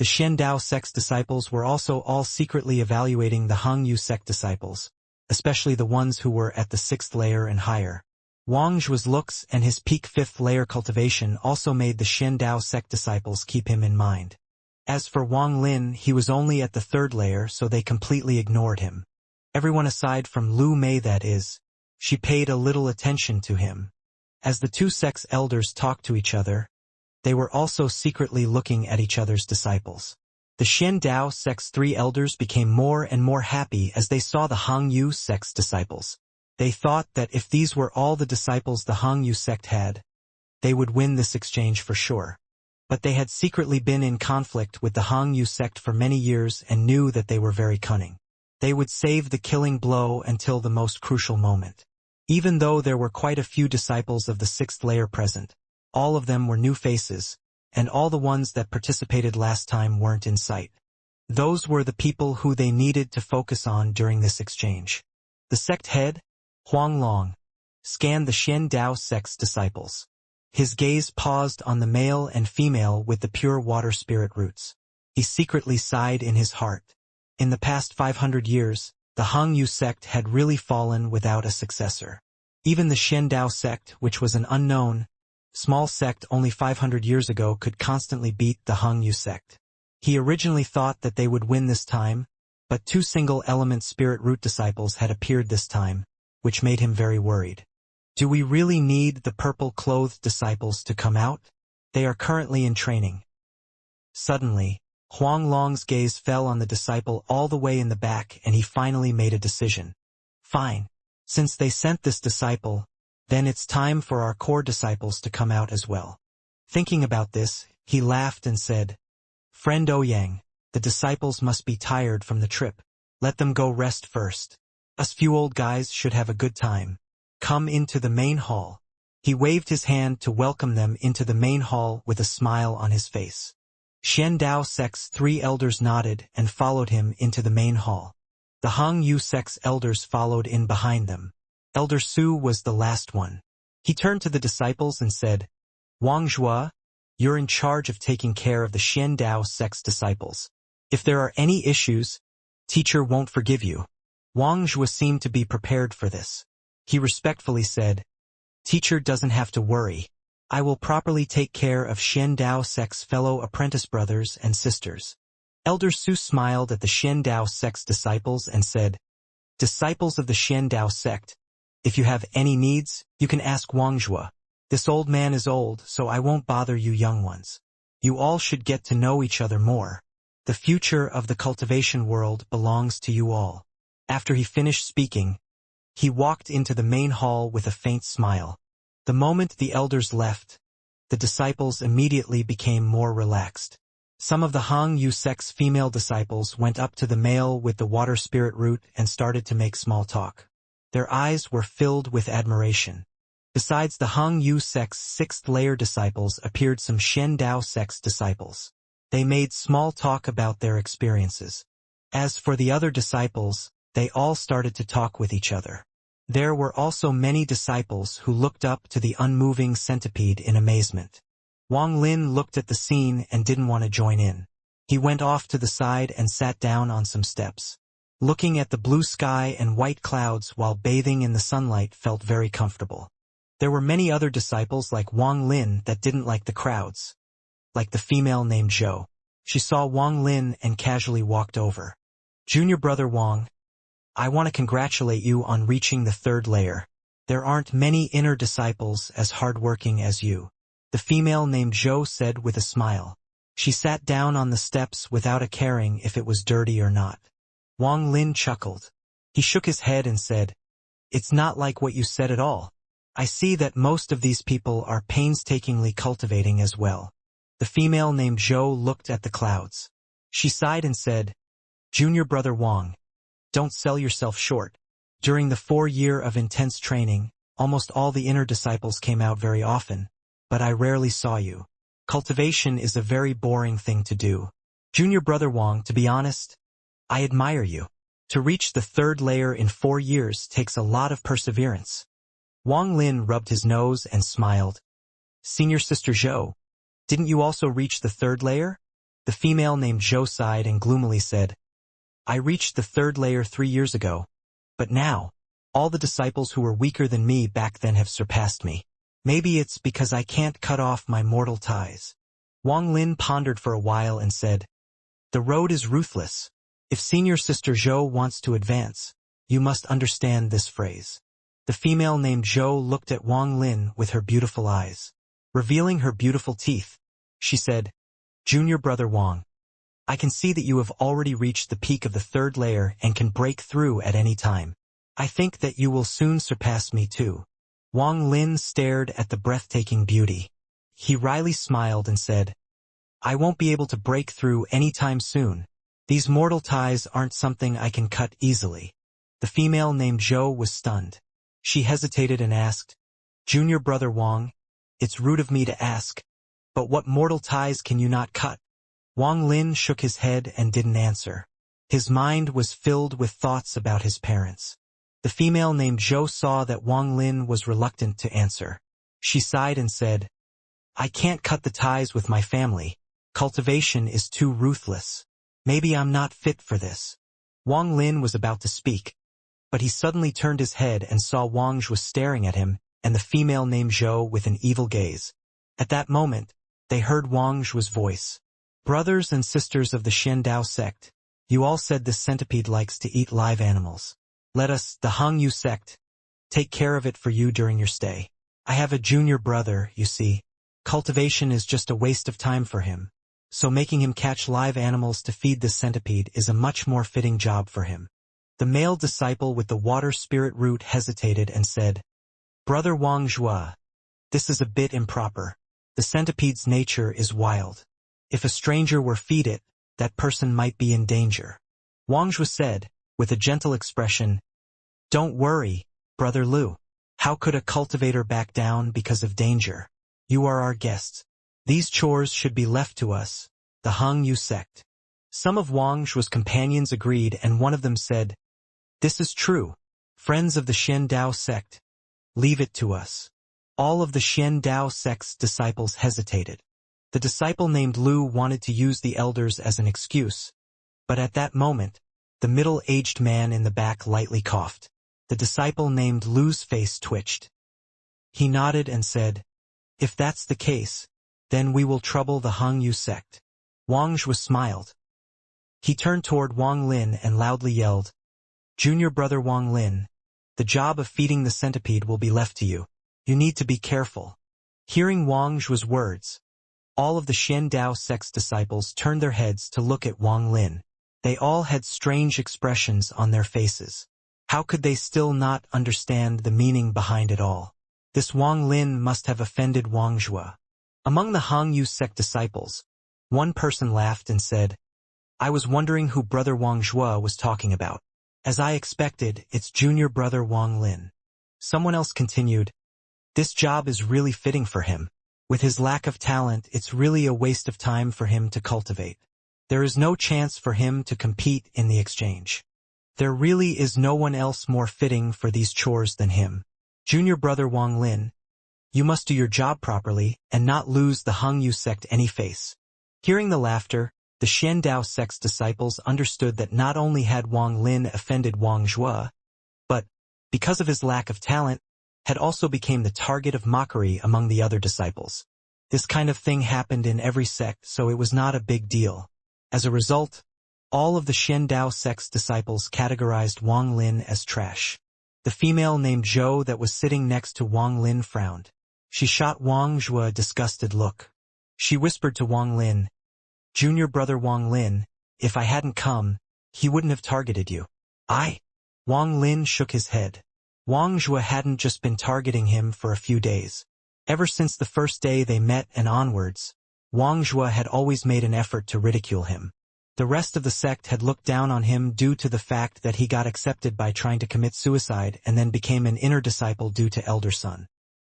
The Xiandao sect's disciples were also all secretly evaluating the Hangyu sect disciples, especially the ones who were at the 6th layer and higher. Wang Zhu's looks and his peak 5th layer cultivation also made the Xiandao sect disciples keep him in mind. As for Wang Lin, he was only at the 3rd layer, so they completely ignored him. Everyone aside from Lu Mei, that is, she paid a little attention to him. As the two sects' elders talked to each other, they were also secretly looking at each other's disciples. The Xiandao sect's 3 elders became more and more happy as they saw the Hangyu sect's disciples. They thought that if these were all the disciples the Hangyu sect had, they would win this exchange for sure. But they had secretly been in conflict with the Hangyu sect for many years and knew that they were very cunning. They would save the killing blow until the most crucial moment. Even though there were quite a few disciples of the 6th layer present, all of them were new faces, and all the ones that participated last time weren't in sight. Those were the people who they needed to focus on during this exchange. The sect head, Huang Long, scanned the Xiandao sect's disciples. His gaze paused on the male and female with the pure water spirit roots. He secretly sighed in his heart. In the past 500 years, the Hangyu sect had really fallen without a successor. Even the Xiandao sect, which was an unknown, small sect only 500 years ago, could constantly beat the Hangyu sect. He originally thought that they would win this time, but 2 single-element spirit root disciples had appeared this time, which made him very worried. Do we really need the purple-clothed disciples to come out? They are currently in training. Suddenly, Huang Long's gaze fell on the disciple all the way in the back, and he finally made a decision. Fine. Since they sent this disciple, then it's time for our core disciples to come out as well. Thinking about this, he laughed and said, "Friend Ouyang, the disciples must be tired from the trip. Let them go rest first. Us few old guys should have a good time. Come into the main hall." He waved his hand to welcome them into the main hall with a smile on his face. Xiandao sect's 3 elders nodded and followed him into the main hall. The Hangyu sect's elders followed in behind them. Elder Su was the last one. He turned to the disciples and said, "Wang Zhua, you're in charge of taking care of the Xiandao sect's disciples. If there are any issues, teacher won't forgive you." Wang Zhua seemed to be prepared for this. He respectfully said, "Teacher doesn't have to worry. I will properly take care of Xiandao sect's fellow apprentice brothers and sisters." Elder Su smiled at the Xiandao sect's disciples and said, "Disciples of the Xiandao sect, if you have any needs, you can ask Wang Zhua. This old man is old, so I won't bother you young ones. You all should get to know each other more. The future of the cultivation world belongs to you all." After he finished speaking, he walked into the main hall with a faint smile. The moment the elders left, the disciples immediately became more relaxed. Some of the Hangyu sect's female disciples went up to the male with the water spirit root and started to make small talk. Their eyes were filled with admiration. Besides the Hangyu sect's 6th layer disciples appeared some Xiandao sect's disciples. They made small talk about their experiences. As for the other disciples, they all started to talk with each other. There were also many disciples who looked up to the unmoving centipede in amazement. Wang Lin looked at the scene and didn't want to join in. He went off to the side and sat down on some steps. Looking at the blue sky and white clouds while bathing in the sunlight felt very comfortable. There were many other disciples like Wang Lin that didn't like the crowds. Like the female named Zhou. She saw Wang Lin and casually walked over. "Junior brother Wang, I want to congratulate you on reaching the 3rd layer. There aren't many inner disciples as hardworking as you," the female named Zhou said with a smile. She sat down on the steps without a caring if it was dirty or not. Wang Lin chuckled. He shook his head and said, "It's not like what you said at all. I see that most of these people are painstakingly cultivating as well." The female named Zhou looked at the clouds. She sighed and said, "Junior brother Wang, don't sell yourself short. During the 4 year of intense training, almost all the inner disciples came out very often, but I rarely saw you. Cultivation is a very boring thing to do. Junior brother Wang, to be honest, I admire you. To reach the 3rd layer in 4 years takes a lot of perseverance." Wang Lin rubbed his nose and smiled. "Senior sister Zhou, didn't you also reach the 3rd layer?" The female named Zhou sighed and gloomily said, I reached the 3rd layer 3 years ago, but now, all the disciples who were weaker than me back then have surpassed me. Maybe it's because I can't cut off my mortal ties. Wang Lin pondered for a while and said, The road is ruthless. If senior sister Zhou wants to advance, you must understand this phrase. The female named Zhou looked at Wang Lin with her beautiful eyes. Revealing her beautiful teeth, she said, Junior brother Wang, I can see that you have already reached the peak of the 3rd layer and can break through at any time. I think that you will soon surpass me too. Wang Lin stared at the breathtaking beauty. He wryly smiled and said, I won't be able to break through any time soon. These mortal ties aren't something I can cut easily. The female named Zhou was stunned. She hesitated and asked, Junior brother Wang, it's rude of me to ask, but what mortal ties can you not cut? Wang Lin shook his head and didn't answer. His mind was filled with thoughts about his parents. The female named Zhou saw that Wang Lin was reluctant to answer. She sighed and said, I can't cut the ties with my family. Cultivation is too ruthless. Maybe I'm not fit for this. Wang Lin was about to speak, but he suddenly turned his head and saw Wang Zhu was staring at him and the female named Zhou with an evil gaze. At that moment, they heard Wang Zhu's voice. Brothers and sisters of the Xiandao sect, you all said this centipede likes to eat live animals. Let us, the Hangyu sect, take care of it for you during your stay. I have a junior brother, you see. Cultivation is just a waste of time for him. So making him catch live animals to feed this centipede is a much more fitting job for him. The male disciple with the water spirit root hesitated and said, Brother Wang Zhua, this is a bit improper. The centipede's nature is wild. If a stranger were feed it, that person might be in danger. Wang Zhua said, with a gentle expression, Don't worry, Brother Lu. How could a cultivator back down because of danger? You are our guests. These chores should be left to us, the Hangyu sect. Some of Wang Zhu's companions agreed and one of them said, This is true. Friends of the Xiandao sect, leave it to us. All of the Xiandao sect's disciples hesitated. The disciple named Lu wanted to use the elders as an excuse, but at that moment, the middle-aged man in the back lightly coughed. The disciple named Lu's face twitched. He nodded and said, If that's the case, then we will trouble the Hangyu sect. Wang Zhu smiled. He turned toward Wang Lin and loudly yelled, Junior brother Wang Lin, the job of feeding the centipede will be left to you. You need to be careful. Hearing Wang Zhu's words, all of the Xiandao sect's disciples turned their heads to look at Wang Lin. They all had strange expressions on their faces. How could they still not understand the meaning behind it all? This Wang Lin must have offended Wang Zhu. Among the Hangyu sect disciples, one person laughed and said, I was wondering who brother Wang Zhu was talking about. As I expected, it's junior brother Wang Lin. Someone else continued, This job is really fitting for him. With his lack of talent, it's really a waste of time for him to cultivate. There is no chance for him to compete in the exchange. There really is no one else more fitting for these chores than him. Junior brother Wang Lin, you must do your job properly and not lose the Hangyu sect any face. Hearing the laughter, the Xiandao sect's disciples understood that not only had Wang Lin offended Wang Zhu, but, because of his lack of talent, had also become the target of mockery among the other disciples. This kind of thing happened in every sect, so it was not a big deal. As a result, all of the Xiandao sect's disciples categorized Wang Lin as trash. The female named Zhou that was sitting next to Wang Lin frowned. She shot Wang Zhu a disgusted look. She whispered to Wang Lin, Junior brother Wang Lin, if I hadn't come, he wouldn't have targeted you. Wang Lin shook his head. Wang Zhu hadn't just been targeting him for a few days. Ever since the first day they met and onwards, Wang Zhu had always made an effort to ridicule him. The rest of the sect had looked down on him due to the fact that he got accepted by trying to commit suicide and then became an inner disciple due to elder son.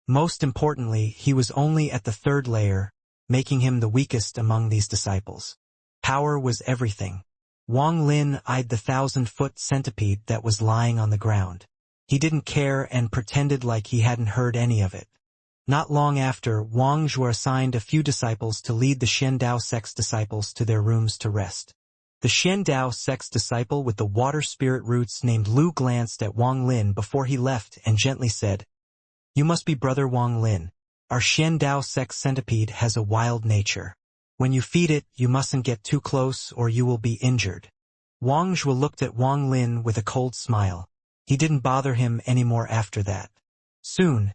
Most importantly, he was only at the 3rd layer, making him the weakest among these disciples. Power was everything. Wang Lin eyed the 1,000-foot centipede that was lying on the ground. He didn't care and pretended like he hadn't heard any of it. Not long after, Wang Zhuo assigned a few disciples to lead the Xiandao sect's disciples to their rooms to rest. The Xiandao sect's disciple with the water spirit roots named Lu glanced at Wang Lin before he left and gently said, "You must be Brother Wang Lin. Our Xiandao sect centipede has a wild nature. When you feed it, you mustn't get too close or you will be injured." Wang Zhuo looked at Wang Lin with a cold smile. He didn't bother him anymore after that. Soon,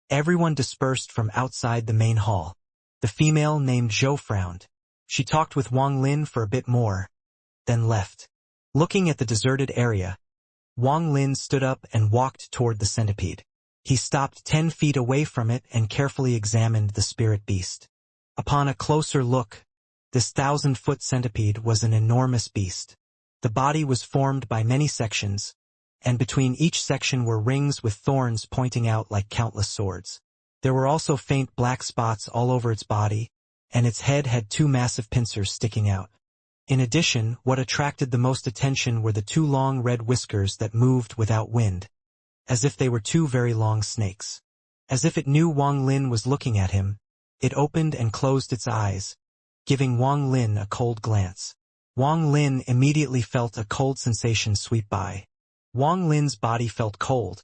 everyone dispersed from outside the main hall. The female named Zhou frowned. She talked with Wang Lin for a bit more, then left. Looking at the deserted area, Wang Lin stood up and walked toward the centipede. He stopped 10 feet away from it and carefully examined the spirit beast. Upon a closer look, this 1,000-foot centipede was an enormous beast. The body was formed by many sections, and between each section were rings with thorns pointing out like countless swords. There were also faint black spots all over its body, and its head had 2 massive pincers sticking out. In addition, what attracted the most attention were the 2 long red whiskers that moved without wind, as if they were 2 very long snakes. As if it knew Wang Lin was looking at him, it opened and closed its eyes, giving Wang Lin a cold glance. Wang Lin immediately felt a cold sensation sweep by. Wang Lin's body felt cold,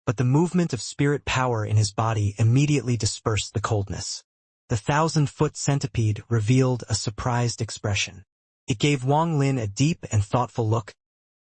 but the movement of spirit power in his body immediately dispersed the coldness. The 1,000-foot centipede revealed a surprised expression. It gave Wang Lin a deep and thoughtful look,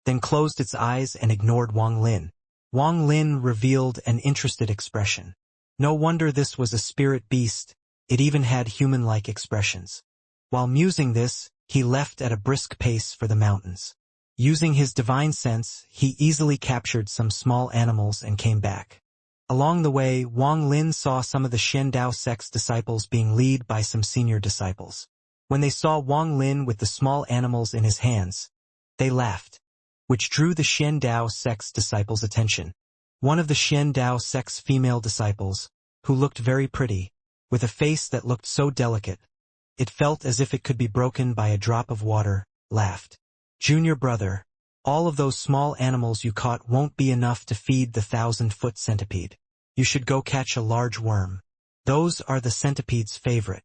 then closed its eyes and ignored Wang Lin. Wang Lin revealed an interested expression. No wonder this was a spirit beast, it even had human-like expressions. While musing this, he left at a brisk pace for the mountains. Using his divine sense, he easily captured some small animals and came back. Along the way, Wang Lin saw some of the Xiandao sect's disciples being led by some senior disciples. When they saw Wang Lin with the small animals in his hands, they laughed, which drew the Xiandao sect's disciples' attention. One of the Xiandao sect's female disciples, who looked very pretty, with a face that looked so delicate, it felt as if it could be broken by a drop of water, laughed. "Junior brother, all of those small animals you caught won't be enough to feed the 1,000-foot centipede. You should go catch a large worm. Those are the centipede's favorite."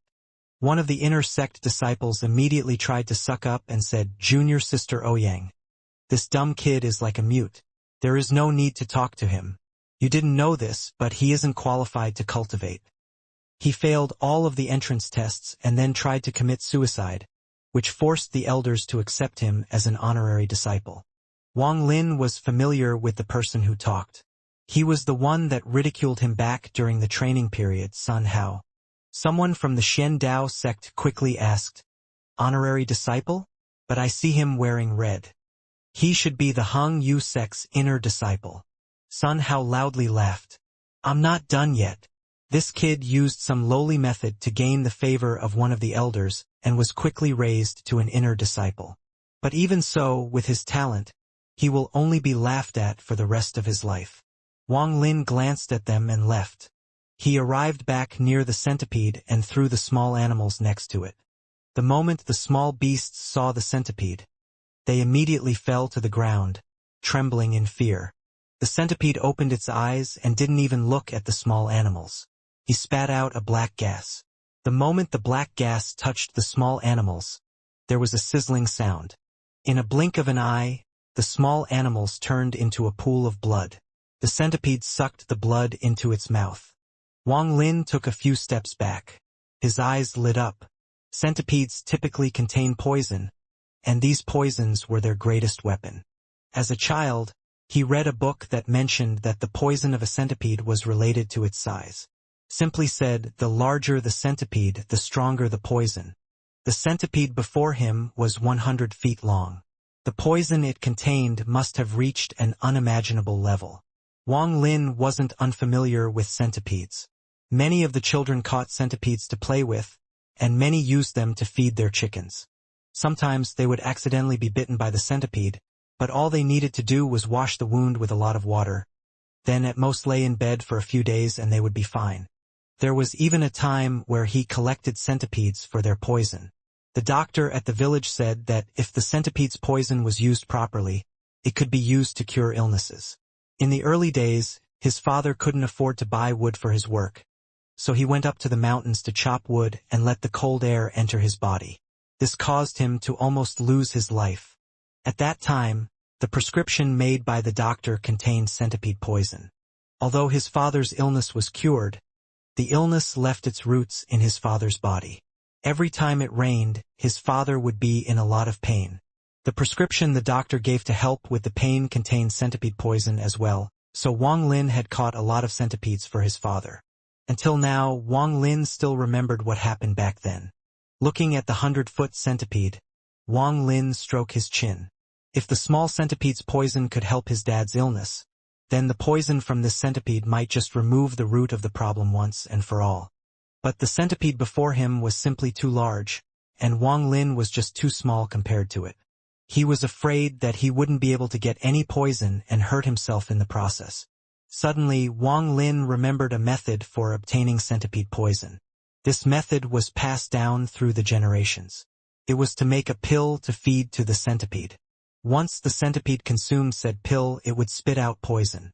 One of the inner sect disciples immediately tried to suck up and said, "Junior sister Ouyang, this dumb kid is like a mute. There is no need to talk to him. You didn't know this, but he isn't qualified to cultivate. He failed all of the entrance tests and then tried to commit suicide, which forced the elders to accept him as an honorary disciple." Wang Lin was familiar with the person who talked. He was the one that ridiculed him back during the training period, Sun Hao. Someone from the Xiandao sect quickly asked, "Honorary disciple? But I see him wearing red. He should be the Hung Yu sect's inner disciple." Sun Hao loudly laughed. "I'm not done yet." This kid used some lowly method to gain the favor of one of the elders and was quickly raised to an inner disciple. But even so, with his talent, he will only be laughed at for the rest of his life. Wang Lin glanced at them and left. He arrived back near the centipede and threw the small animals next to it. The moment the small beasts saw the centipede, they immediately fell to the ground, trembling in fear. The centipede opened its eyes and didn't even look at the small animals. He spat out a black gas. The moment the black gas touched the small animals, there was a sizzling sound. In a blink of an eye, the small animals turned into a pool of blood. The centipede sucked the blood into its mouth. Wang Lin took a few steps back. His eyes lit up. Centipedes typically contain poison, and these poisons were their greatest weapon. As a child, he read a book that mentioned that the poison of a centipede was related to its size. Simply said, the larger the centipede, the stronger the poison. The centipede before him was 100 feet long. The poison it contained must have reached an unimaginable level. Wang Lin wasn't unfamiliar with centipedes. Many of the children caught centipedes to play with, and many used them to feed their chickens. Sometimes they would accidentally be bitten by the centipede, but all they needed to do was wash the wound with a lot of water. Then at most lay in bed for a few days and they would be fine. There was even a time where he collected centipedes for their poison. The doctor at the village said that if the centipede's poison was used properly, it could be used to cure illnesses. In the early days, his father couldn't afford to buy wood for his work, so he went up to the mountains to chop wood and let the cold air enter his body. This caused him to almost lose his life. At that time, the prescription made by the doctor contained centipede poison. Although his father's illness was cured, the illness left its roots in his father's body. Every time it rained, his father would be in a lot of pain. The prescription the doctor gave to help with the pain contained centipede poison as well, so Wang Lin had caught a lot of centipedes for his father. Until now, Wang Lin still remembered what happened back then. Looking at the 100-foot centipede, Wang Lin stroked his chin. If the small centipede's poison could help his dad's illness, then the poison from this centipede might just remove the root of the problem once and for all. But the centipede before him was simply too large, and Wang Lin was just too small compared to it. He was afraid that he wouldn't be able to get any poison and hurt himself in the process. Suddenly, Wang Lin remembered a method for obtaining centipede poison. This method was passed down through the generations. It was to make a pill to feed to the centipede. Once the centipede consumed said pill, it would spit out poison.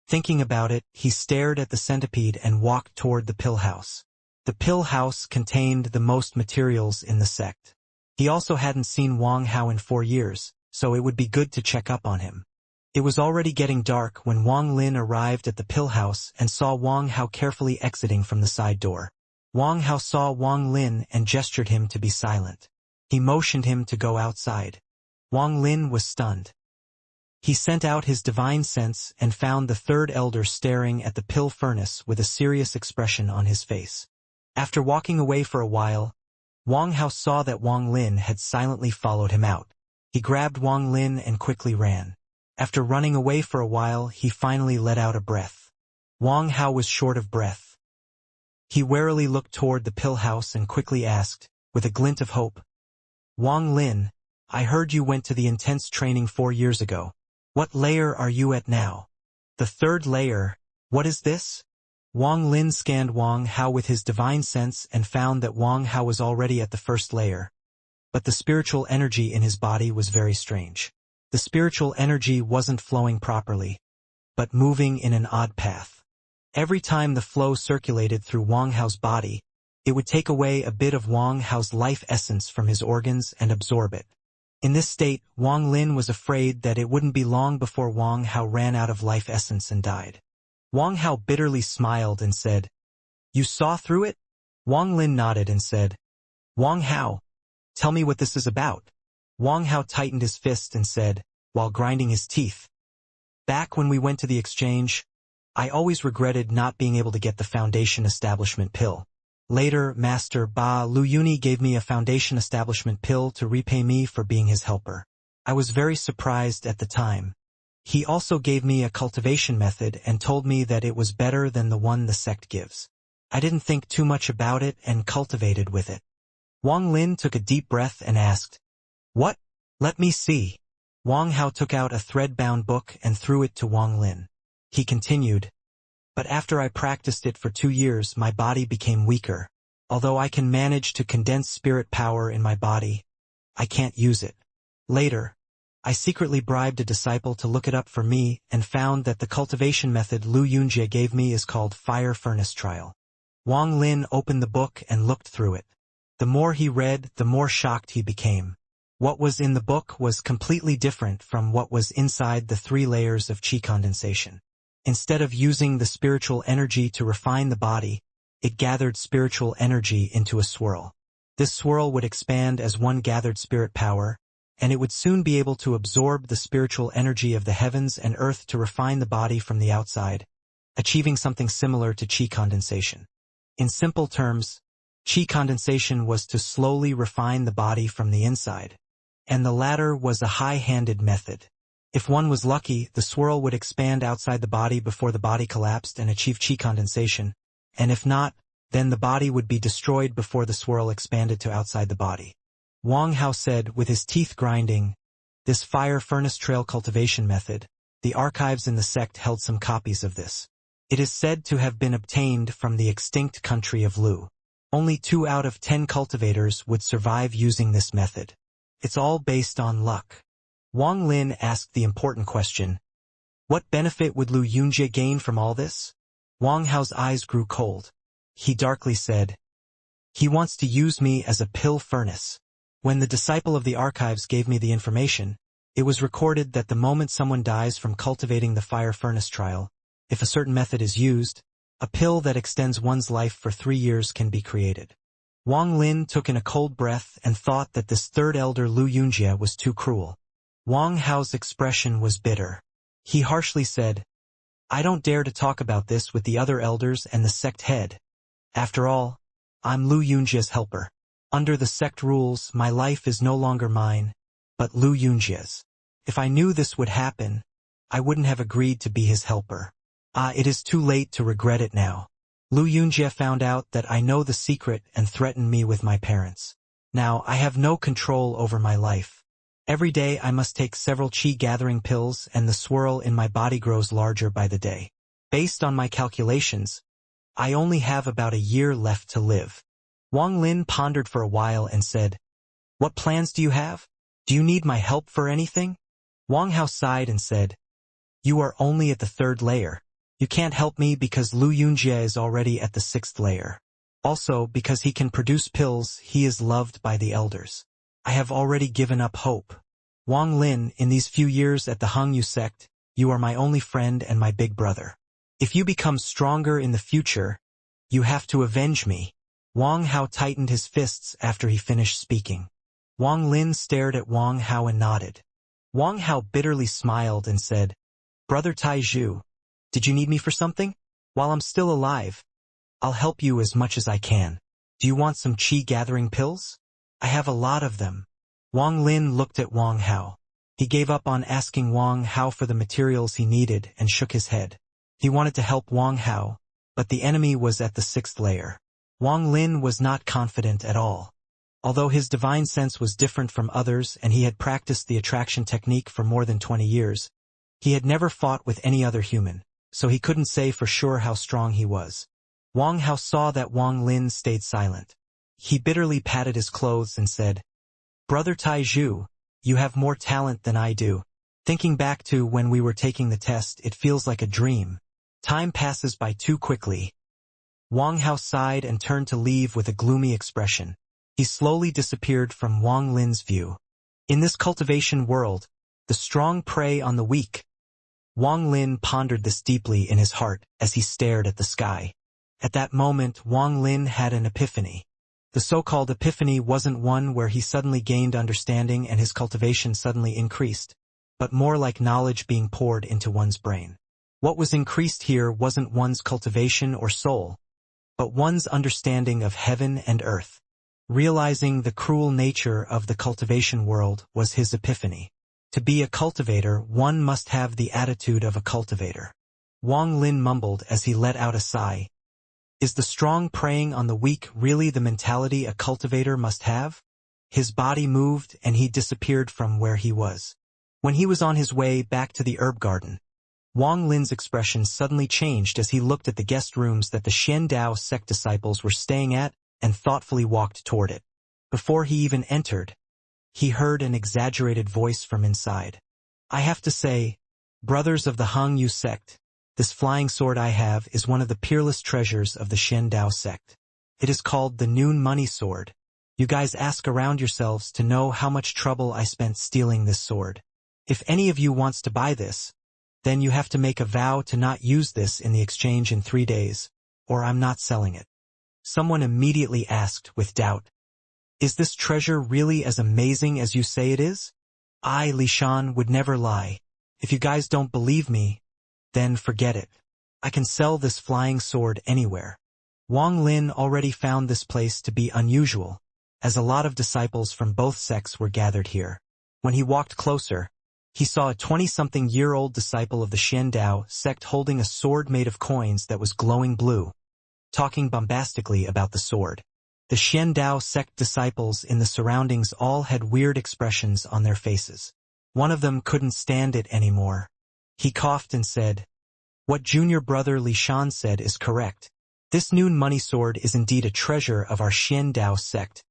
Thinking about it, he stared at the centipede and walked toward the pill house. The pill house contained the most materials in the sect. He also hadn't seen Wang Hao in 4 years, so it would be good to check up on him. It was already getting dark when Wang Lin arrived at the pill house and saw Wang Hao carefully exiting from the side door. Wang Hao saw Wang Lin and gestured him to be silent. He motioned him to go outside. Wang Lin was stunned. He sent out his divine sense and found the third elder staring at the pill furnace with a serious expression on his face. After walking away for a while, Wang Hao saw that Wang Lin had silently followed him out. He grabbed Wang Lin and quickly ran. After running away for a while, he finally let out a breath. Wang Hao was short of breath. He warily looked toward the pill house and quickly asked, with a glint of hope, "Wang Lin, I heard you went to the intense training 4 years ago. What layer are you at now?" "The 3rd layer. What is this?" Wang Lin scanned Wang Hao with his divine sense and found that Wang Hao was already at the 1st layer. But the spiritual energy in his body was very strange. The spiritual energy wasn't flowing properly, but moving in an odd path. Every time the flow circulated through Wang Hao's body, it would take away a bit of Wang Hao's life essence from his organs and absorb it. In this state, Wang Lin was afraid that it wouldn't be long before Wang Hao ran out of life essence and died. Wang Hao bitterly smiled and said, "You saw through it?" Wang Lin nodded and said, "Wang Hao, tell me what this is about." Wang Hao tightened his fist and said, while grinding his teeth, "Back when we went to the exchange, I always regretted not being able to get the Foundation Establishment pill. Later, Master Ba Luyuni gave me a Foundation Establishment pill to repay me for being his helper. I was very surprised at the time. He also gave me a cultivation method and told me that it was better than the one the sect gives. I didn't think too much about it and cultivated with it." Wang Lin took a deep breath and asked, "What? Let me see." Wang Hao took out a thread-bound book and threw it to Wang Lin. He continued, "But after I practiced it for 2 years, my body became weaker. Although I can manage to condense spirit power in my body, I can't use it. Later, I secretly bribed a disciple to look it up for me and found that the cultivation method Lu Yunjie gave me is called Fire Furnace Trial." Wang Lin opened the book and looked through it. The more he read, the more shocked he became. What was in the book was completely different from what was inside the 3 layers of qi condensation. Instead of using the spiritual energy to refine the body, it gathered spiritual energy into a swirl. This swirl would expand as one gathered spirit power, and it would soon be able to absorb the spiritual energy of the heavens and earth to refine the body from the outside, achieving something similar to qi condensation. In simple terms, qi condensation was to slowly refine the body from the inside, and the latter was a high-handed method. If one was lucky, the swirl would expand outside the body before the body collapsed and achieve qi condensation, and if not, then the body would be destroyed before the swirl expanded to outside the body. Wang Hao said, with his teeth grinding, "This fire furnace trail cultivation method, the archives in the sect held some copies of this. It is said to have been obtained from the extinct country of Lu. Only 2 out of 10 cultivators would survive using this method. It's all based on luck." Wang Lin asked the important question, "What benefit would Lu Yunjie gain from all this?" Wang Hao's eyes grew cold. he darkly said. He wants to use me as a pill furnace. When the disciple of the archives gave me the information, it was recorded that the moment someone dies from cultivating the fire furnace trial, if a certain method is used, a pill that extends one's life for 3 years can be created. Wang Lin took in a cold breath and thought that this third elder Lu Yunjie was too cruel. Wang Hao's expression was bitter. He harshly said, I don't dare to talk about this with the other elders and the sect head. After all, I'm Lu Yunjie's helper. Under the sect rules, my life is no longer mine, but Lu Yunjie's. If I knew this would happen, I wouldn't have agreed to be his helper. It is too late to regret it now. Lu Yunjie found out that I know the secret and threatened me with my parents. Now I have no control over my life. Every day I must take several qi-gathering pills and the swirl in my body grows larger by the day. Based on my calculations, I only have about a year left to live. Wang Lin pondered for a while and said, What plans do you have? Do you need my help for anything? Wang Hao sighed and said, You are only at the 3rd layer. You can't help me because Lu Yunjie is already at the 6th layer. Also, because he can produce pills, he is loved by the elders. I have already given up hope. Wang Lin, in these few years at the Hangyu sect, you are my only friend and my big brother. If you become stronger in the future, you have to avenge me. Wang Hao tightened his fists after he finished speaking. Wang Lin stared at Wang Hao and nodded. Wang Hao bitterly smiled and said, Brother Taizhu, did you need me for something? While I'm still alive, I'll help you as much as I can. Do you want some qi-gathering pills? I have a lot of them. Wang Lin looked at Wang Hao. He gave up on asking Wang Hao for the materials he needed and shook his head. He wanted to help Wang Hao, but the enemy was at the 6th layer. Wang Lin was not confident at all. Although his divine sense was different from others and he had practiced the attraction technique for more than 20 years, he had never fought with any other human, so he couldn't say for sure how strong he was. Wang Hao saw that Wang Lin stayed silent. He bitterly patted his clothes and said, Brother Taizhu, you have more talent than I do. Thinking back to when we were taking the test, it feels like a dream. Time passes by too quickly. Wang Hao sighed and turned to leave with a gloomy expression. He slowly disappeared from Wang Lin's view. In this cultivation world, the strong prey on the weak. Wang Lin pondered this deeply in his heart as he stared at the sky. At that moment, Wang Lin had an epiphany. The so-called epiphany wasn't one where he suddenly gained understanding and his cultivation suddenly increased, but more like knowledge being poured into one's brain. What was increased here wasn't one's cultivation or soul, but one's understanding of heaven and earth. Realizing the cruel nature of the cultivation world was his epiphany. To be a cultivator, one must have the attitude of a cultivator. Wang Lin mumbled as he let out a sigh. Is the strong preying on the weak really the mentality a cultivator must have? His body moved and he disappeared from where he was. When he was on his way back to the herb garden, Wang Lin's expression suddenly changed as he looked at the guest rooms that the Xiandao sect disciples were staying at and thoughtfully walked toward it. Before he even entered, he heard an exaggerated voice from inside. I have to say, brothers of the Hangyu sect, this flying sword I have is one of the peerless treasures of the Xiandao sect. It is called the Noon Money Sword. You guys ask around yourselves to know how much trouble I spent stealing this sword. If any of you wants to buy this, then you have to make a vow to not use this in the exchange in 3 days, or I'm not selling it. Someone immediately asked with doubt, Is this treasure really as amazing as you say it is? I, Li Shan, would never lie. If you guys don't believe me, then forget it. I can sell this flying sword anywhere. Wang Lin already found this place to be unusual, as a lot of disciples from both sects were gathered here. When he walked closer, he saw a 20-something-year-old disciple of the Xiandao sect holding a sword made of coins that was glowing blue, talking bombastically about the sword. The Xiandao sect disciples in the surroundings all had weird expressions on their faces. One of them couldn't stand it anymore. He coughed and said, What junior brother Li Shan said is correct. This Noon Money Sword is indeed a treasure of our Xiandao sect,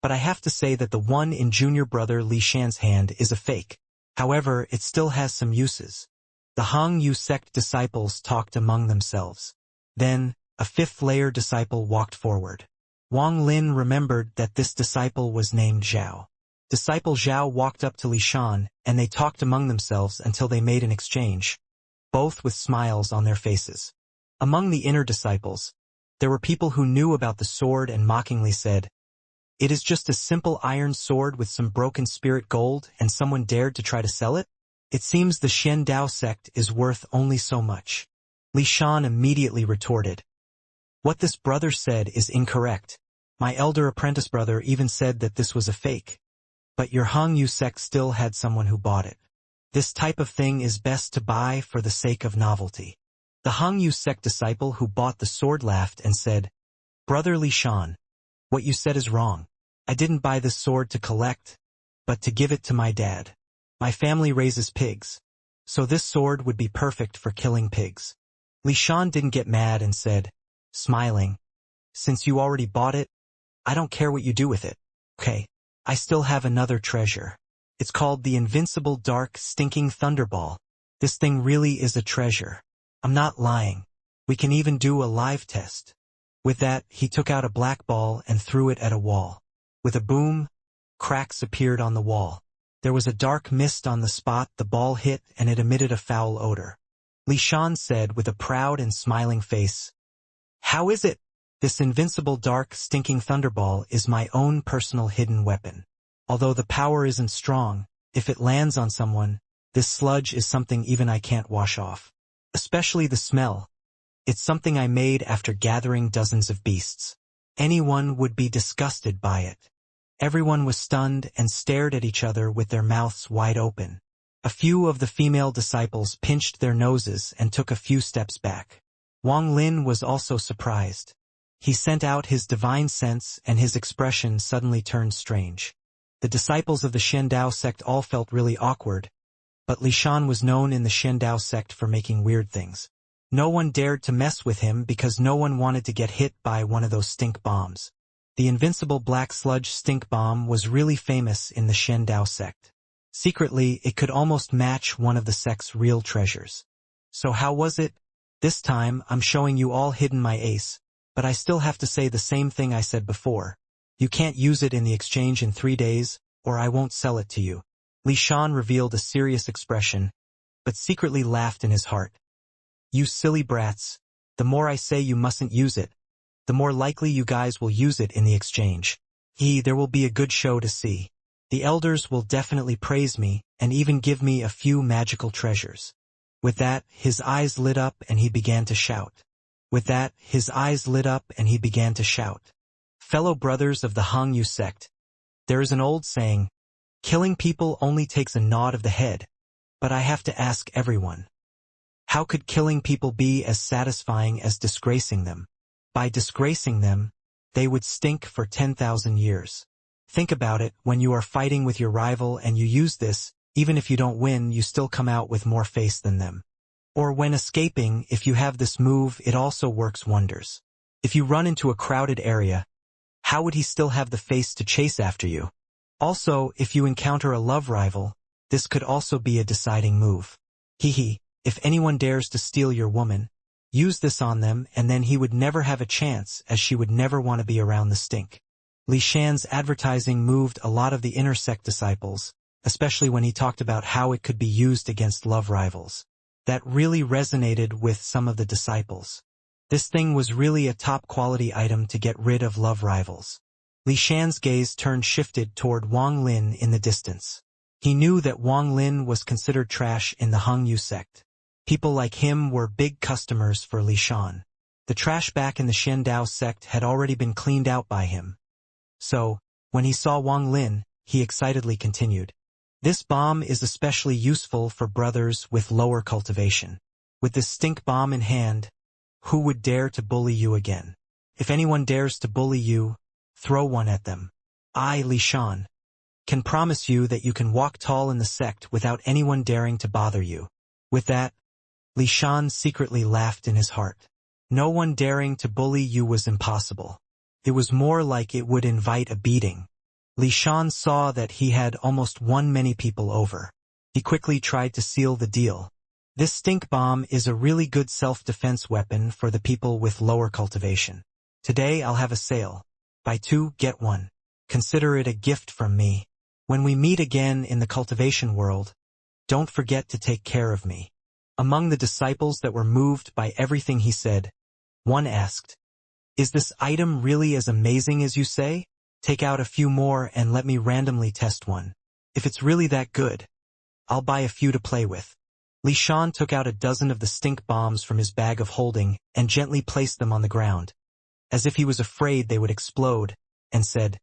but I have to say that the one in junior brother Li Shan's hand is a fake. However, it still has some uses. The Hangyu sect disciples talked among themselves. Then, A fifth-layer disciple walked forward. Wang Lin remembered that this disciple was named Zhao. Disciple Zhao walked up to Li Shan, and they talked among themselves until they made an exchange, both with smiles on their faces. Among the inner disciples, there were people who knew about the sword and mockingly said, "It is just a simple iron sword with some broken spirit gold, and someone dared to try to sell it? It seems the Shen Dao sect is worth only so much." Li Shan immediately retorted, "What this brother said is incorrect. My elder apprentice brother even said that this was a fake. But your Hong Yu sect still had someone who bought it. This type of thing is best to buy for the sake of novelty." The Hong Yu sect disciple who bought the sword laughed and said, "Brother Li Shan, what you said is wrong. I didn't buy this sword to collect, but to give it to my dad. My family raises pigs, so this sword would be perfect for killing pigs." Li Shan didn't get mad and said, smiling, "Since you already bought it, I don't care what you do with it. Okay, I still have another treasure. It's called the invincible dark stinking thunderball. This thing really is a treasure. I'm not lying. We can even do a live test." With that, he took out a black ball and threw it at a wall. With a boom, cracks appeared on the wall. There was a dark mist on the spot the ball hit, and it emitted a foul odor. Li Shan said with a proud and smiling face, "How is it? This invincible dark stinking thunderball is my own personal hidden weapon. Although the power isn't strong, if it lands on someone, this sludge is something even I can't wash off. Especially the smell. It's something I made after gathering dozens of beasts. Anyone would be disgusted by it." Everyone was stunned and stared at each other with their mouths wide open. A few of the female disciples pinched their noses and took a few steps back. Wang Lin was also surprised. He sent out his divine sense, and his expression suddenly turned strange. The disciples of the Shen Dao sect all felt really awkward, but Li Shan was known in the Shen Dao sect for making weird things. No one dared to mess with him because no one wanted to get hit by one of those stink bombs. The invincible black sludge stink bomb was really famous in the Shen Dao sect. Secretly, it could almost match one of the sect's real treasures. So how was it? This time, I'm showing you all hidden my ace, but I still have to say the same thing I said before. You can't use it in the exchange in 3 days, or I won't sell it to you." Li Shan revealed a serious expression, but secretly laughed in his heart. "You silly brats, the more I say you mustn't use it, the more likely you guys will use it in the exchange. There will be a good show to see. The elders will definitely praise me, and even give me a few magical treasures." With that, his eyes lit up and he began to shout. Fellow brothers of the Hong Yu sect, there is an old saying, killing people only takes a nod of the head, but I have to ask everyone, how could killing people be as satisfying as disgracing them? By disgracing them, they would stink for 10,000 years. Think about it, when you are fighting with your rival and you use this, even if you don't win, you still come out with more face than them. Or when escaping, if you have this move, it also works wonders. If you run into a crowded area, how would he still have the face to chase after you? Also, if you encounter a love rival, this could also be a deciding move. If anyone dares to steal your woman, use this on them, and then he would never have a chance, as she would never want to be around the stink. Li Shan's advertising moved a lot of the inner sect disciples, especially when he talked about how it could be used against love rivals. That really resonated with some of the disciples. This thing was really a top-quality item to get rid of love rivals. Li Shan's gaze shifted toward Wang Lin in the distance. He knew that Wang Lin was considered trash in the Hong Yu sect. People like him were big customers for Li Shan. The trash back in the Shen Dao sect had already been cleaned out by him. So, when he saw Wang Lin, he excitedly continued, "This bomb is especially useful for brothers with lower cultivation. With this stink bomb in hand, who would dare to bully you again? If anyone dares to bully you, throw one at them. I, Li Shan, can promise you that you can walk tall in the sect without anyone daring to bother you." With that, Li Shan secretly laughed in his heart. No one daring to bully you was impossible. It was more like it would invite a beating. Li Shan saw that he had almost won many people over. He quickly tried to seal the deal. This stink bomb is a really good self-defense weapon for the people with lower cultivation. Today I'll have a sale. Buy 2, get 1. Consider it a gift from me. When we meet again in the cultivation world, don't forget to take care of me." Among the disciples that were moved by everything he said, one asked, "Is this item really as amazing as you say? Take out a few more and let me randomly test one. If it's really that good, I'll buy a few to play with." Li Shan took out a dozen of the stink bombs from his bag of holding and gently placed them on the ground, as if he was afraid they would explode, and said,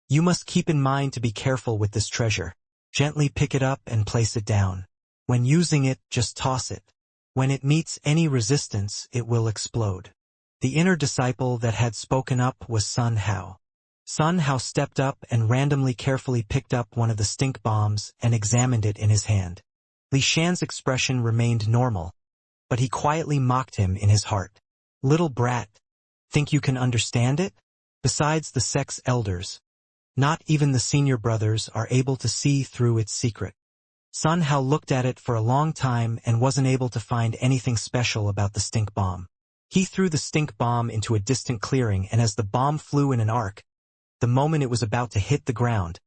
"You must keep in mind to be careful with this treasure. Gently pick it up and place it down. When using it, just toss it. When it meets any resistance, it will explode." The inner disciple that had spoken up was Sun Hao. Sun Hao stepped up and randomly carefully picked up one of the stink bombs and examined it in his hand. Li Shan's expression remained normal, but he quietly mocked him in his heart. "Little brat, think you can understand it? Besides the sect's elders, not even the senior brothers are able to see through its secret." Sun Hao looked at it for a long time and wasn't able to find anything special about the stink bomb. He threw the stink bomb into a distant clearing, and as the bomb flew in an arc, the moment it was about to hit the ground,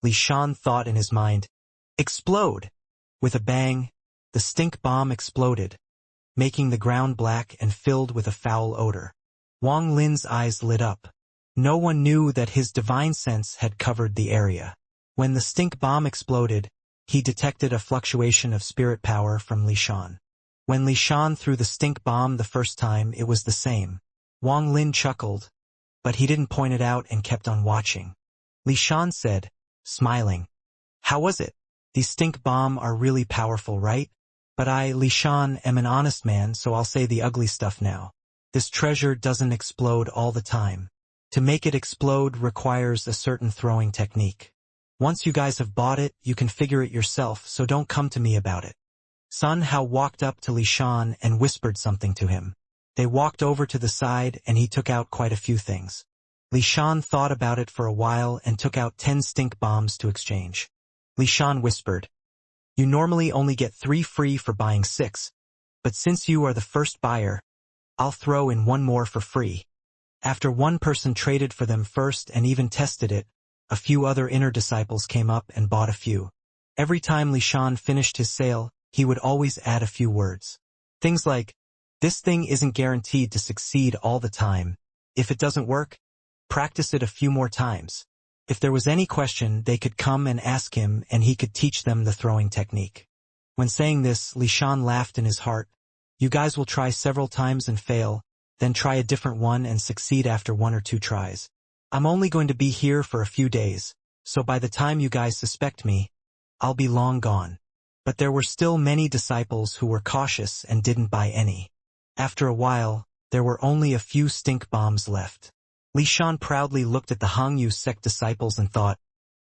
Li Shan thought in his mind, "Explode!" With a bang, the stink bomb exploded, making the ground black and filled with a foul odor. Wang Lin's eyes lit up. No one knew that his divine sense had covered the area. When the stink bomb exploded, he detected a fluctuation of spirit power from Li Shan. When Li Shan threw the stink bomb the first time, it was the same. Wang Lin chuckled, but he didn't point it out and kept on watching. Li Shan said, smiling, "How was it? These stink bomb are really powerful, right? But I, Li Shan, am an honest man, so I'll say the ugly stuff now. This treasure doesn't explode all the time. To make it explode requires a certain throwing technique. Once you guys have bought it, you can figure it yourself, so don't come to me about it." Sun Hao walked up to Li Shan and whispered something to him. They walked over to the side and he took out quite a few things. Li Shan thought about it for a while and took out 10 stink bombs to exchange. Li Shan whispered, "You normally only get 3 free for buying 6, but since you are the first buyer, I'll throw in 1 more for free." After one person traded for them first and even tested it, a few other inner disciples came up and bought a few. Every time Li Shan finished his sale, he would always add a few words. Things like, "This thing isn't guaranteed to succeed all the time. If it doesn't work, practice it a few more times." If there was any question, they could come and ask him and he could teach them the throwing technique. When saying this, Li Shan laughed in his heart. "You guys will try several times and fail, then try a different one and succeed after 1 or 2 tries. I'm only going to be here for a few days, so by the time you guys suspect me, I'll be long gone." But there were still many disciples who were cautious and didn't buy any. After a while, there were only a few stink bombs left. Li Shan proudly looked at the Hangyu sect disciples and thought,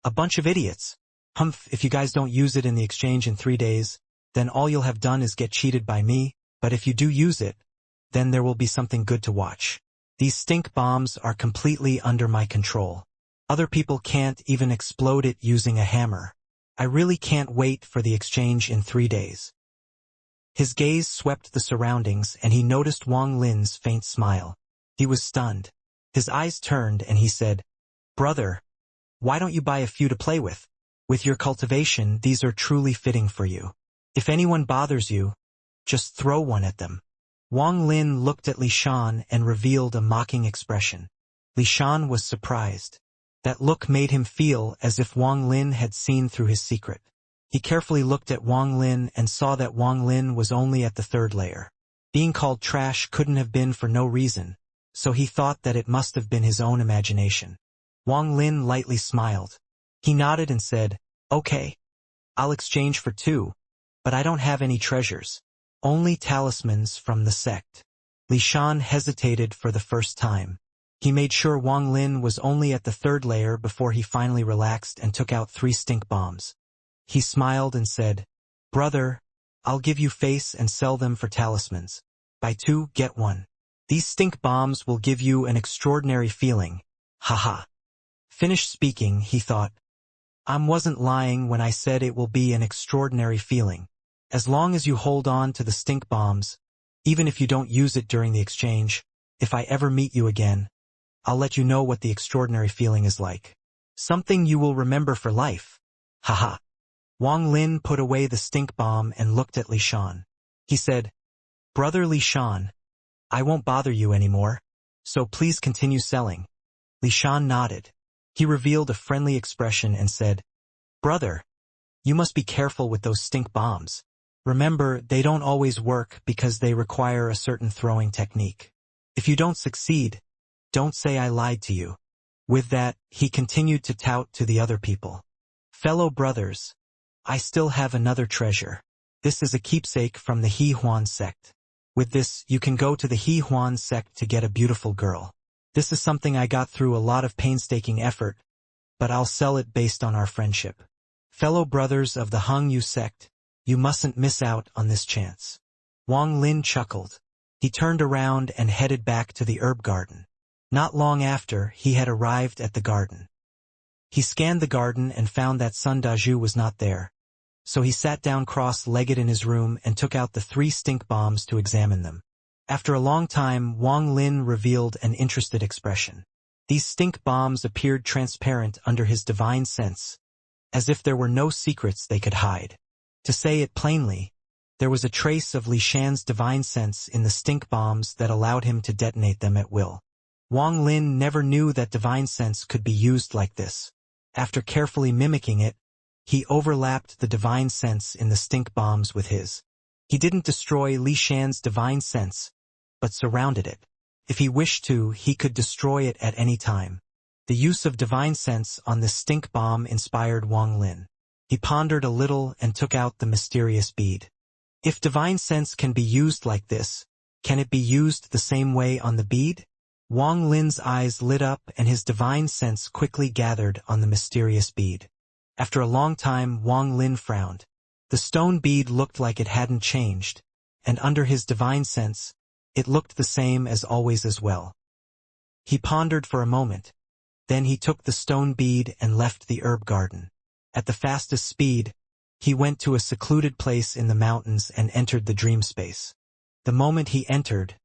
"A bunch of idiots. Humph, if you guys don't use it in the exchange in 3 days, then all you'll have done is get cheated by me, but if you do use it, then there will be something good to watch. These stink bombs are completely under my control. Other people can't even explode it using a hammer. I really can't wait for the exchange in 3 days." His gaze swept the surroundings and he noticed Wang Lin's faint smile. He was stunned. His eyes turned and he said, "Brother, why don't you buy a few to play with? With your cultivation, these are truly fitting for you. If anyone bothers you, just throw one at them." Wang Lin looked at Li Shan and revealed a mocking expression. Li Shan was surprised. That look made him feel as if Wang Lin had seen through his secret. He carefully looked at Wang Lin and saw that Wang Lin was only at the 3rd layer. Being called trash couldn't have been for no reason, so he thought that it must have been his own imagination. Wang Lin lightly smiled. He nodded and said, "Okay, I'll exchange for 2, but I don't have any treasures. Only talismans from the sect." Li Shan hesitated for the first time. He made sure Wang Lin was only at the 3rd layer before he finally relaxed and took out 3 stink bombs. He smiled and said, "Brother, I'll give you face and sell them for talismans. Buy 2, get 1. These stink bombs will give you an extraordinary feeling. Haha." Finished speaking, he thought, "I wasn't lying when I said it will be an extraordinary feeling. As long as you hold on to the stink bombs, even if you don't use it during the exchange, if I ever meet you again, I'll let you know what the extraordinary feeling is like. Something you will remember for life. Haha. Wang Lin put away the stink bomb and looked at Li Shan. He said, Brother Li Shan, I won't bother you anymore, so please continue selling. Li Shan nodded. He revealed a friendly expression and said, Brother, you must be careful with those stink bombs. Remember, they don't always work because they require a certain throwing technique. If you don't succeed, don't say I lied to you. With that, he continued to tout to the other people. Fellow brothers, I still have another treasure. This is a keepsake from the He Huan sect. With this, you can go to the He Huan sect to get a beautiful girl. This is something I got through a lot of painstaking effort, but I'll sell it based on our friendship. Fellow brothers of the Hung Yu sect, you mustn't miss out on this chance. Wang Lin chuckled. He turned around and headed back to the herb garden. Not long after, he had arrived at the garden. He scanned the garden and found that Sun Daju was not there. So he sat down cross-legged in his room and took out the 3 stink bombs to examine them. After a long time, Wang Lin revealed an interested expression. These stink bombs appeared transparent under his divine sense, as if there were no secrets they could hide. To say it plainly, there was a trace of Li Shan's divine sense in the stink bombs that allowed him to detonate them at will. Wang Lin never knew that divine sense could be used like this. After carefully mimicking it, he overlapped the divine sense in the stink bombs with his. He didn't destroy Li Shan's divine sense, but surrounded it. If he wished to, he could destroy it at any time. The use of divine sense on this stink bomb inspired Wang Lin. He pondered a little and took out the mysterious bead. If divine sense can be used like this, can it be used the same way on the bead? Wang Lin's eyes lit up and his divine sense quickly gathered on the mysterious bead. After a long time, Wang Lin frowned. The stone bead looked like it hadn't changed, and under his divine sense, it looked the same as always as well. He pondered for a moment. Then he took the stone bead and left the herb garden. At the fastest speed, he went to a secluded place in the mountains and entered the dream space. The moment he entered,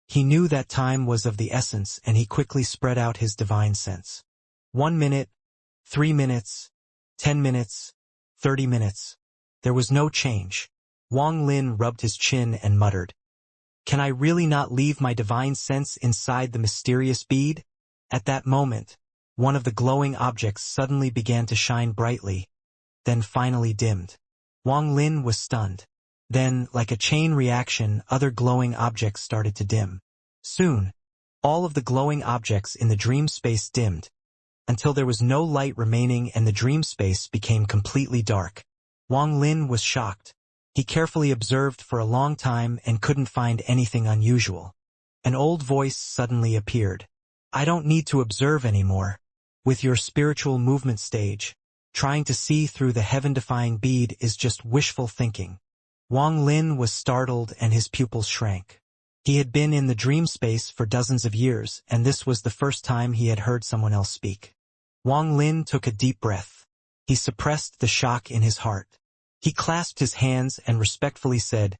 he knew that time was of the essence and he quickly spread out his divine sense. 1 minute, 3 minutes, 10 minutes, 30 minutes. There was no change. Wang Lin rubbed his chin and muttered, Can I really not leave my divine sense inside the mysterious bead? At that moment, one of the glowing objects suddenly began to shine brightly, then finally dimmed. Wang Lin was stunned. Then, like a chain reaction, other glowing objects started to dim. Soon, all of the glowing objects in the dream space dimmed, until there was no light remaining and the dream space became completely dark. Wang Lin was shocked. He carefully observed for a long time and couldn't find anything unusual. An old voice suddenly appeared. I don't need to observe anymore. With your spiritual movement stage, trying to see through the heaven-defying bead is just wishful thinking. Wang Lin was startled and his pupils shrank. He had been in the dream space for dozens of years, and this was the first time he had heard someone else speak. Wang Lin took a deep breath. He suppressed the shock in his heart. He clasped his hands and respectfully said,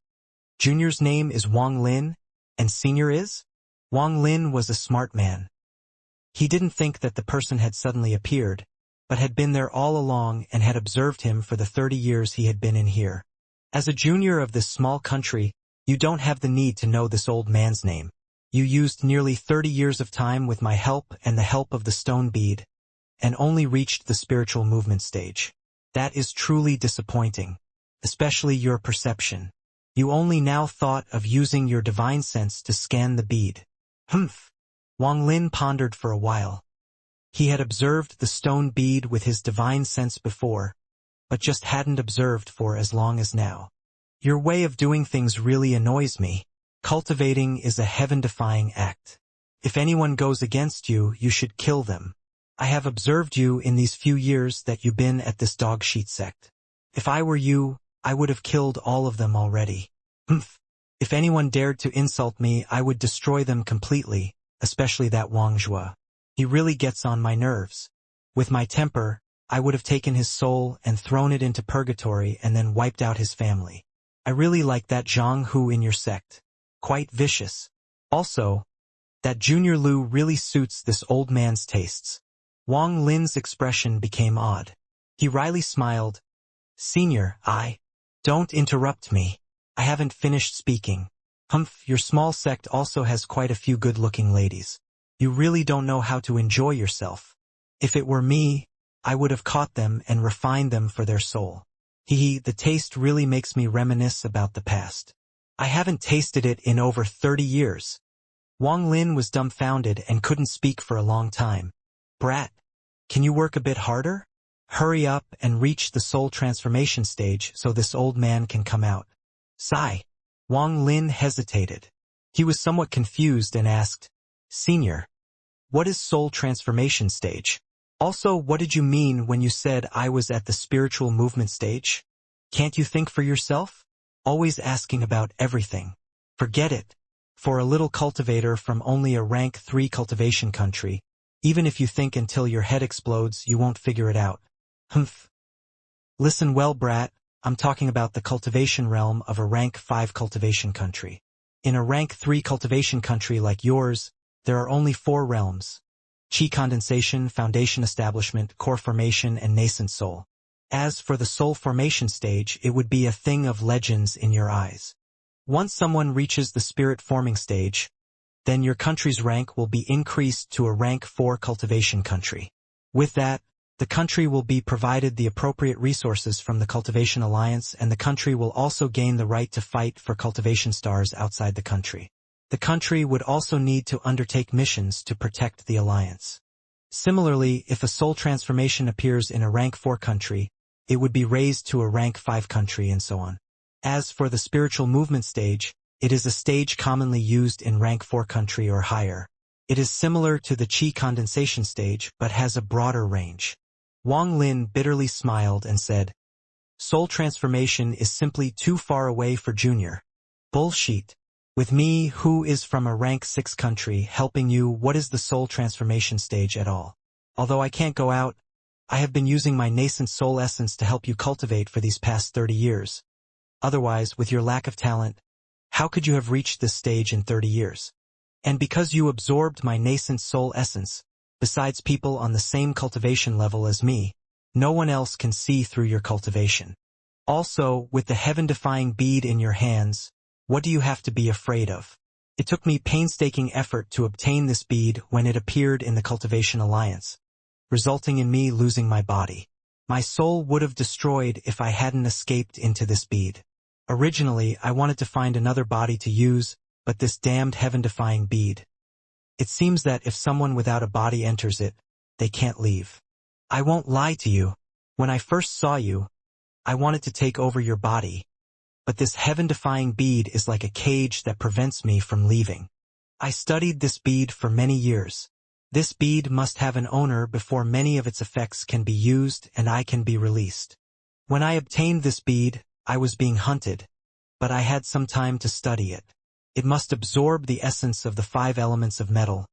Junior's name is Wang Lin, and Senior is? Wang Lin was a smart man. He didn't think that the person had suddenly appeared, but had been there all along and had observed him for the 30 years he had been in here. As a junior of this small country, you don't have the need to know this old man's name. You used nearly 30 years of time with my help and the help of the stone bead, and only reached the spiritual movement stage. That is truly disappointing, especially your perception. You only now thought of using your divine sense to scan the bead. Humph. Wang Lin pondered for a while. He had observed the stone bead with his divine sense before, but just hadn't observed for as long as now. Your way of doing things really annoys me. Cultivating is a heaven-defying act. If anyone goes against you, you should kill them. I have observed you in these few years that you've been at this dog sheet sect. If I were you, I would have killed all of them already. Humph. If anyone dared to insult me, I would destroy them completely, especially that Wang Zhua. He really gets on my nerves. With my temper, I would have taken his soul and thrown it into purgatory and then wiped out his family. I really like that Zhang Hu in your sect. Quite vicious. Also, that Junior Lu really suits this old man's tastes. Wang Lin's expression became odd. He wryly smiled. Senior, don't interrupt me. I haven't finished speaking. Humph, your small sect also has quite a few good-looking ladies. You really don't know how to enjoy yourself. If it were me, I would have caught them and refined them for their soul. The taste really makes me reminisce about the past. I haven't tasted it in over 30 years. Wang Lin was dumbfounded and couldn't speak for a long time. Brat, can you work a bit harder? Hurry up and reach the soul transformation stage so this old man can come out. Sigh. Wang Lin hesitated. He was somewhat confused and asked, Senior, what is soul transformation stage? Also, what did you mean when you said I was at the spiritual movement stage? Can't you think for yourself? Always asking about everything. Forget it. For a little cultivator from only a rank 3 cultivation country, even if you think until your head explodes, you won't figure it out. Humph. Listen well, brat, I'm talking about the cultivation realm of a rank 5 cultivation country. In a rank 3 cultivation country like yours, there are only 4 realms. Qi condensation, foundation establishment, core formation, and nascent soul. As for the soul formation stage, it would be a thing of legends in your eyes. Once someone reaches the spirit forming stage, then your country's rank will be increased to a rank 4 cultivation country. With that, the country will be provided the appropriate resources from the Cultivation Alliance, and the country will also gain the right to fight for cultivation stars outside the country. The country would also need to undertake missions to protect the Alliance. Similarly, if a soul transformation appears in a rank 4 country, it would be raised to a rank 5 country and so on. As for the spiritual movement stage, it is a stage commonly used in rank 4 country or higher. It is similar to the Qi condensation stage but has a broader range. Wang Lin bitterly smiled and said, Soul transformation is simply too far away for Junior. Bullshit. With me, who is from a rank 6 country, helping you, what is the soul transformation stage at all? Although I can't go out, I have been using my nascent soul essence to help you cultivate for these past 30 years. Otherwise, with your lack of talent, how could you have reached this stage in 30 years? And because you absorbed my nascent soul essence, besides people on the same cultivation level as me, no one else can see through your cultivation. Also, with the heaven-defying bead in your hands, what do you have to be afraid of? It took me painstaking effort to obtain this bead when it appeared in the Cultivation Alliance, resulting in me losing my body. My soul would have destroyed if I hadn't escaped into this bead. Originally, I wanted to find another body to use, but this damned heaven-defying bead. It seems that if someone without a body enters it, they can't leave. I won't lie to you. When I first saw you, I wanted to take over your body. But this heaven-defying bead is like a cage that prevents me from leaving. I studied this bead for many years. This bead must have an owner before many of its effects can be used and I can be released. When I obtained this bead, I was being hunted, but I had some time to study it. It must absorb the essence of the 5 elements of metal,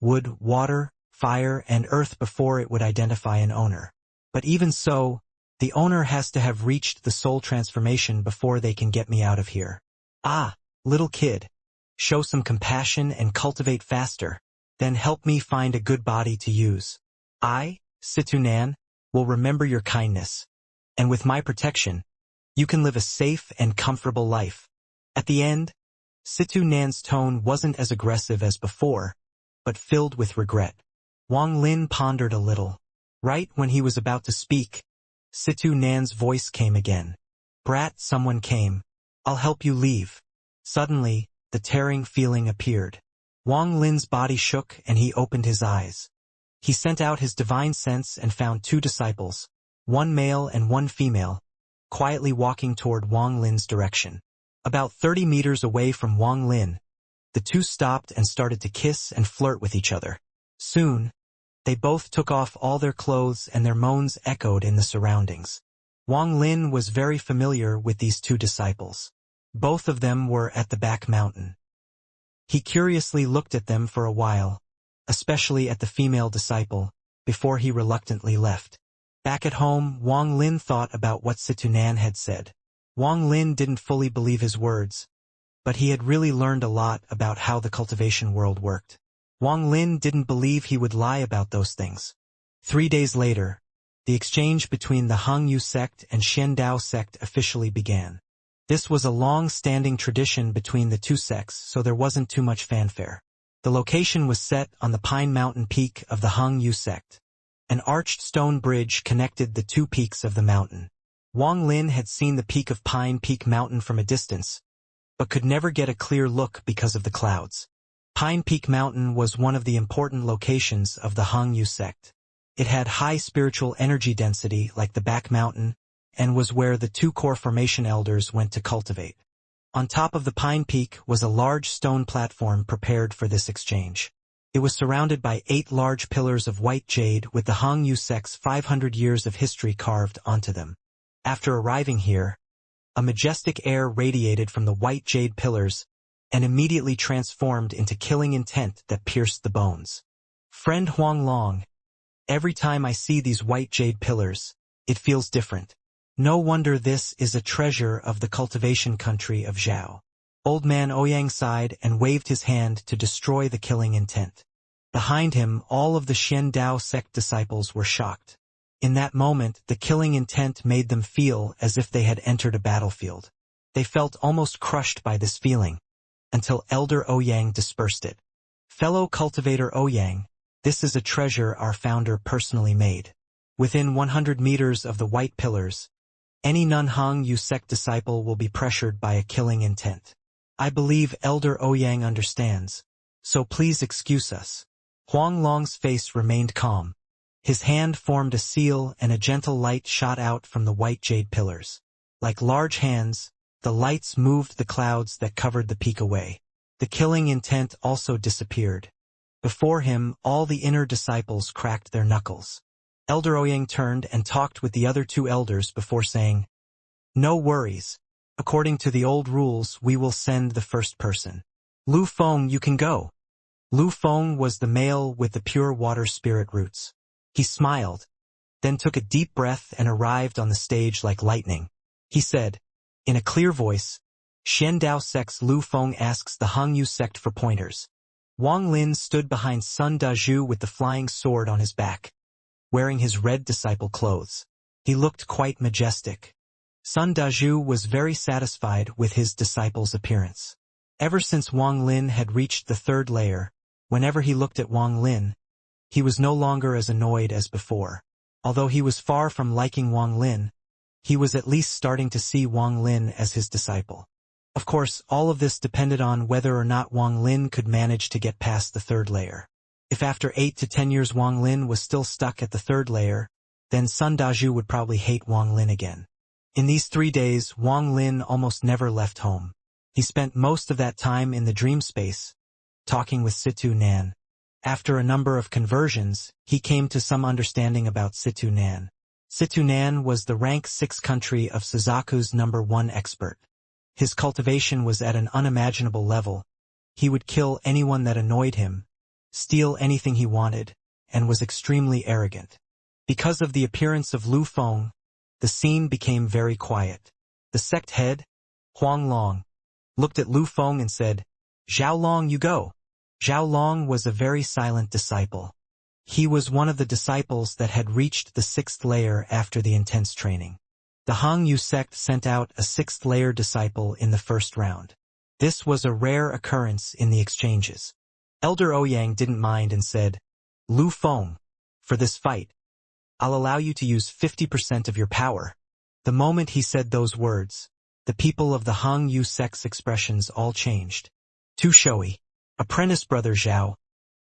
wood, water, fire, and earth before it would identify an owner. But even so, the owner has to have reached the soul transformation before they can get me out of here. Ah, little kid, show some compassion and cultivate faster, then help me find a good body to use. I, Situ Nan, will remember your kindness. And with my protection, you can live a safe and comfortable life. At the end, Situ Nan's tone wasn't as aggressive as before, but filled with regret. Wang Lin pondered a little. Right when he was about to speak, Situ Nan's voice came again. Brat, someone came. I'll help you leave. Suddenly, the tearing feeling appeared. Wang Lin's body shook and he opened his eyes. He sent out his divine sense and found 2 disciples, one male and one female, quietly walking toward Wang Lin's direction. About 30 meters away from Wang Lin, the 2 stopped and started to kiss and flirt with each other. Soon, they both took off all their clothes and their moans echoed in the surroundings. Wang Lin was very familiar with these 2 disciples. Both of them were at the back mountain. He curiously looked at them for a while, especially at the female disciple, before he reluctantly left. Back at home, Wang Lin thought about what Situ Nan had said. Wang Lin didn't fully believe his words, but he had really learned a lot about how the cultivation world worked. Wang Lin didn't believe he would lie about those things. 3 days later, the exchange between the Hangyu sect and Xiandao sect officially began. This was a long-standing tradition between the two sects, so there wasn't too much fanfare. The location was set on the Pine Mountain peak of the Hangyu sect. An arched stone bridge connected the two peaks of the mountain. Wang Lin had seen the peak of Pine Peak Mountain from a distance, but could never get a clear look because of the clouds. Pine Peak Mountain was one of the important locations of the Hangyu sect. It had high spiritual energy density like the back mountain, and was where the two core formation elders went to cultivate. On top of the Pine Peak was a large stone platform prepared for this exchange. It was surrounded by 8 large pillars of white jade with the Hangyu sect's 500 years of history carved onto them. After arriving here, a majestic air radiated from the white jade pillars and immediately transformed into killing intent that pierced the bones. Friend Huang Long, every time I see these white jade pillars, it feels different. No wonder this is a treasure of the cultivation country of Zhao. Old man Ouyang sighed and waved his hand to destroy the killing intent. Behind him, all of the Xiandao sect disciples were shocked. In that moment, the killing intent made them feel as if they had entered a battlefield. They felt almost crushed by this feeling, until Elder Ouyang dispersed it. Fellow cultivator Ouyang, this is a treasure our founder personally made. Within 100 meters of the white pillars, any non-Hangyu sect disciple will be pressured by a killing intent. I believe Elder Ouyang understands, so please excuse us. Huang Long's face remained calm. His hand formed a seal and a gentle light shot out from the white jade pillars. Like large hands, the lights moved the clouds that covered the peak away. The killing intent also disappeared. Before him, all the inner disciples cracked their knuckles. Elder Ouyang turned and talked with the other 2 elders before saying, "No worries. According to the old rules, we will send the first person. Lu Feng, you can go." Lu Feng was the male with the pure water spirit roots. He smiled, then took a deep breath and arrived on the stage like lightning. He said, in a clear voice, "Xiandao sect's Lu Feng asks the Hangyu sect for pointers." Wang Lin stood behind Sun Dazhu with the flying sword on his back, wearing his red disciple clothes. He looked quite majestic. Sun Dazhu was very satisfied with his disciple's appearance. Ever since Wang Lin had reached the 3rd layer, whenever he looked at Wang Lin, he was no longer as annoyed as before. Although he was far from liking Wang Lin, he was at least starting to see Wang Lin as his disciple. Of course, all of this depended on whether or not Wang Lin could manage to get past the 3rd layer. If after 8 to 10 years Wang Lin was still stuck at the 3rd layer, then Sun Dazhu would probably hate Wang Lin again. In these 3 days, Wang Lin almost never left home. He spent most of that time in the dream space, talking with Situ Nan. After a number of conversions, he came to some understanding about Situ Nan. Situ Nan was the rank 6 country of Suzaku's #1 expert. His cultivation was at an unimaginable level. He would kill anyone that annoyed him, steal anything he wanted, and was extremely arrogant. Because of the appearance of Lu Feng, the scene became very quiet. The sect head, Huang Long, looked at Lu Feng and said, "Zhao Long, you go." Zhao Long was a very silent disciple. He was one of the disciples that had reached the 6th layer after the intense training. The Hangyu sect sent out a 6th layer disciple in the first round. This was a rare occurrence in the exchanges. Elder Ouyang didn't mind and said, "Lu Feng, for this fight, I'll allow you to use 50% of your power." The moment he said those words, the people of the Hangyu sect's expressions all changed. Too showy. Apprentice brother Zhao.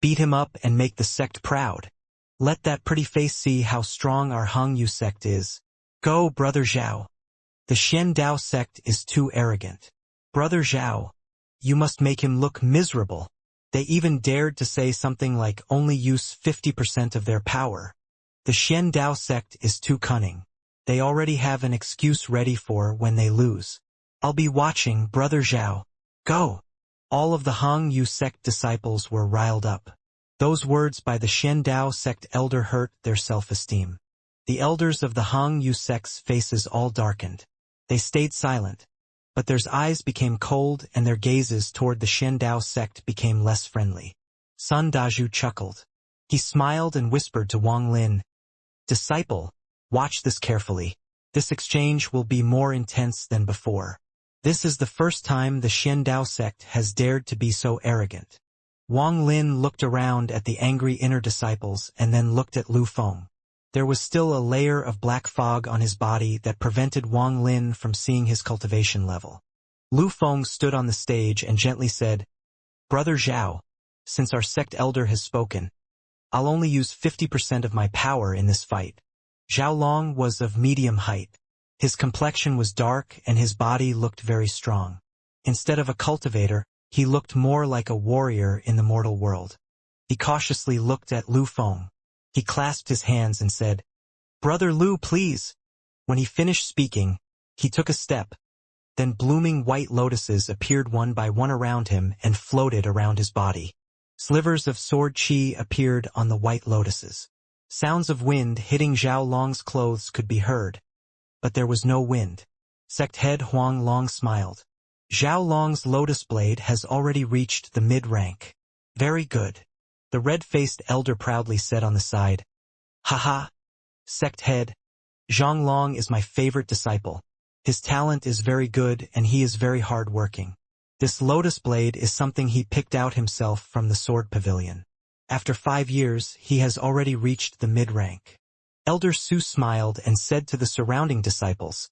Beat him up and make the sect proud. Let that pretty face see how strong our Hangyu sect is. Go, brother Zhao. The Xiandao sect is too arrogant. Brother Zhao, you must make him look miserable. They even dared to say something like only use 50% of their power. The Xiandao sect is too cunning. They already have an excuse ready for when they lose. I'll be watching, brother Zhao. Go. All of the Hangyu sect disciples were riled up. Those words by the Xiandao sect elder hurt their self-esteem. The elders of the Hangyu sect's faces all darkened. They stayed silent, but their eyes became cold and their gazes toward the Xiandao sect became less friendly. Sun Dazhu chuckled. He smiled and whispered to Wang Lin, "Disciple, watch this carefully. This exchange will be more intense than before. This is the first time the Xiandao sect has dared to be so arrogant." Wang Lin looked around at the angry inner disciples and then looked at Lu Feng. There was still a layer of black fog on his body that prevented Wang Lin from seeing his cultivation level. Lu Feng stood on the stage and gently said, "Brother Zhao, since our sect elder has spoken, I'll only use 50% of my power in this fight." Zhao Long was of medium height. His complexion was dark and his body looked very strong. Instead of a cultivator, he looked more like a warrior in the mortal world. He cautiously looked at Lu Feng. He clasped his hands and said, "Brother Lu, please." When he finished speaking, he took a step. Then blooming white lotuses appeared one by one around him and floated around his body. Slivers of sword chi appeared on the white lotuses. Sounds of wind hitting Zhao Long's clothes could be heard, but there was no wind. Sect head Huang Long smiled. "Zhao Long's lotus blade has already reached the mid-rank." "Very good," the red-faced elder proudly said on the side. "Haha, sect head, Zhang Long is my favorite disciple. His talent is very good and he is very hard-working. This lotus blade is something he picked out himself from the sword pavilion. After 5 years, he has already reached the mid-rank." Elder Su smiled and said to the surrounding disciples,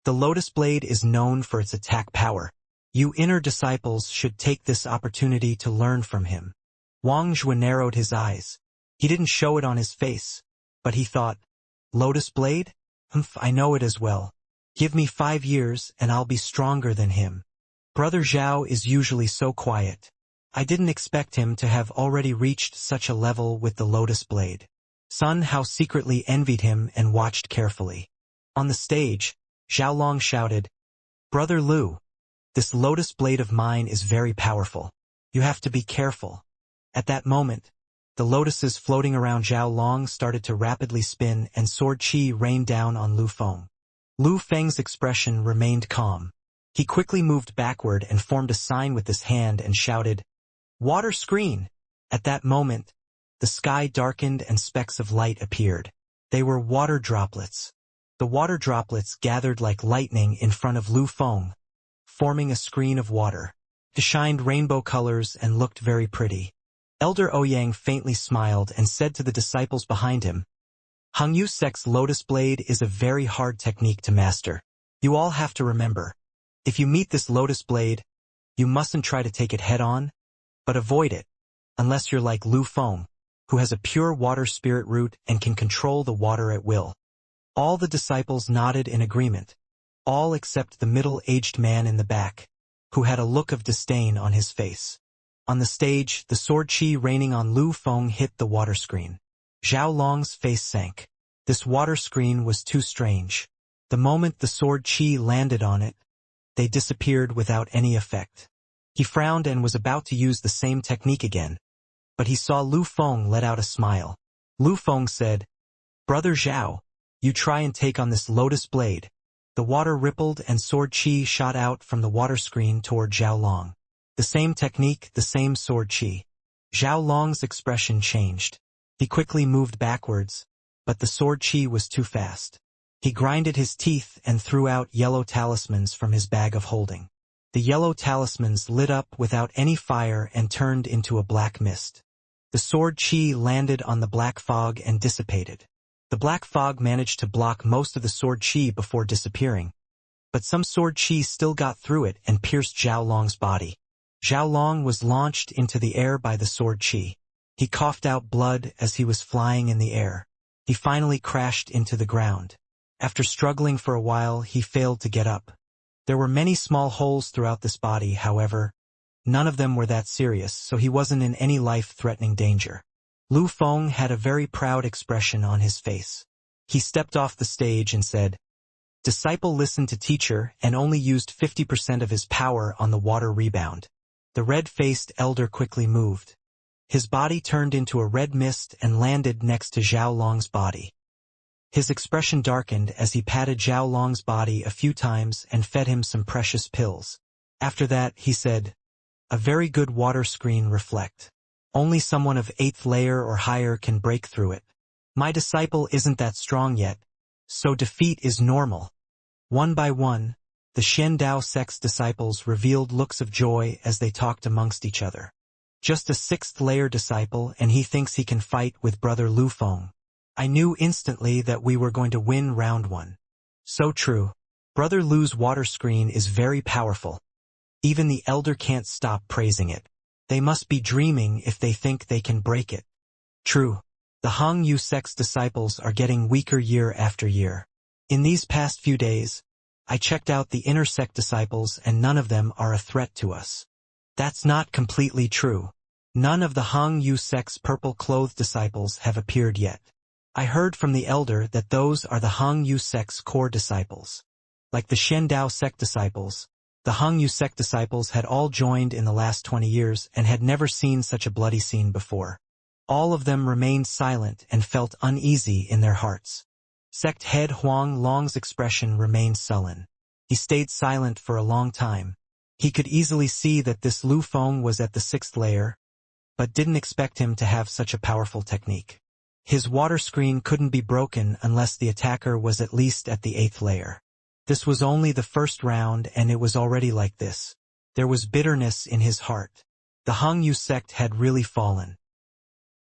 "The lotus blade is known for its attack power. You inner disciples should take this opportunity to learn from him." Wang Zhua narrowed his eyes. He didn't show it on his face, but he thought, "Lotus blade? I know it as well. Give me 5 years and I'll be stronger than him." Brother Zhao is usually so quiet. I didn't expect him to have already reached such a level with the lotus blade. Sun Hao secretly envied him and watched carefully. On the stage, Zhao Long shouted, "Brother Lu, this lotus blade of mine is very powerful. You have to be careful." At that moment, the lotuses floating around Zhao Long started to rapidly spin and sword chi rained down on Lu Feng. Lu Feng's expression remained calm. He quickly moved backward and formed a sign with his hand and shouted, "Water screen!" At that moment, the sky darkened and specks of light appeared. They were water droplets. The water droplets gathered like lightning in front of Lu Feng, forming a screen of water. It shined rainbow colors and looked very pretty. Elder Ouyang faintly smiled and said to the disciples behind him, "Hangyu sect's lotus blade is a very hard technique to master. You all have to remember, if you meet this lotus blade, you mustn't try to take it head-on, but avoid it, unless you're like Lu Feng, who has a pure water spirit root and can control the water at will." All the disciples nodded in agreement, all except the middle-aged man in the back, who had a look of disdain on his face. On the stage, the sword chi raining on Lu Feng hit the water screen. Zhao Long's face sank. This water screen was too strange. The moment the sword chi landed on it, they disappeared without any effect. He frowned and was about to use the same technique again, but he saw Lu Feng let out a smile. Lu Feng said, "Brother Zhao, you try and take on this lotus blade." The water rippled and sword chi shot out from the water screen toward Zhao Long. The same technique, the same sword chi. Zhao Long's expression changed. He quickly moved backwards, but the sword chi was too fast. He grinded his teeth and threw out yellow talismans from his bag of holding. The yellow talismans lit up without any fire and turned into a black mist. The sword chi landed on the black fog and dissipated. The black fog managed to block most of the sword chi before disappearing, but some sword chi still got through it and pierced Zhao Long's body. Zhao Long was launched into the air by the sword chi. He coughed out blood as he was flying in the air. He finally crashed into the ground. After struggling for a while, he failed to get up. There were many small holes throughout this body, however. None of them were that serious, so he wasn't in any life-threatening danger. Lu Feng had a very proud expression on his face. He stepped off the stage and said, "Disciple listened to teacher and only used 50% of his power on the water rebound." The red-faced elder quickly moved. His body turned into a red mist and landed next to Zhao Long's body. His expression darkened as he patted Zhao Long's body a few times and fed him some precious pills. After that, he said, "A very good water screen reflect. Only someone of 8th layer or higher can break through it. My disciple isn't that strong yet, so defeat is normal." One by one, the Shen Dao sect's disciples revealed looks of joy as they talked amongst each other. "Just a 6th layer disciple and he thinks he can fight with brother Lu Feng. I knew instantly that we were going to win round 1. So true. Brother Lu's water screen is very powerful. Even the elder can't stop praising it. They must be dreaming if they think they can break it." True. The Hong Yu sect's disciples are getting weaker year after year. In these past few days, I checked out the inner sect disciples and none of them are a threat to us. That's not completely true. None of the Hong Yu sect's purple-clothed disciples have appeared yet. I heard from the elder that those are the Hong Yu sect's core disciples. Like the Shen Dao sect disciples, the Hong Yu sect disciples had all joined in the last 20 years and had never seen such a bloody scene before. All of them remained silent and felt uneasy in their hearts. Sect head Huang Long's expression remained sullen. He stayed silent for a long time. He could easily see that this Lu Feng was at the 6th layer, but didn't expect him to have such a powerful technique. His water screen couldn't be broken unless the attacker was at least at the 8th layer. This was only the first round and it was already like this. There was bitterness in his heart. The Hong Yu sect had really fallen.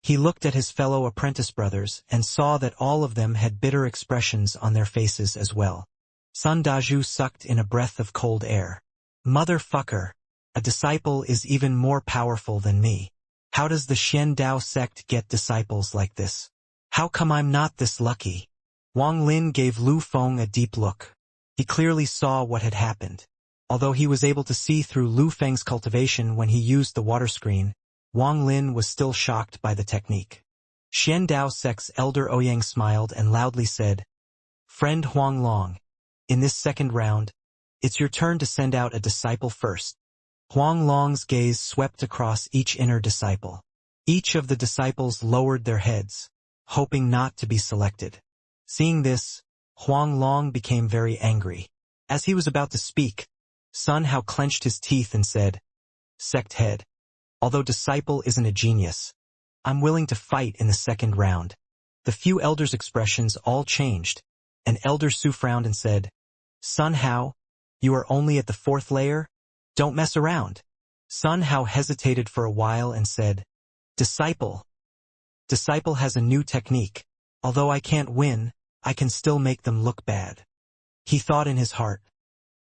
He looked at his fellow apprentice brothers and saw that all of them had bitter expressions on their faces as well. Sun Dazhu sucked in a breath of cold air. "Motherfucker! A disciple is even more powerful than me. How does the Shen Dao sect get disciples like this? How come I'm not this lucky?" Wang Lin gave Lu Feng a deep look. He clearly saw what had happened. Although he was able to see through Lu Feng's cultivation when he used the water screen, Wang Lin was still shocked by the technique. Shen Dao sect's elder Ouyang smiled and loudly said, "Friend Huang Long, in this second round, it's your turn to send out a disciple first." Huang Long's gaze swept across each inner disciple. Each of the disciples lowered their heads, hoping not to be selected. Seeing this, Huang Long became very angry. As he was about to speak, Sun Hao clenched his teeth and said, "Sect head, although disciple isn't a genius, I'm willing to fight in the second round." The few elders' expressions all changed, and Elder Su frowned and said, "Sun Hao, you are only at the 4th layer? Don't mess around." Sun Hao hesitated for a while and said, "Disciple. Disciple has a new technique. Although I can't win, I can still make them look bad." He thought in his heart,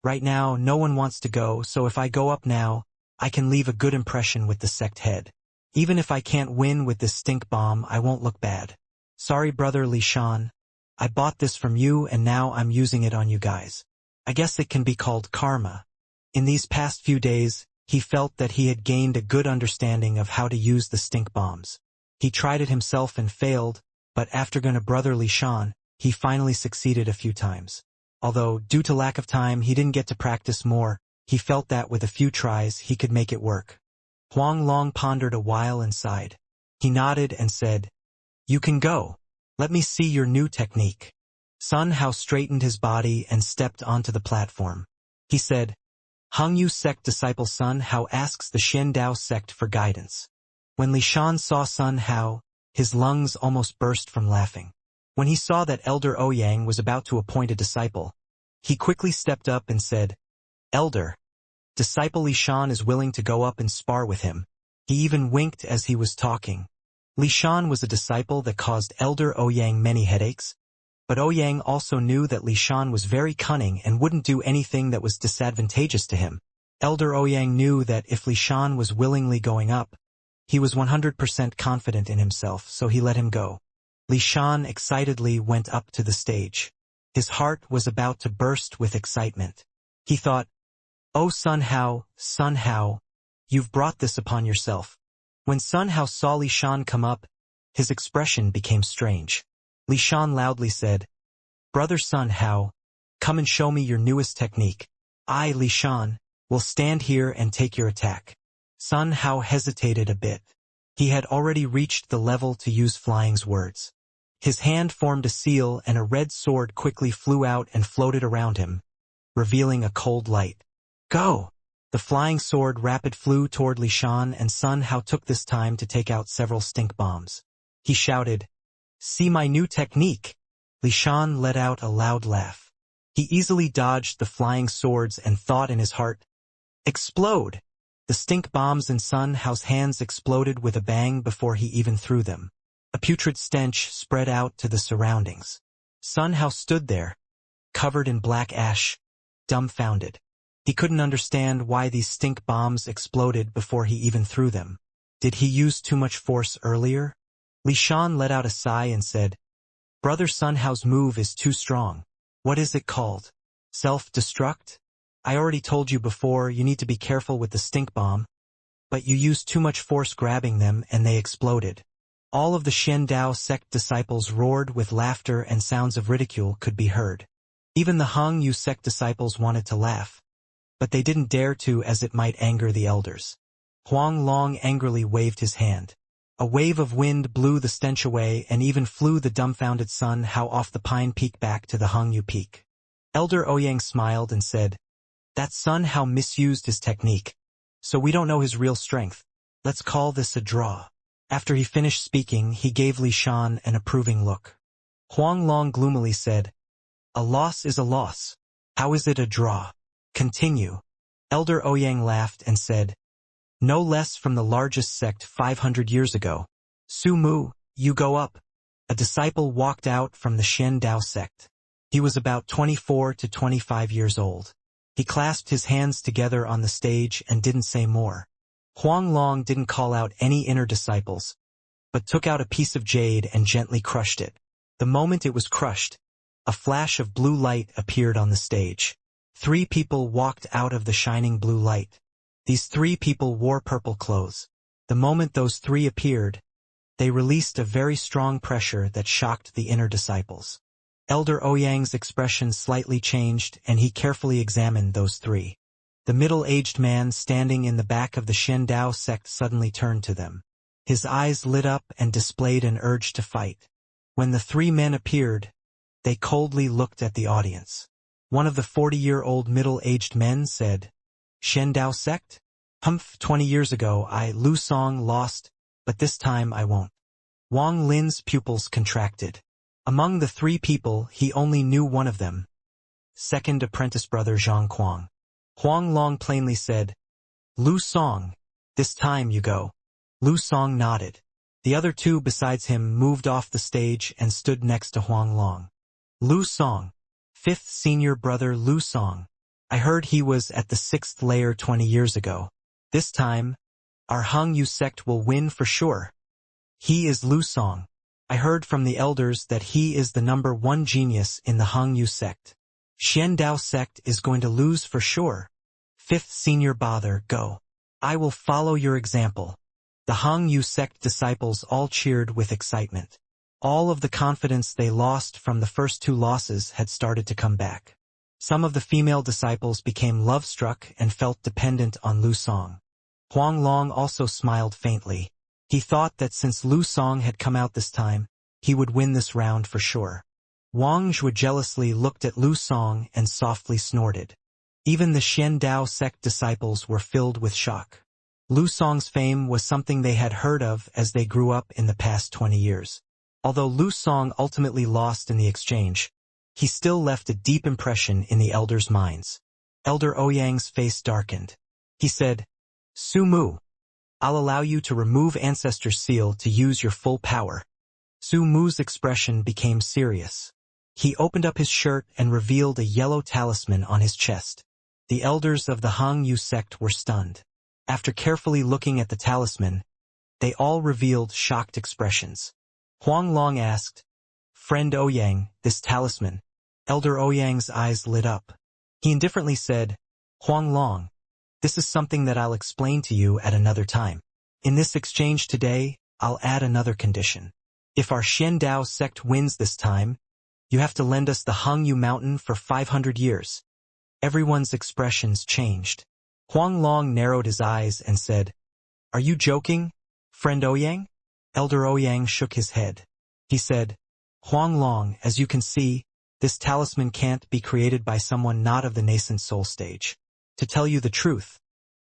"Right now, no one wants to go, so if I go up now, I can leave a good impression with the sect head. Even if I can't win with this stink bomb, I won't look bad. Sorry, brother Li Shan. I bought this from you and now I'm using it on you guys. I guess it can be called karma." In these past few days, he felt that he had gained a good understanding of how to use the stink bombs. He tried it himself and failed, but after going to brother Li Shan, he finally succeeded a few times. Although, due to lack of time, he didn't get to practice more, he felt that with a few tries he could make it work. Huang Long pondered a while and sighed. He nodded and said, "You can go. Let me see your new technique." Sun Hao straightened his body and stepped onto the platform. He said, "Hong Yu sect disciple Sun Hao asks the Shen Dao sect for guidance." When Li Shan saw Sun Hao, his lungs almost burst from laughing. When he saw that Elder Ouyang was about to appoint a disciple, he quickly stepped up and said, "Elder, disciple Li Shan is willing to go up and spar with him." He even winked as he was talking. Li Shan was a disciple that caused Elder Ouyang many headaches, but Ouyang also knew that Li Shan was very cunning and wouldn't do anything that was disadvantageous to him. Elder Ouyang knew that if Li Shan was willingly going up, he was 100% confident in himself, so he let him go. Li Shan excitedly went up to the stage. His heart was about to burst with excitement. He thought, "Oh Sun Hao, you've brought this upon yourself." When Sun Hao saw Li Shan come up, his expression became strange. Li Shan loudly said, "Brother Sun Hao, come and show me your newest technique. I, Li Shan, will stand here and take your attack." Sun Hao hesitated a bit. He had already reached the level to use Flying's words. His hand formed a seal and a red sword quickly flew out and floated around him, revealing a cold light. Go! The flying sword rapid flew toward Li Shan, and Sun Hao took this time to take out several stink bombs. He shouted, "See my new technique!" Li Shan let out a loud laugh. He easily dodged the flying swords and thought in his heart, "Explode!" The stink bombs in Sun Hao's hands exploded with a bang before he even threw them. A putrid stench spread out to the surroundings. Sun Hao stood there, covered in black ash, dumbfounded. He couldn't understand why these stink bombs exploded before he even threw them. Did he use too much force earlier? Li Shan let out a sigh and said, "Brother Sun Hao's move is too strong. What is it called? Self-destruct? I already told you before you need to be careful with the stink bomb, but you used too much force grabbing them and they exploded." All of the Xian Dao sect disciples roared with laughter and sounds of ridicule could be heard. Even the Hung Yu sect disciples wanted to laugh, but they didn't dare to as it might anger the elders. Huang Long angrily waved his hand. A wave of wind blew the stench away and even flew the dumbfounded Sun Hao off the pine peak back to the Hung Yu peak. Elder Ouyang smiled and said, "That Sun Hao misused his technique, so we don't know his real strength. Let's call this a draw." After he finished speaking, he gave Li Shan an approving look. Huang Long gloomily said, "A loss is a loss. How is it a draw? Continue." Elder Ouyang laughed and said, "No less from the largest sect 500 years ago. Su Mu, you go up." A disciple walked out from the Xian Dao sect. He was about 24 to 25 years old. He clasped his hands together on the stage and didn't say more. Huang Long didn't call out any inner disciples, but took out a piece of jade and gently crushed it. The moment it was crushed, a flash of blue light appeared on the stage. 3 people walked out of the shining blue light. These 3 people wore purple clothes. The moment those 3 appeared, they released a very strong pressure that shocked the inner disciples. Elder Ouyang's expression slightly changed and he carefully examined those 3. The middle-aged man standing in the back of the Xian Dao sect suddenly turned to them. His eyes lit up and displayed an urge to fight. When the 3 men appeared, they coldly looked at the audience. One of the 40-year-old middle-aged men said, "Xian Dao sect? 20 years ago Lu Song lost, but this time I won't." Wang Lin's pupils contracted. Among the 3 people, he only knew one of them. Second apprentice brother Zhang Kuang. Huang Long plainly said, "Lu Song, this time you go." Lu Song nodded. The other 2 besides him moved off the stage and stood next to Huang Long. "Lu Song, 5th senior brother Lu Song. I heard he was at the 6th layer 20 years ago. This time, our Hung Yu sect will win for sure. He is Lu Song. I heard from the elders that he is the #1 genius in the Hung Yu sect. Xian Dao sect is going to lose for sure. 5th senior brother, go. I will follow your example." The Hung Yu sect disciples all cheered with excitement. All of the confidence they lost from the first 2 losses had started to come back. Some of the female disciples became love-struck and felt dependent on Lu Song. Huang Long also smiled faintly. He thought that since Lu Song had come out this time, he would win this round for sure. Wang Zhui jealously looked at Lu Song and softly snorted. Even the Xian Dao sect disciples were filled with shock. Lu Song's fame was something they had heard of as they grew up in the past 20 years. Although Lu Song ultimately lost in the exchange, he still left a deep impression in the elders' minds. Elder Ouyang's face darkened. He said, "Su Mu, I'll allow you to remove Ancestor's seal to use your full power." Su Mu's expression became serious. He opened up his shirt and revealed a yellow talisman on his chest. The elders of the Hung Yu sect were stunned. After carefully looking at the talisman, they all revealed shocked expressions. Huang Long asked, "Friend Ouyang, this talisman?" Elder Ouyang's eyes lit up. He indifferently said, "Huang Long, this is something that I'll explain to you at another time. In this exchange today, I'll add another condition. If our Xian Dao sect wins this time, you have to lend us the Hung Yu mountain for 500 years. Everyone's expressions changed. Huang Long narrowed his eyes and said, "Are you joking, friend Ouyang?" Elder Ouyang shook his head. He said, Huang Long, as you can see, this talisman can't be created by someone not of the nascent soul stage. To tell you the truth,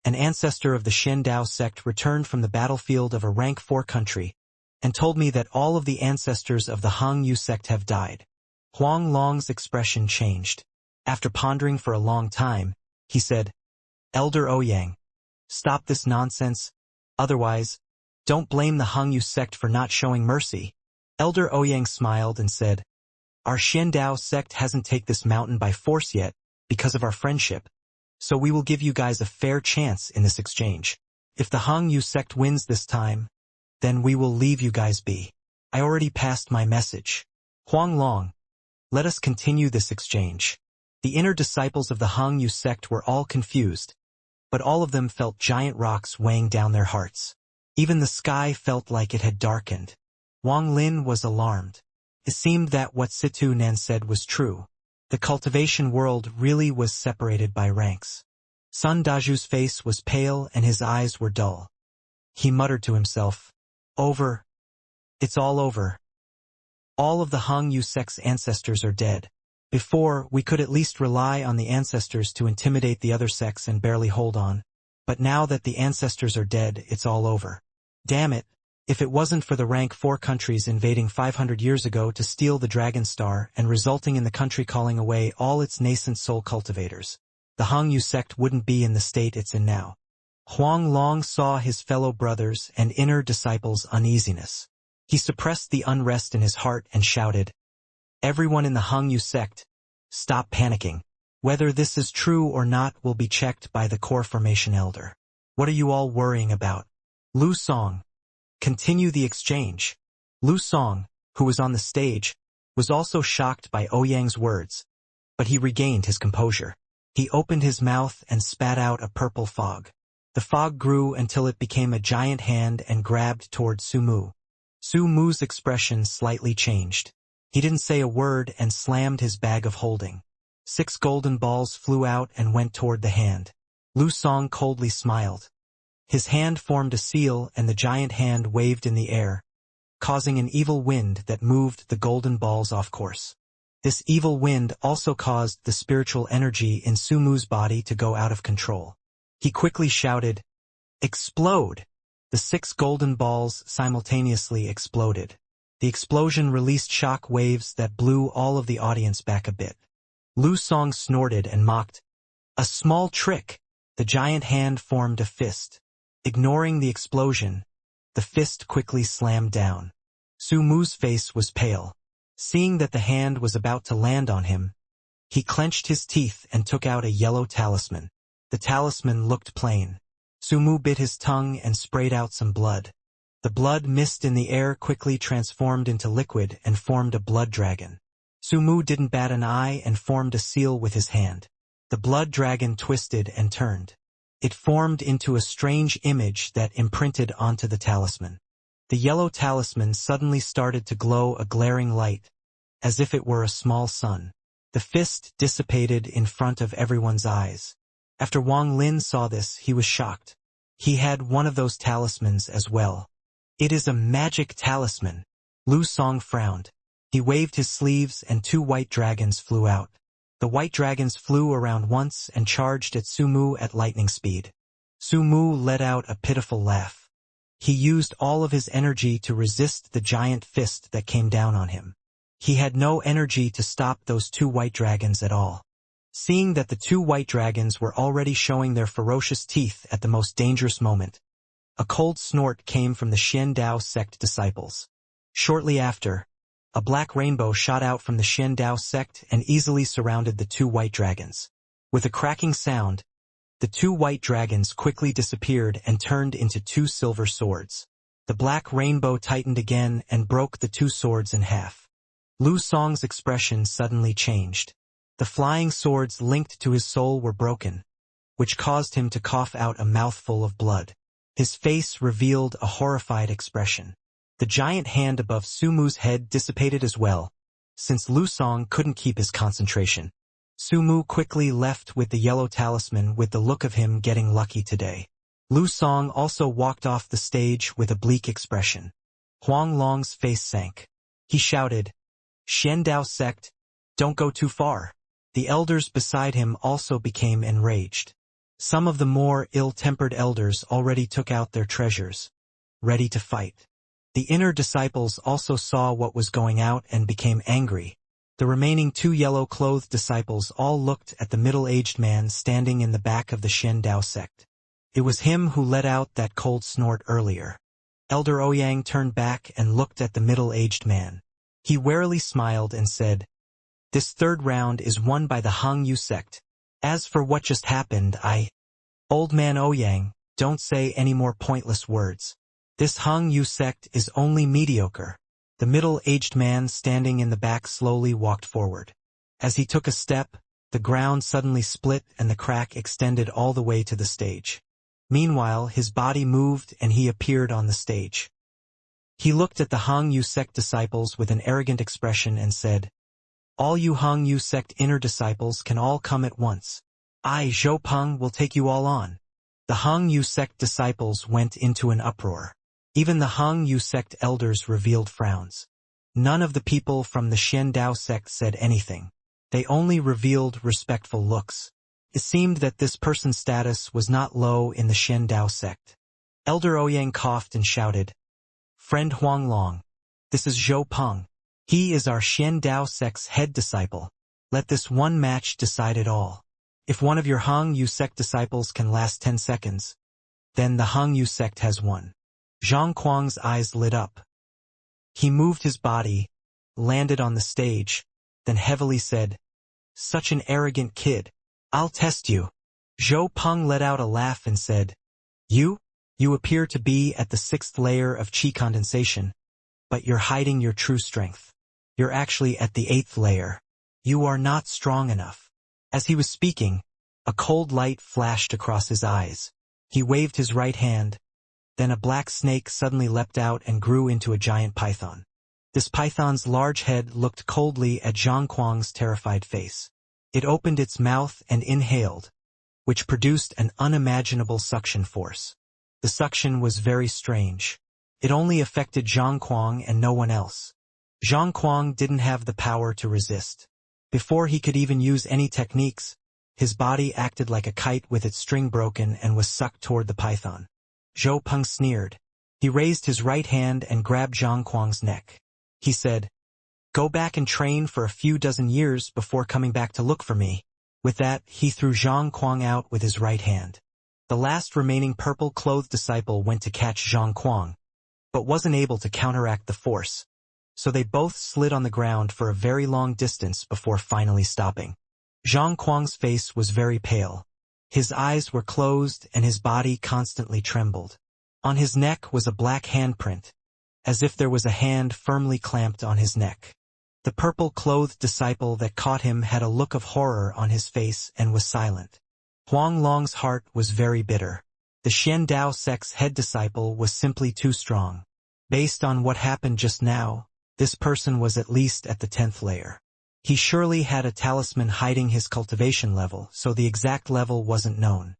an ancestor of the Xiandao sect returned from the battlefield of a rank 4 country and told me that all of the ancestors of the Hang Yu sect have died. Huang Long's expression changed. After pondering for a long time, he said, Elder Ouyang, stop this nonsense, otherwise, don't blame the Hang Yu sect for not showing mercy. Elder Ouyang smiled and said, our Xiandao sect hasn't taken this mountain by force yet because of our friendship, so we will give you guys a fair chance in this exchange. If the Hang Yu sect wins this time, then we will leave you guys be. I already passed my message. Huang Long, let us continue this exchange. The inner disciples of the Hang Yu sect were all confused, but all of them felt giant rocks weighing down their hearts. Even the sky felt like it had darkened. Wang Lin was alarmed. It seemed that what Situ Nan said was true. The cultivation world really was separated by ranks. Sun Daju's face was pale and his eyes were dull. He muttered to himself, over. It's all over. All of the Hang Yu sect's ancestors are dead. Before, we could at least rely on the ancestors to intimidate the other sects and barely hold on. But now that the ancestors are dead, it's all over. Damn it. If it wasn't for the rank 4 countries invading 500 years ago to steal the Dragon Star and resulting in the country calling away all its nascent soul cultivators, the Hang Yu sect wouldn't be in the state it's in now. Huang Long saw his fellow brothers and inner disciples' uneasiness. He suppressed the unrest in his heart and shouted, everyone in the Hang Yu sect, stop panicking. Whether this is true or not will be checked by the core formation elder. What are you all worrying about? Lu Song. Continue the exchange. Lu Song, who was on the stage, was also shocked by Ouyang's words, but he regained his composure. He opened his mouth and spat out a purple fog. The fog grew until it became a giant hand and grabbed toward Su Mu. Su Mu's expression slightly changed. He didn't say a word and slammed his bag of holding. 6 golden balls flew out and went toward the hand. Lu Song coldly smiled. His hand formed a seal and the giant hand waved in the air, causing an evil wind that moved the golden balls off course. This evil wind also caused the spiritual energy in Su Mu's body to go out of control. He quickly shouted, explode! The 6 golden balls simultaneously exploded. The explosion released shock waves that blew all of the audience back a bit. Lu Song snorted and mocked, a small trick. The giant hand formed a fist. Ignoring the explosion, the fist quickly slammed down. Su Mu's face was pale. Seeing that the hand was about to land on him, he clenched his teeth and took out a yellow talisman. The talisman looked plain. Su Mu bit his tongue and sprayed out some blood. The blood mist in the air quickly transformed into liquid and formed a blood dragon. Su Mu didn't bat an eye and formed a seal with his hand. The blood dragon twisted and turned. It formed into a strange image that imprinted onto the talisman. The yellow talisman suddenly started to glow a glaring light, as if it were a small sun. The fist dissipated in front of everyone's eyes. After Wang Lin saw this, he was shocked. He had one of those talismans as well. It is a magic talisman. Lu Song frowned. He waved his sleeves and 2 white dragons flew out. The white dragons flew around once and charged at Su Mu at lightning speed. Su Mu let out a pitiful laugh. He used all of his energy to resist the giant fist that came down on him. He had no energy to stop those 2 white dragons at all. Seeing that the 2 white dragons were already showing their ferocious teeth at the most dangerous moment, a cold snort came from the Xiandao sect disciples. Shortly after, a black rainbow shot out from the Xiandao sect and easily surrounded the 2 white dragons. With a cracking sound, the 2 white dragons quickly disappeared and turned into 2 silver swords. The black rainbow tightened again and broke the 2 swords in half. Lu Song's expression suddenly changed. The flying swords linked to his soul were broken, which caused him to cough out a mouthful of blood. His face revealed a horrified expression. The giant hand above Su Mu's head dissipated as well, since Lu Song couldn't keep his concentration. Su Mu quickly left with the yellow talisman with the look of him getting lucky today. Lu Song also walked off the stage with a bleak expression. Huang Long's face sank. He shouted, Xiandao sect, don't go too far. The elders beside him also became enraged. Some of the more ill-tempered elders already took out their treasures, ready to fight. The inner disciples also saw what was going out and became angry. The remaining 2 yellow-clothed disciples all looked at the middle-aged man standing in the back of the Xiandao sect. It was him who let out that cold snort earlier. Elder Ouyang turned back and looked at the middle-aged man. He warily smiled and said, "This third round is won by the Hangyu sect. As for what just happened, Old man Ouyang, don't say any more pointless words. This Hangyu sect is only mediocre." The middle-aged man standing in the back slowly walked forward. As he took a step, the ground suddenly split and the crack extended all the way to the stage. Meanwhile, his body moved and he appeared on the stage. He looked at the Hangyu sect disciples with an arrogant expression and said, "All you Hangyu sect inner disciples can all come at once. I, Zhou Peng, will take you all on." The Hangyu sect disciples went into an uproar. Even the Hangyu sect elders revealed frowns. None of the people from the Xiandao sect said anything. They only revealed respectful looks. It seemed that this person's status was not low in the Xiandao sect. Elder Ouyang coughed and shouted, "Friend Huanglong, this is Zhou Peng. He is our Xiandao sect's head disciple. Let this one match decide it all. If one of your Hangyu sect disciples can last 10 seconds, then the Hangyu sect has won." Zhang Kuang's eyes lit up. He moved his body, landed on the stage, then heavily said, "Such an arrogant kid. I'll test you." Zhou Peng let out a laugh and said, You appear to be at the 6th layer of qi condensation, but you're hiding your true strength. You're actually at the 8th layer. You are not strong enough." As he was speaking, a cold light flashed across his eyes. He waved his right hand. Then a black snake suddenly leapt out and grew into a giant python. This python's large head looked coldly at Zhang Kuang's terrified face. It opened its mouth and inhaled, which produced an unimaginable suction force. The suction was very strange. It only affected Zhang Kuang and no one else. Zhang Kuang didn't have the power to resist. Before he could even use any techniques, his body acted like a kite with its string broken and was sucked toward the python. Zhou Peng sneered. He raised his right hand and grabbed Zhang Kuang's neck. He said, "Go back and train for a few dozen years before coming back to look for me." With that, he threw Zhang Kuang out with his right hand. The last remaining purple-clothed disciple went to catch Zhang Kuang, but wasn't able to counteract the force, so they both slid on the ground for a very long distance before finally stopping. Zhang Kuang's face was very pale. His eyes were closed and his body constantly trembled. On his neck was a black handprint, as if there was a hand firmly clamped on his neck. The purple-clothed disciple that caught him had a look of horror on his face and was silent. Huang Long's heart was very bitter. The Xiandao sect's head disciple was simply too strong. Based on what happened just now, this person was at least at the 10th layer. He surely had a talisman hiding his cultivation level, so the exact level wasn't known.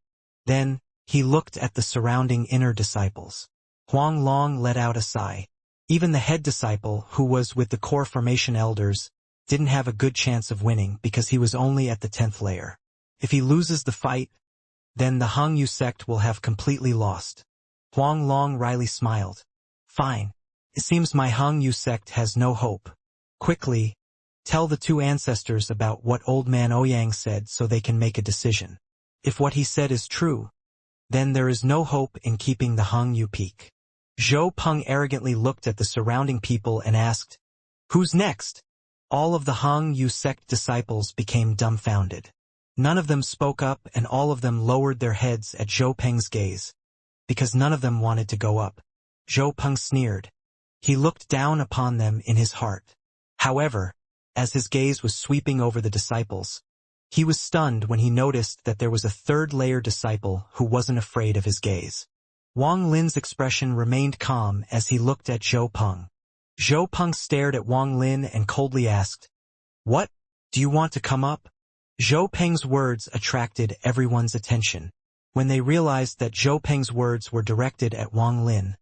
Then, he looked at the surrounding inner disciples. Huang Long let out a sigh. Even the head disciple, who was with the core formation elders, didn't have a good chance of winning because he was only at the 10th layer. If he loses the fight, then the Hangyu sect will have completely lost. Huang Long wryly smiled. "Fine. It seems my Hangyu sect has no hope. Quickly, tell the 2 ancestors about what old man Ouyang said so they can make a decision. If what he said is true, then there is no hope in keeping the Hangyu peak." Zhou Peng arrogantly looked at the surrounding people and asked, "Who's next?" All of the Hangyu sect disciples became dumbfounded. None of them spoke up and all of them lowered their heads at Zhou Peng's gaze, because none of them wanted to go up. Zhou Peng sneered. He looked down upon them in his heart. However, as his gaze was sweeping over the disciples, he was stunned when he noticed that there was a 3rd-layer disciple who wasn't afraid of his gaze. Wang Lin's expression remained calm as he looked at Zhou Peng. Zhou Peng stared at Wang Lin and coldly asked, "What? Do you want to come up?" Zhou Peng's words attracted everyone's attention. When they realized that Zhou Peng's words were directed at Wang Lin,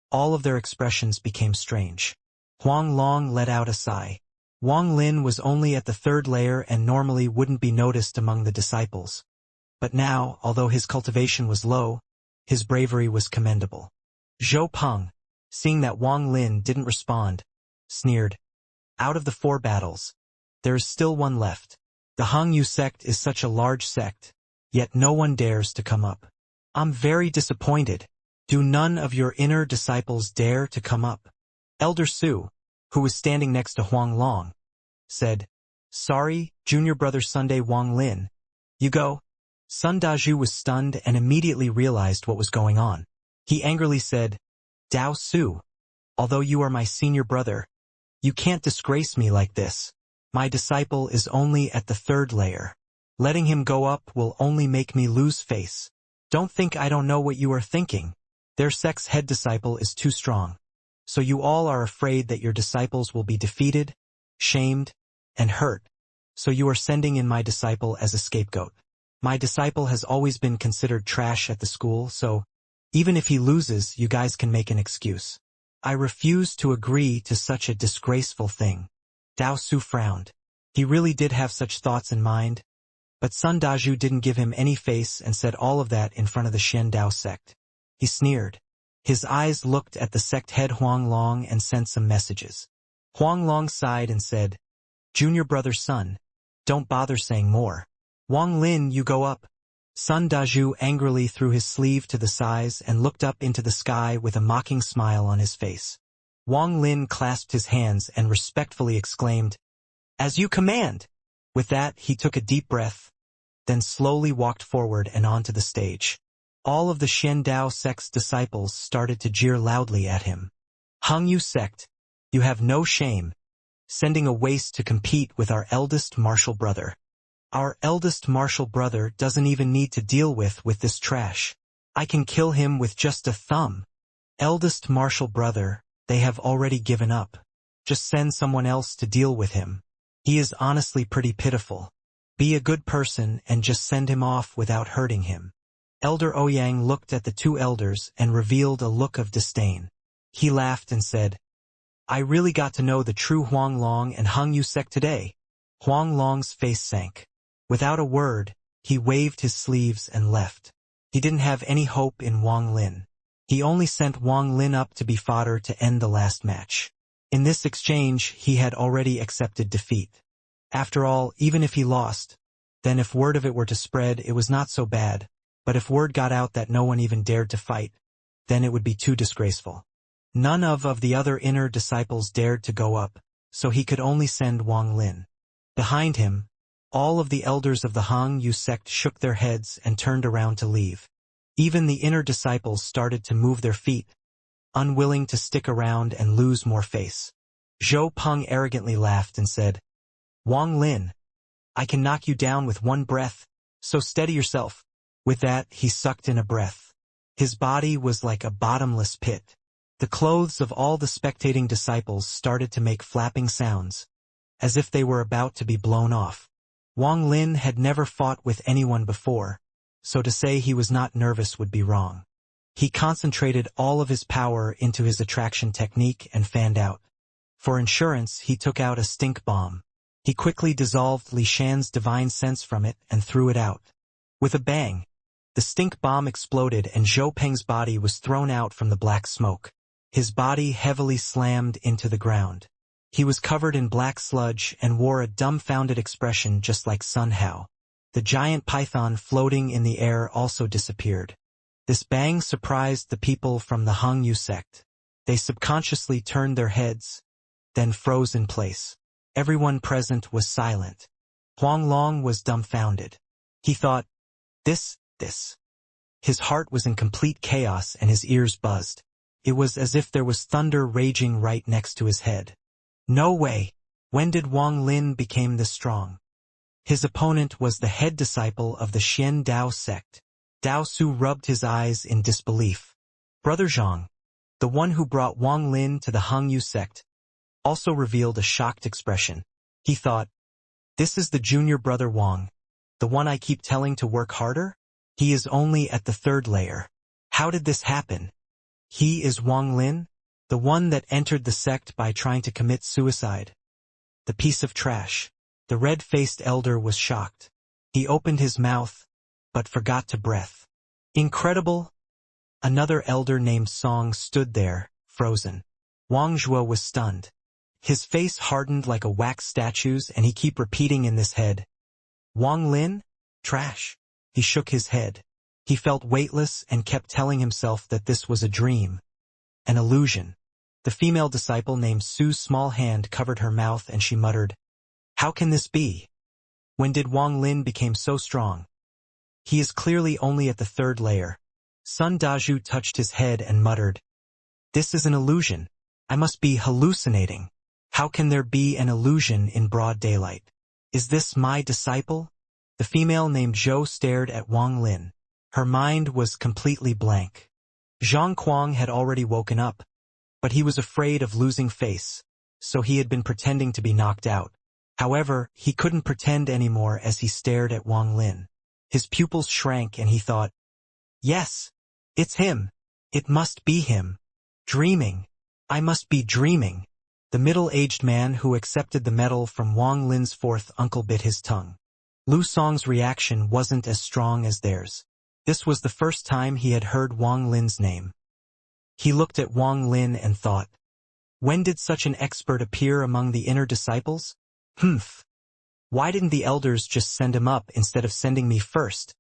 all of their expressions became strange. Huang Long let out a sigh. Wang Lin was only at the third layer and normally wouldn't be noticed among the disciples. But now, although his cultivation was low, his bravery was commendable. Zhou Peng, seeing that Wang Lin didn't respond, sneered. Out of the 4 battles, there is still one left. The Hangyu sect is such a large sect, yet no one dares to come up. I'm very disappointed. Do none of your inner disciples dare to come up? Elder Su, who was standing next to Huang Long, said, Sorry, junior brother Sunday Wang Lin. You go. Sun Dazhu was stunned and immediately realized what was going on. He angrily said, Dao Su, although you are my senior brother, you can't disgrace me like this. My disciple is only at the 3rd layer. Letting him go up will only make me lose face. Don't think I don't know what you are thinking. Their sect's head disciple is too strong. So you all are afraid that your disciples will be defeated, shamed, and hurt. So you are sending in my disciple as a scapegoat. My disciple has always been considered trash at the school, so even if he loses, you guys can make an excuse. I refuse to agree to such a disgraceful thing. Dao Su frowned. He really did have such thoughts in mind, but Sun Dazhu didn't give him any face and said all of that in front of the Xian Dao sect. He sneered. His eyes looked at the sect head Huang Long and sent some messages. Huang Long sighed and said, Junior brother Sun, don't bother saying more. Wang Lin, you go up. Sun Dazhu angrily threw his sleeve to the sides and looked up into the sky with a mocking smile on his face. Wang Lin clasped his hands and respectfully exclaimed, As you command! With that, he took a deep breath, then slowly walked forward and onto the stage. All of the Xian Dao sect's disciples started to jeer loudly at him. Hangyu sect, you have no shame, sending a waste to compete with our eldest martial brother. Our eldest martial brother doesn't even need to deal with this trash. I can kill him with just a thumb. Eldest martial brother, they have already given up. Just send someone else to deal with him. He is honestly pretty pitiful. Be a good person and just send him off without hurting him. Elder Ouyang looked at the 2 elders and revealed a look of disdain. He laughed and said, I really got to know the true Huang Long and Hangyu sect today. Huang Long's face sank. Without a word, he waved his sleeves and left. He didn't have any hope in Wang Lin. He only sent Wang Lin up to be fodder to end the last match. In this exchange, he had already accepted defeat. After all, even if he lost, then if word of it were to spread, it was not so bad, but if word got out that no one even dared to fight, then it would be too disgraceful. None of the other inner disciples dared to go up, so he could only send Wang Lin. Behind him, all of the elders of the Hangyu sect shook their heads and turned around to leave. Even the inner disciples started to move their feet, unwilling to stick around and lose more face. Zhou Peng arrogantly laughed and said, Wang Lin, I can knock you down with one breath, so steady yourself. With that, he sucked in a breath. His body was like a bottomless pit. The clothes of all the spectating disciples started to make flapping sounds, as if they were about to be blown off. Wang Lin had never fought with anyone before, so to say he was not nervous would be wrong. He concentrated all of his power into his attraction technique and fanned out. For insurance, he took out a stink bomb. He quickly dissolved Li Shan's divine sense from it and threw it out. With a bang, the stink bomb exploded and Zhou Peng's body was thrown out from the black smoke. His body heavily slammed into the ground. He was covered in black sludge and wore a dumbfounded expression just like Sun Hao. The giant python floating in the air also disappeared. This bang surprised the people from the Hangyu sect. They subconsciously turned their heads, then froze in place. Everyone present was silent. Huang Long was dumbfounded. He thought, this. His heart was in complete chaos and his ears buzzed. It was as if there was thunder raging right next to his head. No way! When did Wang Lin become this strong? His opponent was the head disciple of the Xian Dao sect. Dao Su rubbed his eyes in disbelief. Brother Zhang, the one who brought Wang Lin to the Hangyu sect, also revealed a shocked expression. He thought, this is the junior brother Wang, the one I keep telling to work harder? He is only at the 3rd layer. How did this happen? He is Wang Lin, the one that entered the sect by trying to commit suicide. The piece of trash. The red-faced elder was shocked. He opened his mouth, but forgot to breath. Incredible! Another elder named Song stood there, frozen. Wang Zhuo was stunned. His face hardened like a wax statue's and he kept repeating in his head. Wang Lin? Trash. He shook his head. He felt weightless and kept telling himself that this was a dream. An illusion. The female disciple named Su's small hand covered her mouth and she muttered, "How can this be? When did Wang Lin become so strong? He is clearly only at the 3rd layer." Sun Dazhu touched his head and muttered, "This is an illusion. I must be hallucinating. How can there be an illusion in broad daylight? Is this my disciple?" The female named Zhou stared at Wang Lin. Her mind was completely blank. Zhang Kuang had already woken up, but he was afraid of losing face, so he had been pretending to be knocked out. However, he couldn't pretend anymore as he stared at Wang Lin. His pupils shrank and he thought, "Yes, it's him. It must be him. Dreaming. I must be dreaming." The middle-aged man who accepted the medal from Wang Lin's 4th uncle bit his tongue. Lu Song's reaction wasn't as strong as theirs. This was the first time he had heard Wang Lin's name. He looked at Wang Lin and thought, when did such an expert appear among the inner disciples? Why didn't the elders just send him up instead of sending me first?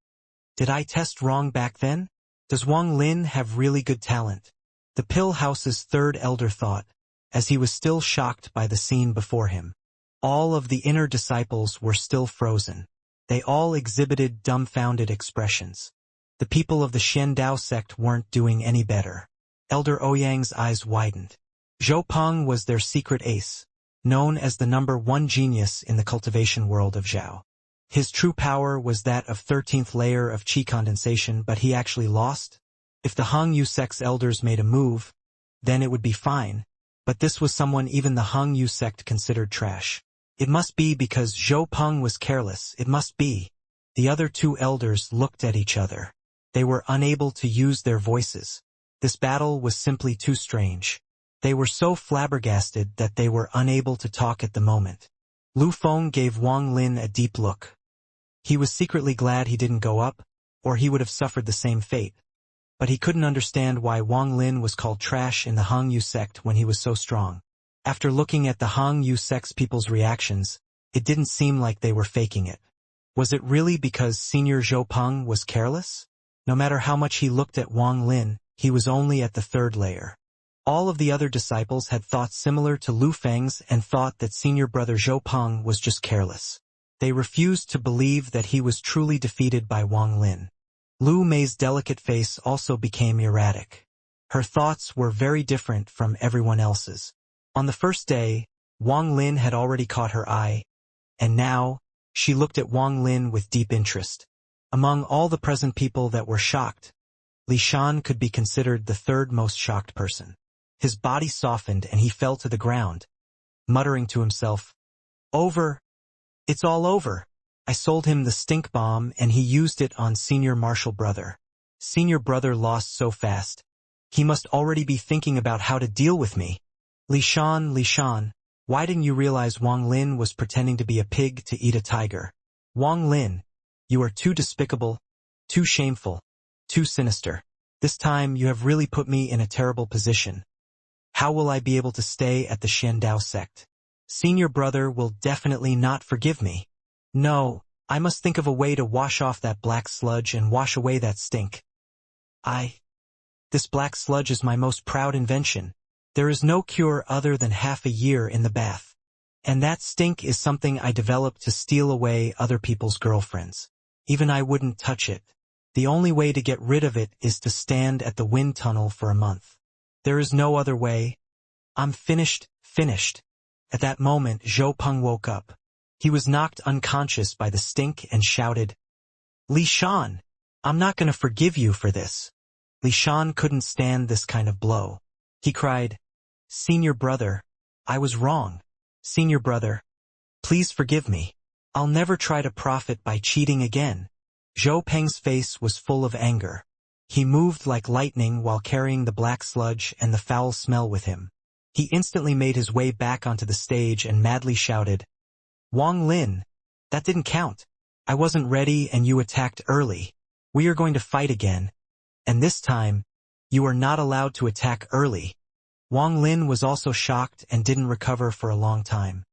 Did I test wrong back then? Does Wang Lin have really good talent? The Pill House's 3rd elder thought, as he was still shocked by the scene before him. All of the inner disciples were still frozen. They all exhibited dumbfounded expressions. The people of the Xiandao sect weren't doing any better. Elder Ouyang's eyes widened. Zhou Peng was their secret ace, known as the #1 genius in the cultivation world of Zhao. His true power was that of 13th layer of qi condensation, but he actually lost. If the Hung Yu sect's elders made a move, then it would be fine, but this was someone even the Hung Yu sect considered trash. It must be because Zhou Peng was careless, it must be. The other 2 elders looked at each other. They were unable to use their voices. This battle was simply too strange. They were so flabbergasted that they were unable to talk at the moment. Lu Feng gave Wang Lin a deep look. He was secretly glad he didn't go up, or he would have suffered the same fate. But he couldn't understand why Wang Lin was called trash in the Hung Yu sect when he was so strong. After looking at the Hung Yu sect's people's reactions, it didn't seem like they were faking it. Was it really because Senior Zhou Peng was careless? No matter how much he looked at Wang Lin, he was only at the 3rd layer. All of the other disciples had thoughts similar to Lu Feng's and thought that senior brother Zhou Peng was just careless. They refused to believe that he was truly defeated by Wang Lin. Lu Mei's delicate face also became erratic. Her thoughts were very different from everyone else's. On the first day, Wang Lin had already caught her eye, and now, she looked at Wang Lin with deep interest. Among all the present people that were shocked, Li Shan could be considered the 3rd most shocked person. His body softened and he fell to the ground, muttering to himself, "Over. It's all over. I sold him the stink bomb and he used it on senior marshal brother. Senior brother lost so fast. He must already be thinking about how to deal with me. Li Shan, why didn't you realize Wang Lin was pretending to be a pig to eat a tiger? Wang Lin, you are too despicable, too shameful, too sinister. This time you have really put me in a terrible position. How will I be able to stay at the Xiandao sect? Senior brother will definitely not forgive me. No, I must think of a way to wash off that black sludge and wash away that stink. This black sludge is my most proud invention. There is no cure other than half a year in the bath. And that stink is something I developed to steal away other people's girlfriends. Even I wouldn't touch it. The only way to get rid of it is to stand at the wind tunnel for a month. There is no other way. I'm finished. At that moment, Zhou Peng woke up. He was knocked unconscious by the stink and shouted, "Li Shan, I'm not going to forgive you for this." Li Shan couldn't stand this kind of blow. He cried, "Senior brother, I was wrong. Senior brother, please forgive me. I'll never try to profit by cheating again." Zhou Peng's face was full of anger. He moved like lightning while carrying the black sludge and the foul smell with him. He instantly made his way back onto the stage and madly shouted, "Wang Lin, that didn't count. I wasn't ready and you attacked early. We are going to fight again. And this time, you are not allowed to attack early." Wang Lin was also shocked and didn't recover for a long time.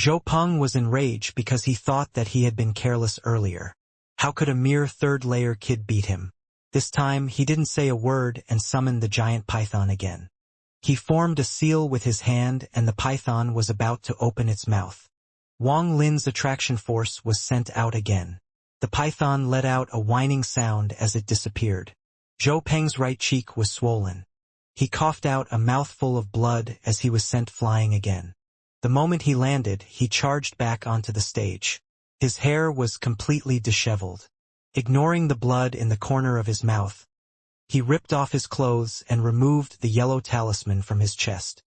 Zhou Peng was enraged because he thought that he had been careless earlier. How could a mere third-layer kid beat him? This time, he didn't say a word and summoned the giant python again. He formed a seal with his hand and the python was about to open its mouth. Wang Lin's attraction force was sent out again. The python let out a whining sound as it disappeared. Zhou Peng's right cheek was swollen. He coughed out a mouthful of blood as he was sent flying again. The moment he landed, he charged back onto the stage. His hair was completely disheveled. Ignoring the blood in the corner of his mouth, he ripped off his clothes and removed the yellow talisman from his chest.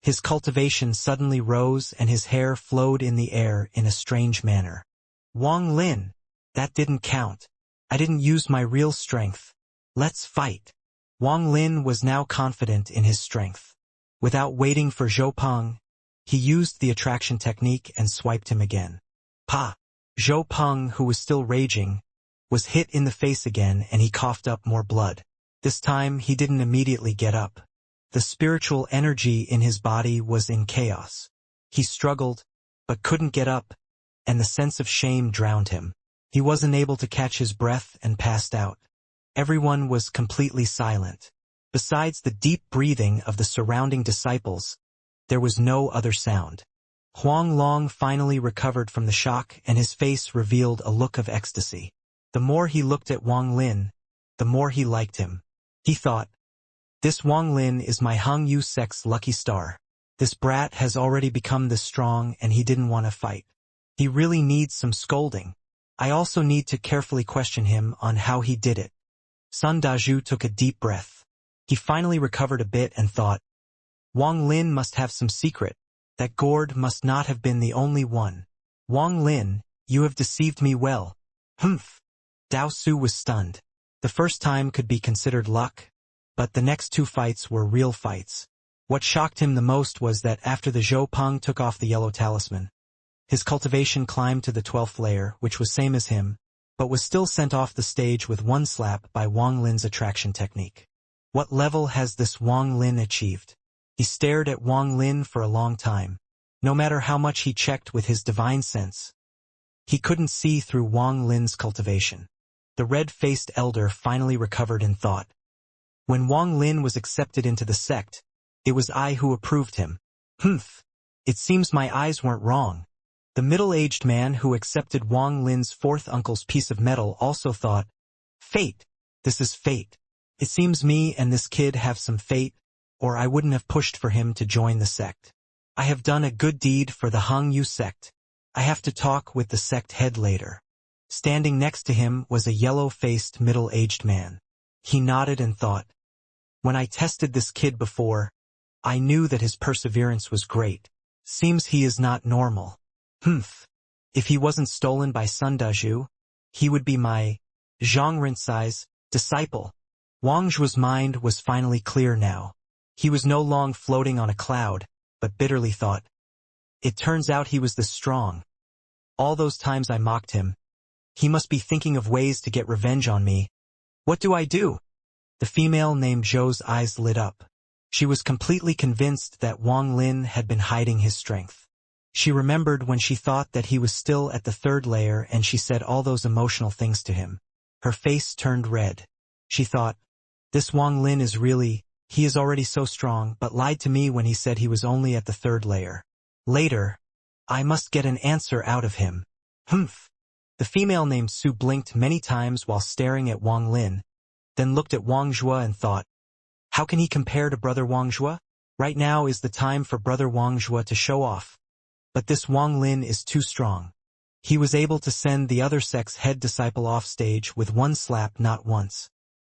His cultivation suddenly rose and his hair flowed in the air in a strange manner. "Wang Lin, that didn't count. I didn't use my real strength. Let's fight." Wang Lin was now confident in his strength. Without waiting for Zhou Peng, he used the attraction technique and swiped him again. Pa! Zhou Peng, who was still raging, was hit in the face again and he coughed up more blood. This time he didn't immediately get up. The spiritual energy in his body was in chaos. He struggled, but couldn't get up, and the sense of shame drowned him. He wasn't able to catch his breath and passed out. Everyone was completely silent. Besides the deep breathing of the surrounding disciples, there was no other sound. Huang Long finally recovered from the shock and his face revealed a look of ecstasy. The more he looked at Wang Lin, the more he liked him. He thought, "This Wang Lin is my Hung Yu sect's lucky star. This brat has already become this strong and he didn't want to fight. He really needs some scolding. I also need to carefully question him on how he did it." Sun Dazhu took a deep breath. He finally recovered a bit and thought, Wang Lin must have some secret. That gourd must not have been the only one. "Wang Lin, you have deceived me well." Humph. Dao Su was stunned. The first time could be considered luck, but the next two fights were real fights. What shocked him the most was that after the Zhou Peng took off the yellow talisman, his cultivation climbed to the 12th layer, which was same as him, but was still sent off the stage with one slap by Wang Lin's attraction technique. What level has this Wang Lin achieved? He stared at Wang Lin for a long time. No matter how much he checked with his divine sense, he couldn't see through Wang Lin's cultivation. The red-faced elder finally recovered and thought, "When Wang Lin was accepted into the sect, it was I who approved him. Humph. It seems my eyes weren't wrong." The middle-aged man who accepted Wang Lin's fourth uncle's piece of metal also thought, "Fate. This is fate. It seems me and this kid have some fate, or I wouldn't have pushed for him to join the sect. I have done a good deed for the Hung Yu sect. I have to talk with the sect head later." Standing next to him was a yellow-faced middle-aged man. He nodded and thought, "When I tested this kid before, I knew that his perseverance was great. Seems he is not normal. Humph. If he wasn't stolen by Sun Dazhu, he would be my Zhang Rinsai's disciple." Wang Zhu's mind was finally clear now. He was no longer floating on a cloud, but bitterly thought, "It turns out he was this strong. All those times I mocked him. He must be thinking of ways to get revenge on me. What do I do?" The female named Zhou's eyes lit up. She was completely convinced that Wang Lin had been hiding his strength. She remembered when she thought that he was still at the 3rd layer and she said all those emotional things to him. Her face turned red. She thought, "This Wang Lin he is already so strong, but lied to me when he said he was only at the 3rd layer. Later, I must get an answer out of him." Humph. The female named Su blinked many times while staring at Wang Lin, then looked at Wang Zhua and thought, "How can he compare to Brother Wang Zhua? Right now is the time for Brother Wang Zhua to show off. But this Wang Lin is too strong." He was able to send the other sect's head disciple off stage with one slap not once,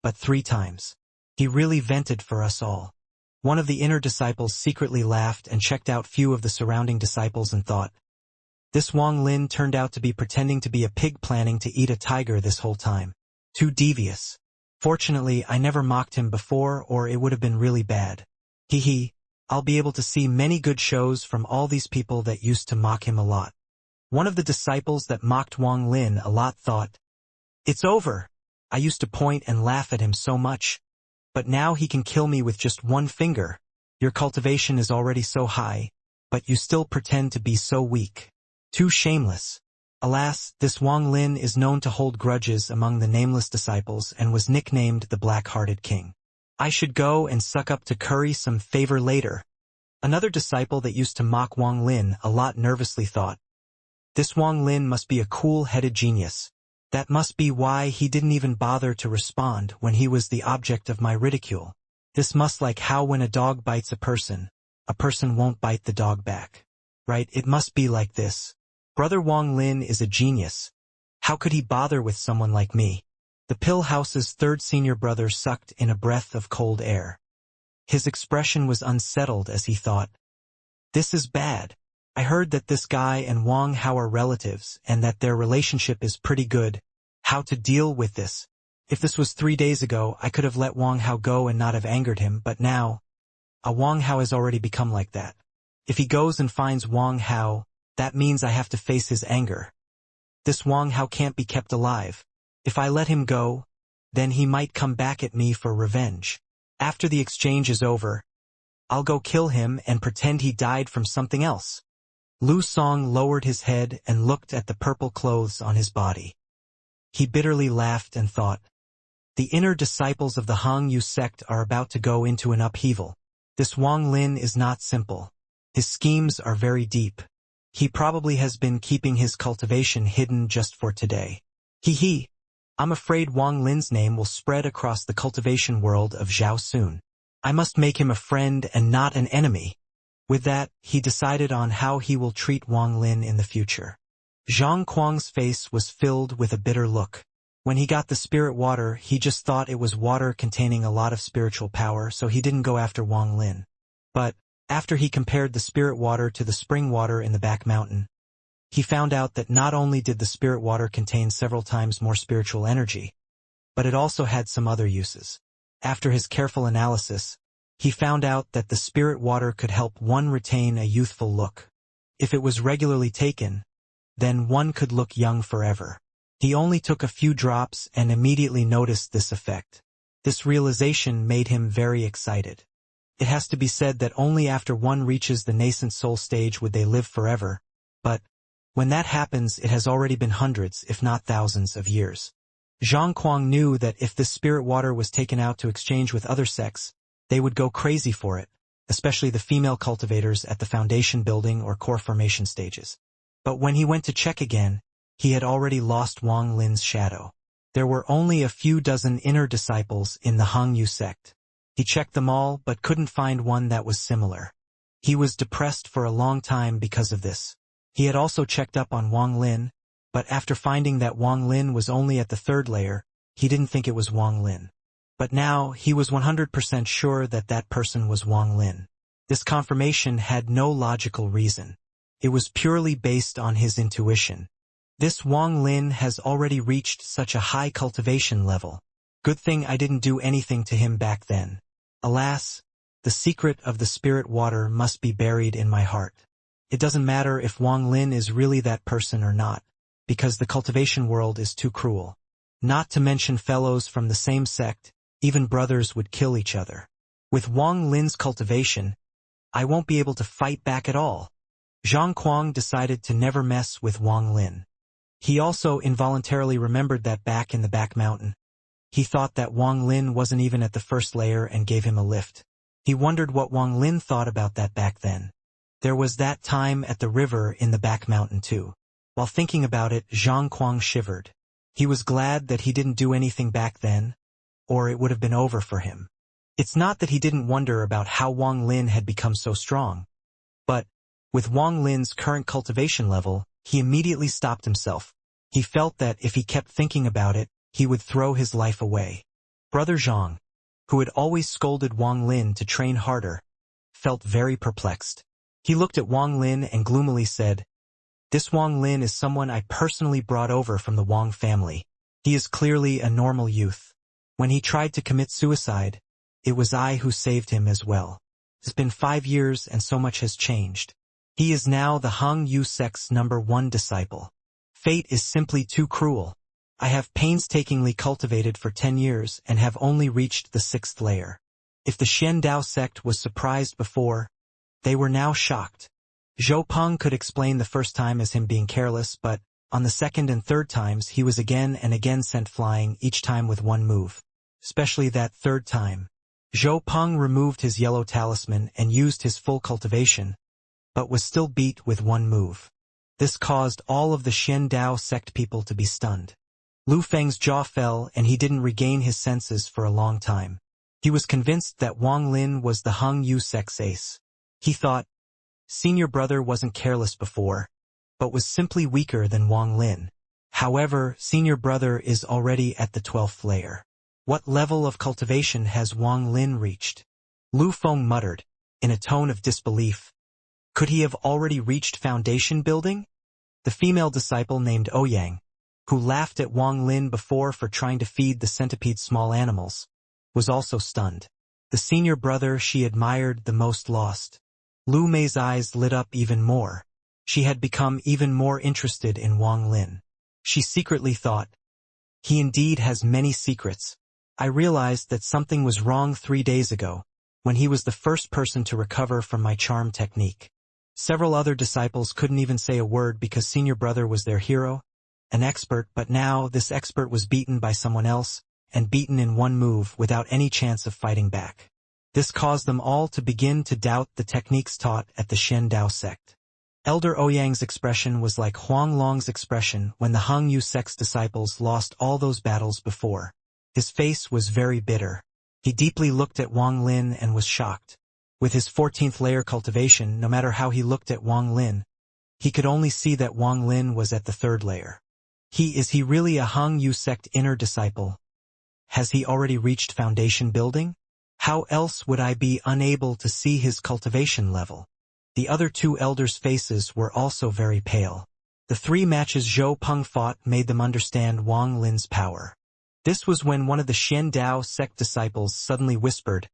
but 3 times. He really vented for us all. One of the inner disciples secretly laughed and checked out few of the surrounding disciples and thought, "This Wang Lin turned out to be pretending to be a pig planning to eat a tiger this whole time. Too devious. Fortunately, I never mocked him before or it would have been really bad. Hee hee. I'll be able to see many good shows from all these people that used to mock him a lot. One of the disciples that mocked Wang Lin a lot thought, "It's over. I used to point and laugh at him so much. But now he can kill me with just one finger. Your cultivation is already so high, but you still pretend to be so weak. Too shameless." Alas, this Wang Lin is known to hold grudges among the nameless disciples and was nicknamed the Black-Hearted King. I should go and suck up to curry some favor later. Another disciple that used to mock Wang Lin a lot nervously thought, "This Wang Lin must be a cool-headed genius. That must be why he didn't even bother to respond when he was the object of my ridicule. This must like how when a dog bites a person won't bite the dog back. Right, it must be like this. Brother Wang Lin is a genius. How could he bother with someone like me?" The pill house's third senior brother sucked in a breath of cold air. His expression was unsettled as he thought, "This is bad. I heard that this guy and Wang Hao are relatives and that their relationship is pretty good. How to deal with this? If this was 3 days ago, I could have let Wang Hao go and not have angered him, but now, Wang Hao has already become like that. If he goes and finds Wang Hao, that means I have to face his anger. This Wang Hao can't be kept alive. If I let him go, then he might come back at me for revenge. After the exchange is over, I'll go kill him and pretend he died from something else." Lu Song lowered his head and looked at the purple clothes on his body. He bitterly laughed and thought, "The inner disciples of the Hang Yu sect are about to go into an upheaval. This Wang Lin is not simple. His schemes are very deep. He probably has been keeping his cultivation hidden just for today. Hee. I'm afraid Wang Lin's name will spread across the cultivation world of Zhao soon. I must make him a friend and not an enemy." With that, he decided on how he will treat Wang Lin in the future. Zhang Kuang's face was filled with a bitter look. When he got the spirit water, he just thought it was water containing a lot of spiritual power, so he didn't go after Wang Lin. But after he compared the spirit water to the spring water in the back mountain, he found out that not only did the spirit water contain several times more spiritual energy, but it also had some other uses. After his careful analysis, he found out that the spirit water could help one retain a youthful look. If it was regularly taken, then one could look young forever. He only took a few drops and immediately noticed this effect. This realization made him very excited. It has to be said that only after one reaches the nascent soul stage would they live forever, but when that happens it has already been hundreds, if not thousands, of years. Zhang Kuang knew that if this spirit water was taken out to exchange with other sects, they would go crazy for it, especially the female cultivators at the foundation building or core formation stages. But when he went to check again, he had already lost Wang Lin's shadow. There were only a few dozen inner disciples in the Hang Yu sect. He checked them all but couldn't find one that was similar. He was depressed for a long time because of this. He had also checked up on Wang Lin, but after finding that Wang Lin was only at the 3rd layer, he didn't think it was Wang Lin. But now he was 100% sure that that person was Wang Lin. This confirmation had no logical reason. It was purely based on his intuition. This Wang Lin has already reached such a high cultivation level. Good thing I didn't do anything to him back then. Alas, the secret of the spirit water must be buried in my heart. It doesn't matter if Wang Lin is really that person or not, because the cultivation world is too cruel. Not to mention fellows from the same sect, even brothers would kill each other. With Wang Lin's cultivation, I won't be able to fight back at all. Zhang Kuang decided to never mess with Wang Lin. He also involuntarily remembered that back in the back mountain, he thought that Wang Lin wasn't even at the 1st layer and gave him a lift. He wondered what Wang Lin thought about that back then. There was that time at the river in the back mountain too. While thinking about it, Zhang Kuang shivered. He was glad that he didn't do anything back then, or it would have been over for him. It's not that he didn't wonder about how Wang Lin had become so strong, but with Wang Lin's current cultivation level, he immediately stopped himself. He felt that if he kept thinking about it, he would throw his life away. Brother Zhang, who had always scolded Wang Lin to train harder, felt very perplexed. He looked at Wang Lin and gloomily said, "This Wang Lin is someone I personally brought over from the Wang family. He is clearly a normal youth. When he tried to commit suicide, it was I who saved him as well. It's been 5 years and so much has changed. He is now the Hung Yu sect's #1 disciple. Fate is simply too cruel. I have painstakingly cultivated for 10 years and have only reached the 6th layer. If the Xian Dao sect was surprised before, they were now shocked. Zhou Peng could explain the first time as him being careless, but on the second and third times he was again and again sent flying, each time with one move. Especially that third time. Zhou Peng removed his yellow talisman and used his full cultivation, but was still beat with one move. This caused all of the Xian Dao sect people to be stunned. Lu Feng's jaw fell and he didn't regain his senses for a long time. He was convinced that Wang Lin was the Hung Yu sect's ace. He thought, senior brother wasn't careless before, but was simply weaker than Wang Lin. However, senior brother is already at the 12th layer. What level of cultivation has Wang Lin reached? Lu Feng muttered, in a tone of disbelief. Could he have already reached foundation building? The female disciple named Ouyang, who laughed at Wang Lin before for trying to feed the centipede small animals, was also stunned. The senior brother she admired the most lost. Lu Mei's eyes lit up even more. She had become even more interested in Wang Lin. She secretly thought, he indeed has many secrets. I realized that something was wrong 3 days ago, when he was the first person to recover from my charm technique. Several other disciples couldn't even say a word because senior brother was their hero, an expert, but now this expert was beaten by someone else, and beaten in one move without any chance of fighting back. This caused them all to begin to doubt the techniques taught at the Xian Dao sect. Elder Ouyang's expression was like Huang Long's expression when the Hung Yu sect's disciples lost all those battles before. His face was very bitter. He deeply looked at Wang Lin and was shocked. With his 14th layer cultivation, no matter how he looked at Wang Lin, he could only see that Wang Lin was at the 3rd layer. Is he really a Hung Yu sect inner disciple? Has he already reached foundation building? How else would I be unable to see his cultivation level? The other 2 elders' faces were also very pale. The 3 matches Zhou Peng fought made them understand Wang Lin's power. This was when one of the Xian Dao sect disciples suddenly whispered,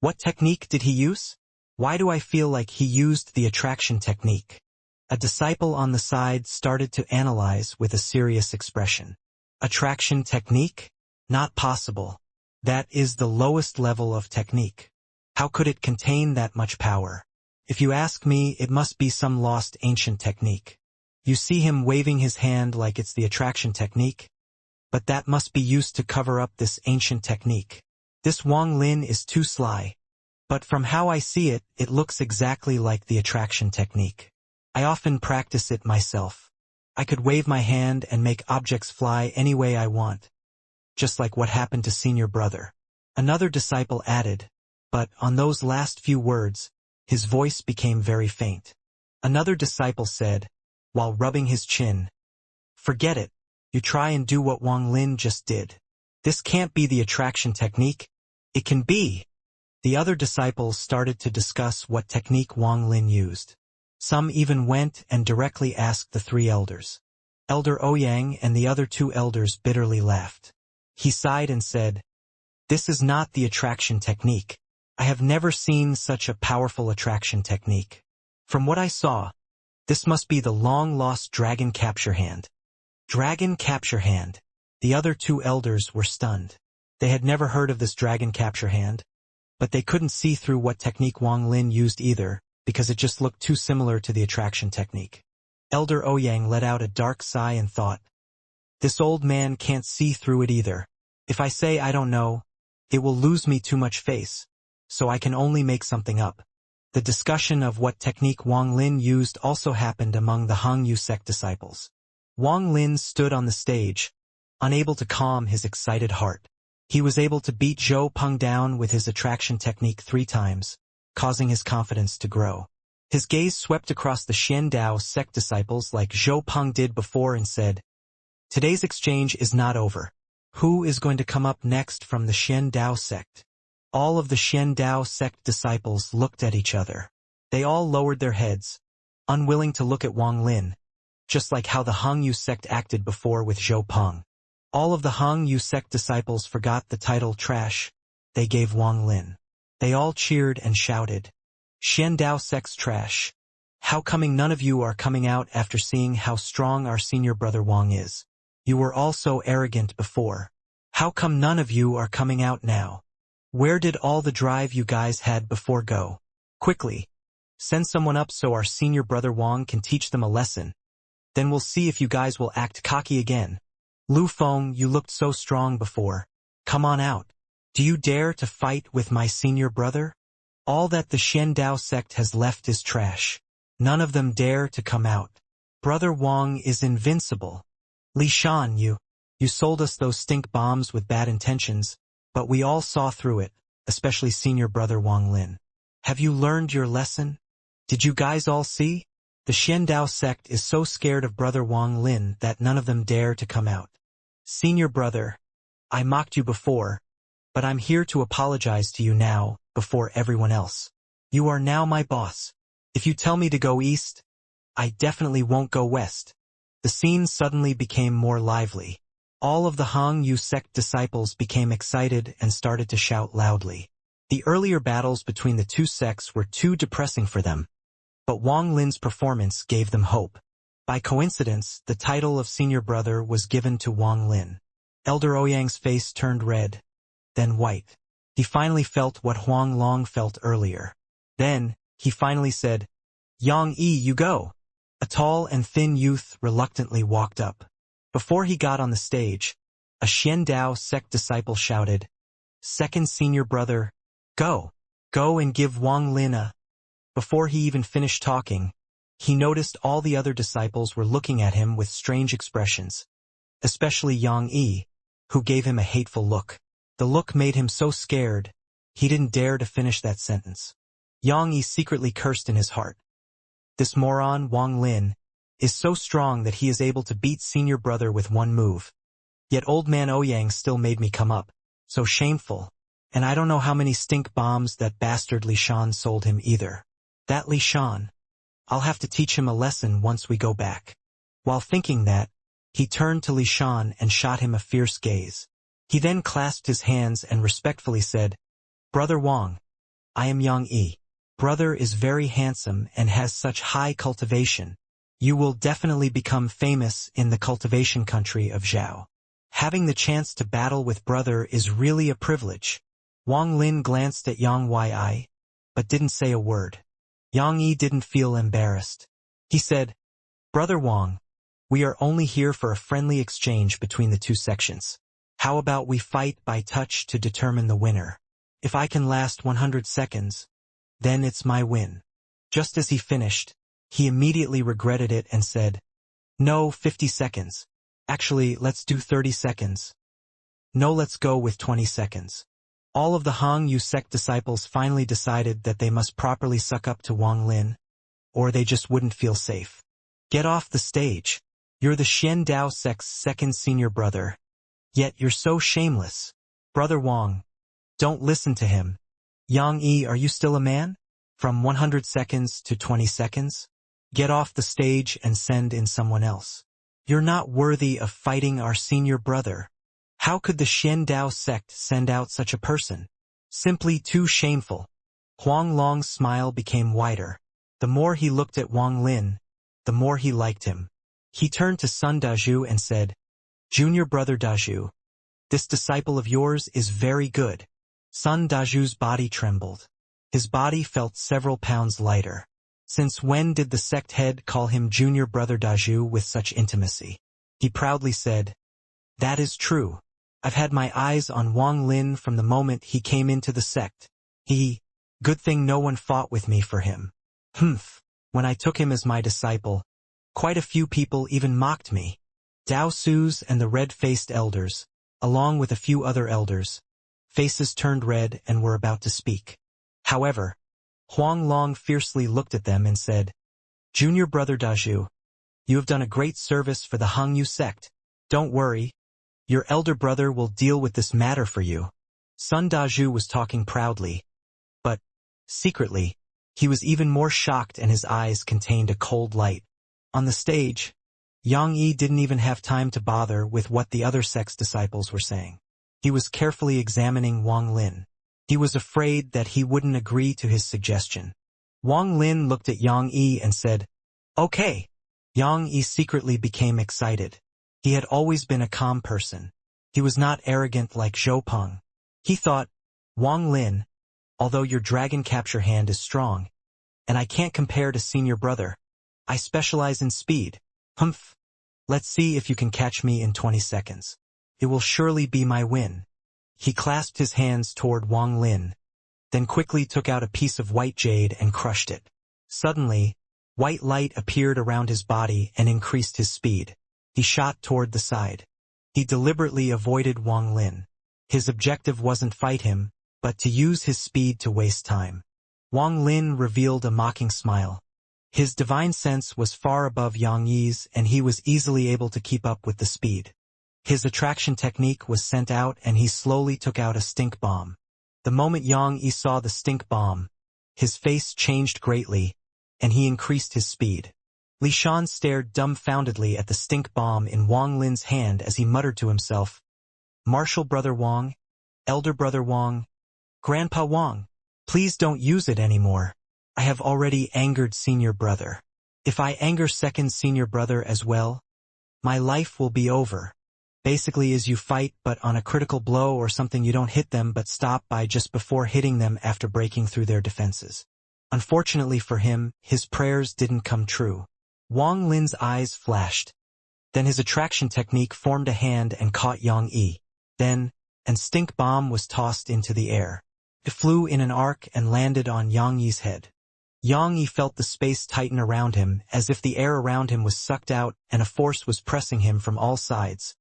"What technique did he use? Why do I feel like he used the attraction technique?" A disciple on the side started to analyze with a serious expression. Attraction technique? Not possible. That is the lowest level of technique. How could it contain that much power? If you ask me, it must be some lost ancient technique. You see him waving his hand like it's the attraction technique? But that must be used to cover up this ancient technique. This Wang Lin is too sly. But from how I see it, it looks exactly like the attraction technique. I often practice it myself. I could wave my hand and make objects fly any way I want. Just like what happened to senior brother. Another disciple added, but on those last few words, his voice became very faint. Another disciple said, while rubbing his chin, "Forget it. You try and do what Wang Lin just did. This can't be the attraction technique. It can be." The other disciples started to discuss what technique Wang Lin used. Some even went and directly asked the 3 elders. Elder Ouyang and the other 2 elders bitterly laughed. He sighed and said, "This is not the attraction technique. I have never seen such a powerful attraction technique. From what I saw, this must be the long-lost dragon capture hand." Dragon capture hand. The other 2 elders were stunned. They had never heard of this dragon capture hand, but they couldn't see through what technique Wang Lin used either, because it just looked too similar to the attraction technique. Elder Ouyang let out a dark sigh and thought, "This old man can't see through it either. If I say I don't know, it will lose me too much face, so I can only make something up." The discussion of what technique Wang Lin used also happened among the Hung Yu sect disciples. Wang Lin stood on the stage, unable to calm his excited heart. He was able to beat Zhou Peng down with his attraction technique 3 times, causing his confidence to grow. His gaze swept across the Xian Dao sect disciples like Zhou Peng did before and said, "Today's exchange is not over. Who is going to come up next from the Xian Dao sect?" All of the Xian Dao sect disciples looked at each other. They all lowered their heads, unwilling to look at Wang Lin, just like how the Hung Yu sect acted before with Zhou Peng. All of the Hung Yu sect disciples forgot the title trash they gave Wang Lin. They all cheered and shouted, "Xiandao sect's trash. How coming none of you are coming out after seeing how strong our senior brother Wang is? You were all so arrogant before. How come none of you are coming out now? Where did all the drive you guys had before go? Quickly, send someone up so our senior brother Wang can teach them a lesson. Then we'll see if you guys will act cocky again. Lu Feng, you looked so strong before. Come on out. Do you dare to fight with my senior brother? All that the Xiandao sect has left is trash. None of them dare to come out. Brother Wang is invincible. Li Shan, you sold us those stink bombs with bad intentions, but we all saw through it, especially senior brother Wang Lin. Have you learned your lesson? Did you guys all see? The Xiandao sect is so scared of brother Wang Lin that none of them dare to come out. Senior brother, I mocked you before, but I'm here to apologize to you now, before everyone else. You are now my boss. If you tell me to go east, I definitely won't go west. The scene suddenly became more lively. All of the Hong Yu sect disciples became excited and started to shout loudly. The earlier battles between the two sects were too depressing for them. But Wang Lin's performance gave them hope. By coincidence, the title of senior brother was given to Wang Lin. Elder Ouyang's face turned red, then white. He finally felt what Huang Long felt earlier. Then, he finally said, "Yang Yi, you go." A tall and thin youth reluctantly walked up. Before he got on the stage, a Xiandao sect disciple shouted, "Second senior brother, go. Go and give Wang Lin a..." Before he even finished talking, he noticed all the other disciples were looking at him with strange expressions, especially Yang Yi, who gave him a hateful look. The look made him so scared, he didn't dare to finish that sentence. Yang Yi secretly cursed in his heart. This moron, Wang Lin, is so strong that he is able to beat senior brother with one move. Yet old man Ouyang still made me come up. So shameful. And I don't know how many stink bombs that bastard Li Shan sold him either. That Li Shan. I'll have to teach him a lesson once we go back. While thinking that, he turned to Li Shan and shot him a fierce gaze. He then clasped his hands and respectfully said, "Brother Wang, I am Yang Yi. Brother is very handsome and has such high cultivation. You will definitely become famous in the cultivation country of Zhao. Having the chance to battle with brother is really a privilege." Wang Lin glanced at Yang Yi, but didn't say a word. Yang Yi didn't feel embarrassed. He said, "Brother Wang, we are only here for a friendly exchange between the two sections. How about we fight by touch to determine the winner? If I can last 100 seconds, then it's my win." Just as he finished, he immediately regretted it and said, "No, 50 seconds. Actually, let's do 30 seconds. No, let's go with 20 seconds. All of the Hong Yu sect disciples finally decided that they must properly suck up to Wang Lin, or they just wouldn't feel safe. "Get off the stage. You're the Xiandao sect's second senior brother. Yet you're so shameless. Brother Wang, don't listen to him. Yang Yi, are you still a man? From 100 seconds to 20 seconds? Get off the stage and send in someone else. You're not worthy of fighting our senior brother. How could the Xiandao sect send out such a person? Simply too shameful." Huang Long's smile became wider. The more he looked at Wang Lin, the more he liked him. He turned to Sun Dazhu and said, "Junior brother Dazhu, this disciple of yours is very good." Sun Dazhu's body trembled. His body felt several pounds lighter. Since when did the sect head call him junior brother Dazhu with such intimacy? He proudly said, "That is true. I've had my eyes on Wang Lin from the moment he came into the sect. Good thing no one fought with me for him. When I took him as my disciple, quite a few people even mocked me. Dao Su's and the red-faced elders, along with a few other elders, faces turned red and were about to speak. However, Huang Long fiercely looked at them and said, "Junior brother Dazhu, you have done a great service for the Hong Yu sect. Don't worry. Your elder brother will deal with this matter for you." Sun Dazhu was talking proudly, but, secretly, he was even more shocked and his eyes contained a cold light. On the stage, Yang Yi didn't even have time to bother with what the other sect's disciples were saying. He was carefully examining Wang Lin. He was afraid that he wouldn't agree to his suggestion. Wang Lin looked at Yang Yi and said, "Okay." Yang Yi secretly became excited. He had always been a calm person. He was not arrogant like Zhou Peng. He thought, "Wang Lin, although your dragon capture hand is strong, and I can't compare to senior brother, I specialize in speed. Humph. Let's see if you can catch me in 20 seconds. It will surely be my win." He clasped his hands toward Wang Lin, then quickly took out a piece of white jade and crushed it. Suddenly, white light appeared around his body and increased his speed. He shot toward the side. He deliberately avoided Wang Lin. His objective wasn't fight him, but to use his speed to waste time. Wang Lin revealed a mocking smile. His divine sense was far above Yang Yi's, and he was easily able to keep up with the speed. His attraction technique was sent out and he slowly took out a stink bomb. The moment Yang Yi saw the stink bomb, his face changed greatly, and he increased his speed. Li Shan stared dumbfoundedly at the stink bomb in Wang Lin's hand as he muttered to himself, "Martial brother Wang, elder brother Wang, grandpa Wang, please don't use it anymore. I have already angered senior brother. If I anger second senior brother as well, my life will be over." Basically is you fight but on a critical blow or something you don't hit them but stop by just before hitting them after breaking through their defenses. Unfortunately for him, his prayers didn't come true. Wang Lin's eyes flashed. Then his attraction technique formed a hand and caught Yang Yi. Then, an stink bomb was tossed into the air. It flew in an arc and landed on Yang Yi's head. Yang Yi felt the space tighten around him as if the air around him was sucked out and a force was pressing him from all sides,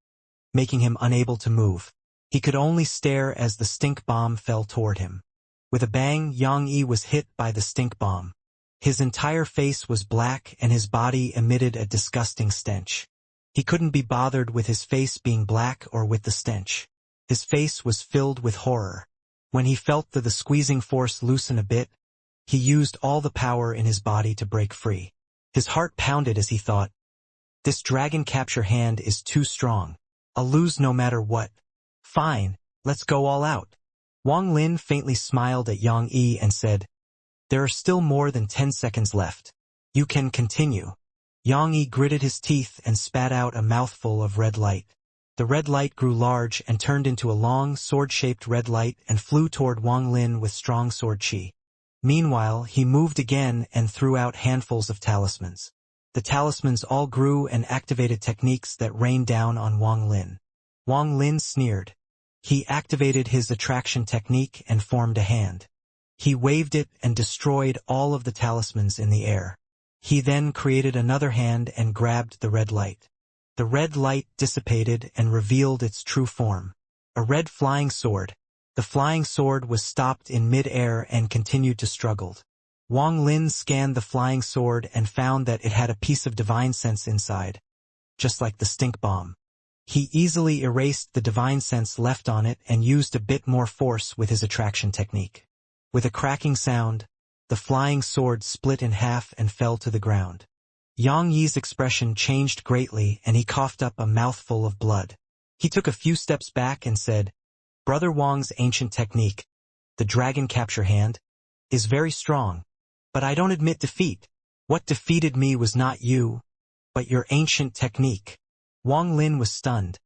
making him unable to move. He could only stare as the stink bomb fell toward him. With a bang, Yang Yi was hit by the stink bomb. His entire face was black and his body emitted a disgusting stench. He couldn't be bothered with his face being black or with the stench. His face was filled with horror. When he felt the squeezing force loosen a bit, he used all the power in his body to break free. His heart pounded as he thought, "This dragon capture hand is too strong. I'll lose no matter what. Fine, let's go all out." Wang Lin faintly smiled at Yang Yi and said, "There are still more than 10 seconds left. You can continue." Yang Yi gritted his teeth and spat out a mouthful of red light. The red light grew large and turned into a long, sword-shaped red light and flew toward Wang Lin with strong sword chi. Meanwhile, he moved again and threw out handfuls of talismans. The talismans all grew and activated techniques that rained down on Wang Lin. Wang Lin sneered. He activated his attraction technique and formed a hand. He waved it and destroyed all of the talismans in the air. He then created another hand and grabbed the red light. The red light dissipated and revealed its true form. A red flying sword. The flying sword was stopped in mid-air and continued to struggle. Wang Lin scanned the flying sword and found that it had a piece of divine sense inside, just like the stink bomb. He easily erased the divine sense left on it and used a bit more force with his attraction technique. With a cracking sound, the flying sword split in half and fell to the ground. Yang Yi's expression changed greatly and he coughed up a mouthful of blood. He took a few steps back and said, "Brother Wang's ancient technique, the dragon capture hand, is very strong. But I don't admit defeat. What defeated me was not you, but your ancient technique." Wang Lin was stunned,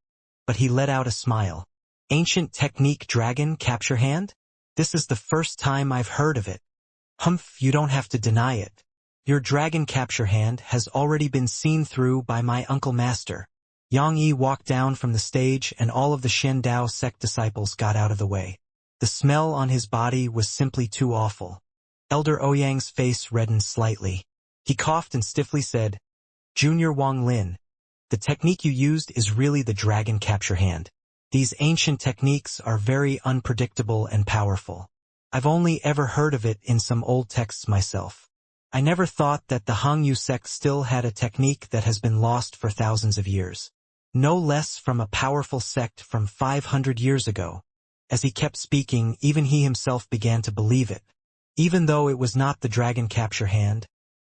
but he let out a smile. "Ancient technique dragon capture hand? This is the first time I've heard of it." "Humph, you don't have to deny it. Your dragon capture hand has already been seen through by my uncle master." Yang Yi walked down from the stage and all of the Shen Dao sect disciples got out of the way. The smell on his body was simply too awful. Elder Ouyang's face reddened slightly. He coughed and stiffly said, "Junior Wang Lin, the technique you used is really the dragon capture hand. These ancient techniques are very unpredictable and powerful. I've only ever heard of it in some old texts myself. I never thought that the Hangyu sect still had a technique that has been lost for thousands of years. No less from a powerful sect from 500 years ago." As he kept speaking, even he himself began to believe it. Even though it was not the dragon capture hand,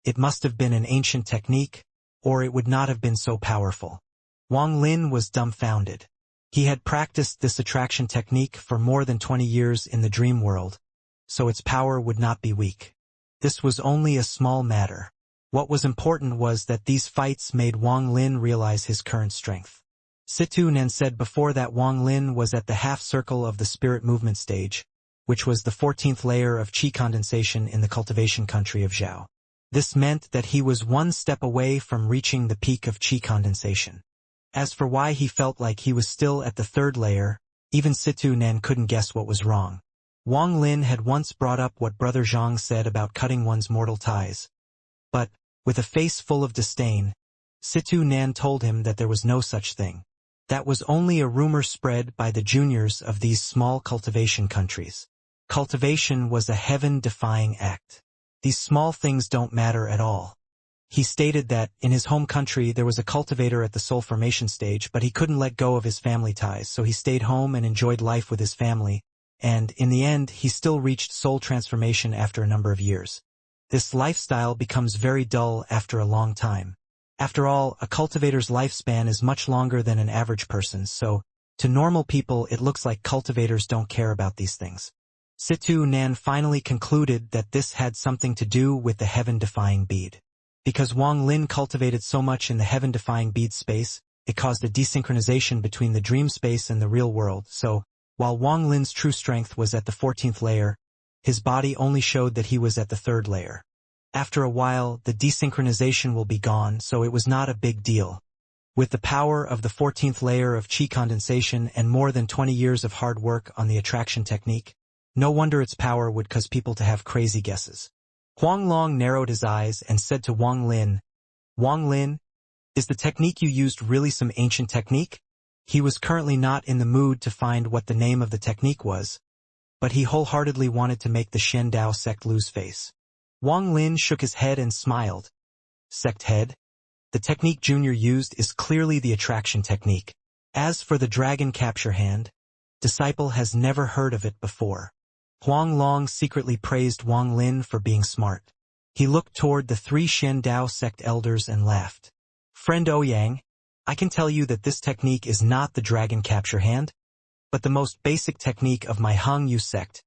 it must have been an ancient technique, or it would not have been so powerful. Wang Lin was dumbfounded. He had practiced this attraction technique for more than 20 years in the dream world, so its power would not be weak. This was only a small matter. What was important was that these fights made Wang Lin realize his current strength. Situ Nen said before that Wang Lin was at the half-circle of the spirit movement stage, which was the 14th layer of qi condensation in the cultivation country of Zhao. This meant that he was one step away from reaching the peak of qi condensation. As for why he felt like he was still at the 3rd layer, even Situ Nen couldn't guess what was wrong. Wang Lin had once brought up what Brother Zhang said about cutting one's mortal ties. But, with a face full of disdain, Situ Nen told him that there was no such thing. That was only a rumor spread by the juniors of these small cultivation countries. Cultivation was a heaven-defying act. These small things don't matter at all. He stated that, in his home country there was a cultivator at the soul formation stage, but he couldn't let go of his family ties, so he stayed home and enjoyed life with his family, and, in the end, he still reached soul transformation after a number of years. This lifestyle becomes very dull after a long time. After all, a cultivator's lifespan is much longer than an average person's, so, to normal people it looks like cultivators don't care about these things. Situ Nan finally concluded that this had something to do with the heaven-defying bead. Because Wang Lin cultivated so much in the heaven-defying bead space, it caused a desynchronization between the dream space and the real world, so, while Wang Lin's true strength was at the 14th layer, his body only showed that he was at the 3rd layer. After a while, the desynchronization will be gone, so it was not a big deal. With the power of the 14th layer of qi condensation and more than 20 years of hard work on the attraction technique, no wonder its power would cause people to have crazy guesses. Huang Long narrowed his eyes and said to Wang Lin, "Wang Lin, is the technique you used really some ancient technique?" He was currently not in the mood to find what the name of the technique was, but he wholeheartedly wanted to make the Shen Dao sect lose face. Wang Lin shook his head and smiled. "Sect head? The technique Junior used is clearly the attraction technique. As for the dragon capture hand, disciple has never heard of it before." Huang Long secretly praised Wang Lin for being smart. He looked toward the 3 Shen Dao sect elders and laughed. "Friend Ouyang, I can tell you that this technique is not the dragon capture hand, but the most basic technique of my Hang Yu sect,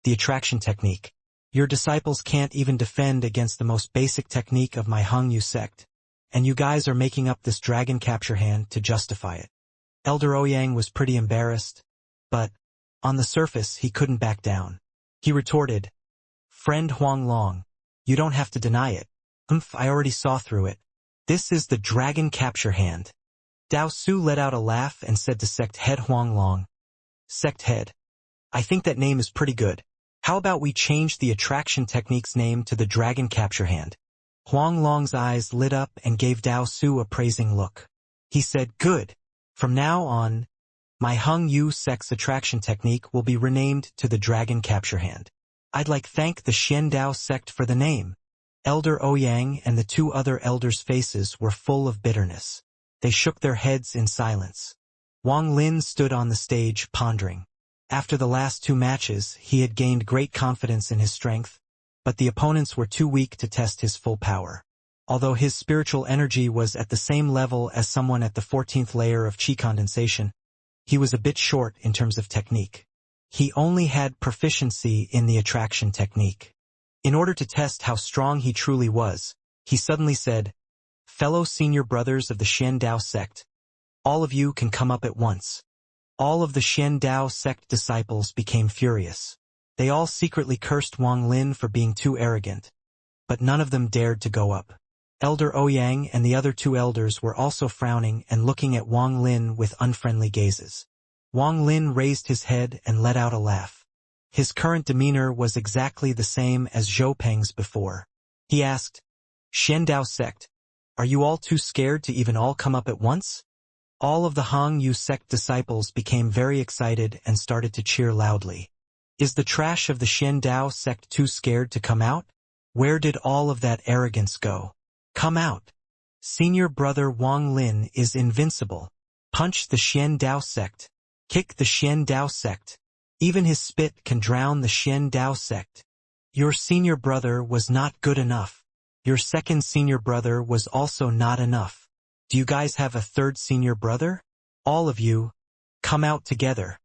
the attraction technique. Your disciples can't even defend against the most basic technique of my Hang Yu sect, and you guys are making up this dragon capture hand to justify it." Elder Ouyang was pretty embarrassed, but, on the surface, he couldn't back down. He retorted, "Friend Huang Long, you don't have to deny it. I already saw through it. This is the dragon capture hand." Dao Su let out a laugh and said to sect head Huang Long, "Sect head, I think that name is pretty good. How about we change the attraction technique's name to the dragon capture hand?" Huang Long's eyes lit up and gave Dao Su a praising look. He said, "Good. From now on, my Hung Yu sect's attraction technique will be renamed to the Dragon Capture Hand. I'd like thank the Shen Dao sect for the name." Elder Ouyang and the 2 other elders' faces were full of bitterness. They shook their heads in silence. Wang Lin stood on the stage, pondering. After the last 2 matches, he had gained great confidence in his strength, but the opponents were too weak to test his full power. Although his spiritual energy was at the same level as someone at the 14th layer of qi condensation, he was a bit short in terms of technique. He only had proficiency in the attraction technique. In order to test how strong he truly was, he suddenly said, "Fellow senior brothers of the Shen Dao sect, all of you can come up at once." All of the Shen Dao sect disciples became furious. They all secretly cursed Wang Lin for being too arrogant, but none of them dared to go up. Elder Ouyang and the other 2 elders were also frowning and looking at Wang Lin with unfriendly gazes. Wang Lin raised his head and let out a laugh. His current demeanor was exactly the same as Zhou Peng's before. He asked, "Shen Dao sect, are you all too scared to even all come up at once?" All of the Hang Yu sect disciples became very excited and started to cheer loudly. "Is the trash of the Shen Dao sect too scared to come out? Where did all of that arrogance go? Come out. Senior brother Wang Lin is invincible. Punch the Shen Dao sect. Kick the Shen Dao sect. Even his spit can drown the Shen Dao sect. Your senior brother was not good enough. Your second senior brother was also not enough. Do you guys have a third senior brother? All of you, come out together.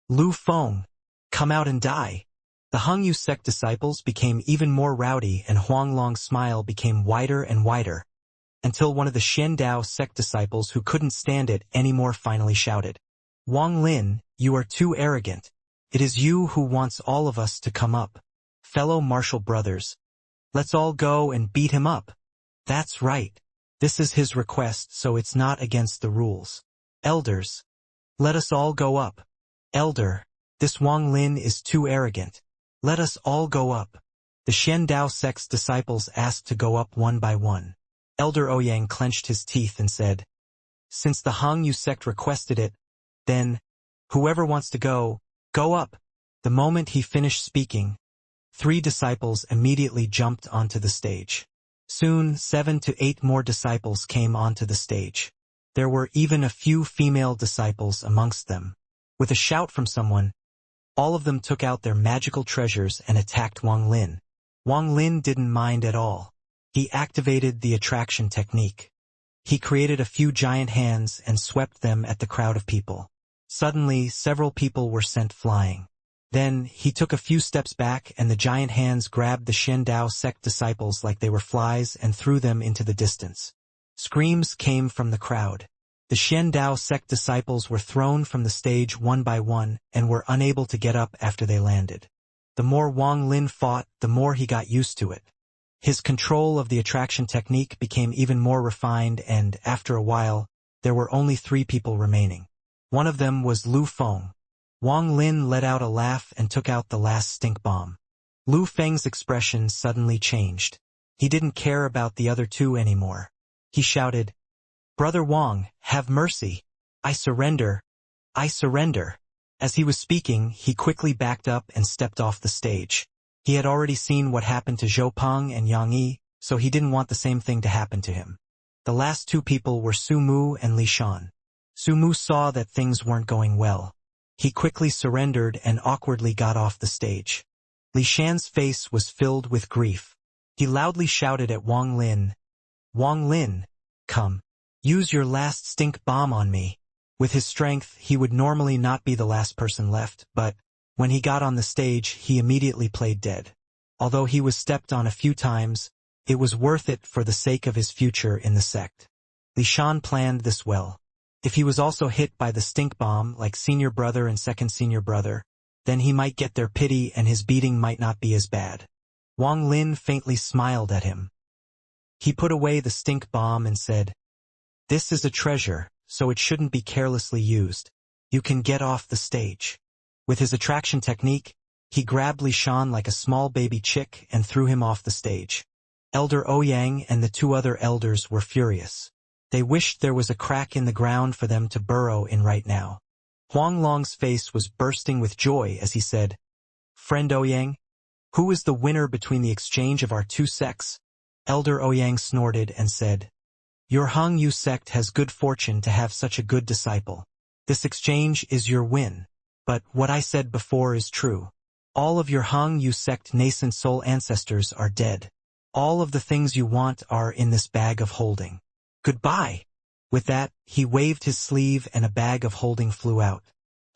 Lu Feng, come out and die. The Hongyu sect disciples became even more rowdy and Huanglong's smile became wider and wider, until one of the Xiandao sect disciples who couldn't stand it anymore finally shouted, Wang Lin, you are too arrogant. It is you who wants all of us to come up. Fellow martial brothers, let's all go and beat him up. That's right. This is his request, so it's not against the rules. Elders, let us all go up. Elder, this Wang Lin is too arrogant. Let us all go up. The Xiandao sect's disciples asked to go up one by one. Elder Ouyang clenched his teeth and said, since the Hongyu sect requested it, then, whoever wants to go up. The moment he finished speaking, 3 disciples immediately jumped onto the stage. Soon 7 to 8 more disciples came onto the stage. There were even a few female disciples amongst them. With a shout from someone, all of them took out their magical treasures and attacked Wang Lin. Wang Lin didn't mind at all. He activated the attraction technique. He created a few giant hands and swept them at the crowd of people. Suddenly, several people were sent flying. Then, he took a few steps back and the giant hands grabbed the Xiandao sect disciples like they were flies and threw them into the distance. Screams came from the crowd. The Xiandao sect disciples were thrown from the stage one by one and were unable to get up after they landed. The more Wang Lin fought, the more he got used to it. His control of the attraction technique became even more refined and, after a while, there were only 3 people remaining. One of them was Lu Feng. Wang Lin let out a laugh and took out the last stink bomb. Lu Feng's expression suddenly changed. He didn't care about the other 2 anymore. He shouted, Brother Wang, have mercy. I surrender. I surrender. As he was speaking, he quickly backed up and stepped off the stage. He had already seen what happened to Zhou Peng and Yang Yi, so he didn't want the same thing to happen to him. The last 2 people were Su Mu and Li Shan. Su Mu saw that things weren't going well. He quickly surrendered and awkwardly got off the stage. Li Shan's face was filled with grief. He loudly shouted at Wang Lin, Wang Lin, come. Use your last stink bomb on me. With his strength, he would normally not be the last person left, but when he got on the stage, he immediately played dead. Although he was stepped on a few times, it was worth it for the sake of his future in the sect. Li Shan planned this well. If he was also hit by the stink bomb, like senior brother and second senior brother, then he might get their pity and his beating might not be as bad. Wang Lin faintly smiled at him. He put away the stink bomb and said, This is a treasure, so it shouldn't be carelessly used. You can get off the stage. With his attraction technique, he grabbed Li Shan like a small baby chick and threw him off the stage. Elder Ouyang and the 2 other elders were furious. They wished there was a crack in the ground for them to burrow in right now. Huanglong's face was bursting with joy as he said, Friend Ouyang, who is the winner between the exchange of our 2 sects? Elder Ouyang snorted and said, Your Hongyu sect has good fortune to have such a good disciple. This exchange is your win. But what I said before is true. All of your Hongyu sect nascent soul ancestors are dead. All of the things you want are in this bag of holding. Goodbye. With that, he waved his sleeve and a bag of holding flew out.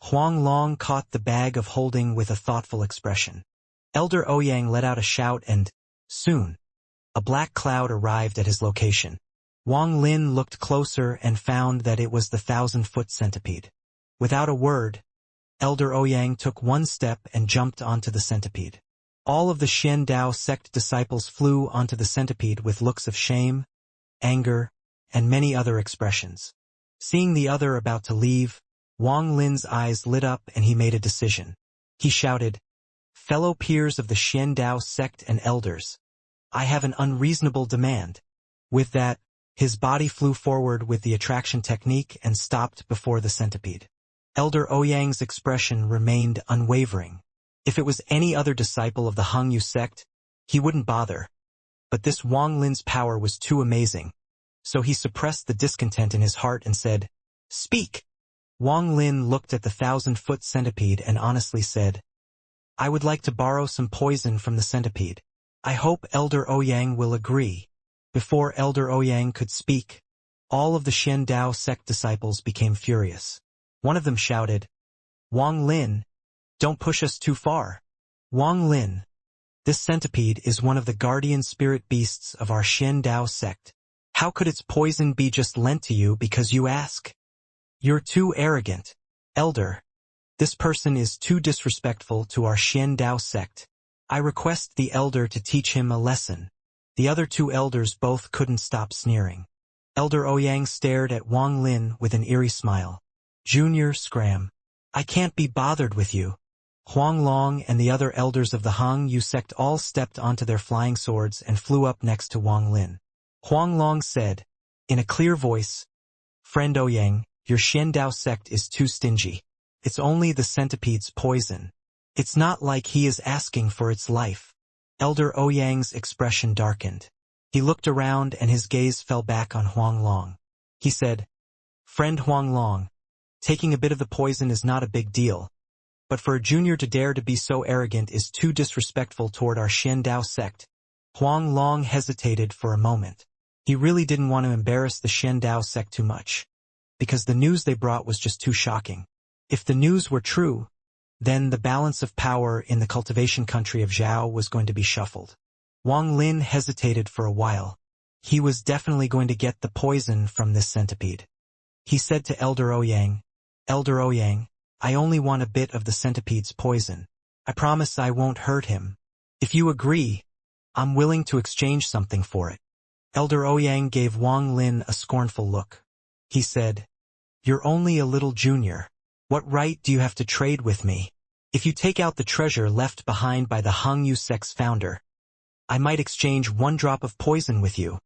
Huanglong caught the bag of holding with a thoughtful expression. Elder Ouyang let out a shout and, soon, a black cloud arrived at his location. Wang Lin looked closer and found that it was the 1,000-foot centipede. Without a word, Elder Ouyang took one step and jumped onto the centipede. All of the Xiandao sect disciples flew onto the centipede with looks of shame, anger, and many other expressions. Seeing the other about to leave, Wang Lin's eyes lit up and he made a decision. He shouted, Fellow peers of the Xiandao sect and elders, I have an unreasonable demand. With that, his body flew forward with the attraction technique and stopped before the centipede. Elder Ouyang's expression remained unwavering. If it was any other disciple of the Hongyu sect, he wouldn't bother. But this Wang Lin's power was too amazing. So he suppressed the discontent in his heart and said, Speak! Wang Lin looked at the 1,000-foot centipede and honestly said, I would like to borrow some poison from the centipede. I hope Elder Ouyang will agree. Before Elder Ouyang could speak, all of the Xiandao sect disciples became furious. One of them shouted, "Wang Lin, don't push us too far." Wang Lin, this centipede is one of the guardian spirit beasts of our Shen Dao sect. How could its poison be just lent to you because you ask? You're too arrogant. Elder, this person is too disrespectful to our Shen Dao sect. I request the elder to teach him a lesson. The other two elders both couldn't stop sneering. Elder Ouyang stared at Wang Lin with an eerie smile. Junior Scram, I can't be bothered with you. Huang Long and the other elders of the Hang Yu sect all stepped onto their flying swords and flew up next to Wang Lin. Huang Long said, in a clear voice, Friend Ouyang, your Shen Dao sect is too stingy. It's only the centipede's poison. It's not like he is asking for its life. Elder Ouyang's expression darkened. He looked around and his gaze fell back on Huang Long. He said, Friend Huang Long, taking a bit of the poison is not a big deal. But for a junior to dare to be so arrogant is too disrespectful toward our Shen Dao sect. Huang Long hesitated for a moment. He really didn't want to embarrass the Shen Dao sect too much, because the news they brought was just too shocking. If the news were true, then the balance of power in the cultivation country of Zhao was going to be shuffled. Wang Lin hesitated for a while. He was definitely going to get the poison from this centipede. He said to Elder Ouyang, Elder Ouyang, I only want a bit of the centipede's poison. I promise I won't hurt him. If you agree, I'm willing to exchange something for it. Elder Ouyang gave Wang Lin a scornful look. He said, You're only a little junior. What right do you have to trade with me? If you take out the treasure left behind by the Hang Yu sect's founder, I might exchange one drop of poison with you.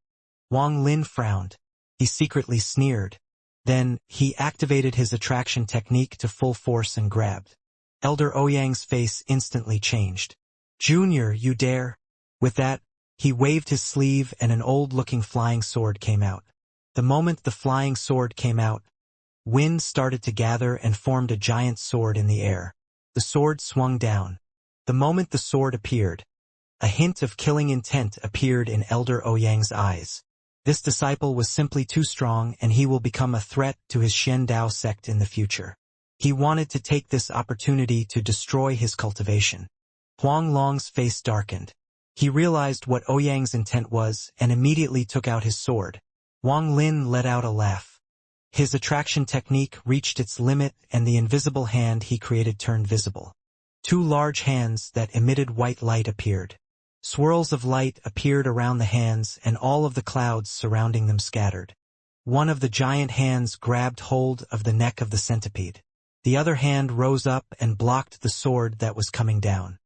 Wang Lin frowned. He secretly sneered. Then, he activated his attraction technique to full force and grabbed. Elder Ouyang's face instantly changed. Junior, you dare? With that, he waved his sleeve and an old-looking flying sword came out. The moment the flying sword came out, wind started to gather and formed a giant sword in the air. The sword swung down. The moment the sword appeared, a hint of killing intent appeared in Elder Ouyang's eyes. This disciple was simply too strong and he will become a threat to his Shen Dao sect in the future. He wanted to take this opportunity to destroy his cultivation. Huang Long's face darkened. He realized what Ouyang's intent was and immediately took out his sword. Wang Lin let out a laugh. His attraction technique reached its limit and the invisible hand he created turned visible. Two large hands that emitted white light appeared. Swirls of light appeared around the hands and all of the clouds surrounding them scattered. One of the giant hands grabbed hold of the neck of the centipede. The other hand rose up and blocked the sword that was coming down.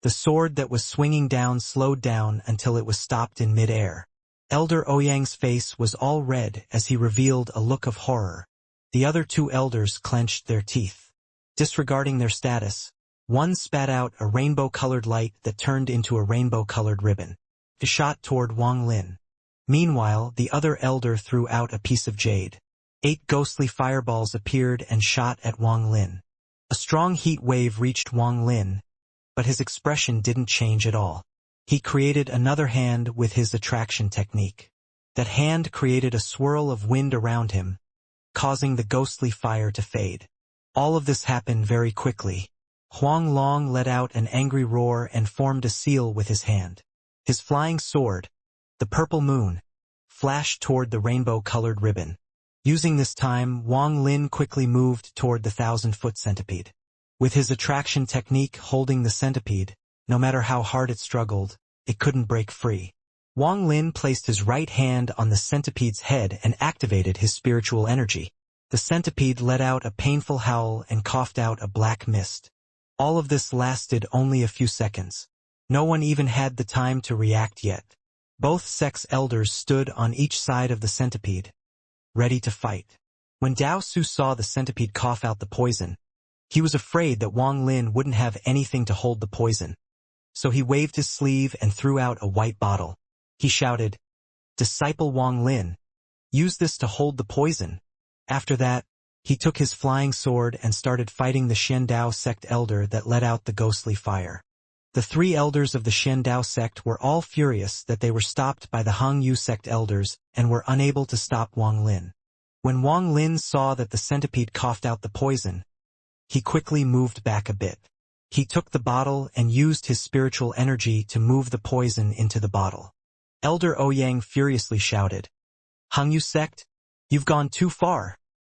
The sword that was swinging down slowed down until it was stopped in mid-air. Elder Ouyang's face was all red as he revealed a look of horror. The other two elders clenched their teeth. Disregarding their status, one spat out a rainbow-colored light that turned into a rainbow-colored ribbon. It shot toward Wang Lin. Meanwhile, the other elder threw out a piece of jade. 8 ghostly fireballs appeared and shot at Wang Lin. A strong heat wave reached Wang Lin, but his expression didn't change at all. He created another hand with his attraction technique. That hand created a swirl of wind around him, causing the ghostly fire to fade. All of this happened very quickly. Huang Long let out an angry roar and formed a seal with his hand. His flying sword, the purple moon, flashed toward the rainbow-colored ribbon. Using this time, Wang Lin quickly moved toward the 1,000-foot centipede. With his attraction technique holding the centipede, no matter how hard it struggled, it couldn't break free. Wang Lin placed his right hand on the centipede's head and activated his spiritual energy. The centipede let out a painful howl and coughed out a black mist. All of this lasted only a few seconds. No one even had the time to react yet. Both sects' elders stood on each side of the centipede, ready to fight. When Dao Su saw the centipede cough out the poison, he was afraid that Wang Lin wouldn't have anything to hold the poison. So he waved his sleeve and threw out a white bottle. He shouted, Disciple Wang Lin, use this to hold the poison. After that, he took his flying sword and started fighting the Shen Dao sect elder that let out the ghostly fire. The 3 elders of the Shen Dao sect were all furious that they were stopped by the Hang Yu sect elders and were unable to stop Wang Lin. When Wang Lin saw that the centipede coughed out the poison, he quickly moved back a bit. He took the bottle and used his spiritual energy to move the poison into the bottle. Elder Ouyang furiously shouted, "Hung Yu sect? You've gone too far."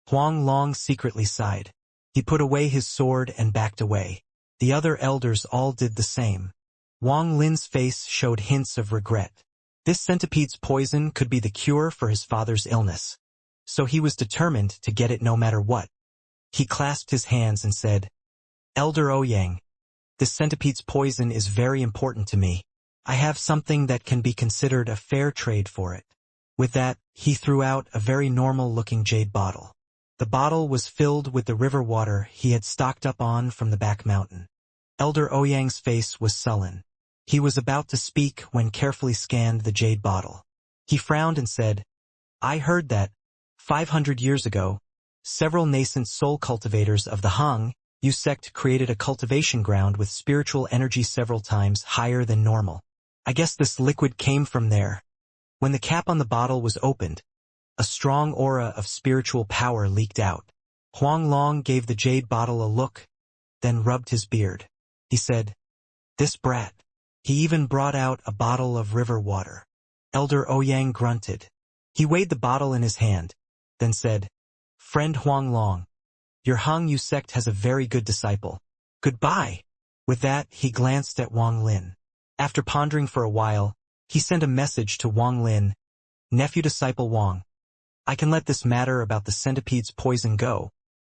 Huang Long secretly sighed. He put away his sword and backed away. The other elders all did the same. Wang Lin's face showed hints of regret. This centipede's poison could be the cure for his father's illness, so he was determined to get it no matter what. He clasped his hands and said, "Elder Ouyang, this centipede's poison is very important to me. I have something that can be considered a fair trade for it." With that, he threw out a very normal-looking jade bottle. The bottle was filled with the river water he had stocked up on from the back mountain. Elder Ouyang's face was sullen. He was about to speak when carefully scanned the jade bottle. He frowned and said, "I heard that, 500 years ago, several nascent soul cultivators of the Hung Yu sect created a cultivation ground with spiritual energy several times higher than normal. I guess this liquid came from there." When the cap on the bottle was opened, a strong aura of spiritual power leaked out. Huang Long gave the jade bottle a look, then rubbed his beard. He said, "This brat." He even brought out a bottle of river water. Elder Ouyang grunted. He weighed the bottle in his hand, then said, "Friend Huang Long, your Hung Yu sect has a very good disciple. Goodbye." With that, he glanced at Wang Lin. After pondering for a while, he sent a message to Wang Lin, "Nephew disciple Wang, I can let this matter about the centipede's poison go,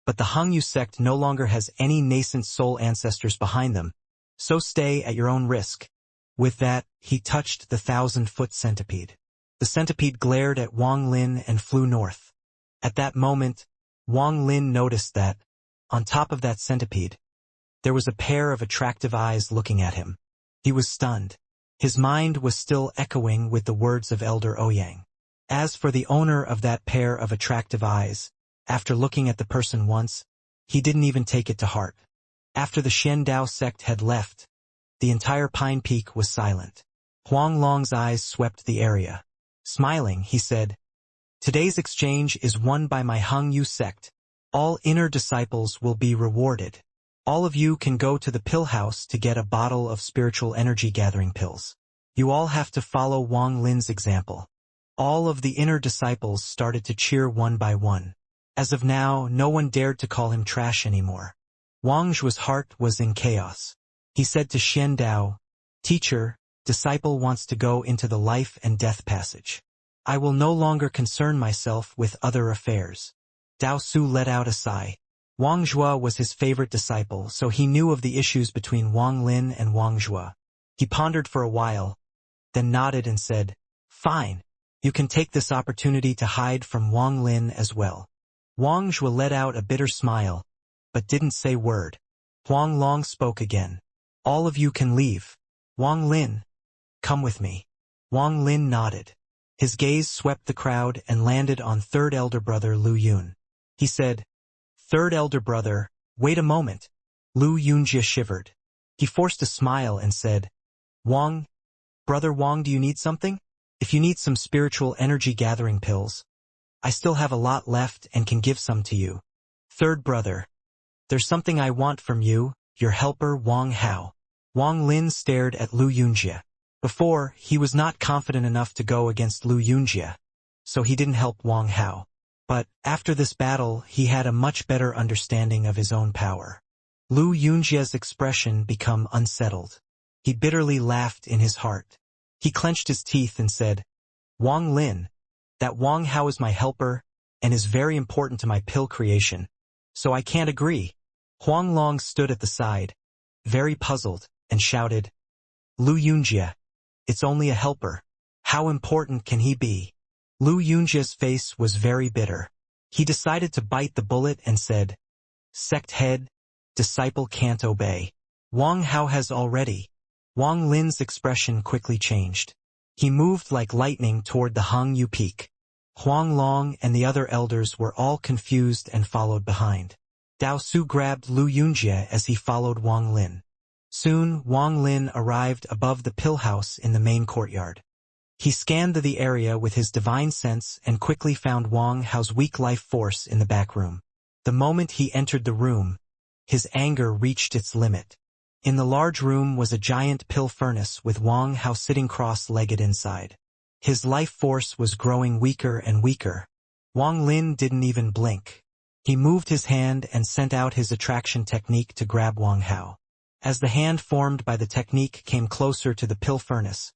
but the Hung Yu sect no longer has any nascent soul ancestors behind them, so stay at your own risk." With that, he touched the 1,000-foot centipede. The centipede glared at Wang Lin and flew north. At that moment, Wang Lin noticed that, on top of that centipede, there was a pair of attractive eyes looking at him. He was stunned. His mind was still echoing with the words of Elder Ouyang. As for the owner of that pair of attractive eyes, after looking at the person once, he didn't even take it to heart. After the Xiandao sect had left, the entire Pine Peak was silent. Huang Long's eyes swept the area. Smiling, he said, "Today's exchange is won by my Hung Yu sect. All inner disciples will be rewarded. All of you can go to the pill house to get a bottle of spiritual energy gathering pills. You all have to follow Wang Lin's example." All of the inner disciples started to cheer one by one. As of now, no one dared to call him trash anymore. Wang Zhu's heart was in chaos. He said to Xiandao, "Teacher, disciple wants to go into the life and death passage. I will no longer concern myself with other affairs." Dao Su let out a sigh. Wang Zhua was his favorite disciple, so he knew of the issues between Wang Lin and Wang Zhua. He pondered for a while, then nodded and said, "Fine. You can take this opportunity to hide from Wang Lin as well." Wang Zhua let out a bitter smile, but didn't say word. Huang Long spoke again. "All of you can leave. Wang Lin, come with me." Wang Lin nodded. His gaze swept the crowd and landed on third elder brother Lu Yun. He said, "Third elder brother, wait a moment." Lu Yunjia shivered. He forced a smile and said, "Wang, brother Wang, do you need something? If you need some spiritual energy gathering pills, I still have a lot left and can give some to you. Third brother, there's something I want from you, your helper Wang Hao." Wang Lin stared at Lu Yunjia. Before, he was not confident enough to go against Lu Yunjia, so he didn't help Wang Hao. But, after this battle, he had a much better understanding of his own power. Lu Yunjia's expression became unsettled. He bitterly laughed in his heart. He clenched his teeth and said, "Wang Lin, that Wang Hao is my helper, and is very important to my pill creation, so I can't agree." Huang Long stood at the side, very puzzled, and shouted, "Lu Yunjia, it's only a helper. How important can he be?" Lu Yunjia's face was very bitter. He decided to bite the bullet and said, "Sect head, disciple can't obey. Wang Hao has already." Wang Lin's expression quickly changed. He moved like lightning toward the Hung Yu Peak. Huang Long and the other elders were all confused and followed behind. Dao Su grabbed Lu Yunjia as he followed Wang Lin. Soon, Wang Lin arrived above the pill house in the main courtyard. He scanned the area with his divine sense and quickly found Wang Hao's weak life force in the back room. The moment he entered the room, his anger reached its limit. In the large room was a giant pill furnace with Wang Hao sitting cross-legged inside. His life force was growing weaker and weaker. Wang Lin didn't even blink. He moved his hand and sent out his attraction technique to grab Wang Hao. As the hand formed by the technique came closer to the pill furnace,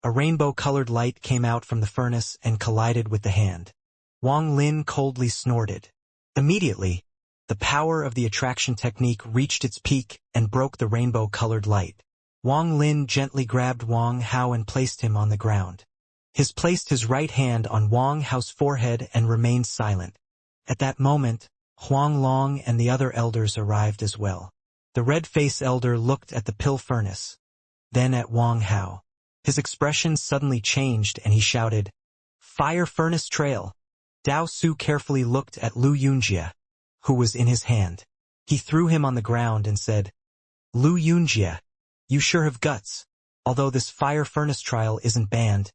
a rainbow-colored light came out from the furnace and collided with the hand. Wang Lin coldly snorted. Immediately, the power of the attraction technique reached its peak and broke the rainbow-colored light. Wang Lin gently grabbed Wang Hao and placed him on the ground. He placed his right hand on Wang Hao's forehead and remained silent. At that moment, Huang Long and the other elders arrived as well. The red-faced elder looked at the pill furnace, then at Wang Hao. His expression suddenly changed and he shouted, "Fire Furnace Trail!" Dao Su carefully looked at Lu Yunjie, who was in his hand. He threw him on the ground and said, "Lu Yunjie, you sure have guts. Although this fire furnace trial isn't banned,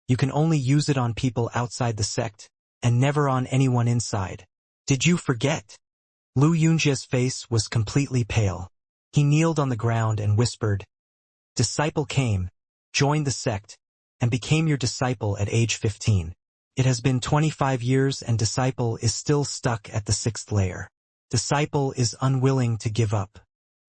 you can only use it on people outside the sect, and never on anyone inside. Did you forget?" Lu Yunjie's face was completely pale. He kneeled on the ground and whispered, "Disciple came, joined the sect, and became your disciple at age 15. It has been 25 years and Disciple is still stuck at the 6th layer. Disciple is unwilling to give up.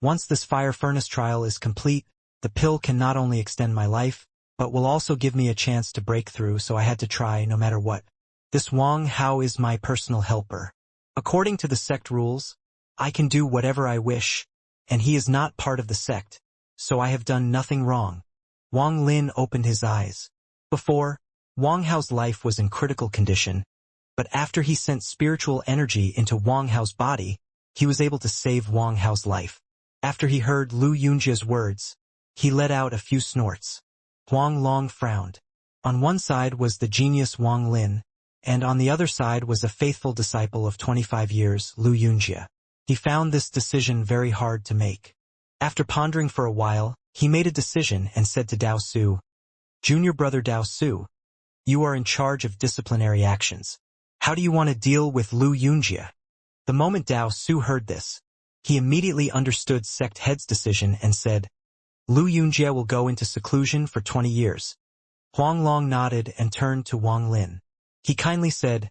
Once this fire furnace trial is complete, the pill can not only extend my life, but will also give me a chance to break through, so I had to try no matter what. This Wang Hao is my personal helper. According to the sect rules, I can do whatever I wish, and he is not part of the sect, so I have done nothing wrong." Wang Lin opened his eyes. Before, Wang Hao's life was in critical condition, but after he sent spiritual energy into Wang Hao's body, he was able to save Wang Hao's life. After he heard Lu Yunjie's words, he let out a few snorts. Huang Long frowned. On one side was the genius Wang Lin, and on the other side was a faithful disciple of 25 years, Lu Yunjie. He found this decision very hard to make. After pondering for a while, he made a decision and said to Dao Su, "Junior brother Dao Su, you are in charge of disciplinary actions. How do you want to deal with Lu Yunjie?" The moment Dao Su heard this, he immediately understood sect head's decision and said, "Lu Yunjie will go into seclusion for 20 years. Huang Long nodded and turned to Wang Lin. He kindly said,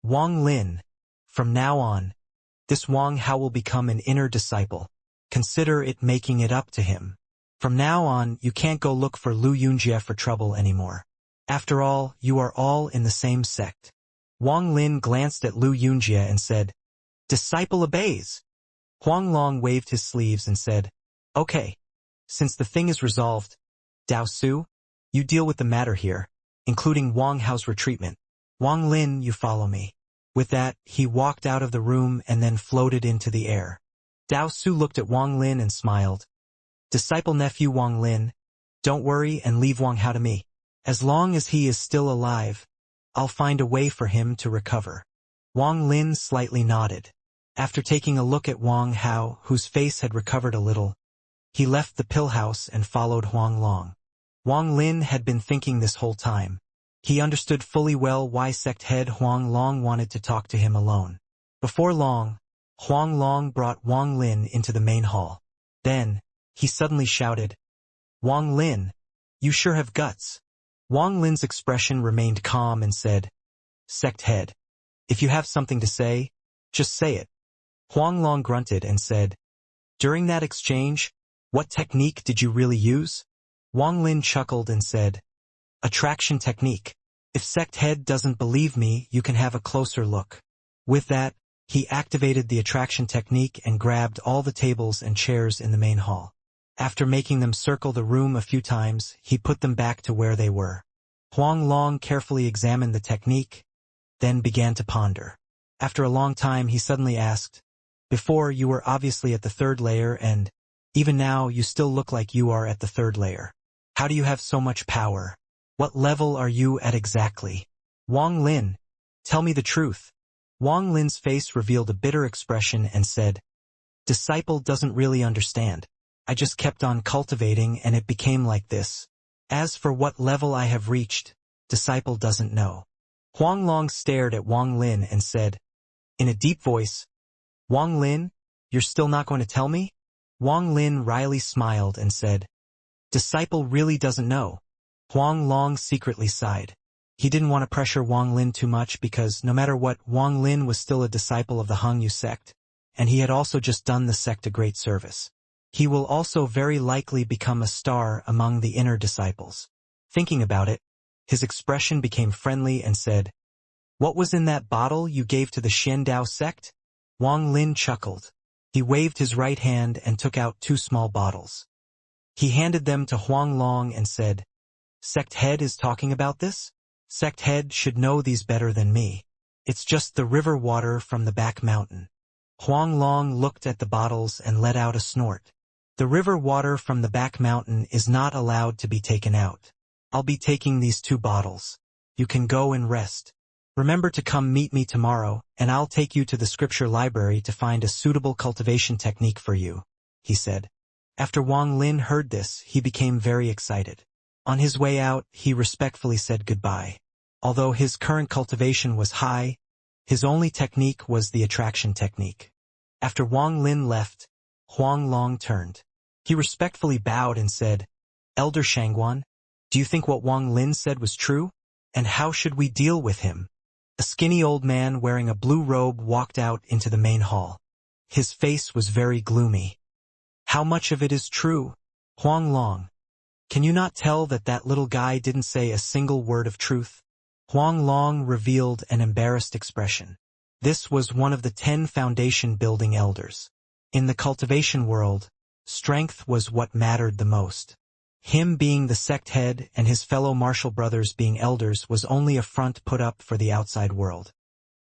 "Wang Lin, from now on, this Wang Hao will become an inner disciple. Consider it making it up to him. From now on, you can't go look for Lu Yunjie for trouble anymore. After all, you are all in the same sect." Wang Lin glanced at Lu Yunjie and said, "Disciple obeys." Huang Long waved his sleeves and said, "Okay, since the thing is resolved, Dao Su, you deal with the matter here, including Wang Hao's retreatment. Wang Lin, you follow me." With that, he walked out of the room and then floated into the air. Dao Su looked at Wang Lin and smiled. "Disciple nephew Wang Lin, don't worry and leave Wang Hao to me. As long as he is still alive, I'll find a way for him to recover." Wang Lin slightly nodded. After taking a look at Wang Hao, whose face had recovered a little, he left the pill house and followed Huang Long. Wang Lin had been thinking this whole time. He understood fully well why sect head Huang Long wanted to talk to him alone. Before long, Huang Long brought Wang Lin into the main hall. Then, he suddenly shouted, "Wang Lin, you sure have guts." Wang Lin's expression remained calm and said, "Sect head, if you have something to say, just say it." Huang Long grunted and said, "During that exchange, what technique did you really use?" Wang Lin chuckled and said, "Attraction technique. If sect head doesn't believe me, you can have a closer look." With that, he activated the attraction technique and grabbed all the tables and chairs in the main hall. After making them circle the room a few times, he put them back to where they were. Huang Long carefully examined the technique, then began to ponder. After a long time, he suddenly asked, "Before, you were obviously at the 3rd layer, and even now you still look like you are at the 3rd layer. How do you have so much power? What level are you at exactly?" "Wang Lin, tell me the truth." Wang Lin's face revealed a bitter expression and said, "Disciple doesn't really understand. I just kept on cultivating and it became like this. As for what level I have reached, disciple doesn't know. Huang Long stared at Wang Lin and said, in a deep voice, Wang Lin, you're still not going to tell me? Wang Lin wryly smiled and said, disciple really doesn't know. Huang Long secretly sighed. He didn't want to pressure Wang Lin too much because no matter what, Wang Lin was still a disciple of the Hangyu sect, and he had also just done the sect a great service. He will also very likely become a star among the inner disciples. Thinking about it, his expression became friendly and said, what was in that bottle you gave to the Xiandao sect? Wang Lin chuckled. He waved his right hand and took out 2 small bottles. He handed them to Huang Long and said, sect head is talking about this? Sect head should know these better than me. It's just the river water from the back mountain. Huang Long looked at the bottles and let out a snort. The river water from the back mountain is not allowed to be taken out. I'll be taking these 2 bottles. You can go and rest. Remember to come meet me tomorrow, and I'll take you to the scripture library to find a suitable cultivation technique for you, he said. After Wang Lin heard this, he became very excited. On his way out, he respectfully said goodbye. Although his current cultivation was high, his only technique was the attraction technique. After Wang Lin left, Huang Long turned. He respectfully bowed and said, Elder Shangguan, do you think what Wang Lin said was true? And how should we deal with him? A skinny old man wearing a blue robe walked out into the main hall. His face was very gloomy. How much of it is true? Huang Long, can you not tell that that little guy didn't say a single word of truth? Huang Long revealed an embarrassed expression. This was one of the 10 foundation building elders. In the cultivation world, strength was what mattered the most. Him being the sect head and his fellow martial brothers being elders was only a front put up for the outside world.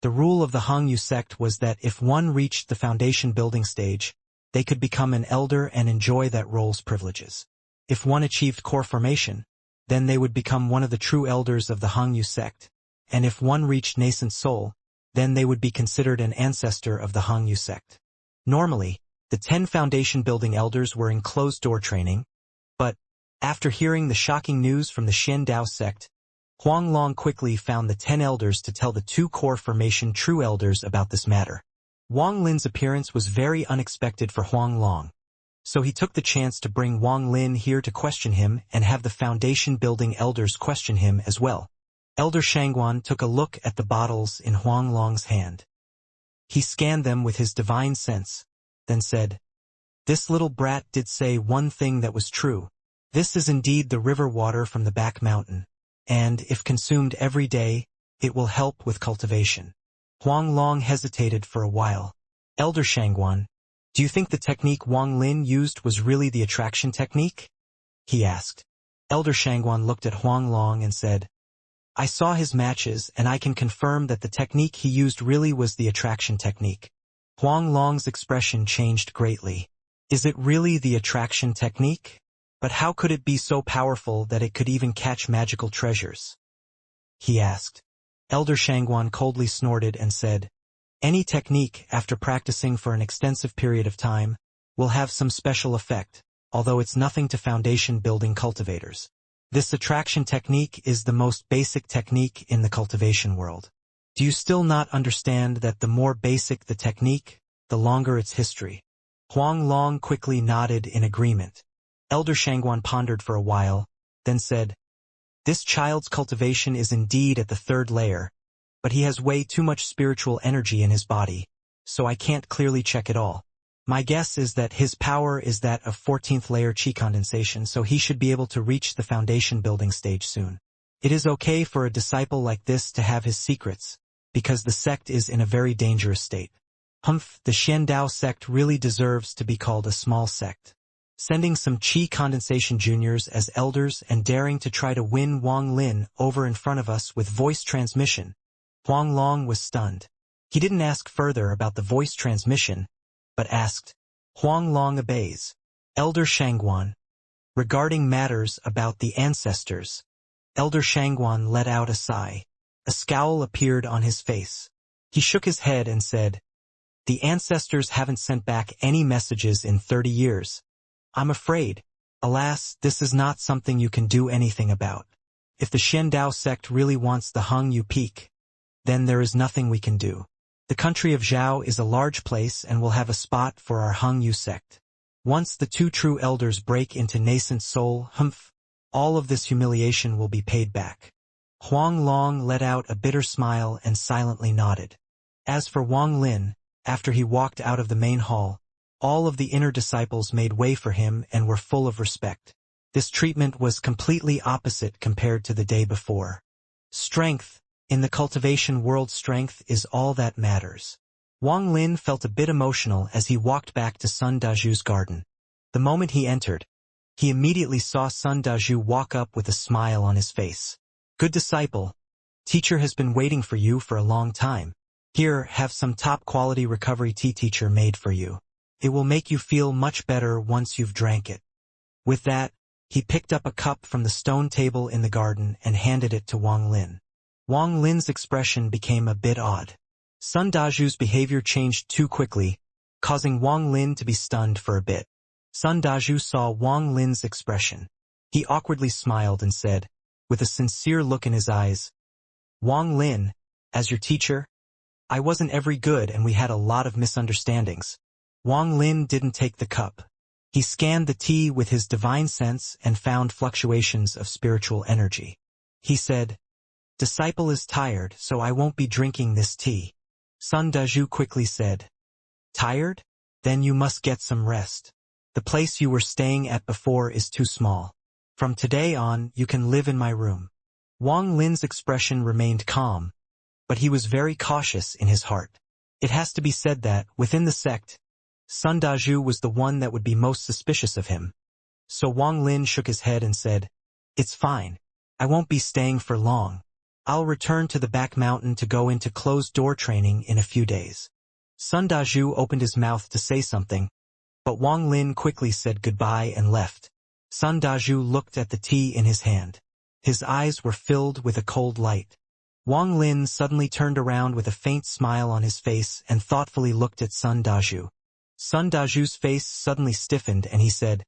The rule of the Hangyu sect was that if one reached the foundation building stage, they could become an elder and enjoy that role's privileges. If one achieved core formation, then they would become one of the true elders of the Hangyu sect, and if one reached nascent soul, then they would be considered an ancestor of the Hangyu sect. Normally, the 10 foundation building elders were in closed-door training, but, after hearing the shocking news from the Xiandao sect, Huang Long quickly found the 10 elders to tell the 2 core formation true elders about this matter. Wang Lin's appearance was very unexpected for Huang Long, so he took the chance to bring Wang Lin here to question him and have the foundation building elders question him as well. Elder Shangguan took a look at the bottles in Huang Long's hand. He scanned them with his divine sense, then said, this little brat did say one thing that was true. This is indeed the river water from the back mountain, and if consumed every day, it will help with cultivation. Huang Long hesitated for a while. Elder Shangguan, do you think the technique Wang Lin used was really the attraction technique? He asked. Elder Shangguan looked at Huang Long and said, I saw his matches and I can confirm that the technique he used really was the attraction technique. Huang Long's expression changed greatly. Is it really the attraction technique? But how could it be so powerful that it could even catch magical treasures? He asked. Elder Shangguan coldly snorted and said, any technique, after practicing for an extensive period of time, will have some special effect, although it's nothing to foundation building cultivators. This attraction technique is the most basic technique in the cultivation world. Do you still not understand that the more basic the technique, the longer its history? Huang Long quickly nodded in agreement. Elder Shangguan pondered for a while, then said, this child's cultivation is indeed at the 3rd layer, but he has way too much spiritual energy in his body, so I can't clearly check it all. My guess is that his power is that of 14th layer chi condensation, so he should be able to reach the foundation building stage soon. It is okay for a disciple like this to have his secrets, because the sect is in a very dangerous state. The Xiandao sect really deserves to be called a small sect. Sending some chi condensation juniors as elders and daring to try to win Wang Lin over in front of us with voice transmission. Huang Long was stunned. He didn't ask further about the voice transmission, but asked, Huang Long obeys. Elder Shangguan, regarding matters about the ancestors. Elder Shangguan let out a sigh. A scowl appeared on his face. He shook his head and said, the ancestors haven't sent back any messages in 30 years. I'm afraid. Alas, this is not something you can do anything about. If the Xiandao sect really wants the Hung Yu peak, then there is nothing we can do. The country of Zhao is a large place and will have a spot for our Hung Yu sect. Once the two true elders break into nascent soul, all of this humiliation will be paid back. Huang Long let out a bitter smile and silently nodded. As for Wang Lin, after he walked out of the main hall, all of the inner disciples made way for him and were full of respect. This treatment was completely opposite compared to the day before. Strength. In the cultivation world, strength is all that matters. Wang Lin felt a bit emotional as he walked back to Sun Daju's garden. The moment he entered, he immediately saw Sun Daju walk up with a smile on his face. Good disciple. Teacher has been waiting for you for a long time. Here, have some top-quality recovery tea teacher made for you. It will make you feel much better once you've drank it. With that, he picked up a cup from the stone table in the garden and handed it to Wang Lin. Wang Lin's expression became a bit odd. Sun Daju's behavior changed too quickly, causing Wang Lin to be stunned for a bit. Sun Daju saw Wang Lin's expression. He awkwardly smiled and said, with a sincere look in his eyes, Wang Lin, as your teacher, I wasn't every good and we had a lot of misunderstandings. Wang Lin didn't take the cup. He scanned the tea with his divine sense and found fluctuations of spiritual energy. He said, Disciple is tired, so I won't be drinking this tea. Sun Daju quickly said, Tired? Then you must get some rest. The place you were staying at before is too small. From today on, you can live in my room. Wang Lin's expression remained calm, but he was very cautious in his heart. It has to be said that, within the sect, Sun Daju was the one that would be most suspicious of him. So Wang Lin shook his head and said, It's fine. I won't be staying for long. I'll return to the back mountain to go into closed-door training in a few days. Sun Daju opened his mouth to say something, but Wang Lin quickly said goodbye and left. Sun Daju looked at the tea in his hand. His eyes were filled with a cold light. Wang Lin suddenly turned around with a faint smile on his face and thoughtfully looked at Sun Daju. Sun Daju's face suddenly stiffened and he said,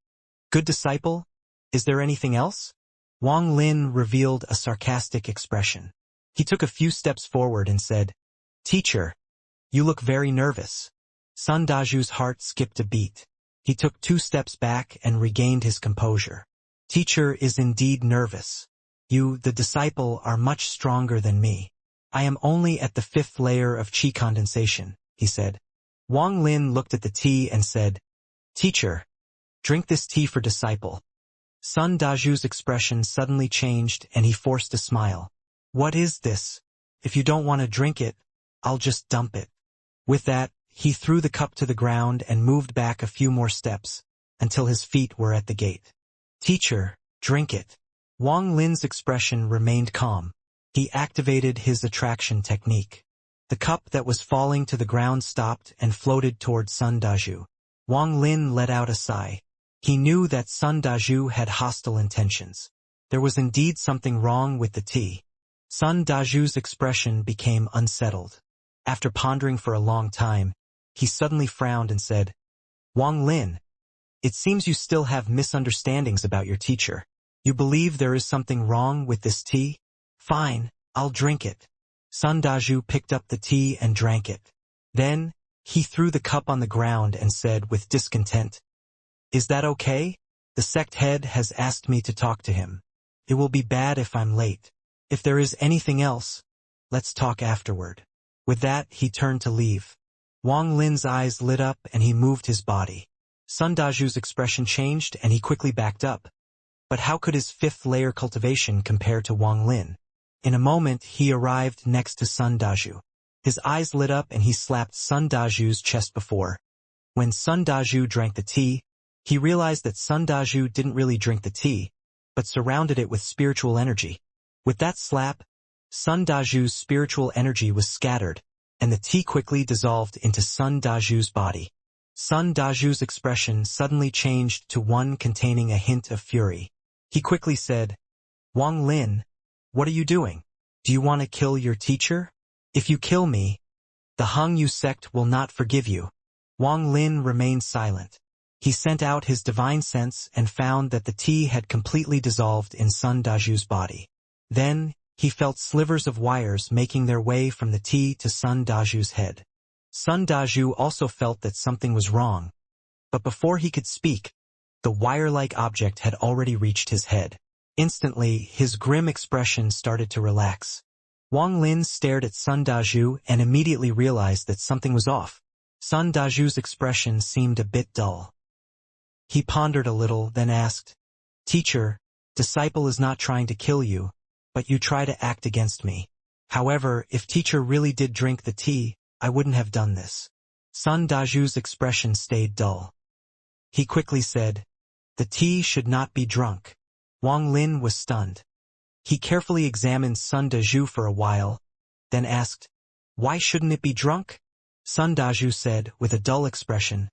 Good disciple, is there anything else? Wang Lin revealed a sarcastic expression. He took a few steps forward and said, Teacher, you look very nervous. Sun Daju's heart skipped a beat. He took 2 steps back and regained his composure. Teacher is indeed nervous. You, the disciple, are much stronger than me. I am only at the 5th layer of qi condensation, he said. Wang Lin looked at the tea and said, Teacher, drink this tea for disciple. Sun Daju's expression suddenly changed and he forced a smile. What is this? If you don't want to drink it, I'll just dump it. With that, he threw the cup to the ground and moved back a few more steps, until his feet were at the gate. Teacher, drink it. Wang Lin's expression remained calm. He activated his attraction technique. The cup that was falling to the ground stopped and floated toward Sun Daju. Wang Lin let out a sigh. He knew that Sun Daju had hostile intentions. There was indeed something wrong with the tea. Sun Daju's expression became unsettled. After pondering for a long time, he suddenly frowned and said, Wang Lin, it seems you still have misunderstandings about your teacher. You believe there is something wrong with this tea? Fine, I'll drink it. Sun Daju picked up the tea and drank it. Then, he threw the cup on the ground and said with discontent, Is that okay? The sect head has asked me to talk to him. It will be bad if I'm late. If there is anything else, let's talk afterward. With that, he turned to leave. Wang Lin's eyes lit up and he moved his body. Sun Daju's expression changed and he quickly backed up. But how could his 5th layer cultivation compare to Wang Lin? In a moment, he arrived next to Sun Daju. His eyes lit up and he slapped Sun Daju's chest before. When Sun Daju drank the tea, he realized that Sun Daju didn't really drink the tea, but surrounded it with spiritual energy. With that slap, Sun Daju's spiritual energy was scattered, and the tea quickly dissolved into Sun Daju's body. Sun Daju's expression suddenly changed to one containing a hint of fury. He quickly said, Wang Lin, what are you doing? Do you want to kill your teacher? If you kill me, the Hung Yu sect will not forgive you. Wang Lin remained silent. He sent out his divine sense and found that the tea had completely dissolved in Sun Daju's body. Then, he felt slivers of wires making their way from the tea to Sun Daju's head. Sun Daju also felt that something was wrong, but before he could speak, the wire-like object had already reached his head. Instantly, his grim expression started to relax. Wang Lin stared at Sun Daju and immediately realized that something was off. Sun Daju's expression seemed a bit dull. He pondered a little, then asked, "Teacher, disciple is not trying to kill you, but you try to act against me. However, if teacher really did drink the tea, I wouldn't have done this." Sun Daju's expression stayed dull. He quickly said, "The tea should not be drunk." Wang Lin was stunned. He carefully examined Sun Daju for a while, then asked, "Why shouldn't it be drunk?" Sun Daju said, with a dull expression,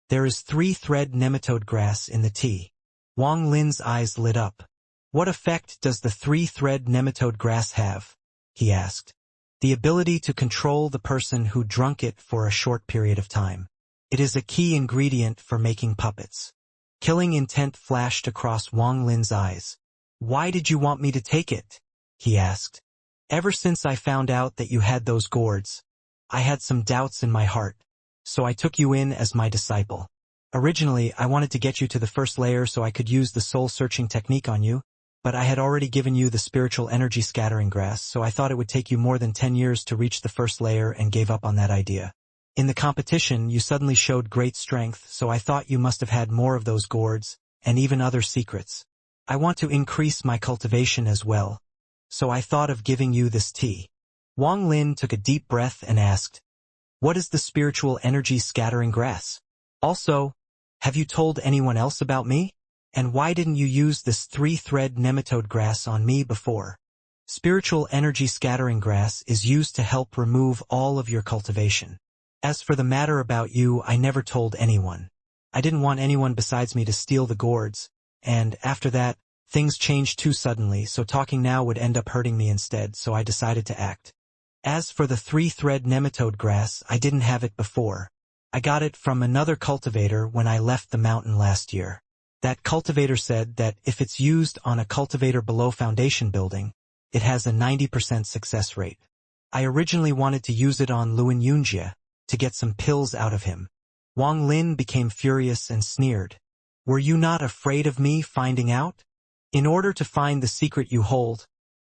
"There is 3-thread nematode grass in the tea." Wang Lin's eyes lit up. "What effect does the 3-thread nematode grass have?" he asked. "The ability to control the person who drunk it for a short period of time. It is a key ingredient for making puppets." Killing intent flashed across Wang Lin's eyes. "Why did you want me to take it?" he asked. "Ever since I found out that you had those gourds, I had some doubts in my heart, so I took you in as my disciple. Originally, I wanted to get you to the first layer so I could use the soul-searching technique on you, but I had already given you the spiritual energy scattering grass, so I thought it would take you more than 10 years to reach the first layer and gave up on that idea. In the competition, you suddenly showed great strength, so I thought you must have had more of those gourds, and even other secrets. I want to increase my cultivation as well, so I thought of giving you this tea." Wang Lin took a deep breath and asked, "What is the spiritual energy scattering grass? Also, have you told anyone else about me? And why didn't you use this 3-thread nematode grass on me before?" Spiritual energy scattering grass is used to help remove all of your cultivation. As for the matter about you, I never told anyone. I didn't want anyone besides me to steal the gourds, and after that, things changed too suddenly, so talking now would end up hurting me instead, so I decided to act. As for the 3-thread nematode grass, I didn't have it before. I got it from another cultivator when I left the mountain last year. That cultivator said that if it's used on a cultivator below foundation building, it has a 90% success rate. I originally wanted to use it on Xianxia to get some pills out of him. Wang Lin became furious and sneered. "Were you not afraid of me finding out? In order to find the secret you hold,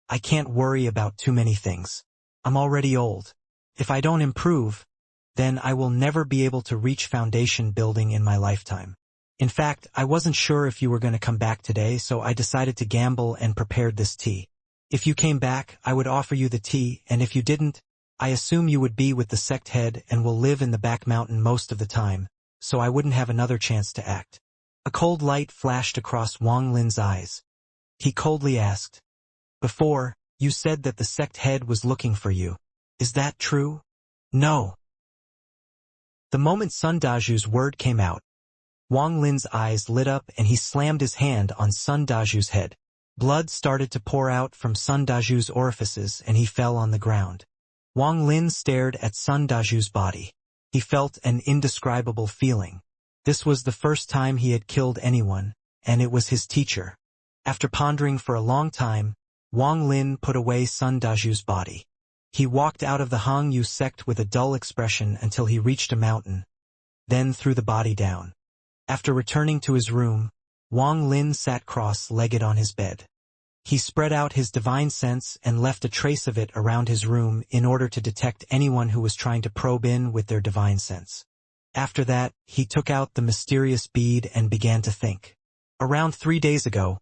I can't worry about too many things. I'm already old. If I don't improve, then I will never be able to reach foundation building in my lifetime. In fact, I wasn't sure if you were going to come back today, so I decided to gamble and prepared this tea. If you came back, I would offer you the tea, and if you didn't, I assume you would be with the sect head and will live in the back mountain most of the time, so I wouldn't have another chance to act." A cold light flashed across Wang Lin's eyes. He coldly asked, "Before, you said that the sect head was looking for you. Is that true?" "No." The moment Sun Daju's word came out, Wang Lin's eyes lit up and he slammed his hand on Sun Daju's head. Blood started to pour out from Sun Daju's orifices and he fell on the ground. Wang Lin stared at Sun Daju's body. He felt an indescribable feeling. This was the first time he had killed anyone, and it was his teacher. After pondering for a long time, Wang Lin put away Sun Daju's body. He walked out of the Hangyu sect with a dull expression until he reached a mountain, then threw the body down. After returning to his room, Wang Lin sat cross-legged on his bed. He spread out his divine sense and left a trace of it around his room in order to detect anyone who was trying to probe in with their divine sense. After that, he took out the mysterious bead and began to think. Around 3 days ago,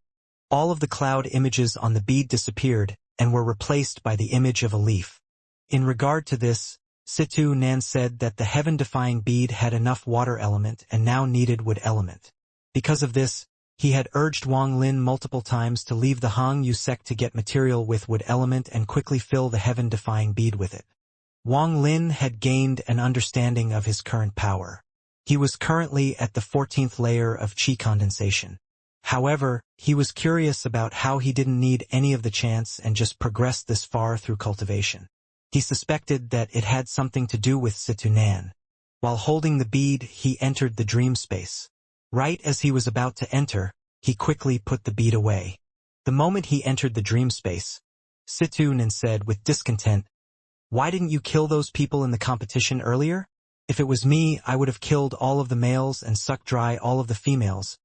all of the cloud images on the bead disappeared and were replaced by the image of a leaf. In regard to this, Situ Nan said that the heaven-defying bead had enough water element and now needed wood element. Because of this, he had urged Wang Lin multiple times to leave the Hangyu sect to get material with wood element and quickly fill the heaven-defying bead with it. Wang Lin had gained an understanding of his current power. He was currently at the 14th layer of Qi condensation. However, he was curious about how he didn't need any of the chance and just progressed this far through cultivation. He suspected that it had something to do with Situ Nan. While holding the bead, he entered the dream space. Right as he was about to enter, he quickly put the bead away. The moment he entered the dream space, Situn said with discontent, "Why didn't you kill those people in the competition earlier? If it was me, I would have killed all of the males and sucked dry all of the females,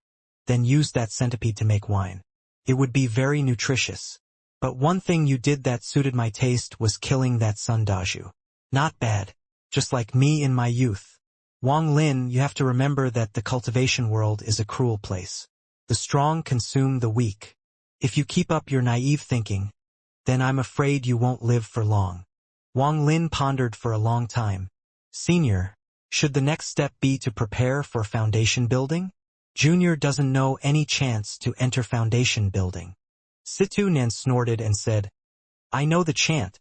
then used that centipede to make wine. It would be very nutritious. But one thing you did that suited my taste was killing that Sun Daju. Not bad. Just like me in my youth. Wang Lin, you have to remember that the cultivation world is a cruel place. The strong consume the weak. If you keep up your naive thinking, then I'm afraid you won't live for long." Wang Lin pondered for a long time. "Senior, should the next step be to prepare for foundation building? Junior doesn't know any chance to enter foundation building." Situn snorted and said, "I know the chant,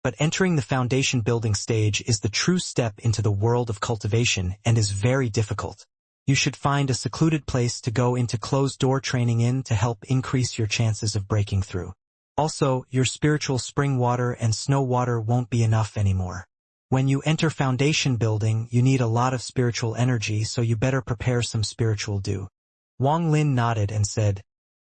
but entering the foundation building stage is the true step into the world of cultivation and is very difficult. You should find a secluded place to go into closed-door training in to help increase your chances of breaking through. Also, your spiritual spring water and snow water won't be enough anymore. When you enter foundation building, you need a lot of spiritual energy, so you better prepare some spiritual dew." Wang Lin nodded and said,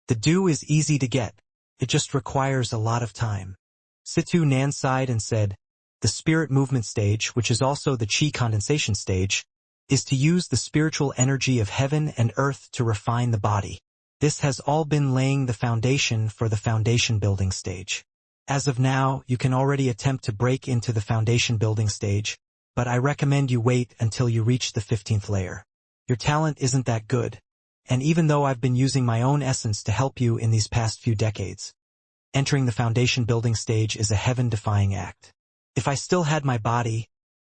"The dew is easy to get. It just requires a lot of time." Situn sighed and said, "The spirit movement stage, which is also the chi condensation stage, is to use the spiritual energy of heaven and earth to refine the body. This has all been laying the foundation for the foundation building stage. As of now, you can already attempt to break into the foundation building stage, but I recommend you wait until you reach the 15th layer. Your talent isn't that good, and even though I've been using my own essence to help you in these past few decades, entering the foundation building stage is a heaven-defying act. If I still had my body,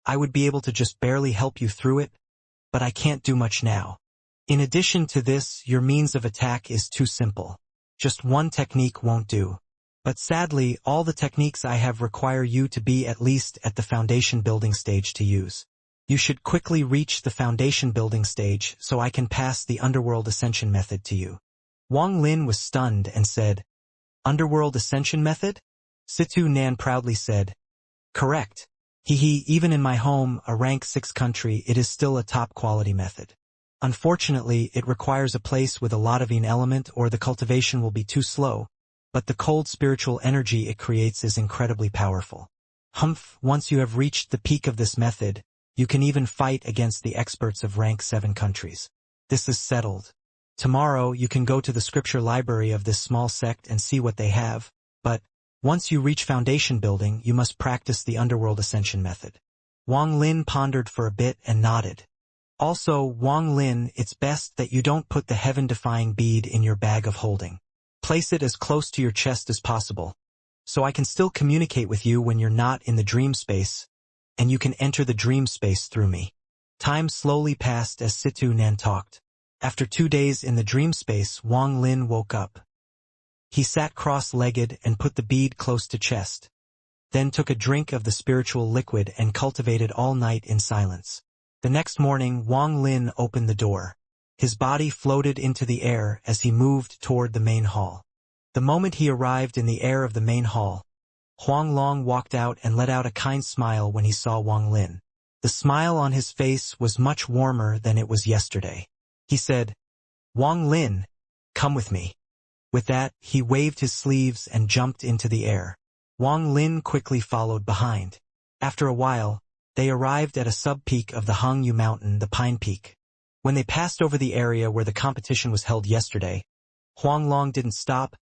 I would be able to just barely help you through it, but I can't do much now. In addition to this, your means of attack is too simple. Just one technique won't do. But sadly, all the techniques I have require you to be at least at the foundation building stage to use. You should quickly reach the foundation building stage so I can pass the Underworld Ascension method to you." Wang Lin was stunned and said, "Underworld Ascension method?" Situn proudly said, "Correct. Even in my home, a rank 6 country, it is still a top-quality method. Unfortunately, it requires a place with a lot of yin element or the cultivation will be too slow, but the cold spiritual energy it creates is incredibly powerful. Once you have reached the peak of this method, you can even fight against the experts of rank 7 countries. This is settled. Tomorrow, you can go to the scripture library of this small sect and see what they have, but once you reach foundation building, you must practice the Underworld Ascension method." Wang Lin pondered for a bit and nodded. "Also, Wang Lin, it's best that you don't put the heaven-defying bead in your bag of holding. Place it as close to your chest as possible, so I can still communicate with you when you're not in the dream space, and you can enter the dream space through me." Time slowly passed as Situn talked. After 2 days in the dream space, Wang Lin woke up. He sat cross-legged and put the bead close to chest, then took a drink of the spiritual liquid and cultivated all night in silence. The next morning, Wang Lin opened the door. His body floated into the air as he moved toward the main hall. The moment he arrived in the air of the main hall, Huang Long walked out and let out a kind smile when he saw Wang Lin. The smile on his face was much warmer than it was yesterday. He said, "Wang Lin, come with me." With that, he waved his sleeves and jumped into the air. Wang Lin quickly followed behind. After a while, they arrived at a sub-peak of the Hangyu Mountain, the Pine Peak. When they passed over the area where the competition was held yesterday, Huang Long didn't stop,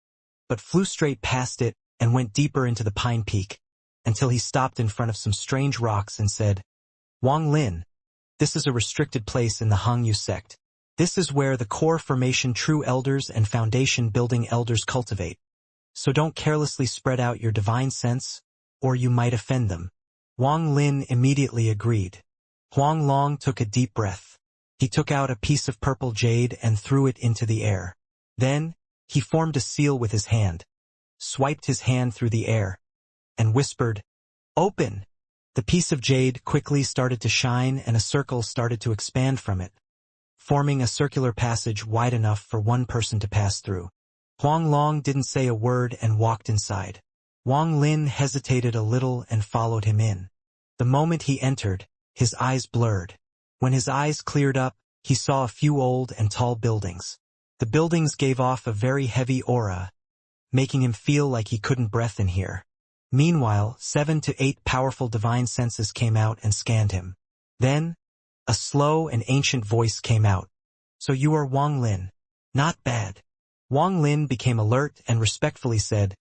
but flew straight past it and went deeper into the Pine Peak, until he stopped in front of some strange rocks and said, "Wang Lin, this is a restricted place in the Hangyu sect. This is where the core formation true elders and foundation building elders cultivate. So don't carelessly spread out your divine sense, or you might offend them." Wang Lin immediately agreed. Huang Long took a deep breath. He took out a piece of purple jade and threw it into the air. Then, he formed a seal with his hand, swiped his hand through the air, and whispered, "Open!" The piece of jade quickly started to shine and a circle started to expand from it, forming a circular passage wide enough for one person to pass through. Huang Long didn't say a word and walked inside. Wang Lin hesitated a little and followed him in. The moment he entered, his eyes blurred. When his eyes cleared up, he saw a few old and tall buildings. The buildings gave off a very heavy aura, making him feel like he couldn't breathe in here. Meanwhile, 7 to 8 powerful divine senses came out and scanned him. Then, a slow and ancient voice came out. "So you are Wang Lin. Not bad." Wang Lin became alert and respectfully said,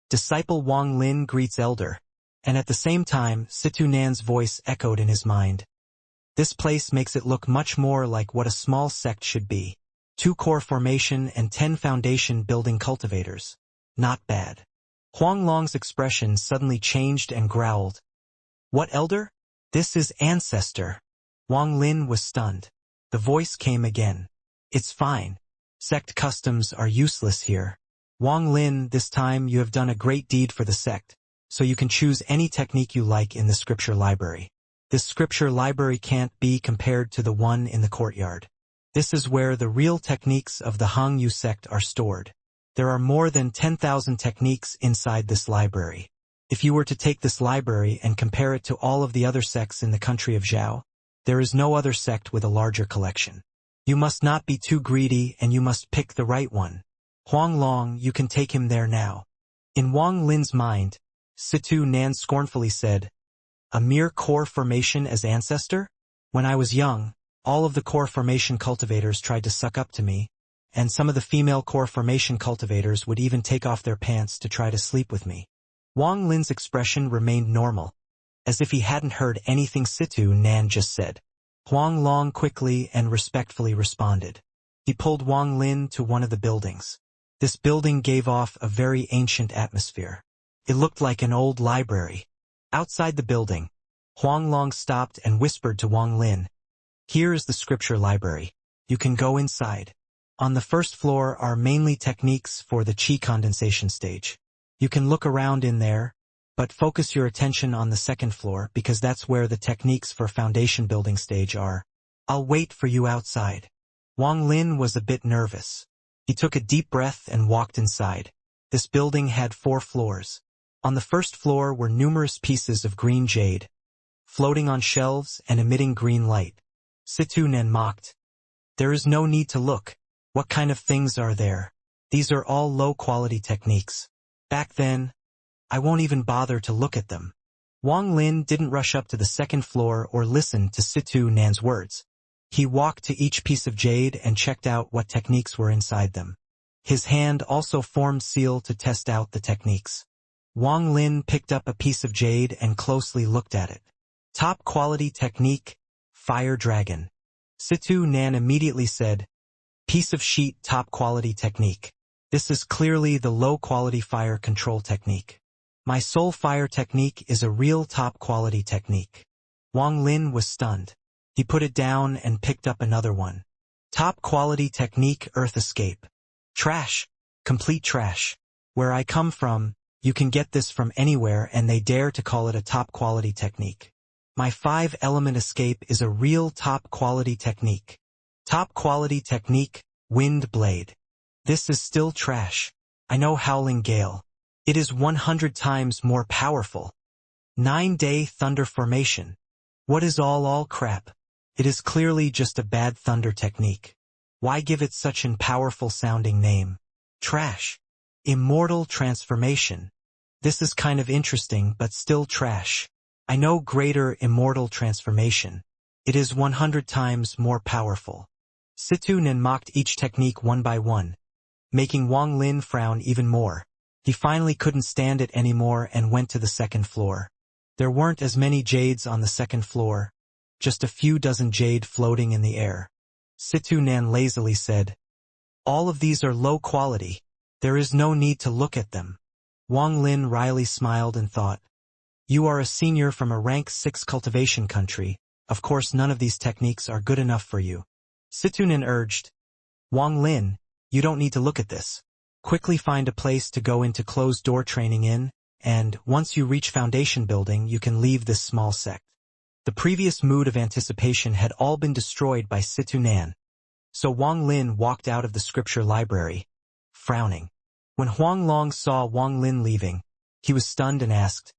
"Disciple Wang Lin greets elder." And at the same time, Situ Nan's voice echoed in his mind. "This place makes it look much more like what a small sect should be. 2 core formation and 10 foundation building cultivators. Not bad." Huang Long's expression suddenly changed and growled. "What elder? This is ancestor." Wang Lin was stunned. The voice came again. "It's fine. Sect customs are useless here. Wang Lin, this time you have done a great deed for the sect, so you can choose any technique you like in the scripture library. This scripture library can't be compared to the one in the courtyard. This is where the real techniques of the Hang Yu sect are stored. There are more than 10,000 techniques inside this library. If you were to take this library and compare it to all of the other sects in the country of Zhao, there is no other sect with a larger collection. You must not be too greedy and you must pick the right one. Huang Long, you can take him there now." In Wang Lin's mind, Situ Nan scornfully said, "A mere core formation as ancestor? When I was young, all of the core formation cultivators tried to suck up to me, and some of the female core formation cultivators would even take off their pants to try to sleep with me." Wang Lin's expression remained normal, as if he hadn't heard anything Situ Nan just said. Huang Long quickly and respectfully responded. He pulled Wang Lin to one of the buildings. This building gave off a very ancient atmosphere. It looked like an old library. Outside the building, Huang Long stopped and whispered to Wang Lin, "Here is the scripture library. You can go inside. On the first floor are mainly techniques for the qi condensation stage. You can look around in there, but focus your attention on the second floor because that's where the techniques for foundation building stage are. I'll wait for you outside." Wang Lin was a bit nervous. He took a deep breath and walked inside. This building had 4 floors. On the first floor were numerous pieces of green jade, floating on shelves and emitting green light. Situ Nen mocked. "There is no need to look. What kind of things are there? These are all low-quality techniques. Back then, I won't even bother to look at them." Wang Lin didn't rush up to the second floor or listen to Situ Nan's words. He walked to each piece of jade and checked out what techniques were inside them. His hand also formed seal to test out the techniques. Wang Lin picked up a piece of jade and closely looked at it. Top quality technique, Fire Dragon. Situ Nan immediately said, "Piece of sheet top quality technique. This is clearly the low quality fire control technique. My soul fire technique is a real top quality technique." Wang Lin was stunned. He put it down and picked up another one. Top quality technique Earth Escape. Trash. Complete trash. Where I come from, you can get this from anywhere and they dare to call it a top quality technique. My 5-element escape is a real top quality technique. Top quality technique, Wind Blade. This is still trash. I know Howling Gale. It is 100 times more powerful. 9-day Thunder Formation. What is all crap? It is clearly just a bad thunder technique. Why give it such an powerful sounding name? Trash. Immortal Transformation. This is kind of interesting but still trash. I know Greater Immortal Transformation. It is 100 times more powerful. Situ Nen mocked each technique one by one, making Wang Lin frown even more. He finally couldn't stand it anymore and went to the second floor. There weren't as many jades on the second floor, just a few dozen jade floating in the air. Situ Nan lazily said, "All of these are low quality. There is no need to look at them." Wang Lin wryly smiled and thought, "You are a senior from a rank 6 cultivation country. Of course none of these techniques are good enough for you." Situ Nan urged, "Wang Lin, you don't need to look at this. Quickly find a place to go into closed-door training in, and once you reach foundation building you can leave this small sect." The previous mood of anticipation had all been destroyed by Situ Nan, so Wang Lin walked out of the scripture library, frowning. When Huang Long saw Wang Lin leaving, he was stunned and asked,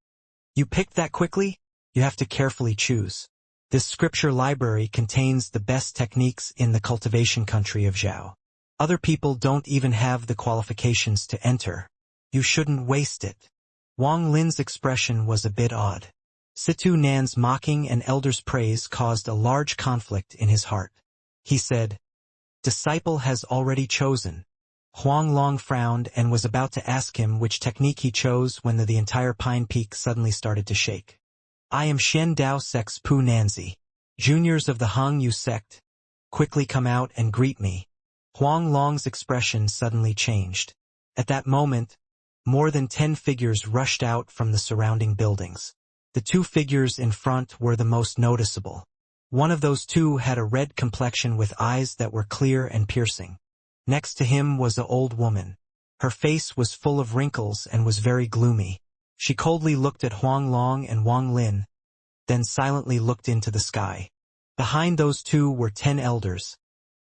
"You picked that quickly? You have to carefully choose." This scripture library contains the best techniques in the cultivation country of Zhao. Other people don't even have the qualifications to enter. You shouldn't waste it. Wang Lin's expression was a bit odd. Situ Nan's mocking and elder's praise caused a large conflict in his heart. He said, "Disciple has already chosen." Huang Long frowned and was about to ask him which technique he chose when the entire pine peak suddenly started to shake. "I am Shen Dao Sec's Pu Nanzi. Juniors of the Hung Yu sect, quickly come out and greet me." Huang Long's expression suddenly changed. At that moment, more than 10 figures rushed out from the surrounding buildings. The 2 figures in front were the most noticeable. One of those 2 had a red complexion with eyes that were clear and piercing. Next to him was an old woman. Her face was full of wrinkles and was very gloomy. She coldly looked at Huang Long and Wang Lin, then silently looked into the sky. Behind those 2 were 10 elders,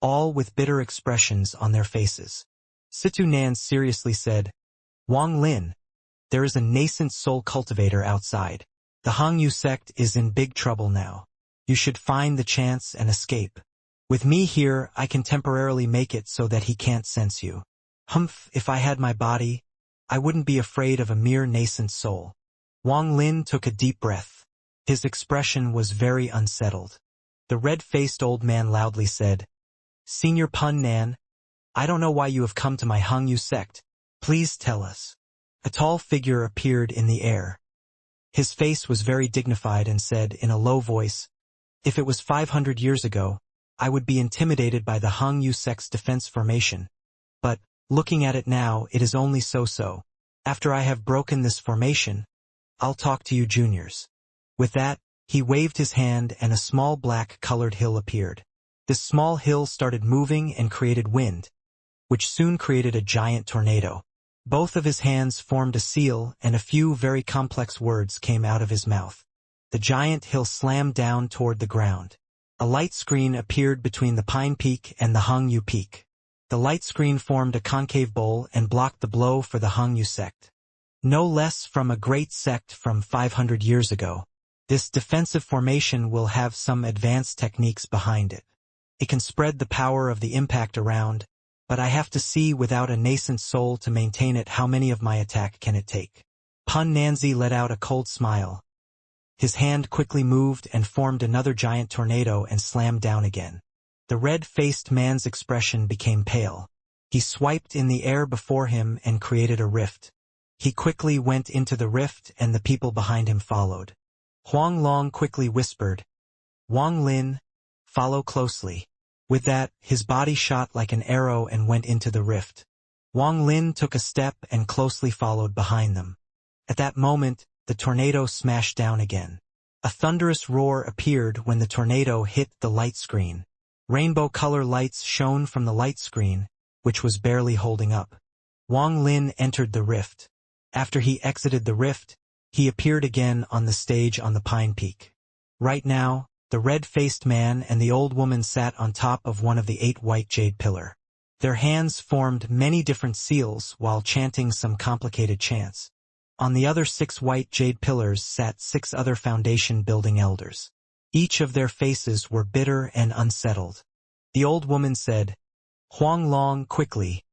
all with bitter expressions on their faces. Situ Nan seriously said, "Wang Lin, there is a nascent soul cultivator outside. The Hung Yu sect is in big trouble now. You should find the chance and escape. With me here, I can temporarily make it so that he can't sense you. Humph, if I had my body, I wouldn't be afraid of a mere nascent soul." Wang Lin took a deep breath. His expression was very unsettled. The red-faced old man loudly said, "Senior Pun Nan, I don't know why you have come to my Hung Yu sect. Please tell us." A tall figure appeared in the air. His face was very dignified and said in a low voice, "If it was 500 years ago, I would be intimidated by the Hung Yu sect's defense formation. But, looking at it now, it is only so-so. After I have broken this formation, I'll talk to you juniors." With that, he waved his hand and a small black-colored hill appeared. This small hill started moving and created wind, which soon created a giant tornado. Both of his hands formed a seal and a few very complex words came out of his mouth. The giant hill slammed down toward the ground. A light screen appeared between the Pine Peak and the Hung Yu Peak. The light screen formed a concave bowl and blocked the blow for the Hung Yu sect. No less from a great sect from 500 years ago. This defensive formation will have some advanced techniques behind it. It can spread the power of the impact around, but I have to see without a nascent soul to maintain it how many of my attack can it take. Pun Nanzi let out a cold smile. His hand quickly moved and formed another giant tornado and slammed down again. The red-faced man's expression became pale. He swiped in the air before him and created a rift. He quickly went into the rift and the people behind him followed. Huang Long quickly whispered, "Wang Lin, follow closely." With that, his body shot like an arrow and went into the rift. Wang Lin took a step and closely followed behind them. At that moment, the tornado smashed down again. A thunderous roar appeared when the tornado hit the light screen. Rainbow color lights shone from the light screen, which was barely holding up. Wang Lin entered the rift. After he exited the rift, he appeared again on the stage on the Pine Peak. Right now, the red-faced man and the old woman sat on top of one of the 8 white jade pillar. Their hands formed many different seals while chanting some complicated chants. On the other 6 white jade pillars sat 6 other foundation-building elders. Each of their faces were bitter and unsettled. The old woman said, "Huang Long, quickly,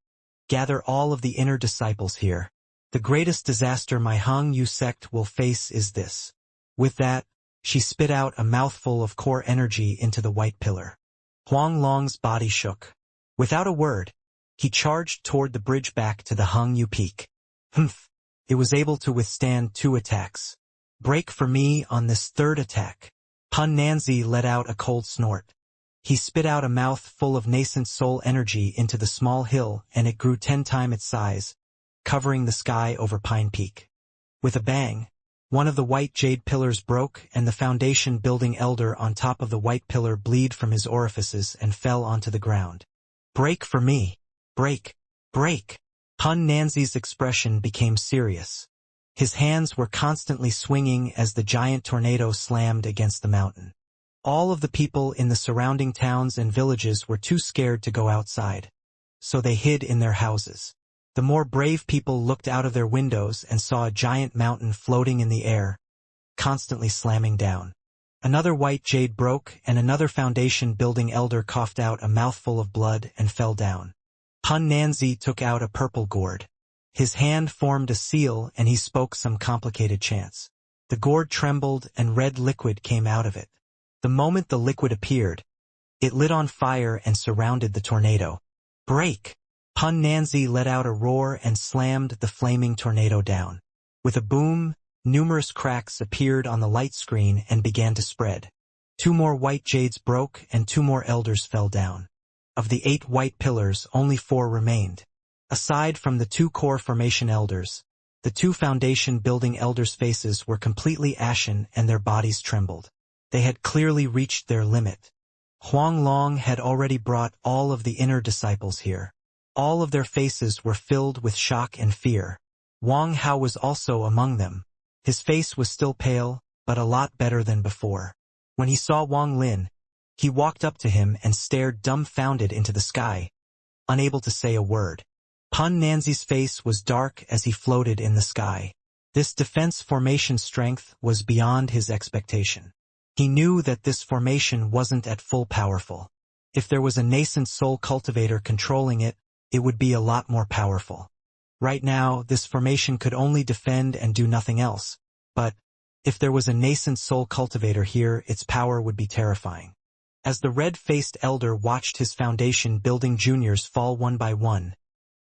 gather all of the inner disciples here. The greatest disaster my Hung Yu sect will face is this." With that, she spit out a mouthful of core energy into the white pillar. Huang Long's body shook. Without a word, he charged toward the bridge back to the Hung Yu Peak. Humph! It was able to withstand 2 attacks. Break for me on this 3rd attack. Pun Nanzi let out a cold snort. He spit out a mouth full of nascent soul energy into the small hill and it grew 10 times its size, covering the sky over Pine Peak. With a bang, one of the white jade pillars broke and the foundation building elder on top of the white pillar bled from his orifices and fell onto the ground. Break for me! Break! Break! Pun Nanzi's expression became serious. His hands were constantly swinging as the giant tornado slammed against the mountain. All of the people in the surrounding towns and villages were too scared to go outside, so they hid in their houses. The more brave people looked out of their windows and saw a giant mountain floating in the air, constantly slamming down. Another white jade broke, and another foundation-building elder coughed out a mouthful of blood and fell down. Pun Nanzi took out a purple gourd. His hand formed a seal and he spoke some complicated chants. The gourd trembled and red liquid came out of it. The moment the liquid appeared, it lit on fire and surrounded the tornado. Break! Pun Nanzi let out a roar and slammed the flaming tornado down. With a boom, numerous cracks appeared on the light screen and began to spread. 2 more white jades broke and 2 more elders fell down. Of the 8 white pillars, only 4 remained. Aside from the 2 core formation elders, the 2 foundation building elders' faces were completely ashen and their bodies trembled. They had clearly reached their limit. Huang Long had already brought all of the inner disciples here. All of their faces were filled with shock and fear. Wang Hao was also among them. His face was still pale, but a lot better than before. When he saw Wang Lin, he walked up to him and stared dumbfounded into the sky, unable to say a word. Pun Nanzi's face was dark as he floated in the sky. This defense formation strength was beyond his expectation. He knew that this formation wasn't at full powerful. If there was a nascent soul cultivator controlling it, it would be a lot more powerful. Right now, this formation could only defend and do nothing else. But, if there was a nascent soul cultivator here, its power would be terrifying. As the red-faced elder watched his foundation building juniors fall one by one,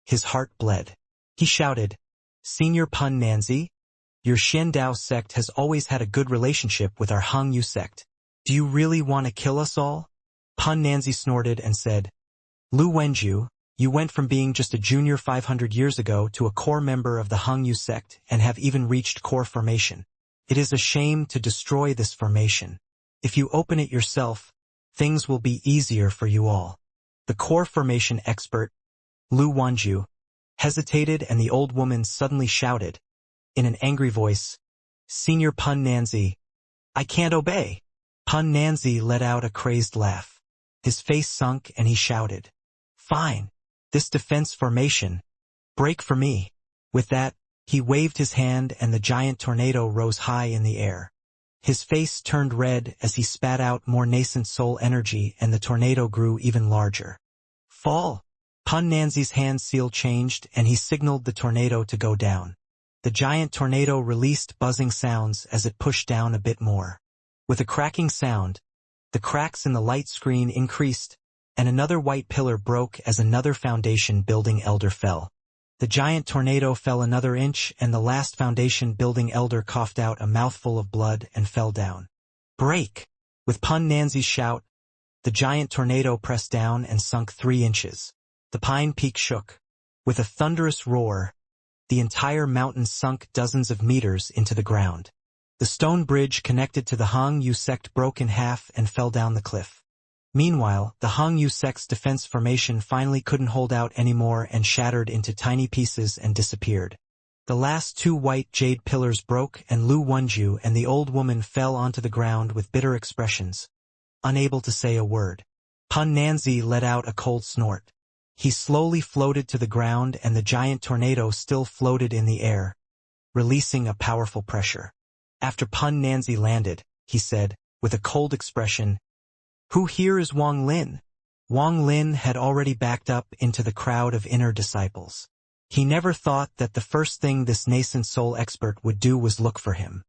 his heart bled. He shouted, "Senior Pun Nanzi, your Xiandao sect has always had a good relationship with our Hangyu sect. Do you really want to kill us all?" Pun Nanzi snorted and said, "Lu Wenju, you went from being just a junior 500 years ago to a core member of the Hangyu sect and have even reached core formation. It is a shame to destroy this formation. If you open it yourself, things will be easier for you all." The core formation expert, Lu Wenju, hesitated and the old woman suddenly shouted, in an angry voice, "Senior Pun Nanzi, I can't obey." Pun Nanzi let out a crazed laugh. His face sunk and he shouted, "Fine. This defense formation, break for me." With that, he waved his hand and the giant tornado rose high in the air. His face turned red as he spat out more nascent soul energy and the tornado grew even larger. "Fall!" Pun Nanzi's hand seal changed and he signaled the tornado to go down. The giant tornado released buzzing sounds as it pushed down a bit more. With a cracking sound, the cracks in the light screen increased, and another white pillar broke as another foundation building elder fell. The giant tornado fell another inch and the last foundation building elder coughed out a mouthful of blood and fell down. "Break!" With Pun Nanzi's shout, the giant tornado pressed down and sunk 3 inches. The pine peak shook. With a thunderous roar, the entire mountain sunk dozens of meters into the ground. The stone bridge connected to the Hangyu sect broke in half and fell down the cliff. Meanwhile, the Hangyu sect's defense formation finally couldn't hold out anymore and shattered into tiny pieces and disappeared. The last 2 white jade pillars broke and Lu Wenju and the old woman fell onto the ground with bitter expressions, unable to say a word. Pun Nanzi let out a cold snort. He slowly floated to the ground and the giant tornado still floated in the air, releasing a powerful pressure. After Pun Nanzi landed, he said, with a cold expression, "Who here is Wang Lin?" Wang Lin had already backed up into the crowd of inner disciples. He never thought that the first thing this nascent soul expert would do was look for him.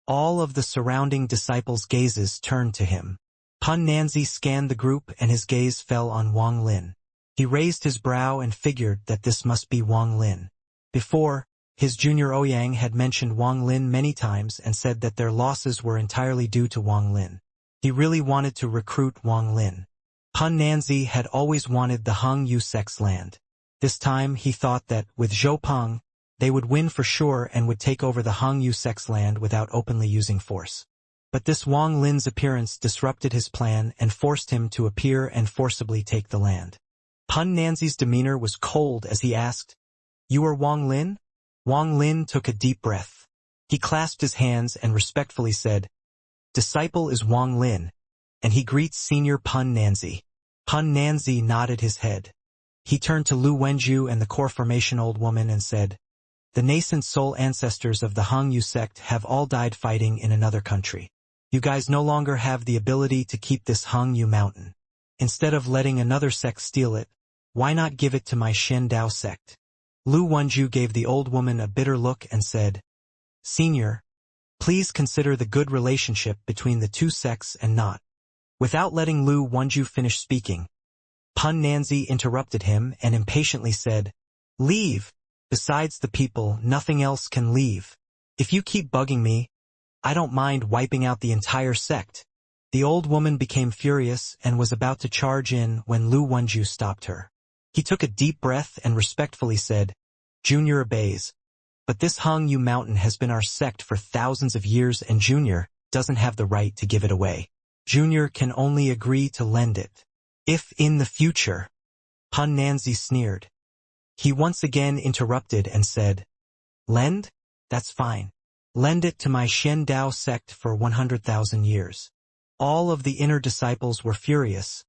All of the surrounding disciples' gazes turned to him. Pun Nanzi scanned the group and his gaze fell on Wang Lin. He raised his brow and figured that this must be Wang Lin. Before, his junior Ouyang had mentioned Wang Lin many times and said that their losses were entirely due to Wang Lin. He really wanted to recruit Wang Lin. Pun Nanzi had always wanted the Hangyu sect's land. This time he thought that, with Zhou Peng, they would win for sure and would take over the Hangyu sect's land without openly using force. But this Wang Lin's appearance disrupted his plan and forced him to appear and forcibly take the land. Pun Nanzi's demeanor was cold as he asked, "You are Wang Lin?" Wang Lin took a deep breath. He clasped his hands and respectfully said, "Disciple is Wang Lin, and he greets Senior Pun Nanzi." Pun Nanzi nodded his head. He turned to Lu Wenju and the core formation old woman and said, "The nascent soul ancestors of the Hangyu sect have all died fighting in another country. You guys no longer have the ability to keep this Hung Yu mountain. Instead of letting another sect steal it, why not give it to my Shen Dao sect? Lu Wenju gave the old woman a bitter look and said, Senior, please consider the good relationship between the two sects and not. Without letting Lu Wenju finish speaking, Pun Nanzi interrupted him and impatiently said, Leave! Besides the people, nothing else can leave. If you keep bugging me, I don't mind wiping out the entire sect. The old woman became furious and was about to charge in when Lu Wenju stopped her. He took a deep breath and respectfully said, Junior obeys. But this Hung Yu mountain has been our sect for thousands of years and Junior doesn't have the right to give it away. Junior can only agree to lend it. If in the future, Pun Nanzi sneered. He once again interrupted and said, Lend? That's fine. Lend it to my Shen Dao sect for 100,000 years. All of the inner disciples were furious,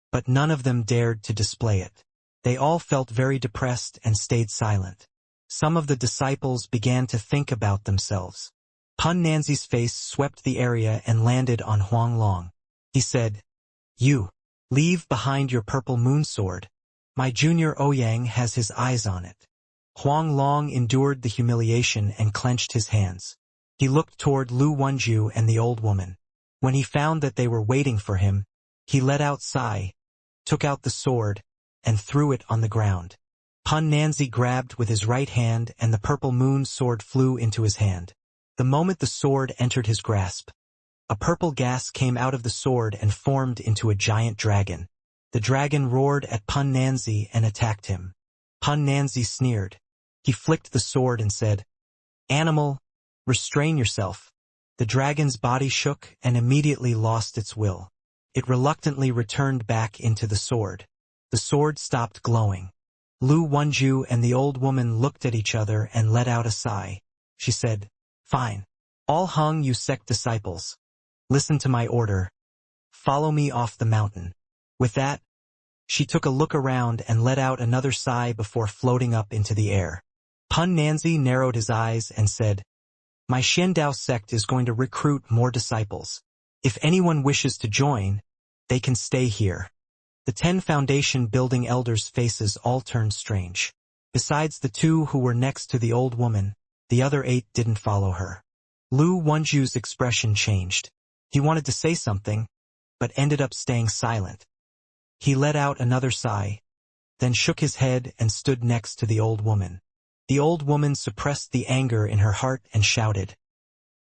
but none of them dared to display it. They all felt very depressed and stayed silent. Some of the disciples began to think about themselves. Pun Nanzi's face swept the area and landed on Huang Long. He said, You, leave behind your purple moon sword. My junior Ouyang has his eyes on it. Huang Long endured the humiliation and clenched his hands. He looked toward Lu Wenju and the old woman. When he found that they were waiting for him, he let out a sigh, took out the sword, and threw it on the ground. Pun Nanzi grabbed with his right hand and the purple moon sword flew into his hand. The moment the sword entered his grasp, a purple gas came out of the sword and formed into a giant dragon. The dragon roared at Pun Nanzi and attacked him. Pun Nanzi sneered. He flicked the sword and said, Animal, restrain yourself. The dragon's body shook and immediately lost its will. It reluctantly returned back into the sword. The sword stopped glowing. Lu Wenju and the old woman looked at each other and let out a sigh. She said, Fine. All Hung Yu sect disciples, listen to my order. Follow me off the mountain. With that, she took a look around and let out another sigh before floating up into the air. Pun Nanzi narrowed his eyes and said, My Shen Dao sect is going to recruit more disciples. If anyone wishes to join, they can stay here. The 10 foundation building elders' faces all turned strange. Besides the 2 who were next to the old woman, the other 8 didn't follow her. Lu Wenju's expression changed. He wanted to say something, but ended up staying silent. He let out another sigh, then shook his head and stood next to the old woman. The old woman suppressed the anger in her heart and shouted,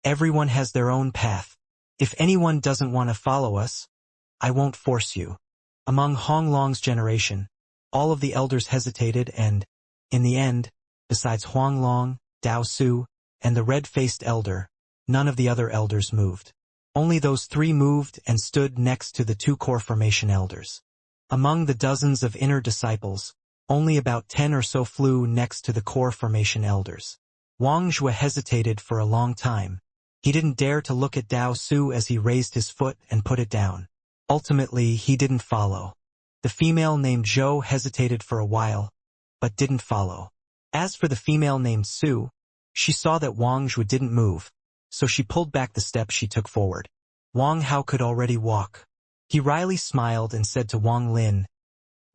Everyone has their own path. If anyone doesn't want to follow us, I won't force you. Among Hong Long's generation, all of the elders hesitated and, in the end, besides Huang Long, Dao Su, and the red-faced elder, none of the other elders moved. Only those 3 moved and stood next to the 2 core formation elders. Among the dozens of inner disciples, only about 10 or so flew next to the core formation elders. Wang Zhua hesitated for a long time. He didn't dare to look at Dao Su as he raised his foot and put it down. Ultimately, he didn't follow. The female named Zhou hesitated for a while, but didn't follow. As for the female named Su, she saw that Wang Zhua didn't move, so she pulled back the step she took forward. Wang Hao could already walk. He wryly smiled and said to Wang Lin,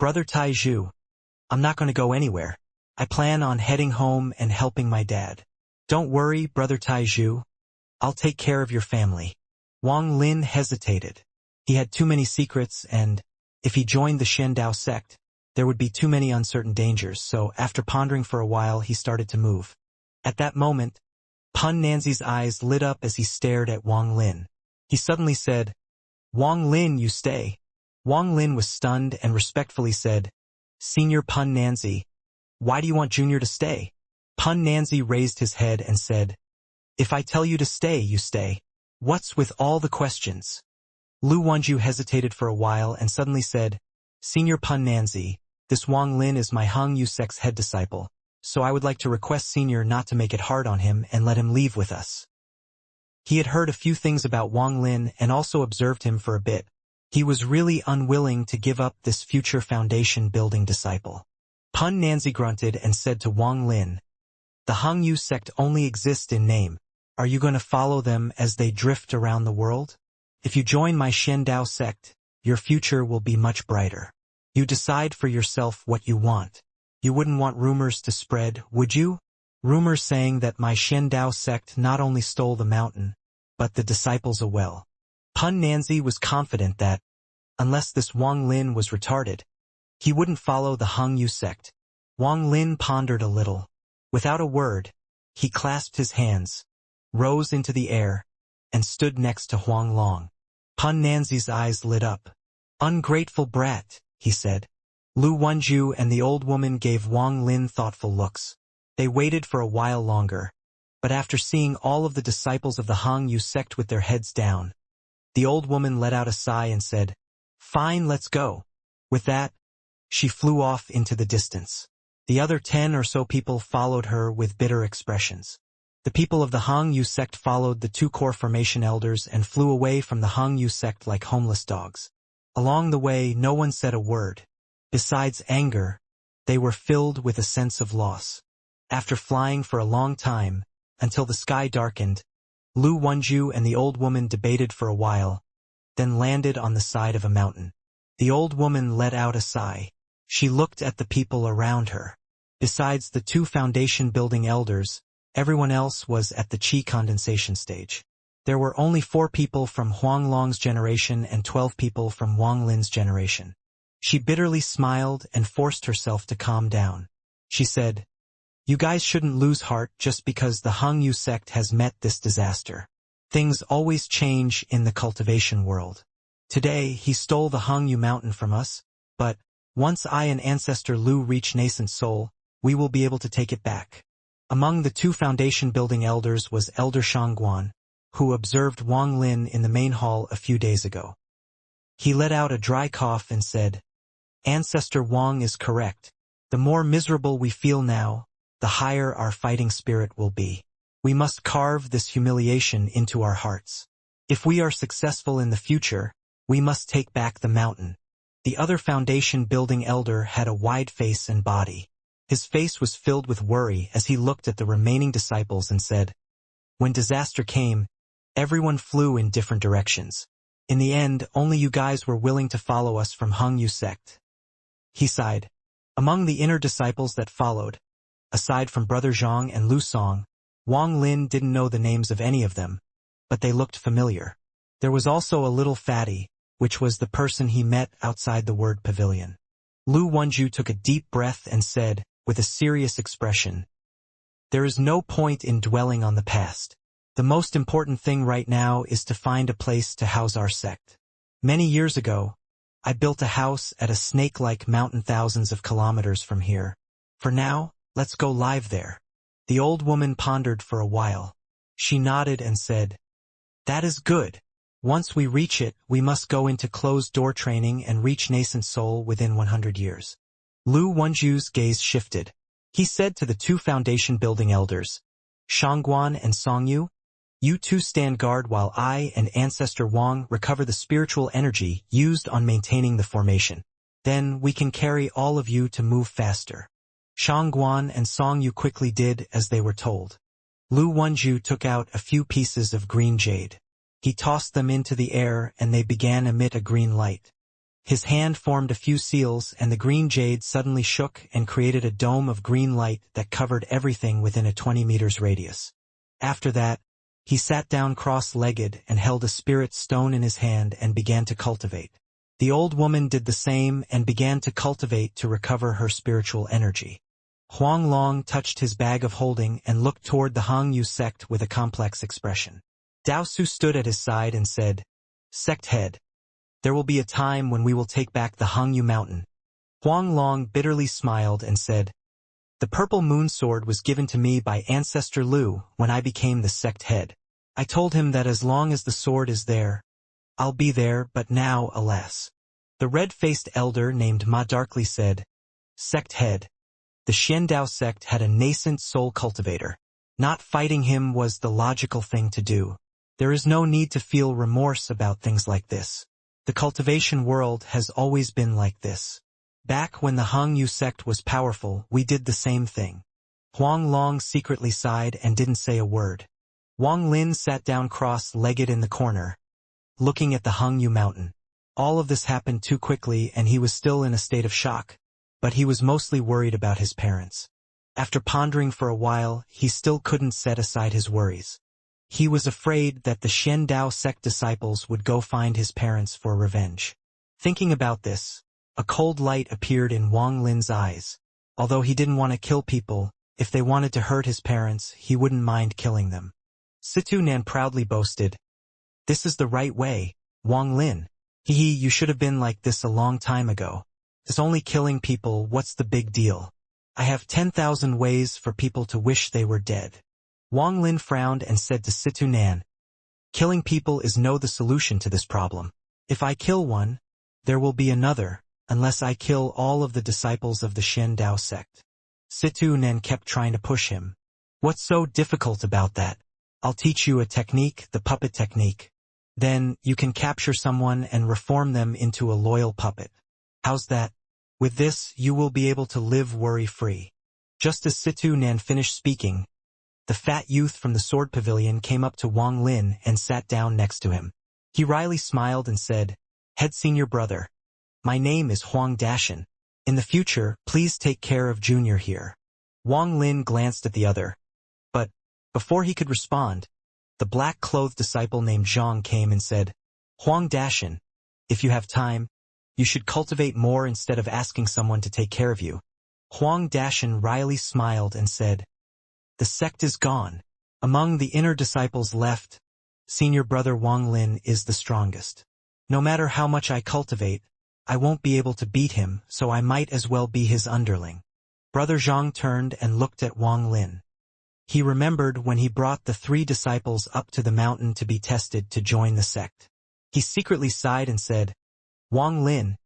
Brother Tai Zhu, I'm not going to go anywhere. I plan on heading home and helping my dad. Don't worry, Brother Tai Zhu. I'll take care of your family. Wang Lin hesitated. He had too many secrets and, if he joined the Shen Dao sect, there would be too many uncertain dangers, so after pondering for a while he started to move. At that moment, Pun Nanzi's eyes lit up as he stared at Wang Lin. He suddenly said, Wang Lin, you stay. Wang Lin was stunned and respectfully said, Senior Pun Nanzi, why do you want Junior to stay? Pun Nanzi raised his head and said, If I tell you to stay, you stay. What's with all the questions? Lu Wenju hesitated for a while and suddenly said, Senior Pun Nanzi, this Wang Lin is my Hung Yu sect's head disciple, so I would like to request Senior not to make it hard on him and let him leave with us. He had heard a few things about Wang Lin and also observed him for a bit. He was really unwilling to give up this future foundation building disciple. Pun Nanzi grunted and said to Wang Lin, The Hung Yu sect only exists in name. Are you going to follow them as they drift around the world? If you join my Xiandao sect, your future will be much brighter. You decide for yourself what you want. You wouldn't want rumors to spread, would you? Rumors saying that my Xiandao sect not only stole the mountain, but the disciples as well. Pun Nanzi was confident that, unless this Wang Lin was retarded, he wouldn't follow the Hangyu sect. Wang Lin pondered a little. Without a word, he clasped his hands, rose into the air, and stood next to Huang Long. Pun Nanzi's eyes lit up. Ungrateful brat, he said. Lu Wenju and the old woman gave Wang Lin thoughtful looks. They waited for a while longer, but after seeing all of the disciples of the Hangyu sect with their heads down, the old woman let out a sigh and said, "Fine, let's go." With that, she flew off into the distance. The other 10 or so people followed her with bitter expressions. The people of the Hangyu sect followed the 2 core formation elders and flew away from the Hangyu sect like homeless dogs. Along the way, no one said a word. Besides anger, they were filled with a sense of loss. After flying for a long time, until the sky darkened, Lu Wenju and the old woman debated for a while, then landed on the side of a mountain. The old woman let out a sigh. She looked at the people around her. Besides the 2 foundation-building elders, everyone else was at the qi condensation stage. There were only 4 people from Huang Long's generation and 12 people from Wang Lin's generation. She bitterly smiled and forced herself to calm down. She said, "You guys shouldn't lose heart just because the Hangyu sect has met this disaster. Things always change in the cultivation world. Today, he stole the Hangyu mountain from us, but once I and Ancestor Lu reach nascent soul, we will be able to take it back." Among the 2 foundation-building elders was Elder Shangguan, who observed Wang Lin in the main hall a few days ago. He let out a dry cough and said, "Ancestor Wang is correct. The more miserable we feel now, the higher our fighting spirit will be. We must carve this humiliation into our hearts. If we are successful in the future, we must take back the mountain." The other foundation-building elder had a wide face and body. His face was filled with worry as he looked at the remaining disciples and said, "When disaster came, everyone flew in different directions. In the end, only you guys were willing to follow us from Hangyu sect." He sighed. Among the inner disciples that followed, aside from Brother Zhang and Lu Song, Wang Lin didn't know the names of any of them, but they looked familiar. There was also a little fatty, which was the person he met outside the word pavilion. Lu Wenju took a deep breath and said, with a serious expression, "There is no point in dwelling on the past. The most important thing right now is to find a place to house our sect. Many years ago, I built a house at a snake-like mountain thousands of kilometers from here. For now, let's go live there." The old woman pondered for a while. She nodded and said, "That is good. Once we reach it, we must go into closed-door training and reach nascent soul within 100 years. Lu Wenju's gaze shifted. He said to the 2 foundation-building elders, "Shangguan and Songyu, you 2 stand guard while I and Ancestor Wang recover the spiritual energy used on maintaining the formation. Then we can carry all of you to move faster." Shangguan and Songyu quickly did as they were told. Lu Wenju took out a few pieces of green jade. He tossed them into the air and they began emit a green light. His hand formed a few seals and the green jade suddenly shook and created a dome of green light that covered everything within a 20 meters radius. After that, he sat down cross-legged and held a spirit stone in his hand and began to cultivate. The old woman did the same and began to cultivate to recover her spiritual energy. Huang Long touched his bag of holding and looked toward the Hangyu sect with a complex expression. Dao Su stood at his side and said, "Sect head, there will be a time when we will take back the Hangyu mountain." Huang Long bitterly smiled and said, "The purple moon sword was given to me by Ancestor Lu when I became the sect head. I told him that as long as the sword is there, I'll be there, but now, alas." The red-faced elder named Ma darkly said, "Sect head, the Xiandao sect had a nascent soul cultivator. Not fighting him was the logical thing to do. There is no need to feel remorse about things like this. The cultivation world has always been like this. Back when the Hangyu sect was powerful, we did the same thing." Huang Long secretly sighed and didn't say a word. Wang Lin sat down cross-legged in the corner, looking at the Hangyu mountain. All of this happened too quickly and he was still in a state of shock, but he was mostly worried about his parents. After pondering for a while, he still couldn't set aside his worries. He was afraid that the Shen Dao sect disciples would go find his parents for revenge. Thinking about this, a cold light appeared in Wang Lin's eyes. Although he didn't want to kill people, if they wanted to hurt his parents, he wouldn't mind killing them. Situ Nan proudly boasted, "This is the right way, Wang Lin. You should have been like this a long time ago. It's only killing people, what's the big deal? I have 10,000 ways for people to wish they were dead." Wang Lin frowned and said to Situ Nan, "Killing people is no the solution to this problem. If I kill one, there will be another, unless I kill all of the disciples of the Shen Dao sect." Situ Nan kept trying to push him. "What's so difficult about that? I'll teach you a technique, the puppet technique. Then, you can capture someone and reform them into a loyal puppet. How's that? With this, you will be able to live worry-free." Just as Situ Nan finished speaking, the fat youth from the sword pavilion came up to Wang Lin and sat down next to him. He wryly smiled and said, "Head senior brother. My name is Huang Dashan. In the future, please take care of Junior here." Wang Lin glanced at the other. But, before he could respond, the black-clothed disciple named Zhang came and said, "Huang Dashan, if you have time, you should cultivate more instead of asking someone to take care of you." Huang Dashan wryly smiled and said, "The sect is gone. Among the inner disciples left, senior brother Wang Lin is the strongest. No matter how much I cultivate, I won't be able to beat him, so I might as well be his underling." Brother Zhang turned and looked at Wang Lin. He remembered when he brought the 3 disciples up to the mountain to be tested to join the sect. He secretly sighed and said, "Wang Lin,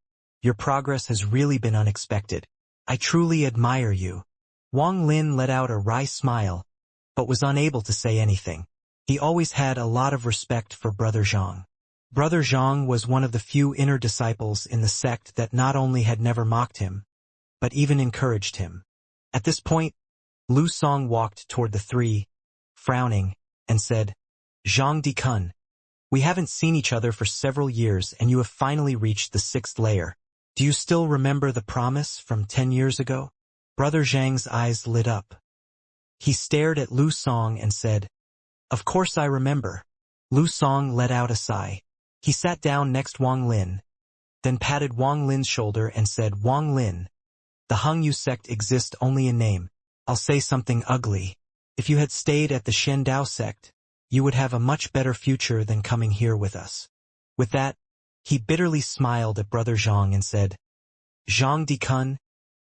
your progress has really been unexpected. I truly admire you." Wang Lin let out a wry smile, but was unable to say anything. He always had a lot of respect for Brother Zhang. Brother Zhang was one of the few inner disciples in the sect that not only had never mocked him, but even encouraged him. At this point, Lu Song walked toward the 3, frowning, and said, "Zhang Dikun, we haven't seen each other for several years and you have finally reached the 6th layer. Do you still remember the promise from 10 years ago?" Brother Zhang's eyes lit up. He stared at Lu Song and said, "Of course I remember." Lu Song let out a sigh. He sat down next Wang Lin, then patted Wang Lin's shoulder and said, "Wang Lin, the Hangyu sect exists only in name. I'll say something ugly. If you had stayed at the Shen Dao sect, you would have a much better future than coming here with us." With that, he bitterly smiled at Brother Zhang and said, "Zhang Dikun,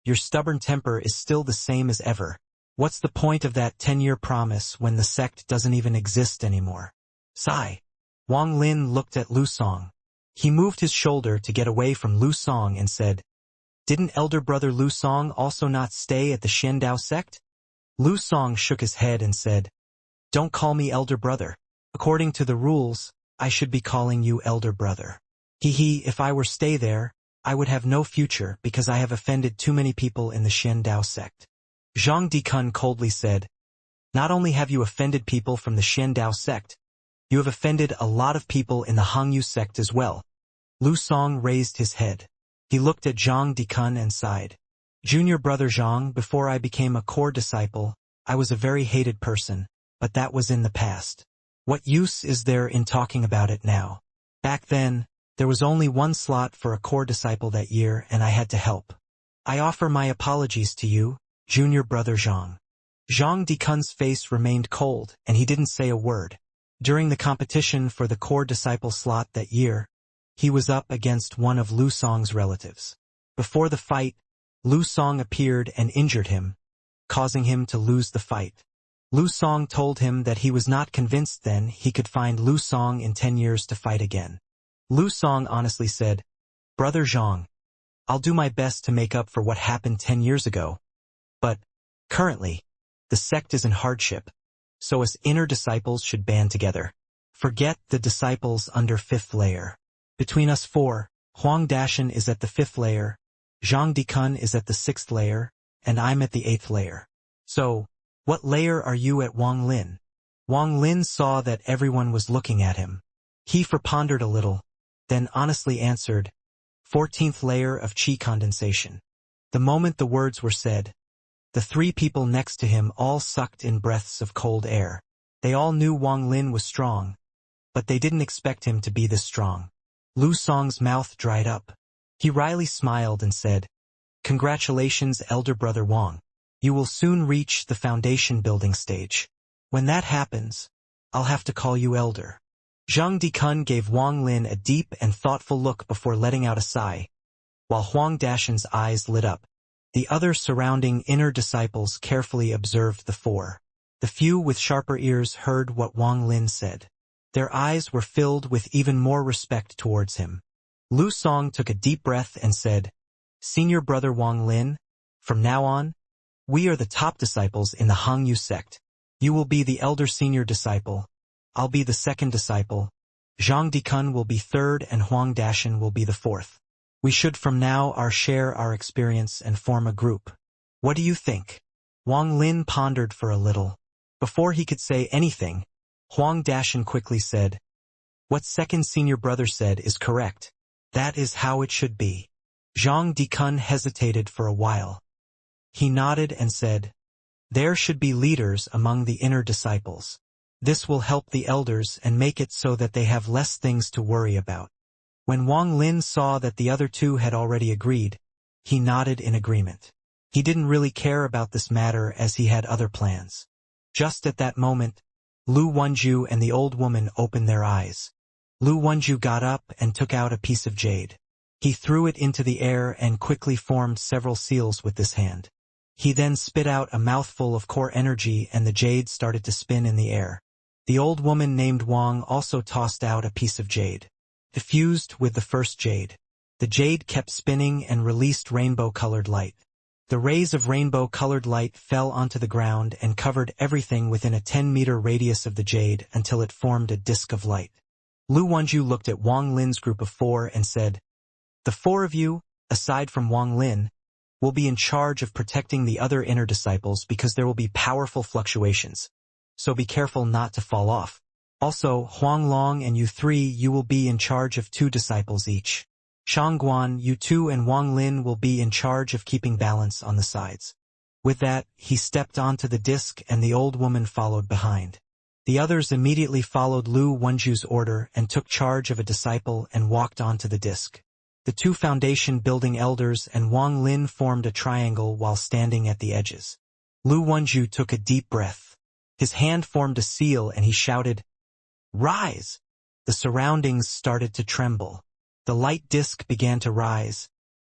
your stubborn temper is still the same as ever. What's the point of that 10-year promise when the sect doesn't even exist anymore?" Sigh. Wang Lin looked at Lu Song. He moved his shoulder to get away from Lu Song and said, "Didn't elder brother Lu Song also not stay at the Shen Dao sect?" Lu Song shook his head and said, "Don't call me elder brother. According to the rules, I should be calling you elder brother. If I were stay there, I would have no future because I have offended too many people in the Shen Dao sect." Zhang Dikun coldly said, "Not only have you offended people from the Shen Dao sect, you have offended a lot of people in the Hangyu sect as well." Lu Song raised his head. He looked at Zhang Dikun and sighed. "Junior brother Zhang, before I became a core disciple, I was a very hated person, but that was in the past. What use is there in talking about it now? Back then, there was only one slot for a core disciple that year and I had to help. I offer my apologies to you, junior brother Zhang." Zhang Dikun's face remained cold and he didn't say a word. During the competition for the core disciple slot that year, he was up against one of Lu Song's relatives. Before the fight, Lu Song appeared and injured him, causing him to lose the fight. Lu Song told him that he was not convinced then he could find Lu Song in 10 years to fight again. Lu Song honestly said, "Brother Zhang, I'll do my best to make up for what happened 10 years ago. But, currently, the sect is in hardship, so us inner disciples should band together. Forget the disciples under 5th layer. Between us 4, Huang Dashan is at the 5th layer, Zhang Dikun is at the 6th layer, and I'm at the 8th layer. So, what layer are you at, Wang Lin?" Wang Lin saw that everyone was looking at him. He pondered a little, then honestly answered, 14th layer of qi condensation. The moment the words were said, the three people next to him all sucked in breaths of cold air. They all knew Wang Lin was strong, but they didn't expect him to be this strong. Lu Song's mouth dried up. He wryly smiled and said, "Congratulations, elder brother Wang. You will soon reach the foundation building stage. When that happens, I'll have to call you elder." Zhang Dikun gave Wang Lin a deep and thoughtful look before letting out a sigh, while Huang Dashan's eyes lit up. The other surrounding inner disciples carefully observed the four. The few with sharper ears heard what Wang Lin said. Their eyes were filled with even more respect towards him. Lu Song took a deep breath and said, "Senior brother Wang Lin, from now on, we are the top disciples in the Hangyu sect. You will be the elder senior disciple. I'll be the second disciple. Zhang Dikun will be third and Huang Dashan will be the fourth. We should from now share our experience and form a group. What do you think?" Wang Lin pondered for a little. Before he could say anything, Huang Dashan quickly said, "What second senior brother said is correct. That is how it should be." Zhang Dikun hesitated for a while. He nodded and said, "There should be leaders among the inner disciples. This will help the elders and make it so that they have less things to worry about." When Wang Lin saw that the other two had already agreed, he nodded in agreement. He didn't really care about this matter as he had other plans. Just at that moment, Lu Wenju and the old woman opened their eyes. Lu Wenju got up and took out a piece of jade. He threw it into the air and quickly formed several seals with this hand. He then spit out a mouthful of core energy and the jade started to spin in the air. The old woman named Wang also tossed out a piece of jade. Diffused with the first jade. The jade kept spinning and released rainbow-colored light. The rays of rainbow-colored light fell onto the ground and covered everything within a 10-meter radius of the jade until it formed a disk of light. Lu Wenju looked at Wang Lin's group of four and said, "The four of you, aside from Wang Lin, will be in charge of protecting the other inner disciples because there will be powerful fluctuations. So be careful not to fall off. Also, Huang Long and you three, you will be in charge of 2 disciples each. Shangguan, you two and Wang Lin will be in charge of keeping balance on the sides." With that, he stepped onto the disc and the old woman followed behind. The others immediately followed Lu Wenju's order and took charge of a disciple and walked onto the disc. The 2 foundation building elders and Wang Lin formed a triangle while standing at the edges. Lu Wenju took a deep breath. His hand formed a seal and he shouted, "Rise!" The surroundings started to tremble. The light disc began to rise.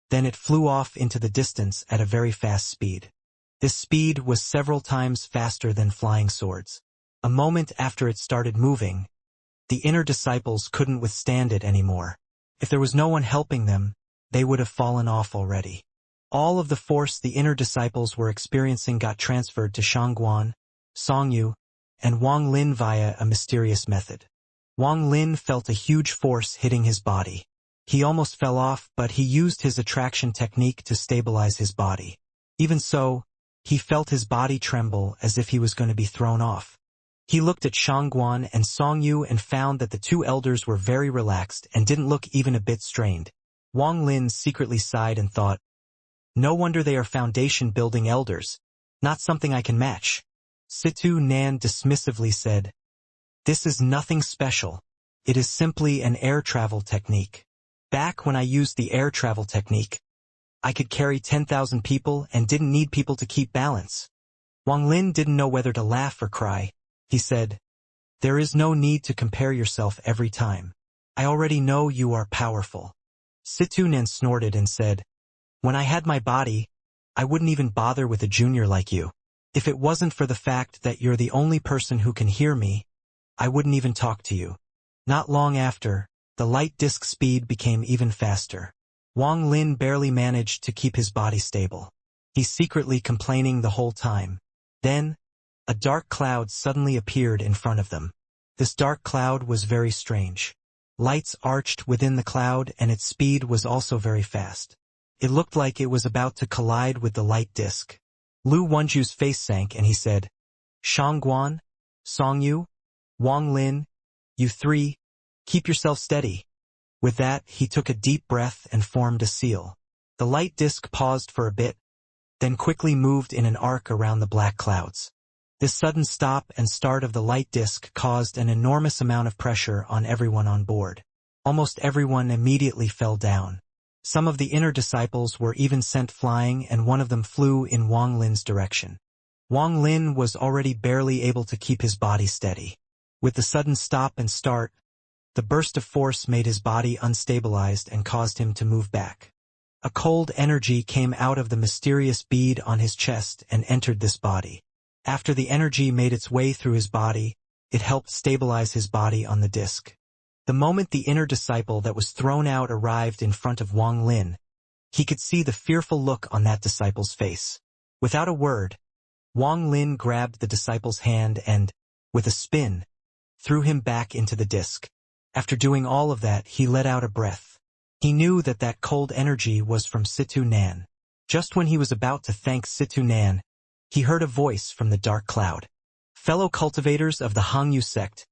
Then it flew off into the distance at a very fast speed. This speed was several times faster than flying swords. A moment after it started moving, the inner disciples couldn't withstand it anymore. If there was no one helping them, they would have fallen off already. All of the force the inner disciples were experiencing got transferred to Shangguan, Songyu, and Wang Lin via a mysterious method. Wang Lin felt a huge force hitting his body. He almost fell off, but he used his attraction technique to stabilize his body. Even so, he felt his body tremble as if he was going to be thrown off. He looked at Shangguan and Songyu and found that the 2 elders were very relaxed and didn't look even a bit strained. Wang Lin secretly sighed and thought, "No wonder they are foundation-building elders. Not something I can match." Situ Nan dismissively said, "This is nothing special. It is simply an air travel technique. Back when I used the air travel technique, I could carry 10,000 people and didn't need people to keep balance." Wang Lin didn't know whether to laugh or cry. He said, "There is no need to compare yourself every time. I already know you are powerful." Situnen snorted and said, "When I had my body, I wouldn't even bother with a junior like you. If it wasn't for the fact that you're the only person who can hear me, I wouldn't even talk to you." Not long after, the light disk speed became even faster. Wang Lin barely managed to keep his body stable. He's secretly complaining the whole time. Then, a dark cloud suddenly appeared in front of them. This dark cloud was very strange. Lights arched within the cloud and its speed was also very fast. It looked like it was about to collide with the light disk. Lu Wenju's face sank and he said, "Shangguan, Songyu, Wang Lin, you three, keep yourself steady. With that, he took a deep breath and formed a seal. The light disk paused for a bit, then quickly moved in an arc around the black clouds. This sudden stop and start of the light disk caused an enormous amount of pressure on everyone on board. Almost everyone immediately fell down. Some of the inner disciples were even sent flying, and one of them flew in Wang Lin's direction. Wang Lin was already barely able to keep his body steady. With the sudden stop and start, the burst of force made his body unstabilized and caused him to move back. A cold energy came out of the mysterious bead on his chest and entered this body. After the energy made its way through his body, it helped stabilize his body on the disc. The moment the inner disciple that was thrown out arrived in front of Wang Lin, he could see the fearful look on that disciple's face. Without a word, Wang Lin grabbed the disciple's hand and, with a spin, threw him back into the disc. After doing all of that, he let out a breath. He knew that that cold energy was from Situ Nan. Just when he was about to thank Situ Nan, he heard a voice from the dark cloud. Fellow cultivators of the Hangyu sect,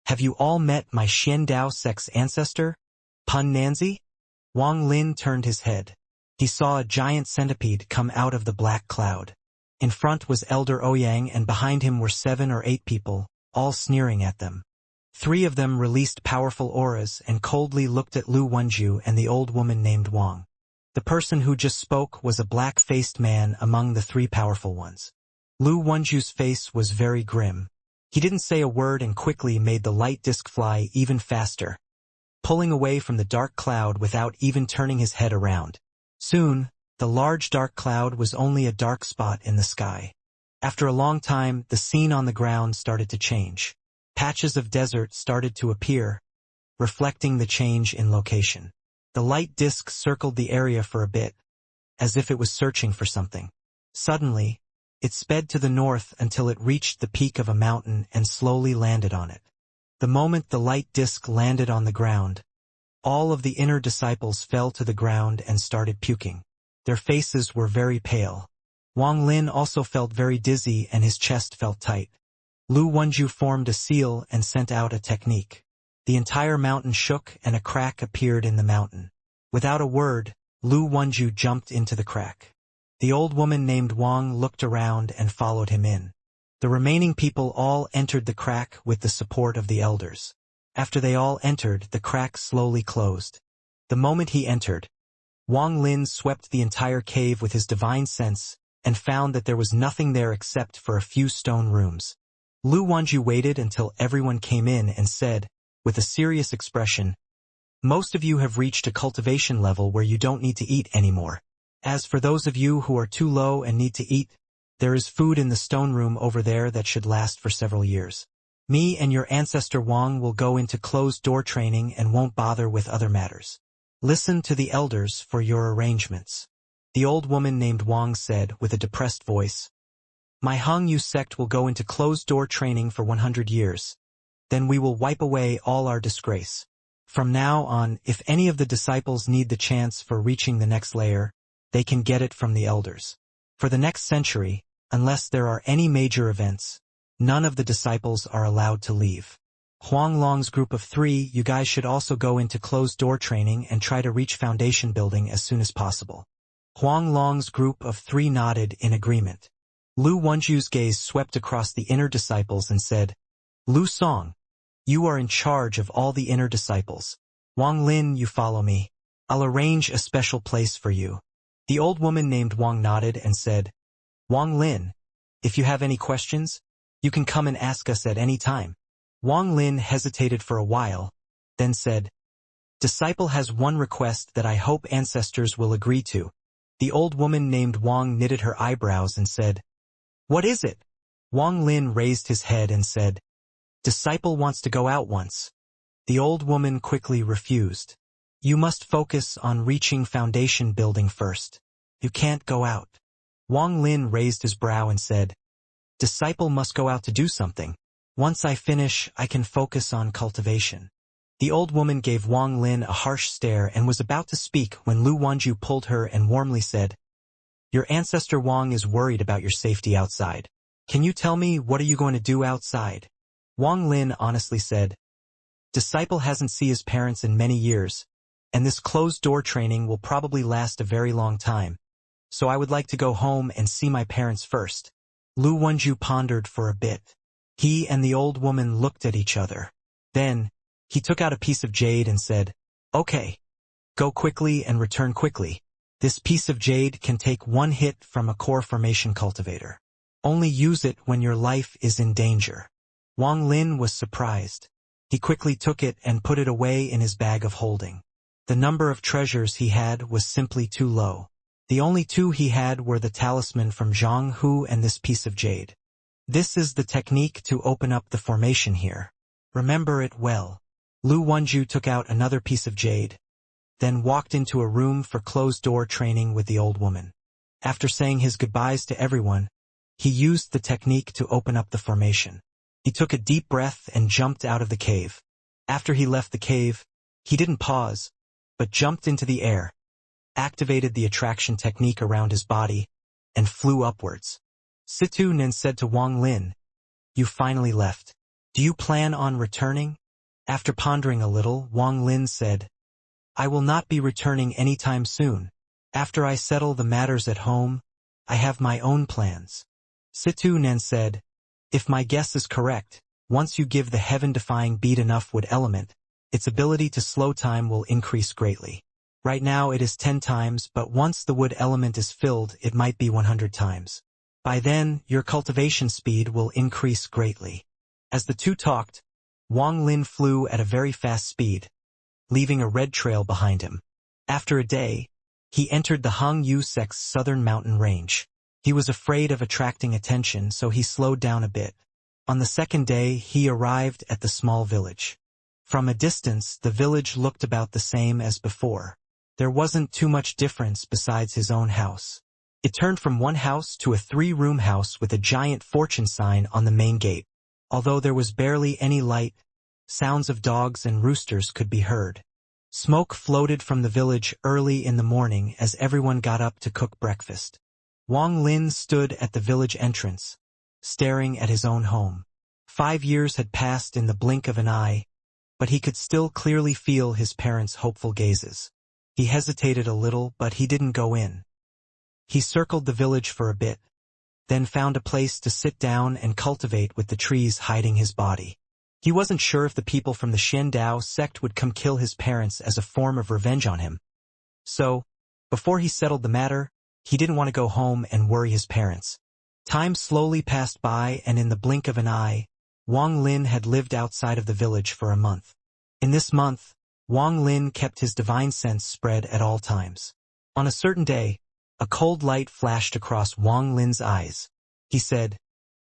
have you all met my Xiandao sect's ancestor, Pun Nanzi? Wang Lin turned his head. He saw a giant centipede come out of the black cloud. In front was Elder Ouyang, and behind him were 7 or 8 people, all sneering at them. 3 of them released powerful auras and coldly looked at Lu Wenju and the old woman named Wang. The person who just spoke was a black-faced man among the 3 powerful ones. Lu Wenju's face was very grim. He didn't say a word and quickly made the light disk fly even faster, pulling away from the dark cloud without even turning his head around. Soon, the large dark cloud was only a dark spot in the sky. After a long time, the scene on the ground started to change. Patches of desert started to appear, reflecting the change in location. The light disk circled the area for a bit, as if it was searching for something. Suddenly, it sped to the north until it reached the peak of a mountain and slowly landed on it. The moment the light disk landed on the ground, all of the inner disciples fell to the ground and started puking. Their faces were very pale. Wang Lin also felt very dizzy and his chest felt tight. Lu Wenju formed a seal and sent out a technique. The entire mountain shook and a crack appeared in the mountain. Without a word, Lu Wenju jumped into the crack. The old woman named Wang looked around and followed him in. The remaining people all entered the crack with the support of the elders. After they all entered, the crack slowly closed. The moment he entered, Wang Lin swept the entire cave with his divine sense and found that there was nothing there except for a few stone rooms. Lu Wenju waited until everyone came in and said, with a serious expression, "Most of you have reached a cultivation level where you don't need to eat anymore. As for those of you who are too low and need to eat, there is food in the stone room over there that should last for several years. Me and your ancestor Wang will go into closed-door training and won't bother with other matters. Listen to the elders for your arrangements." The old woman named Wang said with a depressed voice, "My Hangyu sect will go into closed-door training for 100 years. Then we will wipe away all our disgrace. From now on, if any of the disciples need the chance for reaching the next layer, they can get it from the elders. For the next century, unless there are any major events, none of the disciples are allowed to leave. Huang Long's group of 3, you guys should also go into closed-door training and try to reach foundation building as soon as possible." Huang Long's group of 3 nodded in agreement. Lu Wenju's gaze swept across the inner disciples and said, "Lu Song, you are in charge of all the inner disciples. Wang Lin, you follow me. I'll arrange a special place for you." The old woman named Wang nodded and said, "Wang Lin, if you have any questions, you can come and ask us at any time." Wang Lin hesitated for a while, then said, "Disciple has one request that I hope ancestors will agree to." The old woman named Wang knitted her eyebrows and said, "What is it?" Wang Lin raised his head and said, "Disciple wants to go out once." The old woman quickly refused. "You must focus on reaching foundation building first. You can't go out." Wang Lin raised his brow and said, "Disciple must go out to do something. Once I finish, I can focus on cultivation." The old woman gave Wang Lin a harsh stare and was about to speak when Lu Wenju pulled her and warmly said, "Your ancestor Wang is worried about your safety outside. Can you tell me what are you going to do outside?" Wang Lin honestly said, "Disciple hasn't seen his parents in many years, and this closed-door training will probably last a very long time. So I would like to go home and see my parents first." Lu Wenju pondered for a bit. He and the old woman looked at each other. Then, he took out a piece of jade and said, "Okay. Go quickly and return quickly. This piece of jade can take one hit from a core formation cultivator. Only use it when your life is in danger." Wang Lin was surprised. He quickly took it and put it away in his bag of holding. The number of treasures he had was simply too low. The only two he had were the talisman from Zhang Hu and this piece of jade. "This is the technique to open up the formation here. Remember it well." Lu Wenju took out another piece of jade, then walked into a room for closed-door training with the old woman. After saying his goodbyes to everyone, he used the technique to open up the formation. He took a deep breath and jumped out of the cave. After he left the cave, he didn't pause, but jumped into the air, activated the attraction technique around his body, and flew upwards. Situ Nen said to Wang Lin, "You finally left. Do you plan on returning?" After pondering a little, Wang Lin said, "I will not be returning anytime soon. After I settle the matters at home, I have my own plans." Situ Nen said, "If my guess is correct, once you give the heaven-defying bead enough wood element, its ability to slow time will increase greatly. Right now it is 10 times, but once the wood element is filled, it might be 100 times. By then, your cultivation speed will increase greatly." As the two talked, Wang Lin flew at a very fast speed, leaving a red trail behind him. After a day, he entered the Hung Yu sect's southern mountain range. He was afraid of attracting attention, so he slowed down a bit. On the second day, he arrived at the small village. From a distance, the village looked about the same as before. There wasn't too much difference besides his own house. It turned from one house to a 3-room house with a giant fortune sign on the main gate. Although there was barely any light, sounds of dogs and roosters could be heard. Smoke floated from the village early in the morning as everyone got up to cook breakfast. Wang Lin stood at the village entrance, staring at his own home. 5 years had passed in the blink of an eye, but he could still clearly feel his parents' hopeful gazes. He hesitated a little, but he didn't go in. He circled the village for a bit, then found a place to sit down and cultivate with the trees hiding his body. He wasn't sure if the people from the Xiandao sect would come kill his parents as a form of revenge on him. So, before he settled the matter, he didn't want to go home and worry his parents. Time slowly passed by, and in the blink of an eye, Wang Lin had lived outside of the village for a month. In this month, Wang Lin kept his divine sense spread at all times. On a certain day, a cold light flashed across Wang Lin's eyes. He said,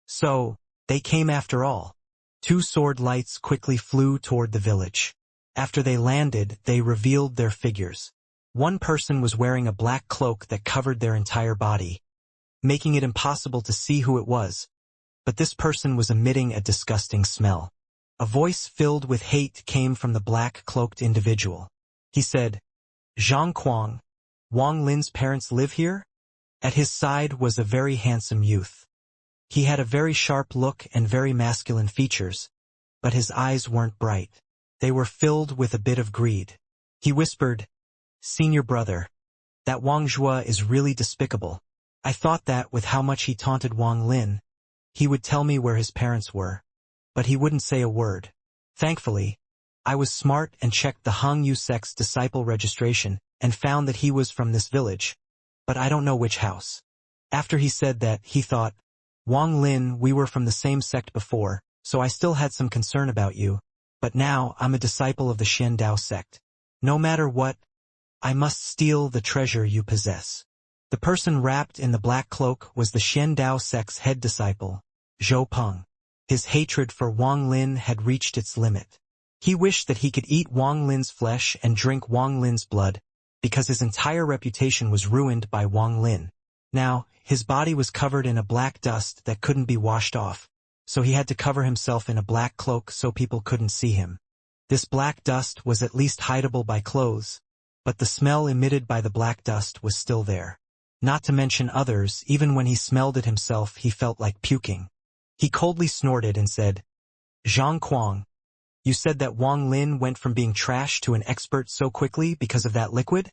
"So, they came after all." 2 sword lights quickly flew toward the village. After they landed, they revealed their figures. One person was wearing a black cloak that covered their entire body, making it impossible to see who it was, but this person was emitting a disgusting smell. A voice filled with hate came from the black-cloaked individual. He said, "Zhang Kuang, Wang Lin's parents live here?" At his side was a very handsome youth. He had a very sharp look and very masculine features, but his eyes weren't bright. They were filled with a bit of greed. He whispered, "Senior brother, that Wang Zhua is really despicable. I thought that with how much he taunted Wang Lin, he would tell me where his parents were, but he wouldn't say a word. Thankfully, I was smart and checked the Hung Yu sect's disciple registration and found that he was from this village, but I don't know which house." After he said that, he thought, "Wang Lin, we were from the same sect before, so I still had some concern about you, but now I'm a disciple of the Xiandao sect. No matter what, I must steal the treasure you possess." The person wrapped in the black cloak was the Xiandao sect's head disciple, Zhou Peng. His hatred for Wang Lin had reached its limit. He wished that he could eat Wang Lin's flesh and drink Wang Lin's blood, because his entire reputation was ruined by Wang Lin. Now, his body was covered in a black dust that couldn't be washed off, so he had to cover himself in a black cloak so people couldn't see him. This black dust was at least hideable by clothes, but the smell emitted by the black dust was still there. Not to mention others, even when he smelled it himself, he felt like puking. He coldly snorted and said, Zhang Kuang, you said that Wang Lin went from being trash to an expert so quickly because of that liquid?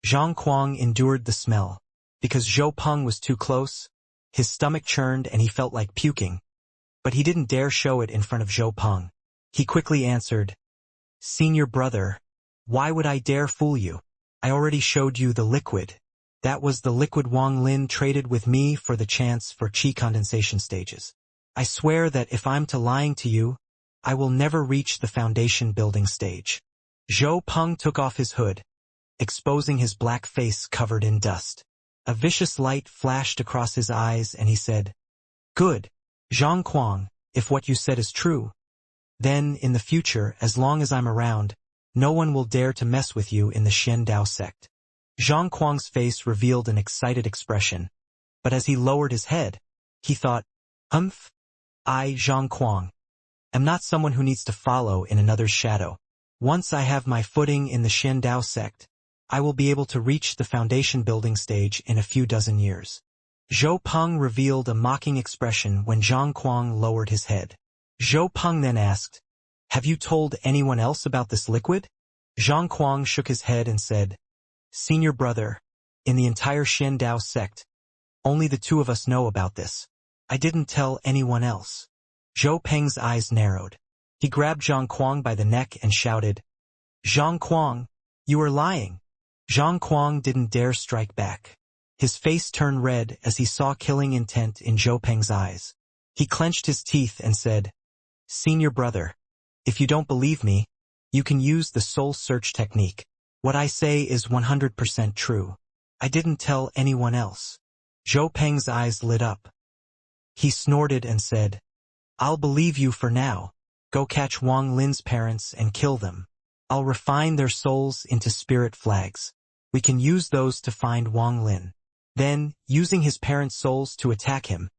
Zhang Kuang endured the smell. Because Zhou Peng was too close, his stomach churned and he felt like puking. But he didn't dare show it in front of Zhou Peng. He quickly answered, Senior brother, why would I dare fool you? I already showed you the liquid. That was the liquid Wang Lin traded with me for the chance for qi condensation stages. I swear that if I'm to lying to you, I will never reach the foundation building stage. Zhou Peng took off his hood, exposing his black face covered in dust. A vicious light flashed across his eyes and he said, Good, Zhang Kuang, if what you said is true. Then, in the future, as long as I'm around, no one will dare to mess with you in the Shen Dao sect. Zhang Kuang's face revealed an excited expression, but as he lowered his head, he thought, I, Zhang Kuang, am not someone who needs to follow in another's shadow. Once I have my footing in the Shen Dao sect, I will be able to reach the foundation building stage in a few dozen years. Zhou Peng revealed a mocking expression when Zhang Kuang lowered his head. Zhou Peng then asked, Have you told anyone else about this liquid? Zhang Kuang shook his head and said, Senior brother, in the entire Shen Dao sect, only the two of us know about this. I didn't tell anyone else. Zhou Peng's eyes narrowed. He grabbed Zhang Kuang by the neck and shouted, Zhang Kuang, you are lying. Zhang Kuang didn't dare strike back. His face turned red as he saw killing intent in Zhou Peng's eyes. He clenched his teeth and said, Senior brother, if you don't believe me, you can use the soul search technique. What I say is 100% true. I didn't tell anyone else. Zhou Peng's eyes lit up. He snorted and said, I'll believe you for now. Go catch Wang Lin's parents and kill them. I'll refine their souls into spirit flags. We can use those to find Wang Lin. Then, using his parents' souls to attack him,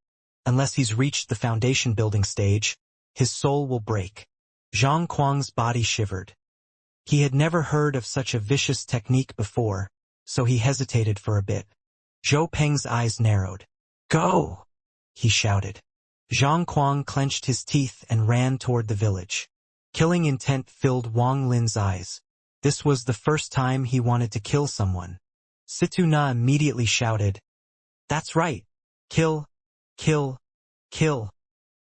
unless he's reached the foundation building stage, his soul will break. Zhang Kuang's body shivered. He had never heard of such a vicious technique before, so he hesitated for a bit. Zhou Peng's eyes narrowed. Go! He shouted. Zhang Kuang clenched his teeth and ran toward the village. Killing intent filled Wang Lin's eyes. This was the first time he wanted to kill someone. Situ Na immediately shouted, That's right. Kill, kill, kill.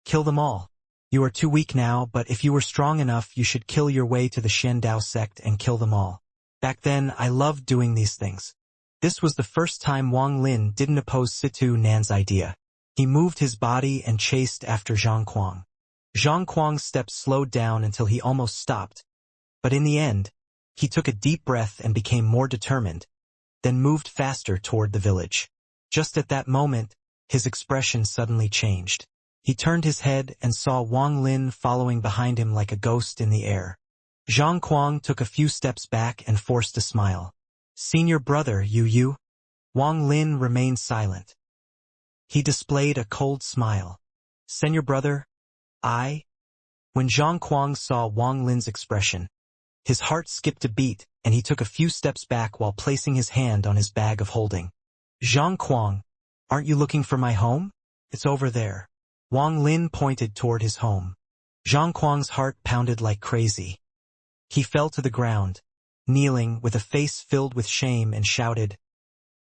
Kill them all. You are too weak now, but if you were strong enough, you should kill your way to the Shen Dao sect and kill them all. Back then, I loved doing these things. This was the first time Wang Lin didn't oppose Situ Nan's idea. He moved his body and chased after Zhang Kuang. Zhang Kuang's steps slowed down until he almost stopped. But in the end, he took a deep breath and became more determined, then moved faster toward the village. Just at that moment, his expression suddenly changed. He turned his head and saw Wang Lin following behind him like a ghost in the air. Zhang Kuang took a few steps back and forced a smile. Senior brother, you? Wang Lin remained silent. He displayed a cold smile. Senior brother, I? When Zhang Kuang saw Wang Lin's expression, his heart skipped a beat and he took a few steps back while placing his hand on his bag of holding. Zhang Kuang, aren't you looking for my home? It's over there. Wang Lin pointed toward his home. Zhang Kuang's heart pounded like crazy. He fell to the ground, kneeling with a face filled with shame and shouted,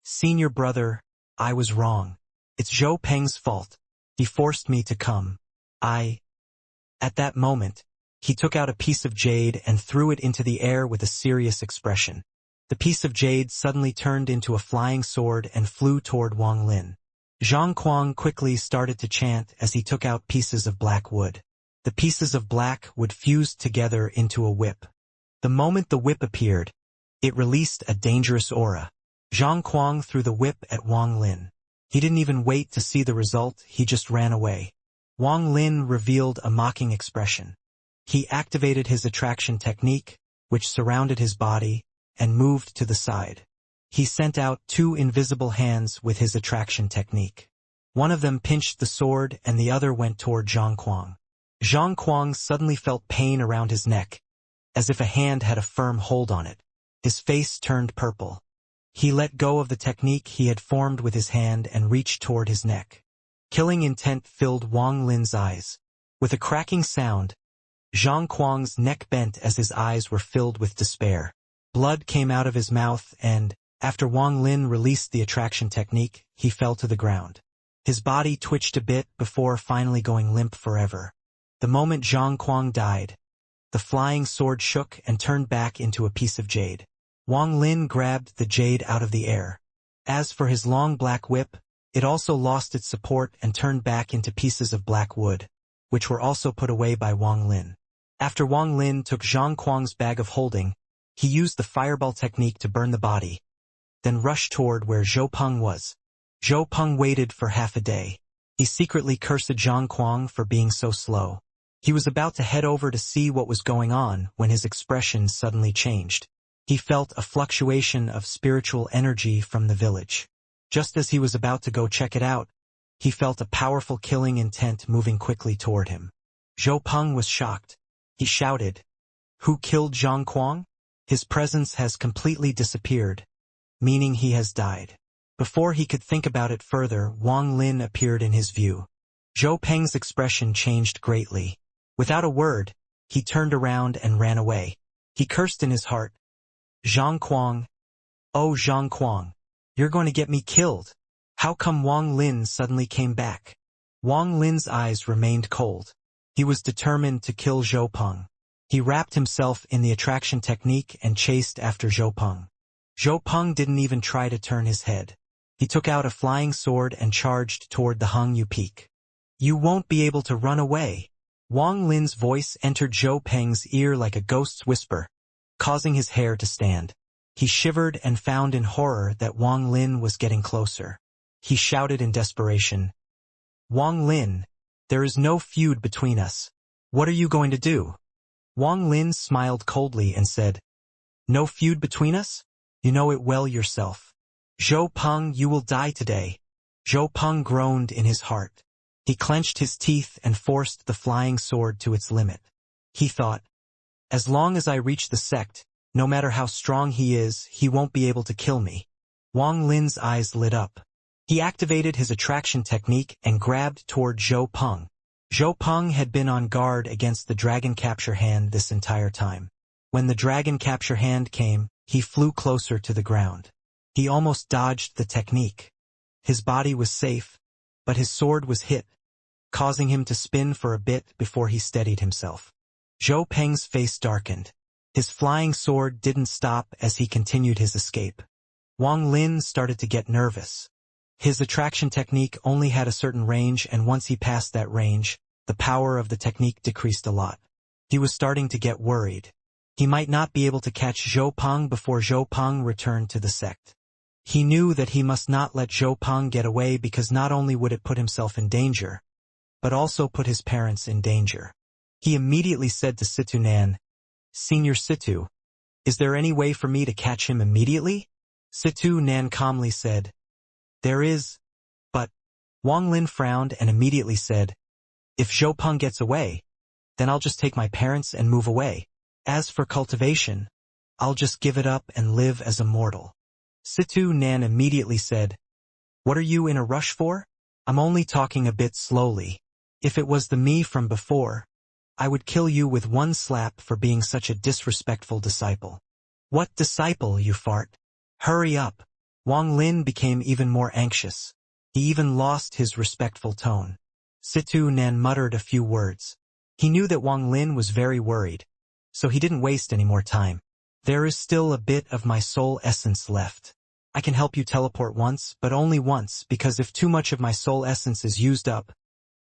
Senior brother, I was wrong. It's Zhou Peng's fault. He forced me to come. At that moment, he took out a piece of jade and threw it into the air with a serious expression. The piece of jade suddenly turned into a flying sword and flew toward Wang Lin. Zhang Kuang quickly started to chant as he took out pieces of black wood. The pieces of black wood fused together into a whip. The moment the whip appeared, it released a dangerous aura. Zhang Kuang threw the whip at Wang Lin. He didn't even wait to see the result, he just ran away. Wang Lin revealed a mocking expression. He activated his attraction technique, which surrounded his body, and moved to the side. He sent out 2 invisible hands with his attraction technique. One of them pinched the sword and the other went toward Zhang Kuang. Zhang Kuang suddenly felt pain around his neck, as if a hand had a firm hold on it. His face turned purple. He let go of the technique he had formed with his hand and reached toward his neck. Killing intent filled Wang Lin's eyes. With a cracking sound, Zhang Kuang's neck bent as his eyes were filled with despair. Blood came out of his mouth and, after Wang Lin released the attraction technique, he fell to the ground. His body twitched a bit before finally going limp forever. The moment Zhang Kuang died, the flying sword shook and turned back into a piece of jade. Wang Lin grabbed the jade out of the air. As for his long black whip, it also lost its support and turned back into pieces of black wood, which were also put away by Wang Lin. After Wang Lin took Zhang Kuang's bag of holding, he used the fireball technique to burn the body, then rushed toward where Zhou Peng was. Zhou Peng waited for half a day. He secretly cursed Zhang Kuang for being so slow. He was about to head over to see what was going on when his expression suddenly changed. He felt a fluctuation of spiritual energy from the village. Just as he was about to go check it out, he felt a powerful killing intent moving quickly toward him. Zhou Peng was shocked. He shouted, "Who killed Zhang Kuang? His presence has completely disappeared, meaning he has died." Before he could think about it further, Wang Lin appeared in his view. Zhou Peng's expression changed greatly. Without a word, he turned around and ran away. He cursed in his heart, "Zhang Kuang, oh Zhang Kuang, you're going to get me killed." How come Wang Lin suddenly came back? Wang Lin's eyes remained cold. He was determined to kill Zhou Peng. He wrapped himself in the attraction technique and chased after Zhou Peng. Zhou Peng didn't even try to turn his head. He took out a flying sword and charged toward the Hangyu Peak. "You won't be able to run away." Wang Lin's voice entered Zhou Peng's ear like a ghost's whisper, causing his hair to stand. He shivered and found in horror that Wang Lin was getting closer. He shouted in desperation, "Wang Lin, there is no feud between us. What are you going to do?" Wang Lin smiled coldly and said, "No feud between us? You know it well yourself. Zhou Peng, you will die today." Zhou Peng groaned in his heart. He clenched his teeth and forced the flying sword to its limit. He thought, "As long as I reach the sect, no matter how strong he is, he won't be able to kill me." Wang Lin's eyes lit up. He activated his attraction technique and grabbed toward Zhou Peng. Zhou Peng had been on guard against the dragon capture hand this entire time. When the dragon capture hand came, he flew closer to the ground. He almost dodged the technique. His body was safe, but his sword was hit, causing him to spin for a bit before he steadied himself. Zhou Peng's face darkened. His flying sword didn't stop as he continued his escape. Wang Lin started to get nervous. His attraction technique only had a certain range, and once he passed that range, the power of the technique decreased a lot. He was starting to get worried. He might not be able to catch Zhou Peng before Zhou Peng returned to the sect. He knew that he must not let Zhou Peng get away because not only would it put himself in danger, but also put his parents in danger. He immediately said to Situ Nan, "Senior Situ, is there any way for me to catch him immediately?" Situ Nan calmly said, "There is, but..." Wang Lin frowned and immediately said, "If Zhou Peng gets away, then I'll just take my parents and move away. As for cultivation, I'll just give it up and live as a mortal." Situ Nan immediately said, "What are you in a rush for? I'm only talking a bit slowly. If it was the me from before, I would kill you with one slap for being such a disrespectful disciple." "What disciple, you fart? Hurry up." Wang Lin became even more anxious. He even lost his respectful tone. Situ Nan muttered a few words. He knew that Wang Lin was very worried, so he didn't waste any more time. "There is still a bit of my soul essence left. I can help you teleport once, but only once, because if too much of my soul essence is used up,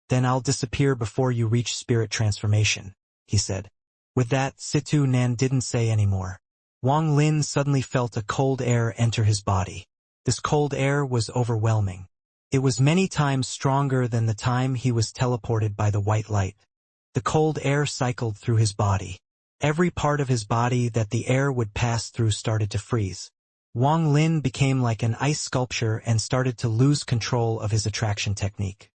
then I'll disappear before you reach spirit transformation," he said. With that, Situ Nan didn't say any more. Wang Lin suddenly felt a cold air enter his body. This cold air was overwhelming. It was many times stronger than the time he was teleported by the white light. The cold air cycled through his body. Every part of his body that the air would pass through started to freeze. Wang Lin became like an ice sculpture and started to lose control of his attraction technique.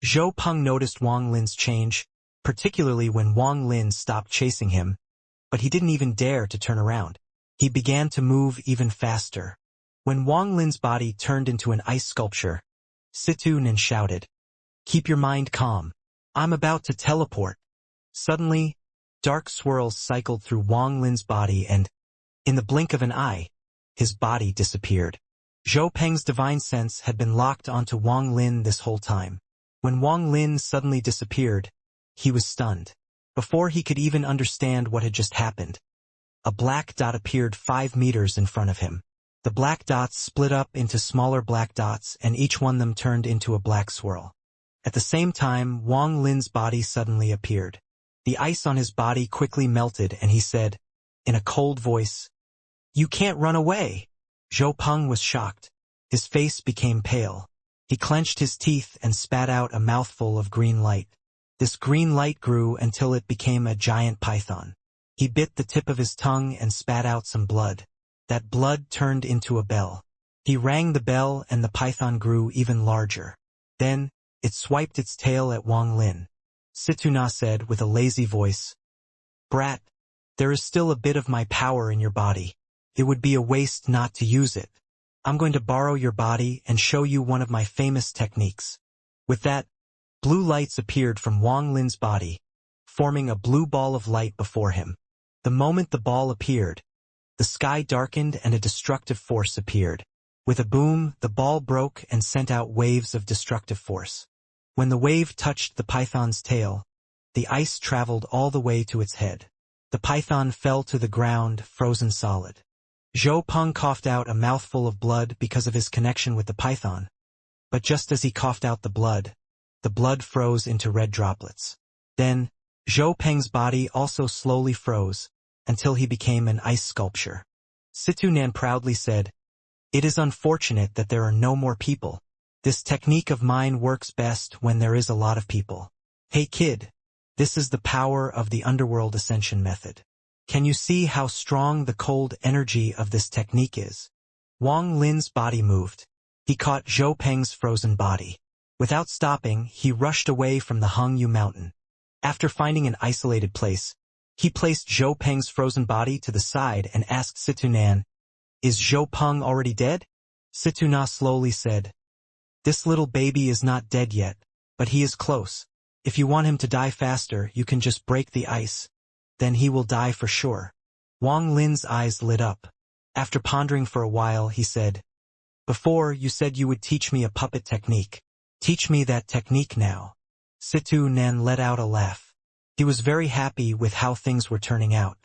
Zhou Peng noticed Wang Lin's change, particularly when Wang Lin stopped chasing him, but he didn't even dare to turn around. He began to move even faster. When Wang Lin's body turned into an ice sculpture, Situ Nan shouted, "Keep your mind calm. I'm about to teleport." Suddenly, Dark swirls cycled through Wang Lin's body and, in the blink of an eye, his body disappeared. Zhou Peng's divine sense had been locked onto Wang Lin this whole time. When Wang Lin suddenly disappeared, he was stunned. Before he could even understand what had just happened, a black dot appeared 5 meters in front of him. The black dots split up into smaller black dots and each one of them turned into a black swirl. At the same time, Wang Lin's body suddenly appeared. The ice on his body quickly melted and he said, in a cold voice, "You can't run away." Zhou Peng was shocked. His face became pale. He clenched his teeth and spat out a mouthful of green light. This green light grew until it became a giant python. He bit the tip of his tongue and spat out some blood. That blood turned into a bell. He rang the bell and the python grew even larger. Then, it swiped its tail at Wang Lin. Situna said with a lazy voice, "Brat, there is still a bit of my power in your body. It would be a waste not to use it. I'm going to borrow your body and show you one of my famous techniques." With that, blue lights appeared from Wang Lin's body, forming a blue ball of light before him. The moment the ball appeared, the sky darkened and a destructive force appeared. With a boom, the ball broke and sent out waves of destructive force. When the wave touched the python's tail, the ice traveled all the way to its head. The python fell to the ground, frozen solid. Zhou Peng coughed out a mouthful of blood because of his connection with the python. But just as he coughed out the blood froze into red droplets. Then, Zhou Peng's body also slowly froze, until he became an ice sculpture. Situnan proudly said, "It is unfortunate that there are no more people. This technique of mine works best when there is a lot of people. Hey kid, this is the power of the underworld ascension method. Can you see how strong the cold energy of this technique is?" Wang Lin's body moved. He caught Zhou Peng's frozen body. Without stopping, he rushed away from the Hengyu mountain. After finding an isolated place, he placed Zhou Peng's frozen body to the side and asked Situnan, "Is Zhou Peng already dead?" Situna slowly said, "This little baby is not dead yet, but he is close. If you want him to die faster, you can just break the ice. Then he will die for sure." Wang Lin's eyes lit up. After pondering for a while, he said, "Before, you said you would teach me a puppet technique. Teach me that technique now." Situnan let out a laugh. He was very happy with how things were turning out.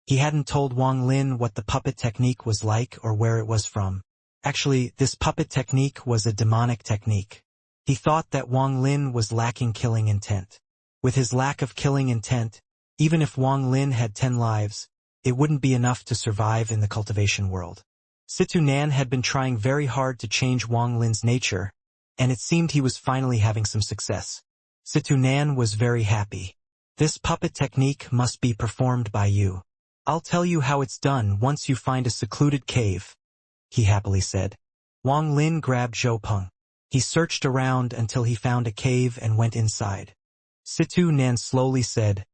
He hadn't told Wang Lin what the puppet technique was like or where it was from. Actually, this puppet technique was a demonic technique. He thought that Wang Lin was lacking killing intent. With his lack of killing intent, even if Wang Lin had 10 lives, it wouldn't be enough to survive in the cultivation world. Situnan had been trying very hard to change Wang Lin's nature, and it seemed he was finally having some success. Situnan was very happy. "This puppet technique must be performed by you. I'll tell you how it's done once you find a secluded cave," he happily said. Wang Lin grabbed Zhou Peng. He searched around until he found a cave and went inside. Situnan slowly said,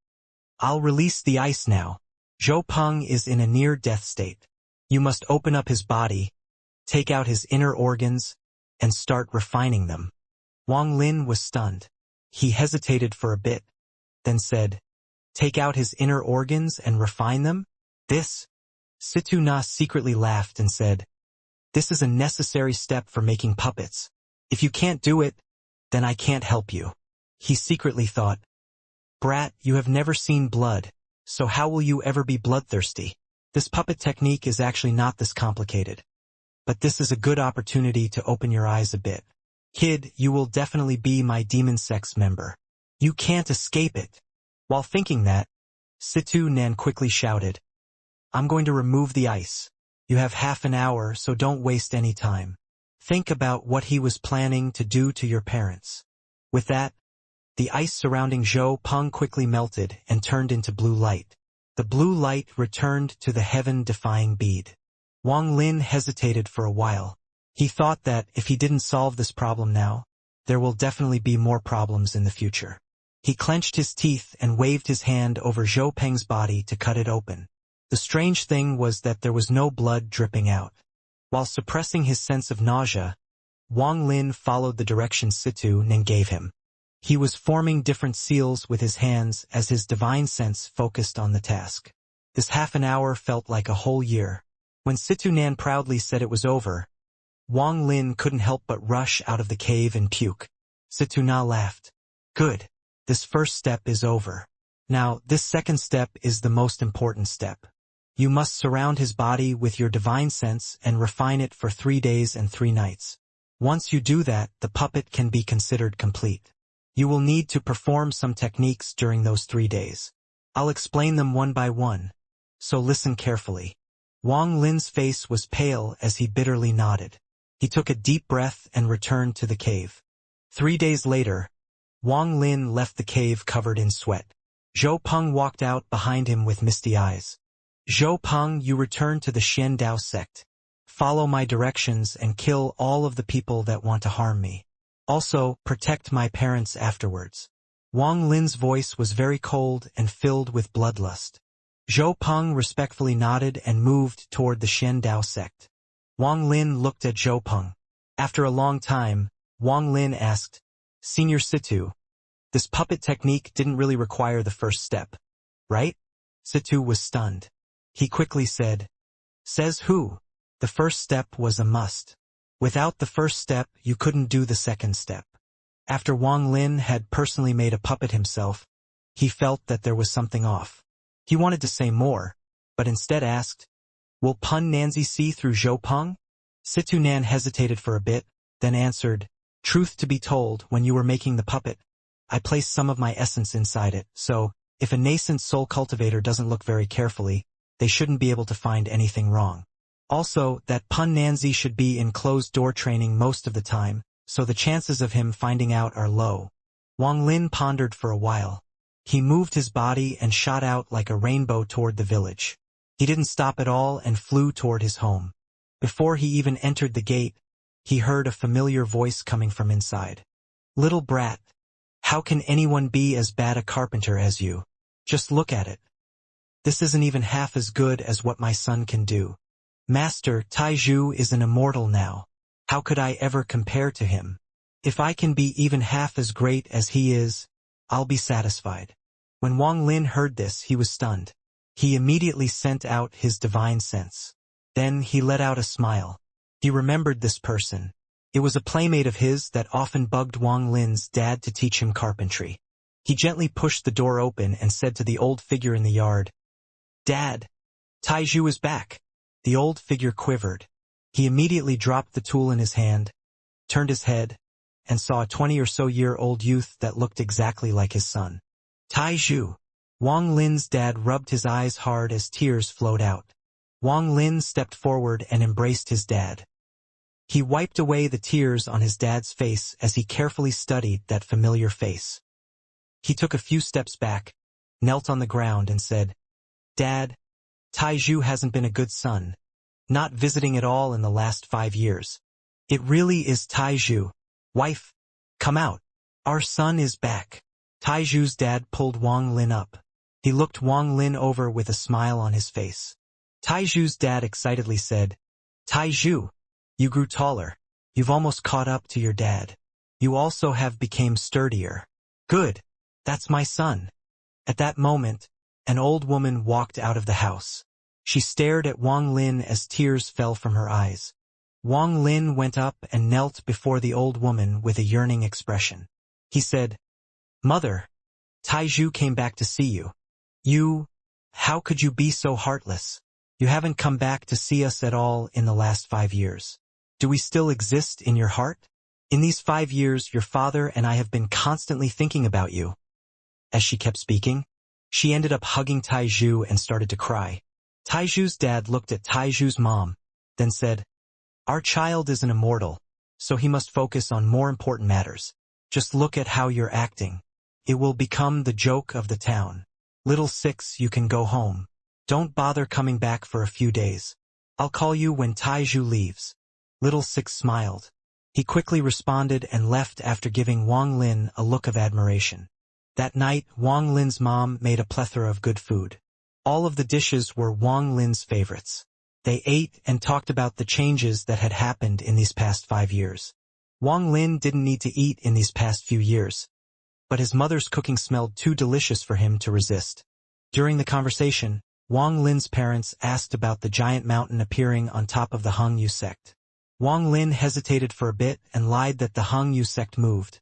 "I'll release the ice now. Zhou Peng is in a near-death state. You must open up his body, take out his inner organs, and start refining them." Wang Lin was stunned. He hesitated for a bit, then said, "Take out his inner organs and refine them? This?" Situna secretly laughed and said, "This is a necessary step for making puppets. If you can't do it, then I can't help you." He secretly thought, "Brat, you have never seen blood, so how will you ever be bloodthirsty? This puppet technique is actually not this complicated. But this is a good opportunity to open your eyes a bit. Kid, you will definitely be my demon sex member. You can't escape it." While thinking that, Situnan quickly shouted, "I'm going to remove the ice. You have half an hour, so don't waste any time. Think about what he was planning to do to your parents." With that, the ice surrounding Zhou Peng quickly melted and turned into blue light. The blue light returned to the heaven-defying bead. Wang Lin hesitated for a while. He thought that if he didn't solve this problem now, there will definitely be more problems in the future. He clenched his teeth and waved his hand over Zhou Peng's body to cut it open. The strange thing was that there was no blood dripping out. While suppressing his sense of nausea, Wang Lin followed the directions Situnan gave him. He was forming different seals with his hands as his divine sense focused on the task. This half an hour felt like a whole year. When Situ Nan proudly said it was over, Wang Lin couldn't help but rush out of the cave and puke. Situ Na laughed. Good. This first step is over. Now, this second step is the most important step. You must surround his body with your divine sense and refine it for 3 days and 3 nights. Once you do that, the puppet can be considered complete. You will need to perform some techniques during those 3 days. I'll explain them one by one, so listen carefully. Wang Lin's face was pale as he bitterly nodded. He took a deep breath and returned to the cave. 3 days later, Wang Lin left the cave covered in sweat. Zhou Peng walked out behind him with misty eyes. Zhou Peng, you return to the Xian Dao sect. Follow my directions and kill all of the people that want to harm me. Also, protect my parents afterwards. Wang Lin's voice was very cold and filled with bloodlust. Zhou Peng respectfully nodded and moved toward the Xian Dao sect. Wang Lin looked at Zhou Peng. After a long time, Wang Lin asked, Senior Situ, this puppet technique didn't really require the first step, right? Situ was stunned. He quickly said, Says who? The first step was a must. Without the first step, you couldn't do the second step. After Wang Lin had personally made a puppet himself, he felt that there was something off. He wanted to say more, but instead asked, Will Pun Nanzi see through Zhou Peng? Situ Nan hesitated for a bit, then answered, Truth to be told, when you were making the puppet, I placed some of my essence inside it, so, if a nascent soul cultivator doesn't look very carefully, they shouldn't be able to find anything wrong. Also, that Pun Nanzi should be in closed-door training most of the time, so the chances of him finding out are low. Wang Lin pondered for a while. He moved his body and shot out like a rainbow toward the village. He didn't stop at all and flew toward his home. Before he even entered the gate, he heard a familiar voice coming from inside. Little brat, how can anyone be as bad a carpenter as you? Just look at it. This isn't even half as good as what my son can do. Master, Taizhu is an immortal now. How could I ever compare to him? If I can be even half as great as he is, I'll be satisfied. When Wang Lin heard this, he was stunned. He immediately sent out his divine sense. Then he let out a smile. He remembered this person. It was a playmate of his that often bugged Wang Lin's dad to teach him carpentry. He gently pushed the door open and said to the old figure in the yard, Dad, Taizhu is back. The old figure quivered. He immediately dropped the tool in his hand, turned his head, and saw a 20-or-so-year-old youth that looked exactly like his son. Taizhu. Wang Lin's dad rubbed his eyes hard as tears flowed out. Wang Lin stepped forward and embraced his dad. He wiped away the tears on his dad's face as he carefully studied that familiar face. He took a few steps back, knelt on the ground and said, Dad, Taizhu hasn't been a good son, not visiting at all in the last 5 years. It really is Taizhu. Wife, come out. Our son is back. Taizhu's dad pulled Wang Lin up. He looked Wang Lin over with a smile on his face. Taizhu's dad excitedly said, Taizhu, you grew taller. You've almost caught up to your dad. You also have become sturdier. Good. That's my son. At that moment, an old woman walked out of the house. She stared at Wang Lin as tears fell from her eyes. Wang Lin went up and knelt before the old woman with a yearning expression. He said, Mother, Taizhu came back to see you. How could you be so heartless? You haven't come back to see us at all in the last 5 years. Do we still exist in your heart? In these 5 years, your father and I have been constantly thinking about you. As she kept speaking, she ended up hugging Taizhu and started to cry. Taizhu's dad looked at Taizhu's mom, then said, Our child is an immortal, so he must focus on more important matters. Just look at how you're acting. It will become the joke of the town. Little Six, you can go home. Don't bother coming back for a few days. I'll call you when Taizhu leaves. Little Six smiled. He quickly responded and left after giving Wang Lin a look of admiration. That night, Wang Lin's mom made a plethora of good food. All of the dishes were Wang Lin's favorites. They ate and talked about the changes that had happened in these past 5 years. Wang Lin didn't need to eat in these past few years. but his mother's cooking smelled too delicious for him to resist. During the conversation, Wang Lin's parents asked about the giant mountain appearing on top of the Hung Yu sect. Wang Lin hesitated for a bit and lied that the Hung Yu sect moved,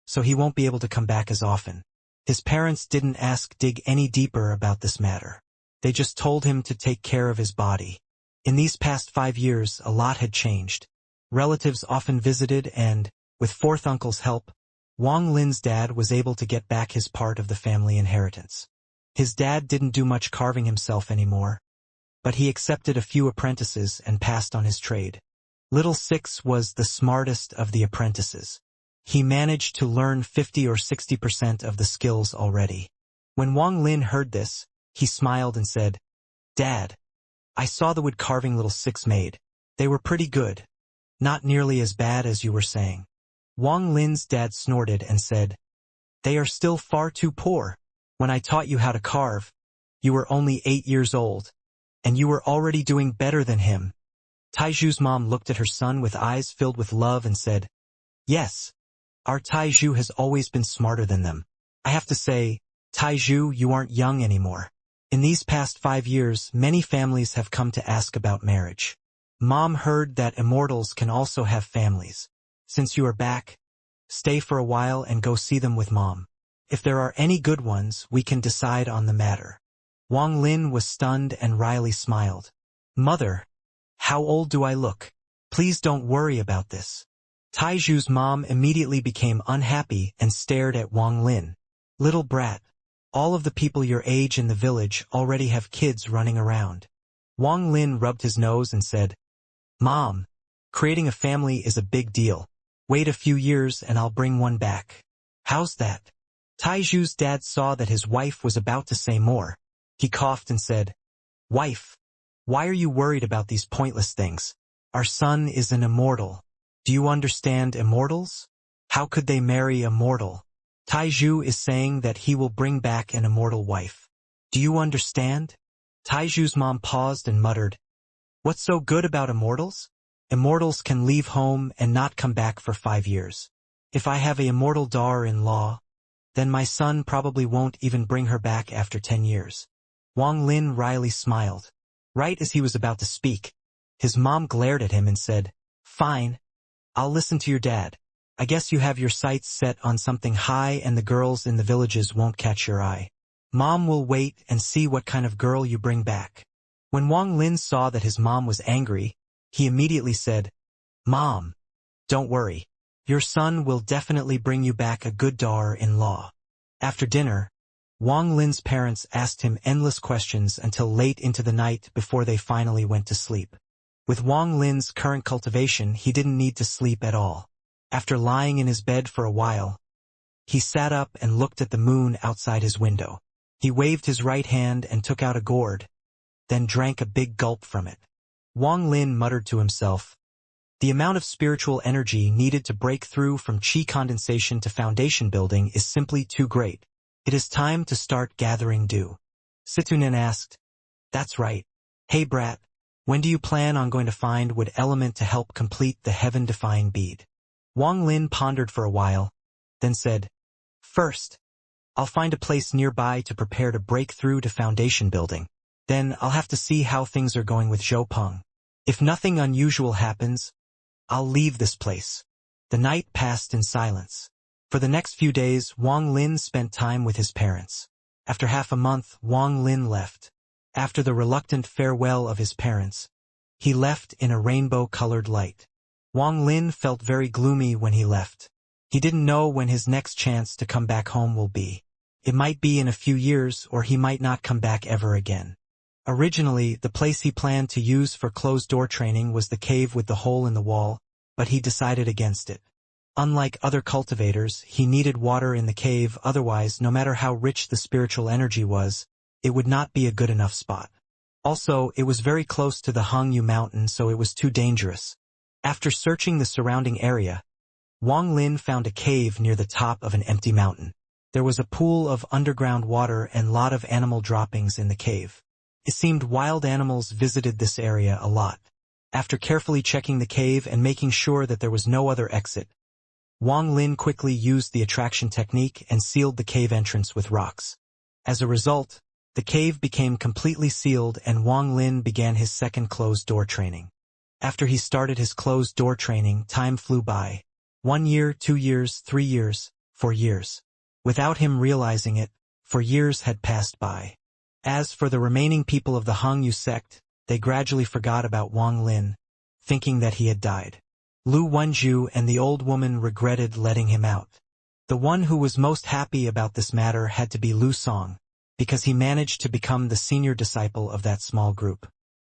so he won't be able to come back as often. His parents didn't dig any deeper about this matter. They just told him to take care of his body. In these past 5 years, a lot had changed. Relatives often visited and, with fourth uncle's help, Wang Lin's dad was able to get back his part of the family inheritance. His dad didn't do much carving himself anymore, but he accepted a few apprentices and passed on his trade. Little Six was the smartest of the apprentices. He managed to learn 50 or 60% of the skills already. When Wang Lin heard this, he smiled and said, "Dad, I saw the wood carving Little Six made. They were pretty good. Not nearly as bad as you were saying." Wang Lin's dad snorted and said, "They are still far too poor. When I taught you how to carve, you were only 8 years old, and you were already doing better than him." Taiju's mom looked at her son with eyes filled with love and said, "Yes, our Taiju has always been smarter than them. I have to say, Taiju, you aren't young anymore. In these past 5 years, many families have come to ask about marriage. Mom heard that immortals can also have families. Since you are back, stay for a while and go see them with Mom. If there are any good ones, we can decide on the matter." Wang Lin was stunned and wryly smiled. "Mother, how old do I look? Please don't worry about this." Taiju's mom immediately became unhappy and stared at Wang Lin. "Little brat, all of the people your age in the village already have kids running around." Wang Lin rubbed his nose and said, "Mom, creating a family is a big deal. Wait a few years and I'll bring one back." "How's that?" Taiju's dad saw that his wife was about to say more. He coughed and said, "Wife, why are you worried about these pointless things? Our son is an immortal. Do you understand immortals? How could they marry a mortal? Taiju is saying that he will bring back an immortal wife. Do you understand?" Taiju's mom paused and muttered, "What's so good about immortals? Immortals can leave home and not come back for 5 years. If I have a immortal daughter-in-law, then my son probably won't even bring her back after 10 years. Wang Lin wryly smiled. Right as he was about to speak, his mom glared at him and said, "Fine, I'll listen to your dad. I guess you have your sights set on something high and the girls in the villages won't catch your eye. Mom will wait and see what kind of girl you bring back." When Wang Lin saw that his mom was angry, he immediately said, "Mom, don't worry. Your son will definitely bring you back a good daughter-in-law." After dinner, Wang Lin's parents asked him endless questions until late into the night before they finally went to sleep. With Wang Lin's current cultivation, he didn't need to sleep at all. After lying in his bed for a while, he sat up and looked at the moon outside his window. He waved his right hand and took out a gourd, then drank a big gulp from it. Wang Lin muttered to himself, "The amount of spiritual energy needed to break through from qi condensation to foundation building is simply too great. It is time to start gathering dew." Situnin asked, "That's right. Hey brat, when do you plan on going to find wood element to help complete the heaven-defying bead?" Wang Lin pondered for a while, then said, "First, I'll find a place nearby to prepare to break through to foundation building. Then I'll have to see how things are going with Zhou Peng. If nothing unusual happens, I'll leave this place." The night passed in silence. For the next few days, Wang Lin spent time with his parents. After half a month, Wang Lin left. After the reluctant farewell of his parents, he left in a rainbow-colored light. Wang Lin felt very gloomy when he left. He didn't know when his next chance to come back home will be. It might be in a few years, or he might not come back ever again. Originally, the place he planned to use for closed-door training was the cave with the hole in the wall, but he decided against it. Unlike other cultivators, he needed water in the cave, otherwise, no matter how rich the spiritual energy was, it would not be a good enough spot. Also, it was very close to the Hung Yu mountain, so it was too dangerous. After searching the surrounding area, Wang Lin found a cave near the top of an empty mountain. There was a pool of underground water and lot of animal droppings in the cave. It seemed wild animals visited this area a lot. After carefully checking the cave and making sure that there was no other exit, Wang Lin quickly used the attraction technique and sealed the cave entrance with rocks. As a result, the cave became completely sealed and Wang Lin began his second closed-door training. After he started his closed-door training, time flew by. 1 year, 2 years, 3 years, 4 years. Without him realizing it, 4 years had passed by. As for the remaining people of the Hangyu sect, they gradually forgot about Wang Lin, thinking that he had died. Lu Wenju and the old woman regretted letting him out. The one who was most happy about this matter had to be Lu Song, because he managed to become the senior disciple of that small group.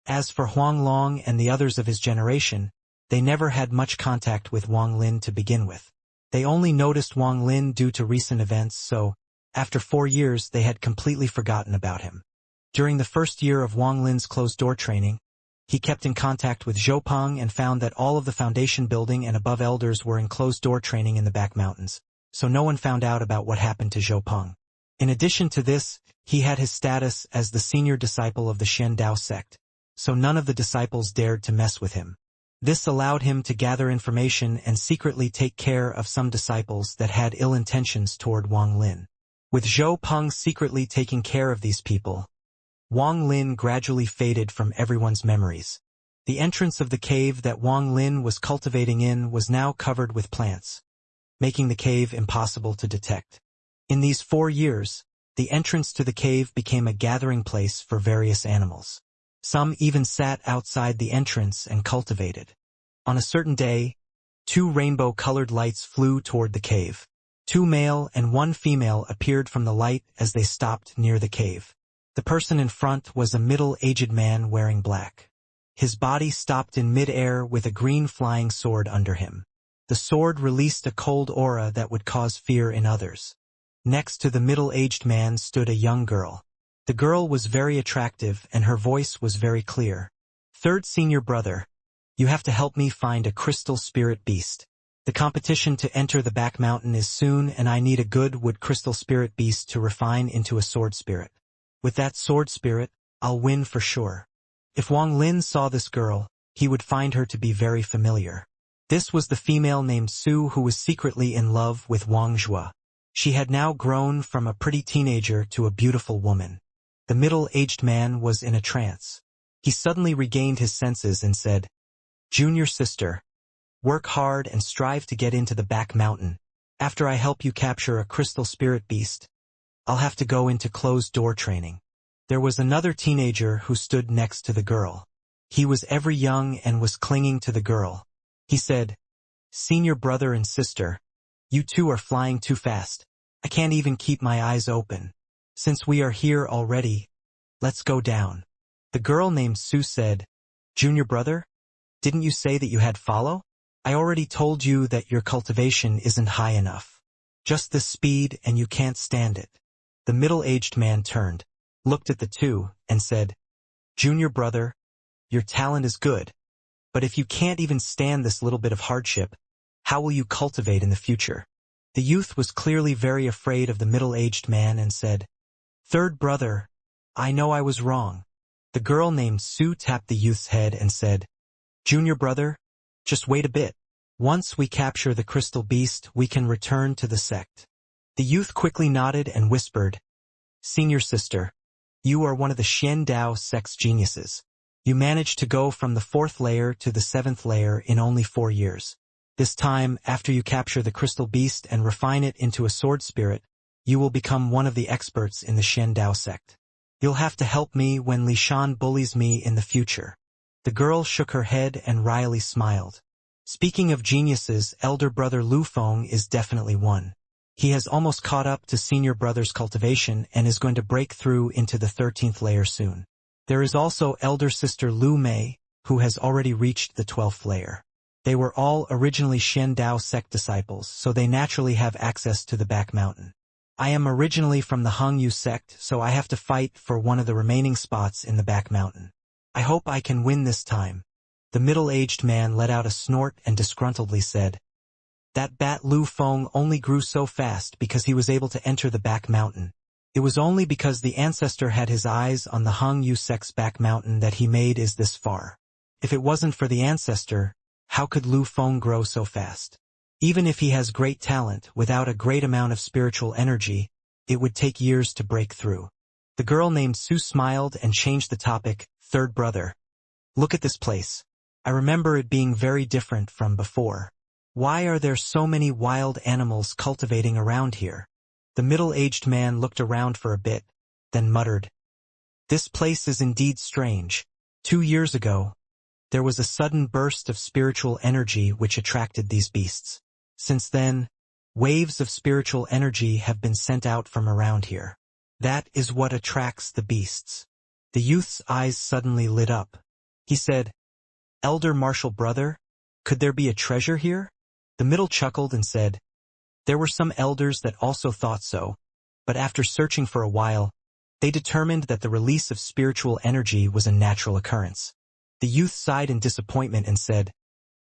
As for Huang Long and the others of his generation, they never had much contact with Wang Lin to begin with. They only noticed Wang Lin due to recent events, so, after 4 years they had completely forgotten about him. During the first year of Wang Lin's closed-door training, he kept in contact with Zhou Peng and found that all of the foundation building and above elders were in closed-door training in the back mountains, so no one found out about what happened to Zhou Peng. In addition to this, he had his status as the senior disciple of the Shen Dao sect, so none of the disciples dared to mess with him. This allowed him to gather information and secretly take care of some disciples that had ill intentions toward Wang Lin. With Zhou Peng secretly taking care of these people, Wang Lin gradually faded from everyone's memories. The entrance of the cave that Wang Lin was cultivating in was now covered with plants, making the cave impossible to detect. In these 4 years, the entrance to the cave became a gathering place for various animals. Some even sat outside the entrance and cultivated. On a certain day, 2 rainbow-colored lights flew toward the cave. 2 male and 1 female appeared from the light as they stopped near the cave. The person in front was a middle-aged man wearing black. His body stopped in mid-air with a green flying sword under him. The sword released a cold aura that would cause fear in others. Next to the middle-aged man stood a young girl. The girl was very attractive and her voice was very clear. "Third senior brother, you have to help me find a crystal spirit beast. The competition to enter the back mountain is soon and I need a good wood crystal spirit beast to refine into a sword spirit. With that sword spirit, I'll win for sure." If Wang Lin saw this girl, he would find her to be very familiar. This was the female named Su who was secretly in love with Wang Zhua. She had now grown from a pretty teenager to a beautiful woman. The middle-aged man was in a trance. He suddenly regained his senses and said, "Junior sister, work hard and strive to get into the back mountain. After I help you capture a crystal spirit beast, I'll have to go into closed-door training." There was another teenager who stood next to the girl. He was ever young and was clinging to the girl. He said, "Senior brother and sister, you two are flying too fast. I can't even keep my eyes open. Since we are here already, let's go down." The girl named Su said, "Junior brother, didn't you say that you had follow? I already told you that your cultivation isn't high enough. Just the speed and you can't stand it." The middle-aged man turned, looked at the two, and said, "Junior brother, your talent is good, but if you can't even stand this little bit of hardship, how will you cultivate in the future?" The youth was clearly very afraid of the middle-aged man and said, "Third brother, I know I was wrong." The girl named Su tapped the youth's head and said, "Junior brother, just wait a bit. Once we capture the crystal beast, we can return to the sect." The youth quickly nodded and whispered, "Senior sister, you are one of the Shen Dao sect's geniuses. You managed to go from the 4th layer to the 7th layer in only 4 years. This time, after you capture the crystal beast and refine it into a sword spirit, you will become one of the experts in the Shen Dao sect. You'll have to help me when Li Shan bullies me in the future." The girl shook her head and wryly smiled. Speaking of geniuses, elder brother Lu Feng is definitely one. He has almost caught up to senior brother's cultivation and is going to break through into the 13th layer soon. There is also elder sister Lu Mei, who has already reached the 12th layer. They were all originally Shen Dao sect disciples, so they naturally have access to the back mountain. I am originally from the Hangyu sect, so I have to fight for one of the remaining spots in the back mountain. I hope I can win this time." The middle-aged man let out a snort and disgruntledly said, "That bat Lu Feng only grew so fast because he was able to enter the back mountain. It was only because the ancestor had his eyes on the Hangyu sect's back mountain that he made it this far. If it wasn't for the ancestor, how could Lu Feng grow so fast?" Even if he has great talent, without a great amount of spiritual energy, it would take years to break through. The girl named Sue smiled and changed the topic. Third brother. Look at this place. I remember it being very different from before. Why are there so many wild animals cultivating around here? The middle-aged man looked around for a bit, then muttered, This place is indeed strange. 2 years ago, there was a sudden burst of spiritual energy which attracted these beasts. Since then, waves of spiritual energy have been sent out from around here. That is what attracts the beasts. The youth's eyes suddenly lit up. He said, Elder martial brother, could there be a treasure here? The middle chuckled and said, There were some elders that also thought so, but after searching for a while, they determined that the release of spiritual energy was a natural occurrence. The youth sighed in disappointment and said,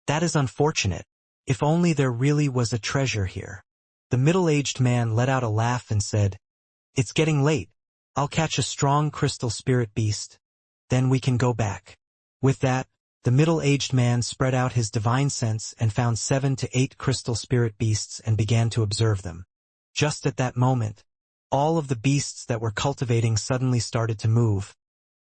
That is unfortunate. If only there really was a treasure here. The middle-aged man let out a laugh and said, It's getting late. I'll catch a strong crystal spirit beast. Then we can go back. With that, the middle-aged man spread out his divine sense and found 7 to 8 crystal spirit beasts and began to observe them. Just at that moment, all of the beasts that were cultivating suddenly started to move,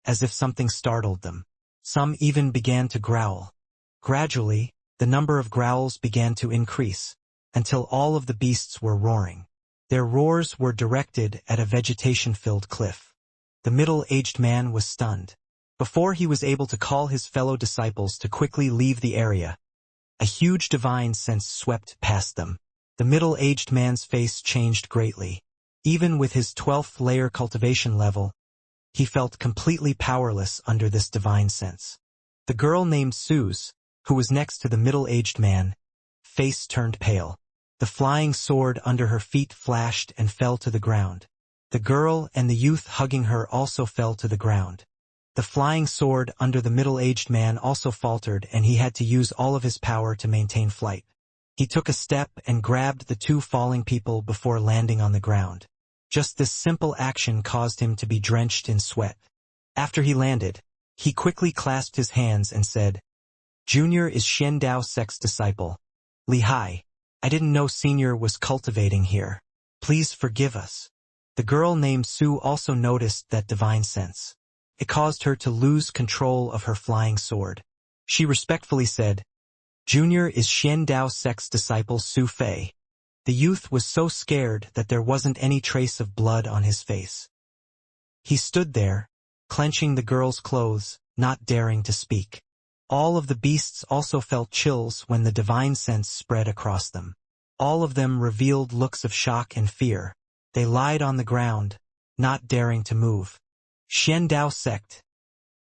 as if something startled them. Some even began to growl. Gradually, the number of growls began to increase, until all of the beasts were roaring. Their roars were directed at a vegetation-filled cliff. The middle-aged man was stunned. Before he was able to call his fellow disciples to quickly leave the area, a huge divine sense swept past them. The middle-aged man's face changed greatly. Even with his 12th layer cultivation level, he felt completely powerless under this divine sense. The girl named Suze, who was next to the middle-aged man, face turned pale. The flying sword under her feet flashed and fell to the ground. The girl and the youth hugging her also fell to the ground. The flying sword under the middle-aged man also faltered, and he had to use all of his power to maintain flight. He took a step and grabbed the 2 falling people before landing on the ground. Just this simple action caused him to be drenched in sweat. After he landed, he quickly clasped his hands and said, Junior is Xiandao Sect's disciple. Lihai, I didn't know Senior was cultivating here. Please forgive us. The girl named Sue also noticed that divine sense. It caused her to lose control of her flying sword. She respectfully said, Junior is Xiandao Sect's disciple Su Fei. The youth was so scared that there wasn't any trace of blood on his face. He stood there, clenching the girl's clothes, not daring to speak. All of the beasts also felt chills when the divine sense spread across them. All of them revealed looks of shock and fear. They lied on the ground, not daring to move. Xiandao Sect.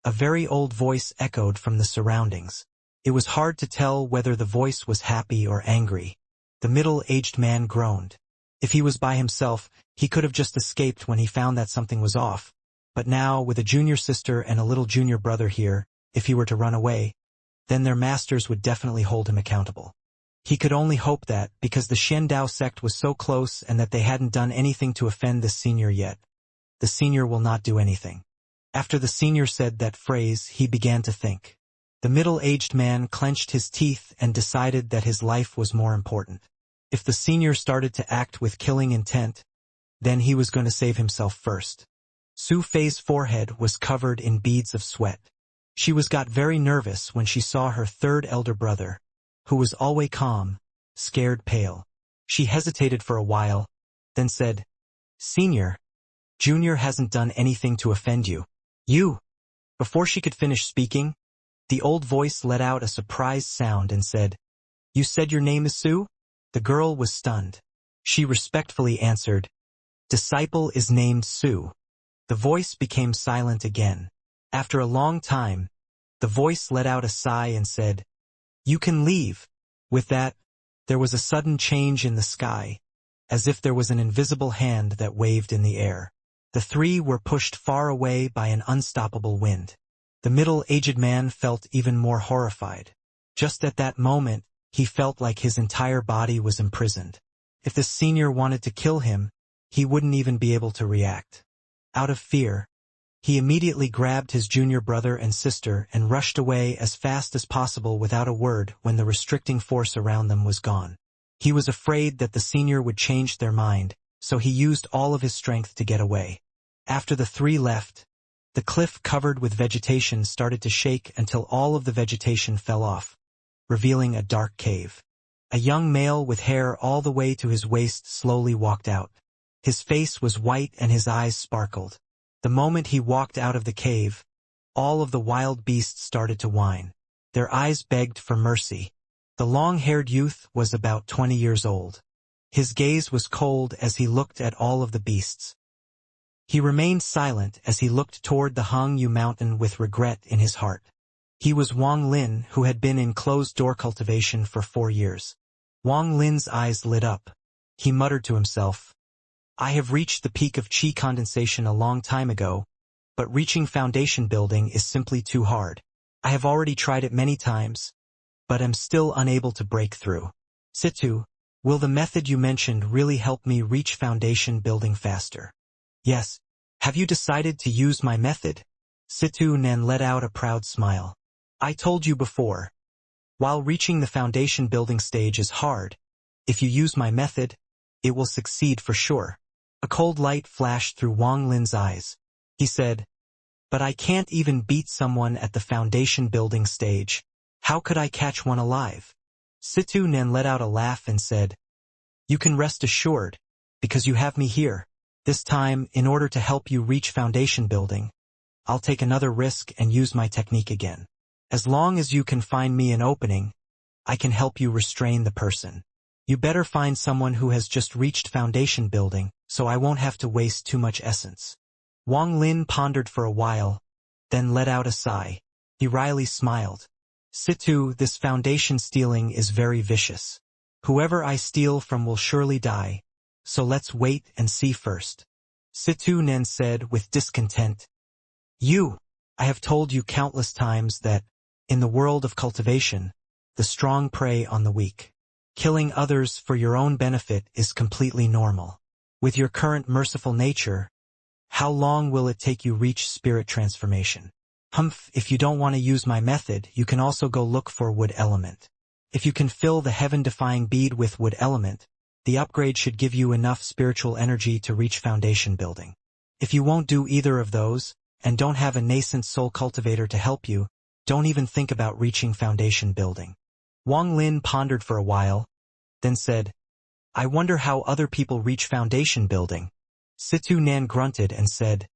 A very old voice echoed from the surroundings. It was hard to tell whether the voice was happy or angry. The middle-aged man groaned. If he was by himself, he could have just escaped when he found that something was off. But now, with a junior sister and a little junior brother here, if he were to run away, then their masters would definitely hold him accountable. He could only hope that, because the Xiandao sect was so close and that they hadn't done anything to offend the senior yet, the senior will not do anything. After the senior said that phrase, he began to think. The middle-aged man clenched his teeth and decided that his life was more important. If the senior started to act with killing intent, then he was going to save himself first. Su Fei's forehead was covered in beads of sweat. She got very nervous when she saw her third elder brother, who was always calm, scared pale. She hesitated for a while, then said, Senior, Junior hasn't done anything to offend you. You! Before she could finish speaking, the old voice let out a surprised sound and said, You said your name is Sue? The girl was stunned. She respectfully answered, Disciple is named Sue. The voice became silent again. After a long time, the voice let out a sigh and said, You can leave. With that, there was a sudden change in the sky, as if there was an invisible hand that waved in the air. The three were pushed far away by an unstoppable wind. The middle-aged man felt even more horrified. Just at that moment, he felt like his entire body was imprisoned. If the senior wanted to kill him, he wouldn't even be able to react. Out of fear, he immediately grabbed his junior brother and sister and rushed away as fast as possible without a word when the restricting force around them was gone. He was afraid that the senior would change their mind, so he used all of his strength to get away. After the three left, the cliff covered with vegetation started to shake until all of the vegetation fell off, revealing a dark cave. A young male with hair all the way to his waist slowly walked out. His face was white and his eyes sparkled. The moment he walked out of the cave, all of the wild beasts started to whine. Their eyes begged for mercy. The long-haired youth was about 20 years old. His gaze was cold as he looked at all of the beasts. He remained silent as he looked toward the Hangyu mountain with regret in his heart. He was Wang Lin, who had been in closed-door cultivation for 4 years. Wang Lin's eyes lit up. He muttered to himself, "I have reached the peak of qi condensation a long time ago, but reaching foundation building is simply too hard. I have already tried it many times, but am still unable to break through. Situ, will the method you mentioned really help me reach foundation building faster?" "Yes. Have you decided to use my method?" Situ Nen let out a proud smile. "I told you before. While reaching the foundation building stage is hard, if you use my method, it will succeed for sure." A cold light flashed through Wang Lin's eyes. He said, "But I can't even beat someone at the foundation building stage. How could I catch one alive?" Situ Nen let out a laugh and said, "You can rest assured, because you have me here. This time, in order to help you reach foundation building, I'll take another risk and use my technique again. As long as you can find me an opening, I can help you restrain the person. You better find someone who has just reached foundation building, so I won't have to waste too much essence." Wang Lin pondered for a while, then let out a sigh. He wryly smiled. "Situ, this foundation stealing is very vicious. Whoever I steal from will surely die, so let's wait and see first." Situ Nen said with discontent, I have told you countless times that, in the world of cultivation, the strong prey on the weak. Killing others for your own benefit is completely normal. With your current merciful nature, how long will it take you reach spirit transformation? If you don't want to use my method, you can also go look for wood element. If you can fill the heaven-defying bead with wood element, the upgrade should give you enough spiritual energy to reach foundation building. If you won't do either of those, and don't have a nascent soul cultivator to help you, don't even think about reaching foundation building." Wang Lin pondered for a while, then said, "I wonder how other people reach foundation building." Situ Nan grunted and said,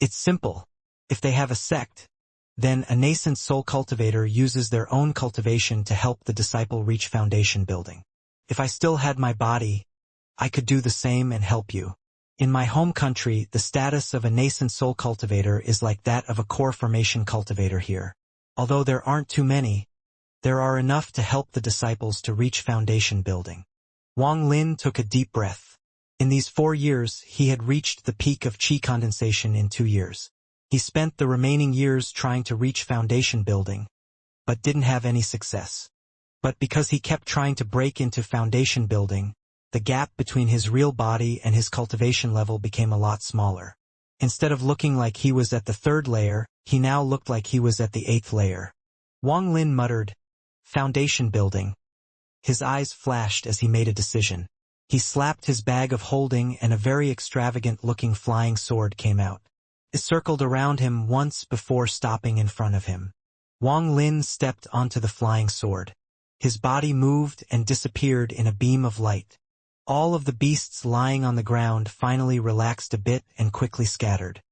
"It's simple. If they have a sect, then a nascent soul cultivator uses their own cultivation to help the disciple reach foundation building. If I still had my body, I could do the same and help you. In my home country, the status of a nascent soul cultivator is like that of a core formation cultivator here. Although there aren't too many, there are enough to help the disciples to reach foundation building." Wang Lin took a deep breath. In these 4 years, he had reached the peak of qi condensation in 2 years. He spent the remaining years trying to reach foundation building, but didn't have any success. But because he kept trying to break into foundation building, the gap between his real body and his cultivation level became a lot smaller. Instead of looking like he was at the 3rd layer, he now looked like he was at the 8th layer. Wang Lin muttered, "Foundation building." His eyes flashed as he made a decision. He slapped his bag of holding and a very extravagant-looking flying sword came out. It circled around him once before stopping in front of him. Wang Lin stepped onto the flying sword. His body moved and disappeared in a beam of light. All of the beasts lying on the ground finally relaxed a bit and quickly scattered.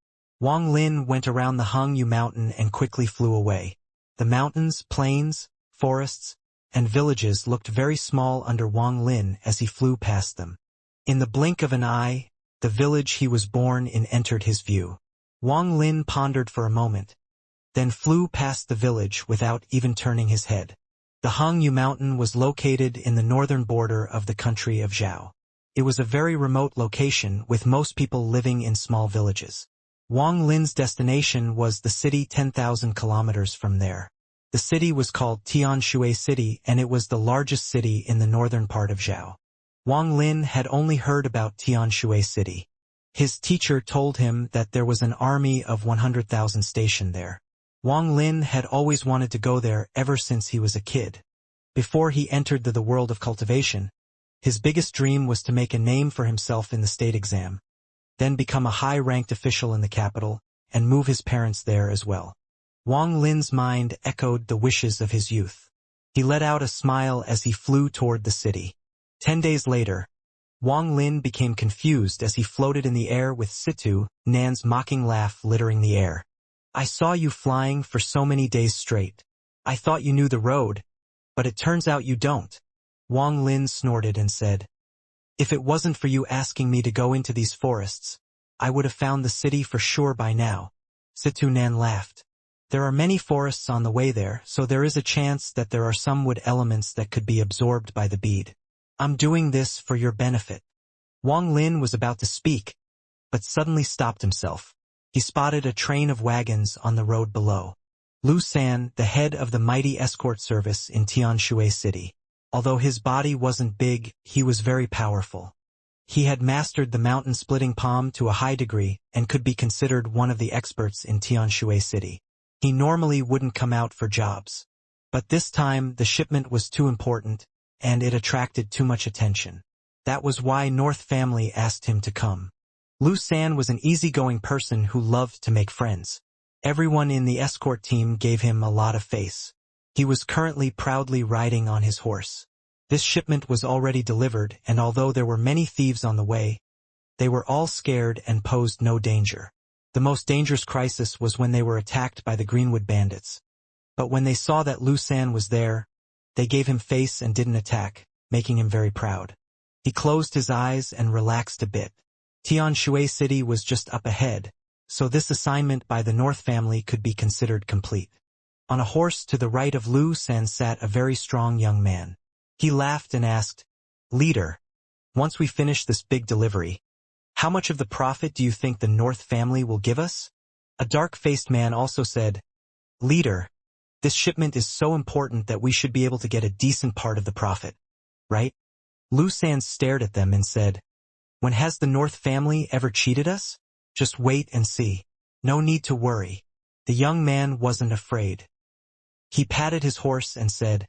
Wang Lin went around the Hangyu mountain and quickly flew away. The mountains, plains, forests, and villages looked very small under Wang Lin as he flew past them. In the blink of an eye, the village he was born in entered his view. Wang Lin pondered for a moment, then flew past the village without even turning his head. The Hangyu mountain was located in the northern border of the country of Zhao. It was a very remote location with most people living in small villages. Wang Lin's destination was the city 10,000 kilometers from there. The city was called Tianshui City and it was the largest city in the northern part of Zhao. Wang Lin had only heard about Tianshui City. His teacher told him that there was an army of 100,000 stationed there. Wang Lin had always wanted to go there ever since he was a kid. Before he entered the world of cultivation, His biggest dream was to make a name for himself in the state exam, then become a high-ranked official in the capital, and move his parents there as well. Wang Lin's mind echoed the wishes of his youth. He let out a smile as he flew toward the city. 10 days later, Wang Lin became confused as he floated in the air with Situ Nan's mocking laugh littering the air. I saw you flying for so many days straight. I thought you knew the road, but it turns out you don't. Wang Lin snorted and said, if it wasn't for you asking me to go into these forests, I would have found the city for sure by now. Situ Nan laughed. There are many forests on the way there, so there is a chance that there are some wood elements that could be absorbed by the bead. I'm doing this for your benefit. Wang Lin was about to speak, but suddenly stopped himself. He spotted a train of wagons on the road below. Lu San, the head of the mighty escort service in Tianshui City. Although his body wasn't big, he was very powerful. He had mastered the mountain-splitting palm to a high degree and could be considered one of the experts in Tianshui City. He normally wouldn't come out for jobs. But this time the shipment was too important, and it attracted too much attention. That was why North family asked him to come. Lu San was an easygoing person who loved to make friends. Everyone in the escort team gave him a lot of face. He was currently proudly riding on his horse. This shipment was already delivered, and although there were many thieves on the way, they were all scared and posed no danger. The most dangerous crisis was when they were attacked by the Greenwood bandits. But when they saw that Lu San was there, they gave him face and didn't attack, making him very proud. He closed his eyes and relaxed a bit. Tianshui City was just up ahead, so this assignment by the North family could be considered complete. On a horse to the right of Lu San sat a very strong young man. He laughed and asked, Leader, once we finish this big delivery, how much of the profit do you think the North family will give us? A dark-faced man also said, Leader, this shipment is so important that we should be able to get a decent part of the profit, right? Lu San stared at them and said, when has the North family ever cheated us? Just wait and see. No need to worry. The young man wasn't afraid. He patted his horse and said,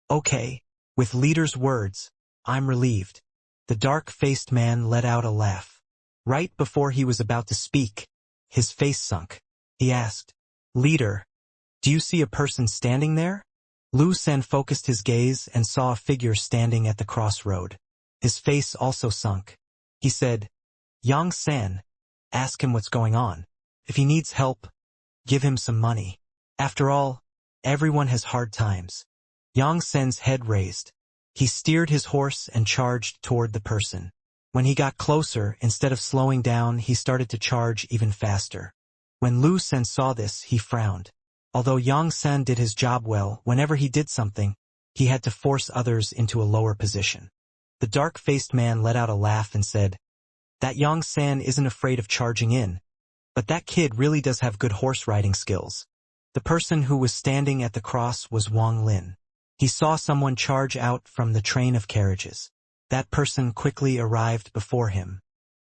okay, with leader's words, I'm relieved. The dark-faced man let out a laugh. Right before he was about to speak, his face sunk. He asked, Leader, do you see a person standing there? Lu San focused his gaze and saw a figure standing at the crossroad. His face also sunk. He said, Yang San, ask him what's going on. If he needs help, give him some money. After all, everyone has hard times. Yang San's head raised. He steered his horse and charged toward the person. When he got closer, instead of slowing down, he started to charge even faster. When Lu San saw this, he frowned. Although Yang San did his job well, whenever he did something, he had to force others into a lower position. The dark-faced man let out a laugh and said, that Yang San isn't afraid of charging in, but that kid really does have good horse riding skills. The person who was standing at the cross was Wang Lin. He saw someone charge out from the train of carriages. That person quickly arrived before him.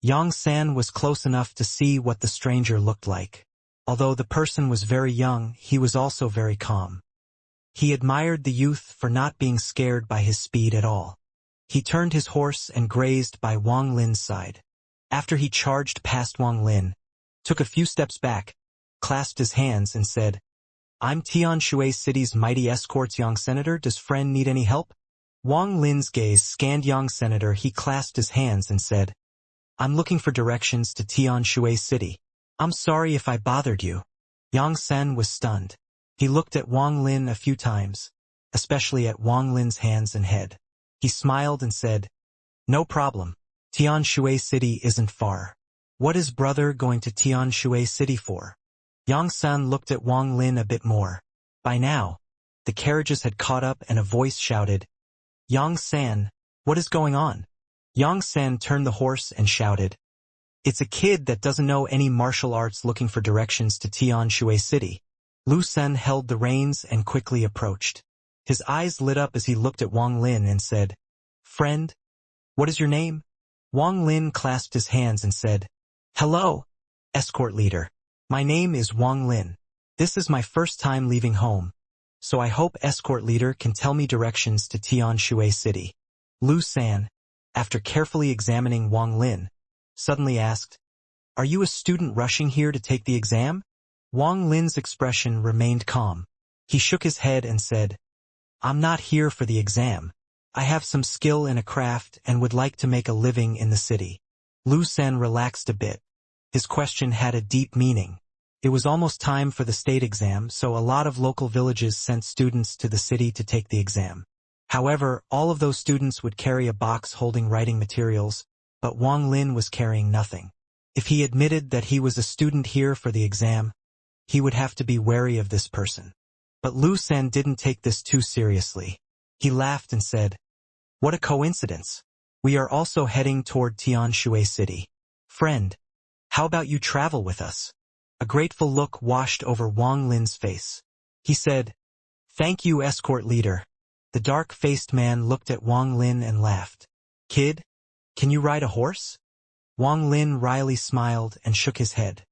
Yang San was close enough to see what the stranger looked like. Although the person was very young, he was also very calm. He admired the youth for not being scared by his speed at all. He turned his horse and grazed by Wang Lin's side. After he charged past Wang Lin, took a few steps back, clasped his hands and said, I'm Tianshui City's mighty escort's young senator. Does friend need any help? Wang Lin's gaze scanned young senator. He clasped his hands and said, I'm looking for directions to Tianshui City. I'm sorry if I bothered you. Yang San was stunned. He looked at Wang Lin a few times, especially at Wang Lin's hands and head. He smiled and said, no problem. Tianshui City isn't far. What is brother going to Tianshui City for? Yang San looked at Wang Lin a bit more. By now, the carriages had caught up and a voice shouted, Yang San, what is going on? Yang San turned the horse and shouted, it's a kid that doesn't know any martial arts looking for directions to Tianshui City. Lu San held the reins and quickly approached. His eyes lit up as he looked at Wang Lin and said, friend, what is your name? Wang Lin clasped his hands and said, hello, escort leader. My name is Wang Lin. This is my first time leaving home, so I hope escort leader can tell me directions to Tianshui City. Lu San, after carefully examining Wang Lin, suddenly asked, "Are you a student rushing here to take the exam?" Wang Lin's expression remained calm. He shook his head and said, "I'm not here for the exam. I have some skill in a craft and would like to make a living in the city." Lu Sen relaxed a bit. His question had a deep meaning. It was almost time for the state exam, so a lot of local villages sent students to the city to take the exam. However, all of those students would carry a box holding writing materials, but Wang Lin was carrying nothing. If he admitted that he was a student here for the exam, he would have to be wary of this person. But Lu Sen didn't take this too seriously. He laughed and said, "What a coincidence. We are also heading toward Tianshui City. Friend, how about you travel with us?" A grateful look washed over Wang Lin's face. He said, "Thank you, escort leader." The dark-faced man looked at Wang Lin and laughed. "Kid, can you ride a horse?" Wang Lin wryly smiled and shook his head.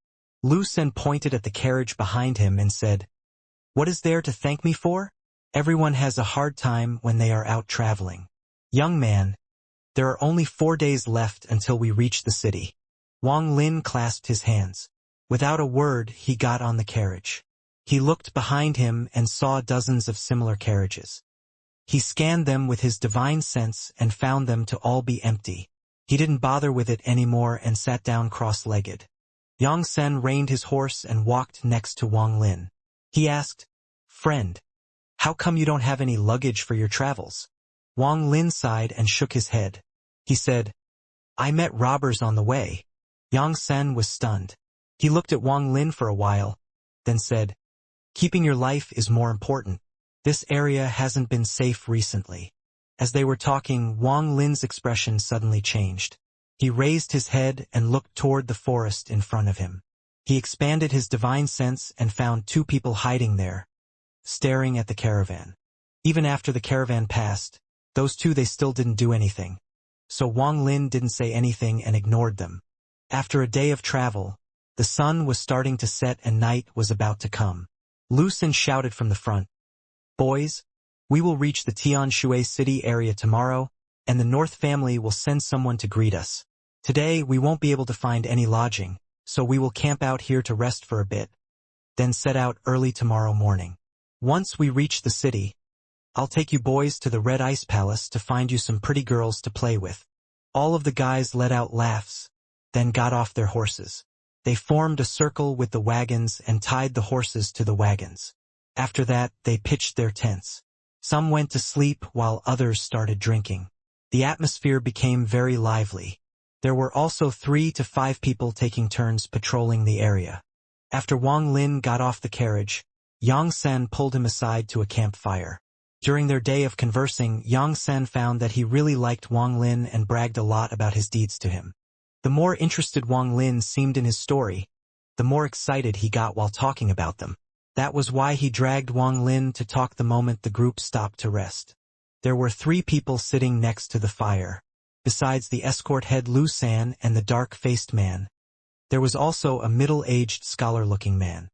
Lu Sen pointed at the carriage behind him and said, "What is there to thank me for? Everyone has a hard time when they are out traveling. Young man, there are only 4 days left until we reach the city." Wang Lin clasped his hands. Without a word, he got on the carriage. He looked behind him and saw dozens of similar carriages. He scanned them with his divine sense and found them to all be empty. He didn't bother with it anymore and sat down cross-legged. Yang Sen reined his horse and walked next to Wang Lin. He asked, "Friend, how come you don't have any luggage for your travels?" Wang Lin sighed and shook his head. He said, "I met robbers on the way." Yang Sen was stunned. He looked at Wang Lin for a while, then said, "Keeping your life is more important. This area hasn't been safe recently." As they were talking, Wang Lin's expression suddenly changed. He raised his head and looked toward the forest in front of him. He expanded his divine sense and found 2 people hiding there, staring at the caravan. Even after the caravan passed, those 2 they still didn't do anything. So Wang Lin didn't say anything and ignored them. After a day of travel, the sun was starting to set and night was about to come. Lu Sen shouted from the front, "Boys, we will reach the Tianshui City area tomorrow, and the North family will send someone to greet us. Today we won't be able to find any lodging, so we will camp out here to rest for a bit, then set out early tomorrow morning. Once we reach the city, I'll take you boys to the Red Ice Palace to find you some pretty girls to play with." All of the guys let out laughs, then got off their horses. They formed a circle with the wagons and tied the horses to the wagons. After that, they pitched their tents. Some went to sleep while others started drinking. The atmosphere became very lively. There were also 3 to 5 people taking turns patrolling the area. After Wang Lin got off the carriage, Yang Sen pulled him aside to a campfire. During their day of conversing, Yang Sen found that he really liked Wang Lin and bragged a lot about his deeds to him. The more interested Wang Lin seemed in his story, the more excited he got while talking about them. That was why he dragged Wang Lin to talk the moment the group stopped to rest. There were 3 people sitting next to the fire. Besides the escort head Lu San and the dark-faced man, there was also a middle-aged scholar-looking man.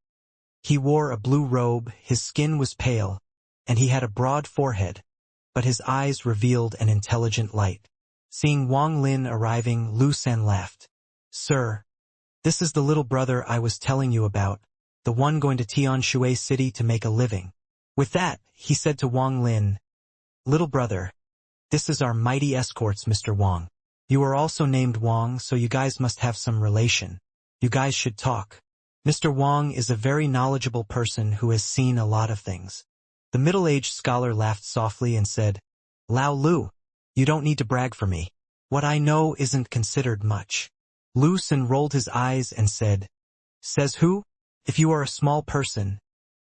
He wore a blue robe, his skin was pale, and he had a broad forehead, but his eyes revealed an intelligent light. Seeing Wang Lin arriving, Lu San laughed. "Sir, this is the little brother I was telling you about, the one going to Tianshui City to make a living." With that, he said to Wang Lin, "Little brother, this is our mighty escorts, Mr. Wang. You are also named Wang, so you guys must have some relation. You guys should talk. Mr. Wang is a very knowledgeable person who has seen a lot of things." The middle-aged scholar laughed softly and said, "Lao Lu, you don't need to brag for me. What I know isn't considered much." Lu Sen rolled his eyes and said, "Says who? If you are a small person,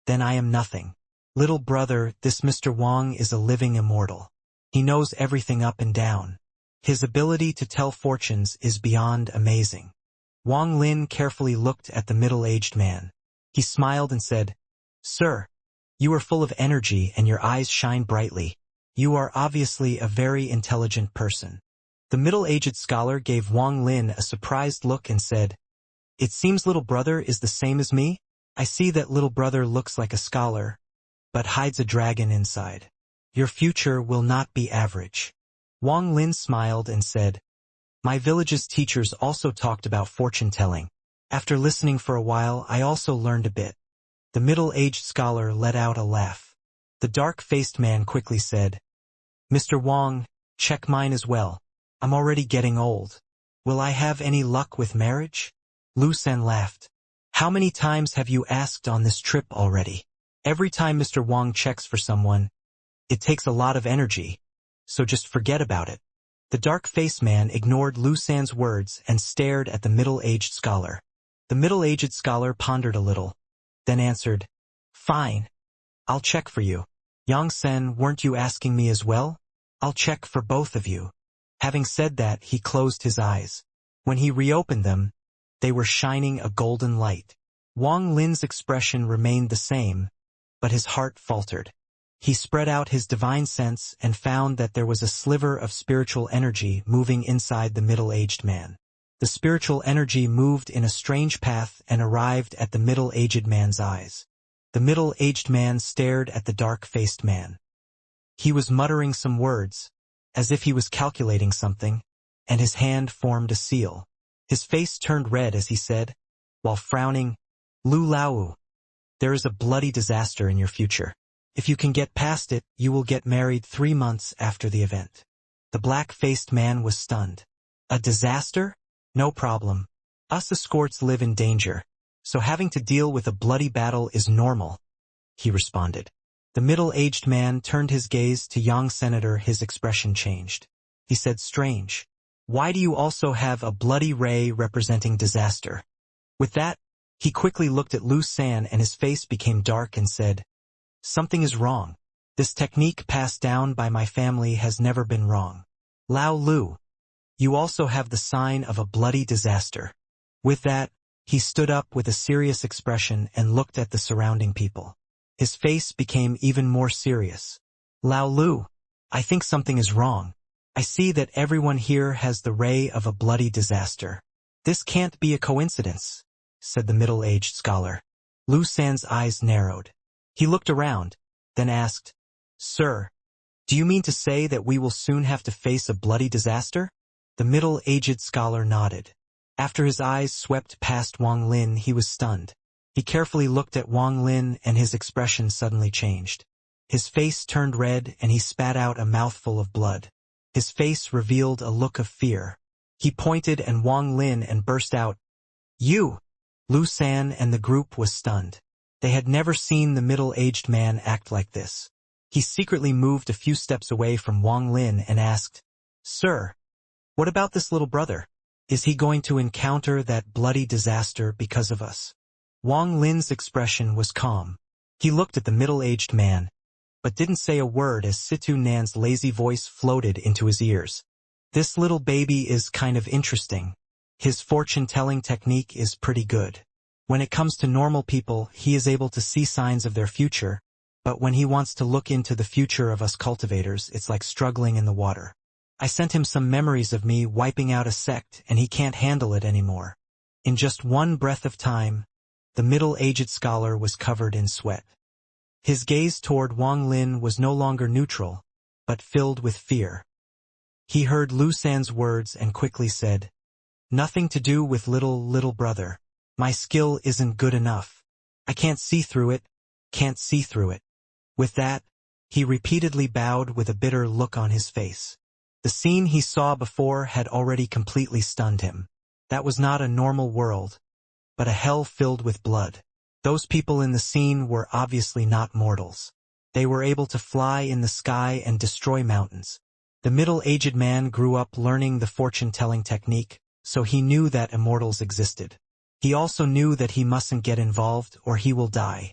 then I am nothing. Little brother, this Mr. Wang is a living immortal. He knows everything up and down. His ability to tell fortunes is beyond amazing." Wang Lin carefully looked at the middle-aged man. He smiled and said, "Sir, you are full of energy and your eyes shine brightly. You are obviously a very intelligent person." The middle-aged scholar gave Wang Lin a surprised look and said, "It seems little brother is the same as me? I see that little brother looks like a scholar, but hides a dragon inside. Your future will not be average." Wang Lin smiled and said, "My village's teachers also talked about fortune-telling. After listening for a while, I also learned a bit." The middle-aged scholar let out a laugh. The dark-faced man quickly said, "Mr. Wang, check mine as well. I'm already getting old. Will I have any luck with marriage?" Lu Sen laughed. "How many times have you asked on this trip already? Every time Mr. Wang checks for someone, it takes a lot of energy, so just forget about it." The dark-faced man ignored Lu San's words and stared at the middle-aged scholar. The middle-aged scholar pondered a little, then answered, "Fine. I'll check for you." "Yang Sen, weren't you asking me as well? I'll check for both of you." Having said that, he closed his eyes. When he reopened them, they were shining a golden light. Wang Lin's expression remained the same, but his heart faltered. He spread out his divine sense and found that there was a sliver of spiritual energy moving inside the middle-aged man. The spiritual energy moved in a strange path and arrived at the middle-aged man's eyes. The middle-aged man stared at the dark-faced man. He was muttering some words, as if he was calculating something, and his hand formed a seal. His face turned red as he said, while frowning, "Lu Lao, there is a bloody disaster in your future. If you can get past it, you will get married 3 months after the event." The black-faced man was stunned. "A disaster? No problem. Us escorts live in danger, so having to deal with a bloody battle is normal," he responded. The middle-aged man turned his gaze to young senator. His expression changed. He said, "Strange. Why do you also have a bloody ray representing disaster?" With that, he quickly looked at Lu San and his face became dark and said, "Something is wrong. This technique passed down by my family has never been wrong. Lao Lu, you also have the sign of a bloody disaster." With that, he stood up with a serious expression and looked at the surrounding people. His face became even more serious. "Lao Lu, I think something is wrong. I see that everyone here has the ray of a bloody disaster. This can't be a coincidence," said the middle-aged scholar. Lu San's eyes narrowed. He looked around, then asked, "Sir, do you mean to say that we will soon have to face a bloody disaster?" The middle-aged scholar nodded. After his eyes swept past Wang Lin, he was stunned. He carefully looked at Wang Lin and his expression suddenly changed. His face turned red and he spat out a mouthful of blood. His face revealed a look of fear. He pointed at Wang Lin and burst out, "You!" Lu San and the group was stunned. They had never seen the middle-aged man act like this. He secretly moved a few steps away from Wang Lin and asked, "Sir, what about this little brother? Is he going to encounter that bloody disaster because of us?" Wang Lin's expression was calm. He looked at the middle-aged man, but didn't say a word as Situ Nan's lazy voice floated into his ears. "This little baby is kind of interesting. His fortune-telling technique is pretty good. When it comes to normal people, he is able to see signs of their future, but when he wants to look into the future of us cultivators, it's like struggling in the water. I sent him some memories of me wiping out a sect, and he can't handle it anymore." In just one breath of time, the middle-aged scholar was covered in sweat. His gaze toward Wang Lin was no longer neutral, but filled with fear. He heard Lu San's words and quickly said, "Nothing to do with little brother. My skill isn't good enough. I can't see through it, can't see through it." With that, he repeatedly bowed with a bitter look on his face. The scene he saw before had already completely stunned him. That was not a normal world, but a hell filled with blood. Those people in the scene were obviously not mortals. They were able to fly in the sky and destroy mountains. The middle-aged man grew up learning the fortune-telling technique, so he knew that immortals existed. He also knew that he mustn't get involved or he will die.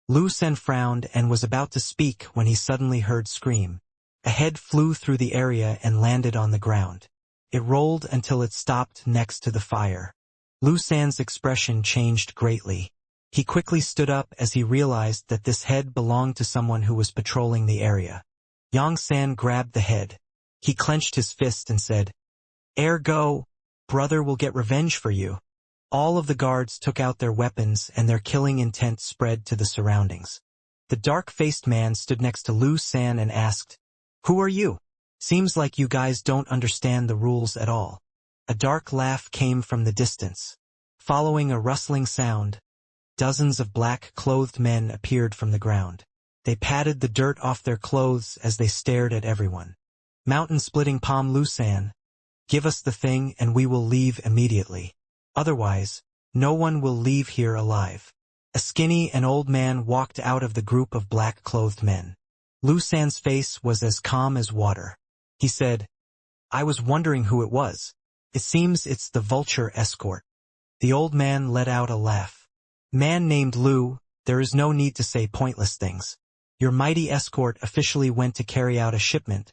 Lu Sen frowned and was about to speak when he suddenly heard scream. A head flew through the area and landed on the ground. It rolled until it stopped next to the fire. Lu San's expression changed greatly. He quickly stood up as he realized that this head belonged to someone who was patrolling the area. Yang San grabbed the head. He clenched his fist and said, "Ergo, brother will get revenge for you." All of the guards took out their weapons and their killing intent spread to the surroundings. The dark-faced man stood next to Lu San and asked, "Who are you?" Seems like you guys don't understand the rules at all. A dark laugh came from the distance. Following a rustling sound, dozens of black-clothed men appeared from the ground. They patted the dirt off their clothes as they stared at everyone. Mountain-splitting palm Lusan, give us the thing and we will leave immediately. Otherwise, no one will leave here alive. A skinny and old man walked out of the group of black-clothed men. Lusan's face was as calm as water. He said, I was wondering who it was. It seems it's the vulture escort. The old man let out a laugh. Man named Lu, there is no need to say pointless things. Your mighty escort officially went to carry out a shipment,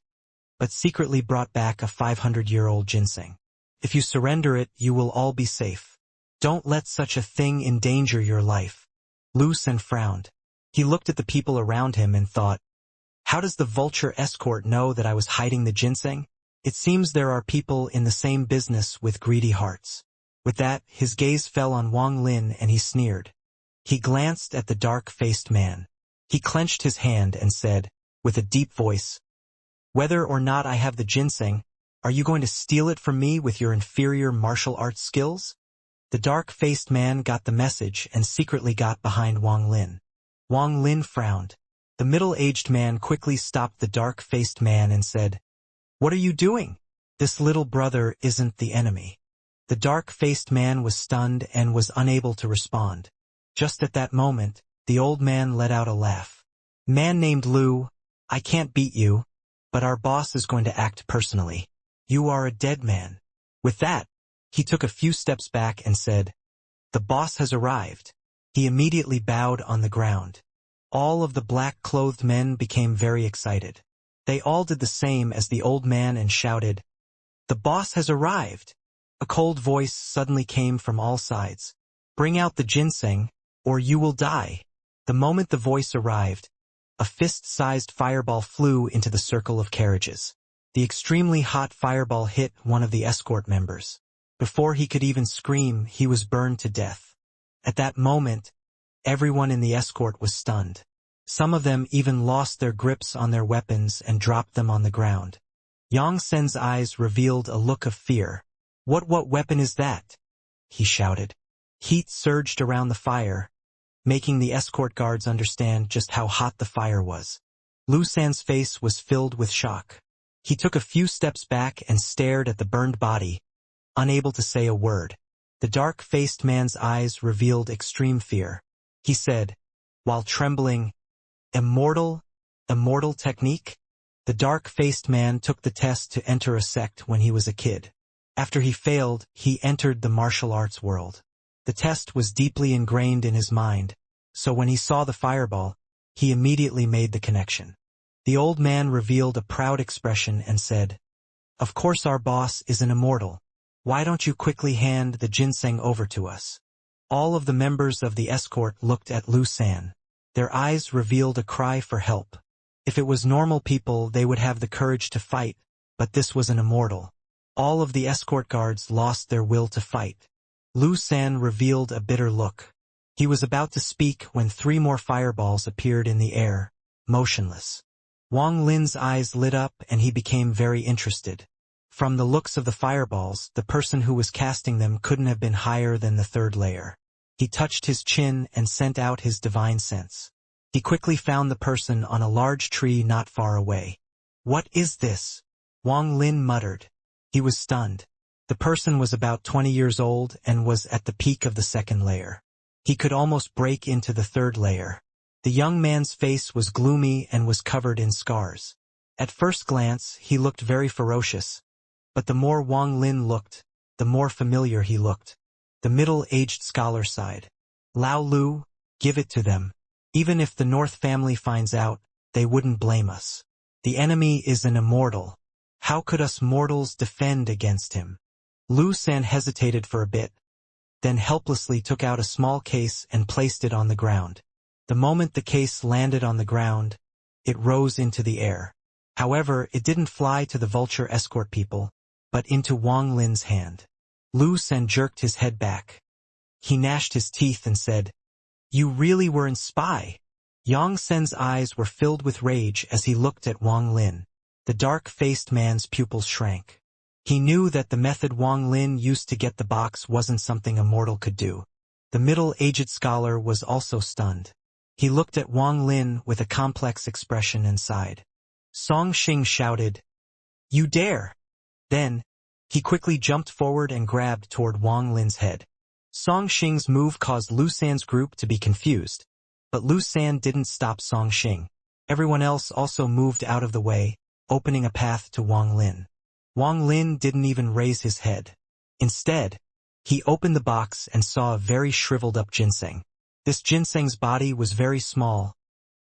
but secretly brought back a 500-year-old ginseng. If you surrender it, you will all be safe. Don't let such a thing endanger your life. Lu Sen frowned. He looked at the people around him and thought, how does the vulture escort know that I was hiding the ginseng? It seems there are people in the same business with greedy hearts. With that, his gaze fell on Wang Lin and he sneered. He glanced at the dark-faced man. He clenched his hand and said, with a deep voice, whether or not I have the ginseng, are you going to steal it from me with your inferior martial arts skills? The dark-faced man got the message and secretly got behind Wang Lin. Wang Lin frowned. The middle-aged man quickly stopped the dark-faced man and said, what are you doing? This little brother isn't the enemy. The dark-faced man was stunned and was unable to respond. Just at that moment, the old man let out a laugh. Man named Lu, I can't beat you, but our boss is going to act personally. You are a dead man. With that, he took a few steps back and said, the boss has arrived. He immediately bowed on the ground. All of the black-clothed men became very excited. They all did the same as the old man and shouted, the boss has arrived. A cold voice suddenly came from all sides. Bring out the ginseng, or you will die. The moment the voice arrived, a fist-sized fireball flew into the circle of carriages. The extremely hot fireball hit one of the escort members. Before he could even scream, he was burned to death. At that moment, everyone in the escort was stunned. Some of them even lost their grips on their weapons and dropped them on the ground. Yang Sen's eyes revealed a look of fear. What weapon is that? He shouted. Heat surged around the fire, making the escort guards understand just how hot the fire was. Lu San's face was filled with shock. He took a few steps back and stared at the burned body, unable to say a word. The dark-faced man's eyes revealed extreme fear. He said, while trembling, Immortal technique? The dark-faced man took the test to enter a sect when he was a kid. After he failed, he entered the martial arts world. The test was deeply ingrained in his mind, so when he saw the fireball, he immediately made the connection. The old man revealed a proud expression and said, of course our boss is an immortal. Why don't you quickly hand the ginseng over to us? All of the members of the escort looked at Lu San. Their eyes revealed a cry for help. If it was normal people, they would have the courage to fight, but this was an immortal. All of the escort guards lost their will to fight. Lu San revealed a bitter look. He was about to speak when 3 more fireballs appeared in the air, motionless. Wang Lin's eyes lit up and he became very interested. From the looks of the fireballs, the person who was casting them couldn't have been higher than the 3rd layer. He touched his chin and sent out his divine sense. He quickly found the person on a large tree not far away. What is this? Wang Lin muttered. He was stunned. The person was about 20 years old and was at the peak of the 2nd layer. He could almost break into the 3rd layer. The young man's face was gloomy and was covered in scars. At first glance, he looked very ferocious. But the more Wang Lin looked, the more familiar he looked. The middle-aged scholar sighed. Lao Lu, give it to them. Even if the North family finds out, they wouldn't blame us. The enemy is an immortal. How could us mortals defend against him? Lu San hesitated for a bit, then helplessly took out a small case and placed it on the ground. The moment the case landed on the ground, it rose into the air. However, it didn't fly to the vulture escort people, but into Wang Lin's hand. Lu San jerked his head back. He gnashed his teeth and said, you really were in spy. Yang Sen's eyes were filled with rage as he looked at Wang Lin. The dark-faced man's pupils shrank. He knew that the method Wang Lin used to get the box wasn't something a mortal could do. The middle-aged scholar was also stunned. He looked at Wang Lin with a complex expression and sighed. Song Xing shouted, "You dare!" Then, he quickly jumped forward and grabbed toward Wang Lin's head. Song Xing's move caused Lu San's group to be confused, but Lu San didn't stop Song Xing. Everyone else also moved out of the way, opening a path to Wang Lin. Wang Lin didn't even raise his head. Instead, he opened the box and saw a very shriveled-up ginseng. This ginseng's body was very small,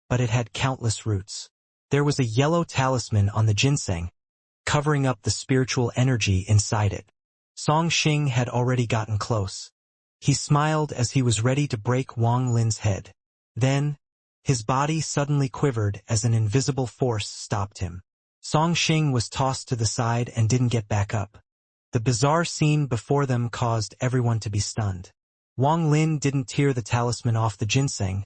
but it had countless roots. There was a yellow talisman on the ginseng, covering up the spiritual energy inside it. Song Xing had already gotten close. He smiled as he was ready to break Wang Lin's head. Then, his body suddenly quivered as an invisible force stopped him. Song Xing was tossed to the side and didn't get back up. The bizarre scene before them caused everyone to be stunned. Wang Lin didn't tear the talisman off the ginseng,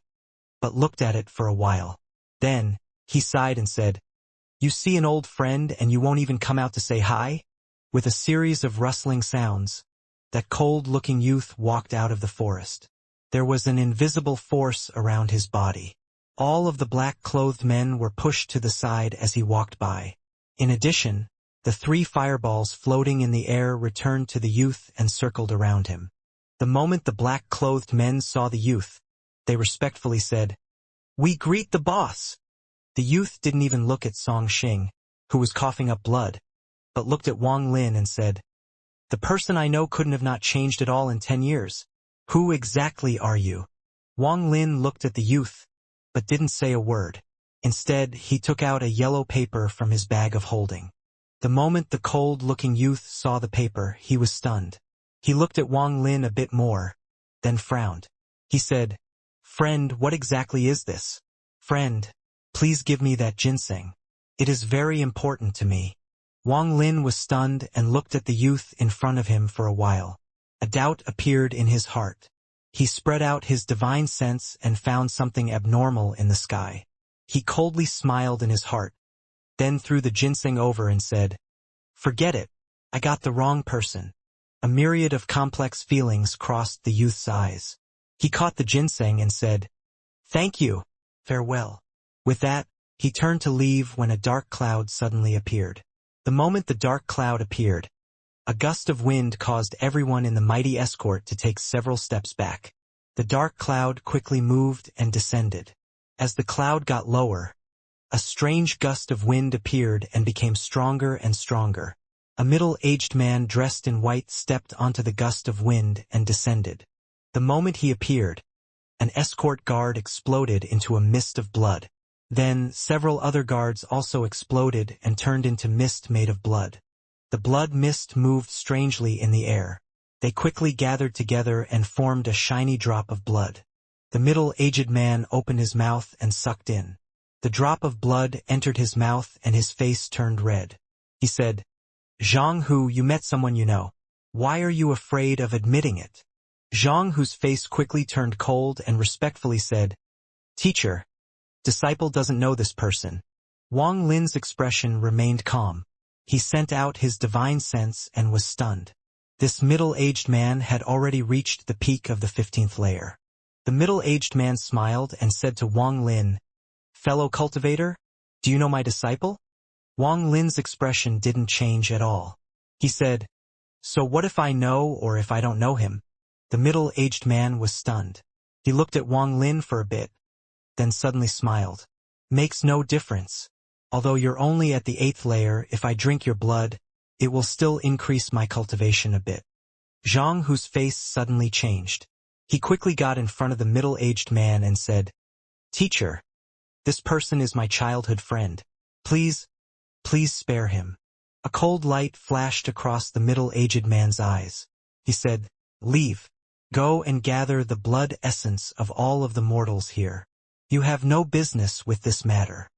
but looked at it for a while. Then, he sighed and said, "You see an old friend and you won't even come out to say hi?" With a series of rustling sounds, that cold-looking youth walked out of the forest. There was an invisible force around his body. All of the black-clothed men were pushed to the side as he walked by. In addition, the 3 fireballs floating in the air returned to the youth and circled around him. The moment the black-clothed men saw the youth, they respectfully said, "We greet the boss." The youth didn't even look at Song Xing, who was coughing up blood, but looked at Wang Lin and said, "The person I know couldn't have not changed at all in 10 years. Who exactly are you?" Wang Lin looked at the youth, but didn't say a word. Instead, he took out a yellow paper from his bag of holding. The moment the cold-looking youth saw the paper, he was stunned. He looked at Wang Lin a bit more, then frowned. He said, "Friend, what exactly is this?" "Friend, please give me that ginseng. It is very important to me." Wang Lin was stunned and looked at the youth in front of him for a while. A doubt appeared in his heart. He spread out his divine sense and found something abnormal in the sky. He coldly smiled in his heart, then threw the ginseng over and said, "Forget it. I got the wrong person." A myriad of complex feelings crossed the youth's eyes. He caught the ginseng and said, "Thank you. Farewell." With that, he turned to leave when a dark cloud suddenly appeared. The moment the dark cloud appeared, a gust of wind caused everyone in the mighty escort to take several steps back. The dark cloud quickly moved and descended. As the cloud got lower, a strange gust of wind appeared and became stronger and stronger. A middle-aged man dressed in white stepped onto the gust of wind and descended. The moment he appeared, an escort guard exploded into a mist of blood. Then, several other guards also exploded and turned into mist made of blood. The blood mist moved strangely in the air. They quickly gathered together and formed a shiny drop of blood. The middle-aged man opened his mouth and sucked in. The drop of blood entered his mouth and his face turned red. He said, "Zhang Hu, you met someone you know. Why are you afraid of admitting it?" Zhang Hu's face quickly turned cold and respectfully said, "Teacher, disciple doesn't know this person." Wang Lin's expression remained calm. He sent out his divine sense and was stunned. This middle-aged man had already reached the peak of the 15th layer. The middle-aged man smiled and said to Wang Lin, "Fellow cultivator, do you know my disciple?" Wang Lin's expression didn't change at all. He said, "So what if I know or if I don't know him?" The middle-aged man was stunned. He looked at Wang Lin for a bit, then suddenly smiled. "Makes no difference. Although you're only at the 8th layer, if I drink your blood, it will still increase my cultivation a bit." Zhang Hu's face suddenly changed. He quickly got in front of the middle-aged man and said, "Teacher, this person is my childhood friend. Please spare him." A cold light flashed across the middle-aged man's eyes. He said, "Leave. Go and gather the blood essence of all of the mortals here. You have no business with this matter."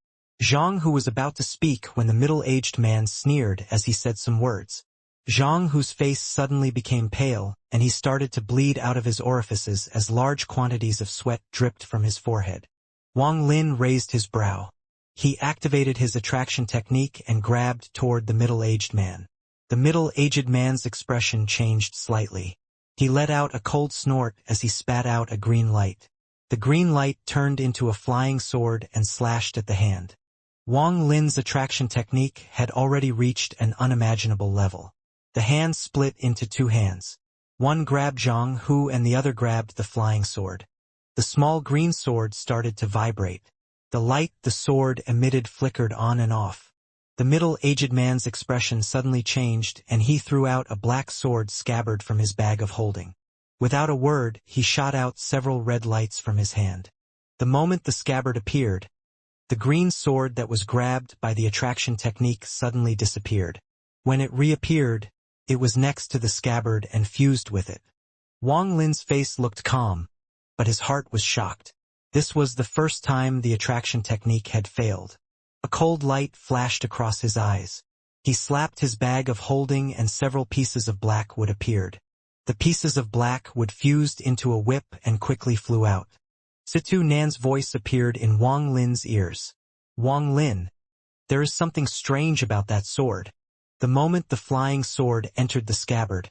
Zhang Hu was about to speak when the middle-aged man sneered as he said some words. Zhang Hu's face suddenly became pale, and he started to bleed out of his orifices as large quantities of sweat dripped from his forehead. Wang Lin raised his brow. He activated his attraction technique and grabbed toward the middle-aged man. The middle-aged man's expression changed slightly. He let out a cold snort as he spat out a green light. The green light turned into a flying sword and slashed at the hand. Wang Lin's attraction technique had already reached an unimaginable level. The hand split into two hands. One grabbed Zhang Hu and the other grabbed the flying sword. The small green sword started to vibrate. The light the sword emitted flickered on and off. The middle-aged man's expression suddenly changed and he threw out a black sword scabbard from his bag of holding. Without a word, he shot out several red lights from his hand. The moment the scabbard appeared, the green sword that was grabbed by the attraction technique suddenly disappeared. When it reappeared, it was next to the scabbard and fused with it. Wang Lin's face looked calm, but his heart was shocked. This was the first time the attraction technique had failed. A cold light flashed across his eyes. He slapped his bag of holding and several pieces of black wood appeared. The pieces of black wood fused into a whip and quickly flew out. Situ Nan's voice appeared in Wang Lin's ears. Wang Lin, there is something strange about that sword. The moment the flying sword entered the scabbard,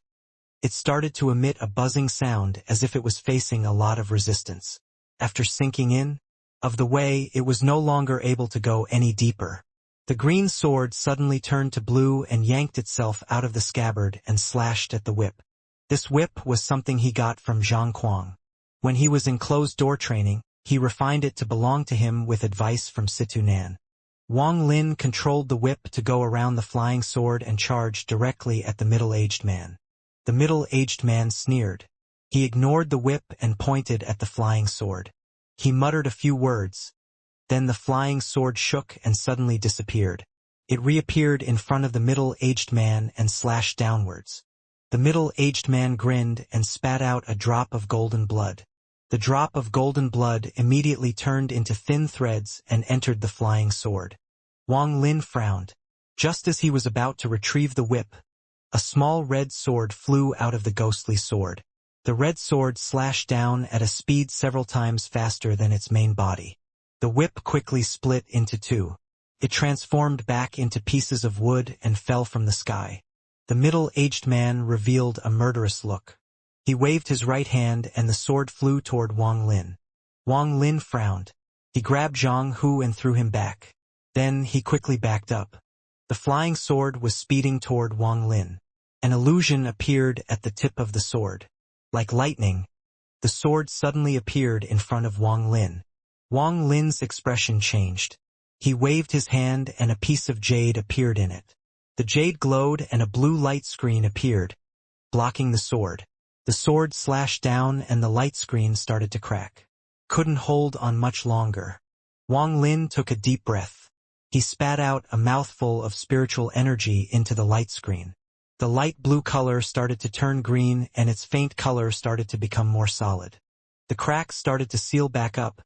it started to emit a buzzing sound as if it was facing a lot of resistance. After sinking in, of the way, it was no longer able to go any deeper. The green sword suddenly turned to blue and yanked itself out of the scabbard and slashed at the whip. This whip was something he got from Zhang Kuang. When he was in closed-door training, he refined it to belong to him with advice from Situ Nan. Wang Lin controlled the whip to go around the flying sword and charge directly at the middle-aged man. The middle-aged man sneered. He ignored the whip and pointed at the flying sword. He muttered a few words. Then the flying sword shook and suddenly disappeared. It reappeared in front of the middle-aged man and slashed downwards. The middle-aged man grinned and spat out a drop of golden blood. The drop of golden blood immediately turned into thin threads and entered the flying sword. Wang Lin frowned. Just as he was about to retrieve the whip, a small red sword flew out of the ghostly sword. The red sword slashed down at a speed several times faster than its main body. The whip quickly split into two. It transformed back into pieces of wood and fell from the sky. The middle-aged man revealed a murderous look. He waved his right hand and the sword flew toward Wang Lin. Wang Lin frowned. He grabbed Zhang Hu and threw him back. Then he quickly backed up. The flying sword was speeding toward Wang Lin. An illusion appeared at the tip of the sword. Like lightning, the sword suddenly appeared in front of Wang Lin. Wang Lin's expression changed. He waved his hand and a piece of jade appeared in it. The jade glowed and a blue light screen appeared, blocking the sword. The sword slashed down and the light screen started to crack. Couldn't hold on much longer. Wang Lin took a deep breath. He spat out a mouthful of spiritual energy into the light screen. The light blue color started to turn green and its faint color started to become more solid. The cracks started to seal back up,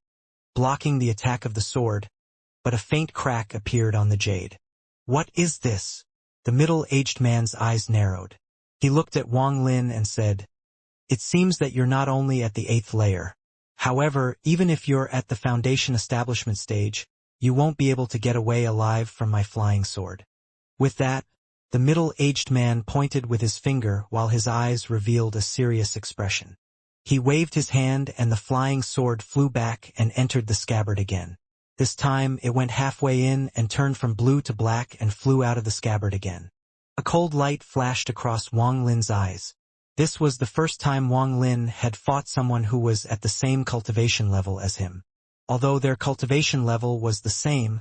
blocking the attack of the sword, but a faint crack appeared on the jade. What is this? The middle-aged man's eyes narrowed. He looked at Wang Lin and said, "It seems that you're not only at the 8th layer. However, even if you're at the foundation establishment stage, you won't be able to get away alive from my flying sword." With that, the middle-aged man pointed with his finger while his eyes revealed a serious expression. He waved his hand and the flying sword flew back and entered the scabbard again. This time it went halfway in and turned from blue to black and flew out of the scabbard again. A cold light flashed across Wang Lin's eyes. This was the first time Wang Lin had fought someone who was at the same cultivation level as him. Although their cultivation level was the same,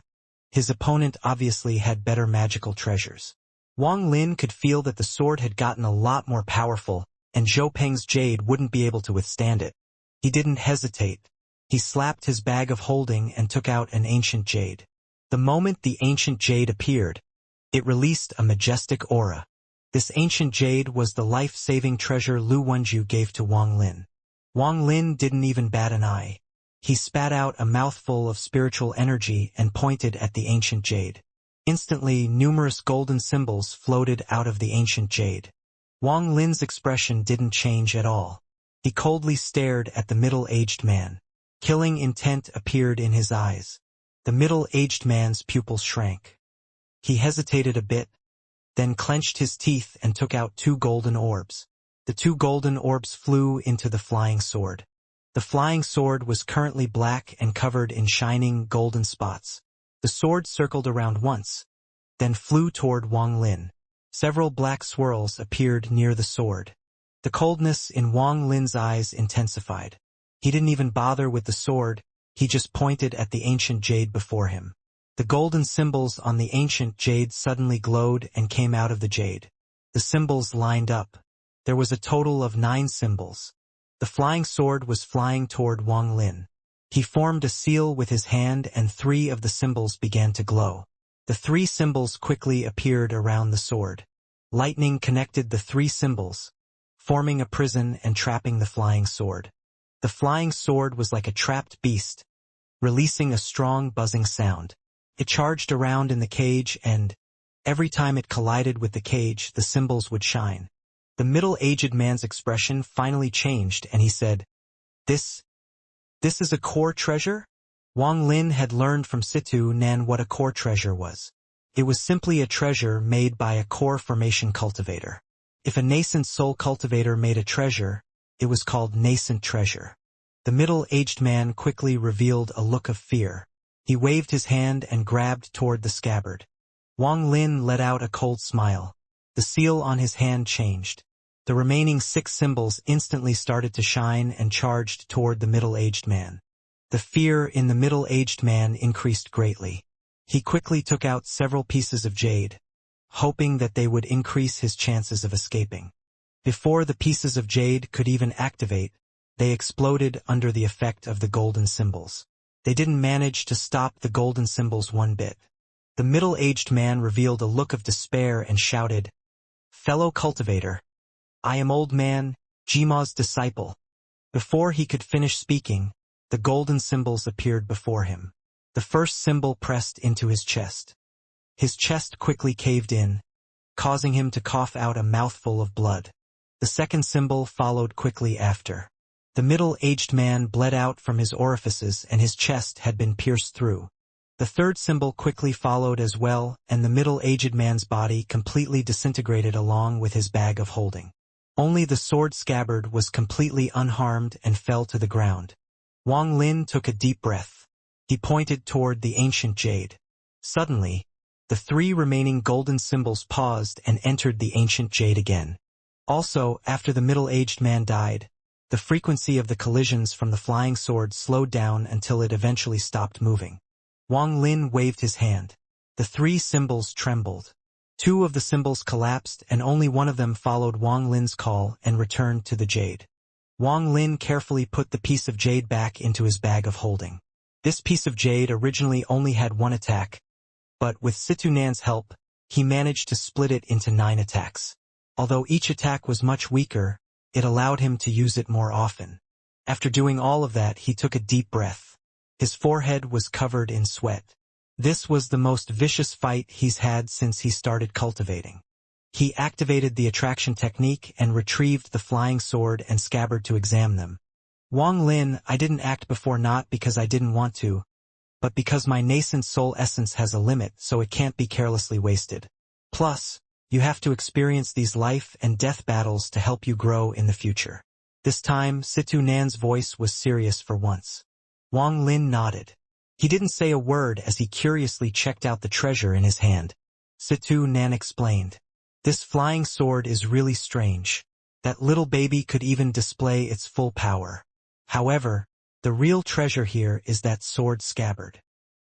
his opponent obviously had better magical treasures. Wang Lin could feel that the sword had gotten a lot more powerful, and Zhou Peng's jade wouldn't be able to withstand it. He didn't hesitate. He slapped his bag of holding and took out an ancient jade. The moment the ancient jade appeared, it released a majestic aura. This ancient jade was the life-saving treasure Lu Wenju gave to Wang Lin. Wang Lin didn't even bat an eye. He spat out a mouthful of spiritual energy and pointed at the ancient jade. Instantly, numerous golden symbols floated out of the ancient jade. Wang Lin's expression didn't change at all. He coldly stared at the middle-aged man. Killing intent appeared in his eyes. The middle-aged man's pupils shrank. He hesitated a bit, then clenched his teeth and took out 2 golden orbs. The 2 golden orbs flew into the flying sword. The flying sword was currently black and covered in shining golden spots. The sword circled around once, then flew toward Wang Lin. Several black swirls appeared near the sword. The coldness in Wang Lin's eyes intensified. He didn't even bother with the sword, he just pointed at the ancient jade before him. The golden symbols on the ancient jade suddenly glowed and came out of the jade. The symbols lined up. There was a total of 9 symbols. The flying sword was flying toward Wang Lin. He formed a seal with his hand and 3 of the symbols began to glow. The 3 symbols quickly appeared around the sword. Lightning connected the 3 symbols, forming a prison and trapping the flying sword. The flying sword was like a trapped beast, releasing a strong buzzing sound. It charged around in the cage and, every time it collided with the cage, the symbols would shine. The middle-aged man's expression finally changed and he said, This is a core treasure? Wang Lin had learned from Situ Nan what a core treasure was. It was simply a treasure made by a core formation cultivator. If a nascent soul cultivator made a treasure, it was called nascent treasure. The middle-aged man quickly revealed a look of fear. He waved his hand and grabbed toward the scabbard. Wang Lin let out a cold smile. The seal on his hand changed. The remaining 6 symbols instantly started to shine and charged toward the middle-aged man. The fear in the middle-aged man increased greatly. He quickly took out several pieces of jade, hoping that they would increase his chances of escaping. Before the pieces of jade could even activate, they exploded under the effect of the golden symbols. They didn't manage to stop the golden symbols one bit. The middle-aged man revealed a look of despair and shouted, "Fellow cultivator, I am old man, Jima's disciple." Before he could finish speaking, the golden symbols appeared before him. The first symbol pressed into his chest. His chest quickly caved in, causing him to cough out a mouthful of blood. The second symbol followed quickly after. The middle-aged man bled out from his orifices and his chest had been pierced through. The third symbol quickly followed as well, and the middle-aged man's body completely disintegrated along with his bag of holding. Only the sword scabbard was completely unharmed and fell to the ground. Wang Lin took a deep breath. He pointed toward the ancient jade. Suddenly, the 3 remaining golden symbols paused and entered the ancient jade again. Also, after the middle-aged man died, the frequency of the collisions from the flying sword slowed down until it eventually stopped moving. Wang Lin waved his hand. The 3 symbols trembled. 2 of the symbols collapsed and only one of them followed Wang Lin's call and returned to the jade. Wang Lin carefully put the piece of jade back into his bag of holding. This piece of jade originally only had 1 attack, but with Situ Nan's help, he managed to split it into 9 attacks. Although each attack was much weaker, it allowed him to use it more often. After doing all of that, he took a deep breath. His forehead was covered in sweat. This was the most vicious fight he's had since he started cultivating. He activated the attraction technique and retrieved the flying sword and scabbard to examine them. Wang Lin, I didn't act before not because I didn't want to, but because my nascent soul essence has a limit, so it can't be carelessly wasted. Plus, you have to experience these life and death battles to help you grow in the future. This time, Situ Nan's voice was serious for once. Wang Lin nodded. He didn't say a word as he curiously checked out the treasure in his hand. Situ Nan explained. This flying sword is really strange. That little baby could even display its full power. However, the real treasure here is that sword scabbard.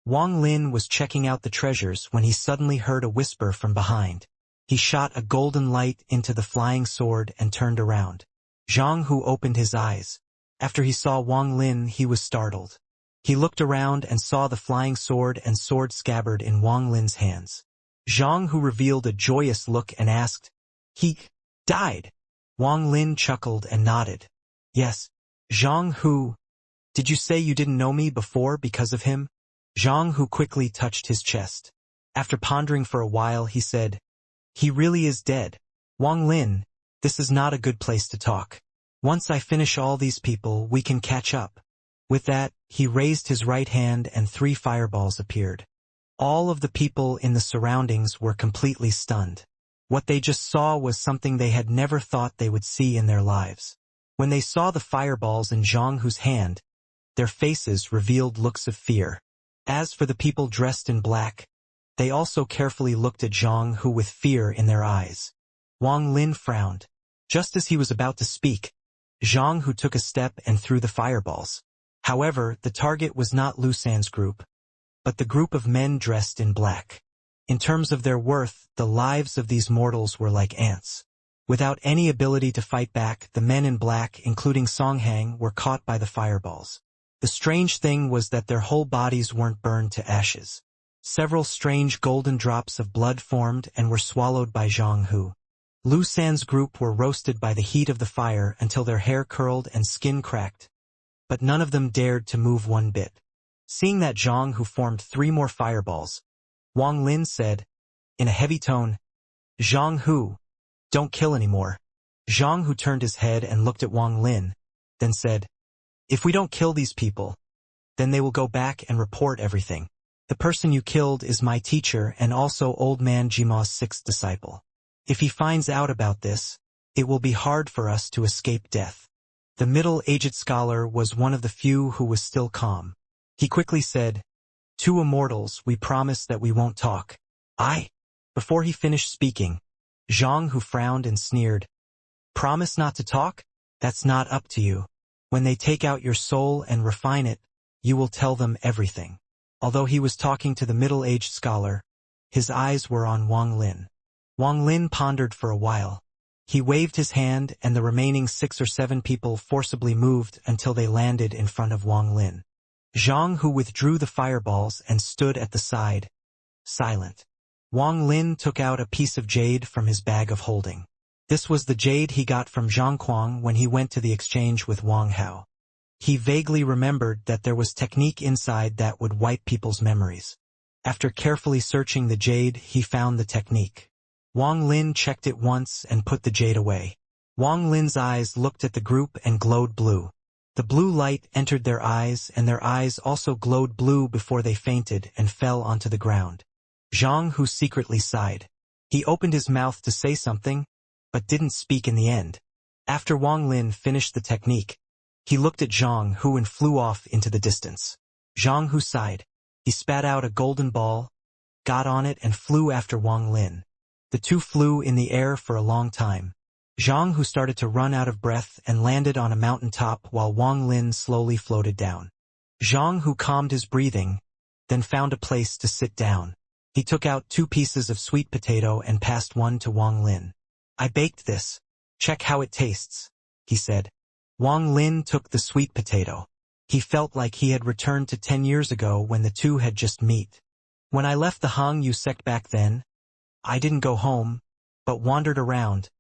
Wang Lin was checking out the treasures when he suddenly heard a whisper from behind. He shot a golden light into the flying sword and turned around. Zhang Hu opened his eyes. After he saw Wang Lin, he was startled. He looked around and saw the flying sword and sword scabbard in Wang Lin's hands. Zhang Hu revealed a joyous look and asked, "He died?" Wang Lin chuckled and nodded. "Yes, Zhang Hu. Did you say you didn't know me before because of him?" Zhang Hu quickly touched his chest. After pondering for a while, he said, "He really is dead. Wang Lin, this is not a good place to talk. Once I finish all these people, we can catch up." With that, he raised his right hand and 3 fireballs appeared. All of the people in the surroundings were completely stunned. What they just saw was something they had never thought they would see in their lives. When they saw the fireballs in Zhang Hu's hand, their faces revealed looks of fear. As for the people dressed in black, they also carefully looked at Zhang Hu with fear in their eyes. Wang Lin frowned. Just as he was about to speak, Zhang Hu took a step and threw the fireballs. However, the target was not Lu San's group, but the group of men dressed in black. In terms of their worth, the lives of these mortals were like ants. Without any ability to fight back, the men in black, including Songhang, were caught by the fireballs. The strange thing was that their whole bodies weren't burned to ashes. Several strange golden drops of blood formed and were swallowed by Zhang Hu. Lu San's group were roasted by the heat of the fire until their hair curled and skin cracked, but none of them dared to move one bit. Seeing that Zhang Hu formed 3 more fireballs, Wang Lin said, in a heavy tone, "Zhang Hu, don't kill anymore." Zhang Hu turned his head and looked at Wang Lin, then said, "If we don't kill these people, then they will go back and report everything. The person you killed is my teacher and also old man Jima's 6th disciple. If he finds out about this, it will be hard for us to escape death." The middle-aged scholar was one of the few who was still calm. He quickly said, "To immortals, we promise that we won't talk." Before he finished speaking, Zhang Hu frowned and sneered. "Promise not to talk? That's not up to you. When they take out your soul and refine it, you will tell them everything." Although he was talking to the middle-aged scholar, his eyes were on Wang Lin. Wang Lin pondered for a while. He waved his hand and the remaining 6 or 7 people forcibly moved until they landed in front of Wang Lin. Zhang Hu withdrew the fireballs and stood at the side, silent. Wang Lin took out a piece of jade from his bag of holding. This was the jade he got from Zhang Kuang when he went to the exchange with Wang Hao. He vaguely remembered that there was technique inside that would wipe people's memories. After carefully searching the jade, he found the technique. Wang Lin checked it once and put the jade away. Wang Lin's eyes looked at the group and glowed blue. The blue light entered their eyes and their eyes also glowed blue before they fainted and fell onto the ground. Zhang Hu secretly sighed. He opened his mouth to say something, but didn't speak in the end. After Wang Lin finished the technique, he looked at Zhang Hu and flew off into the distance. Zhang Hu sighed. He spat out a golden ball, got on it and flew after Wang Lin. The two flew in the air for a long time. Zhang Hu started to run out of breath and landed on a mountain top while Wang Lin slowly floated down. Zhang Hu calmed his breathing, then found a place to sit down. He took out 2 pieces of sweet potato and passed one to Wang Lin. "I baked this. Check how it tastes," he said. Wang Lin took the sweet potato. He felt like he had returned to 10 years ago when the two had just met. "When I left the Hang Yu sect back then, I didn't go home, but wandered around,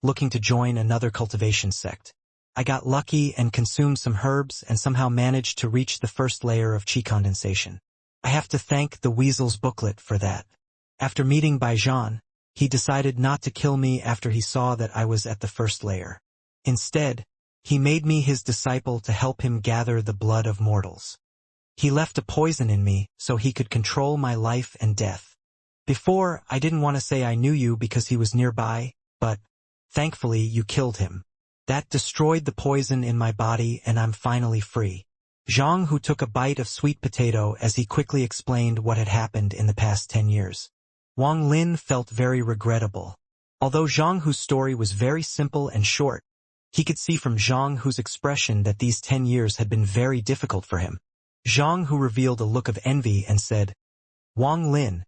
looking to join another cultivation sect. I got lucky and consumed some herbs and somehow managed to reach the first layer of qi condensation. I have to thank the Weasel's booklet for that. After meeting Baijan, he decided not to kill me after he saw that I was at the first layer. Instead, he made me his disciple to help him gather the blood of mortals. He left a poison in me so he could control my life and death. Before, I didn't want to say I knew you because he was nearby, but thankfully you killed him. That destroyed the poison in my body and I'm finally free." Zhang Hu took a bite of sweet potato as he quickly explained what had happened in the past 10 years. Wang Lin felt very regrettable. Although Zhang Hu's story was very simple and short, he could see from Zhang Hu's expression that these 10 years had been very difficult for him. Zhang Hu revealed a look of envy and said, "Wang Lin,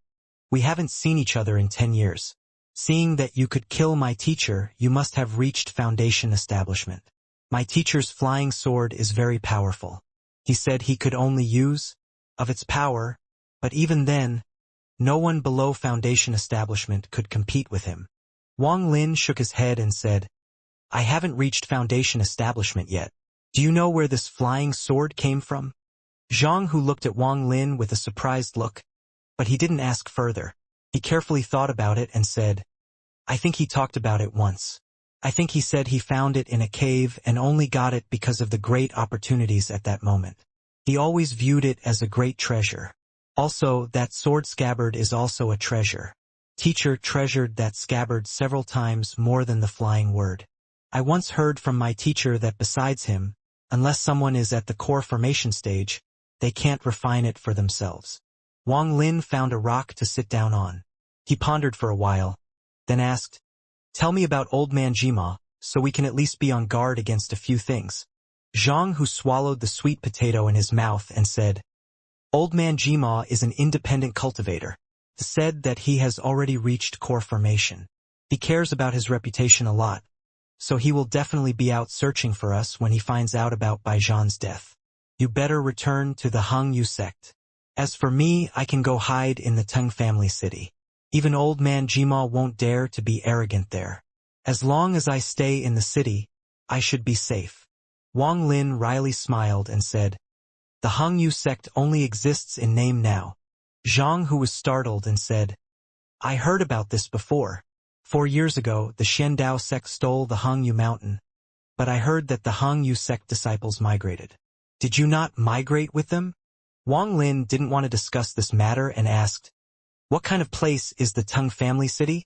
we haven't seen each other in 10 years. Seeing that you could kill my teacher, you must have reached Foundation establishment. My teacher's flying sword is very powerful. He said he could only use of its power, but even then, no one below Foundation establishment could compete with him." Wang Lin shook his head and said, "I haven't reached Foundation establishment yet. Do you know where this flying sword came from?" Zhang Hu looked at Wang Lin with a surprised look, but he didn't ask further. He carefully thought about it and said, "I think he talked about it once. I think he said he found it in a cave and only got it because of the great opportunities at that moment." He always viewed it as a great treasure. Also, that sword scabbard is also a treasure. Teacher treasured that scabbard several times more than the flying word. I once heard from my teacher that besides him, unless someone is at the core formation stage, they can't refine it for themselves. Wang Lin found a rock to sit down on. He pondered for a while, then asked, "Tell me about old man Jima, so we can at least be on guard against a few things." Zhang, who swallowed the sweet potato in his mouth and said, "Old man Jima is an independent cultivator. Said that he has already reached core formation. He cares about his reputation a lot, so he will definitely be out searching for us when he finds out about Baijian's death. You better return to the Hangyu sect. As for me, I can go hide in the Teng family city. Even old man Jima won't dare to be arrogant there. As long as I stay in the city, I should be safe." Wang Lin wryly smiled and said, "The Hangyu sect only exists in name now." Zhang, who was startled, and said, "I heard about this before. 4 years ago, the Xiandao sect stole the Hangyu mountain, but I heard that the Hangyu sect disciples migrated. Did you not migrate with them?" Wang Lin didn't want to discuss this matter and asked, "What kind of place is the Teng family city?"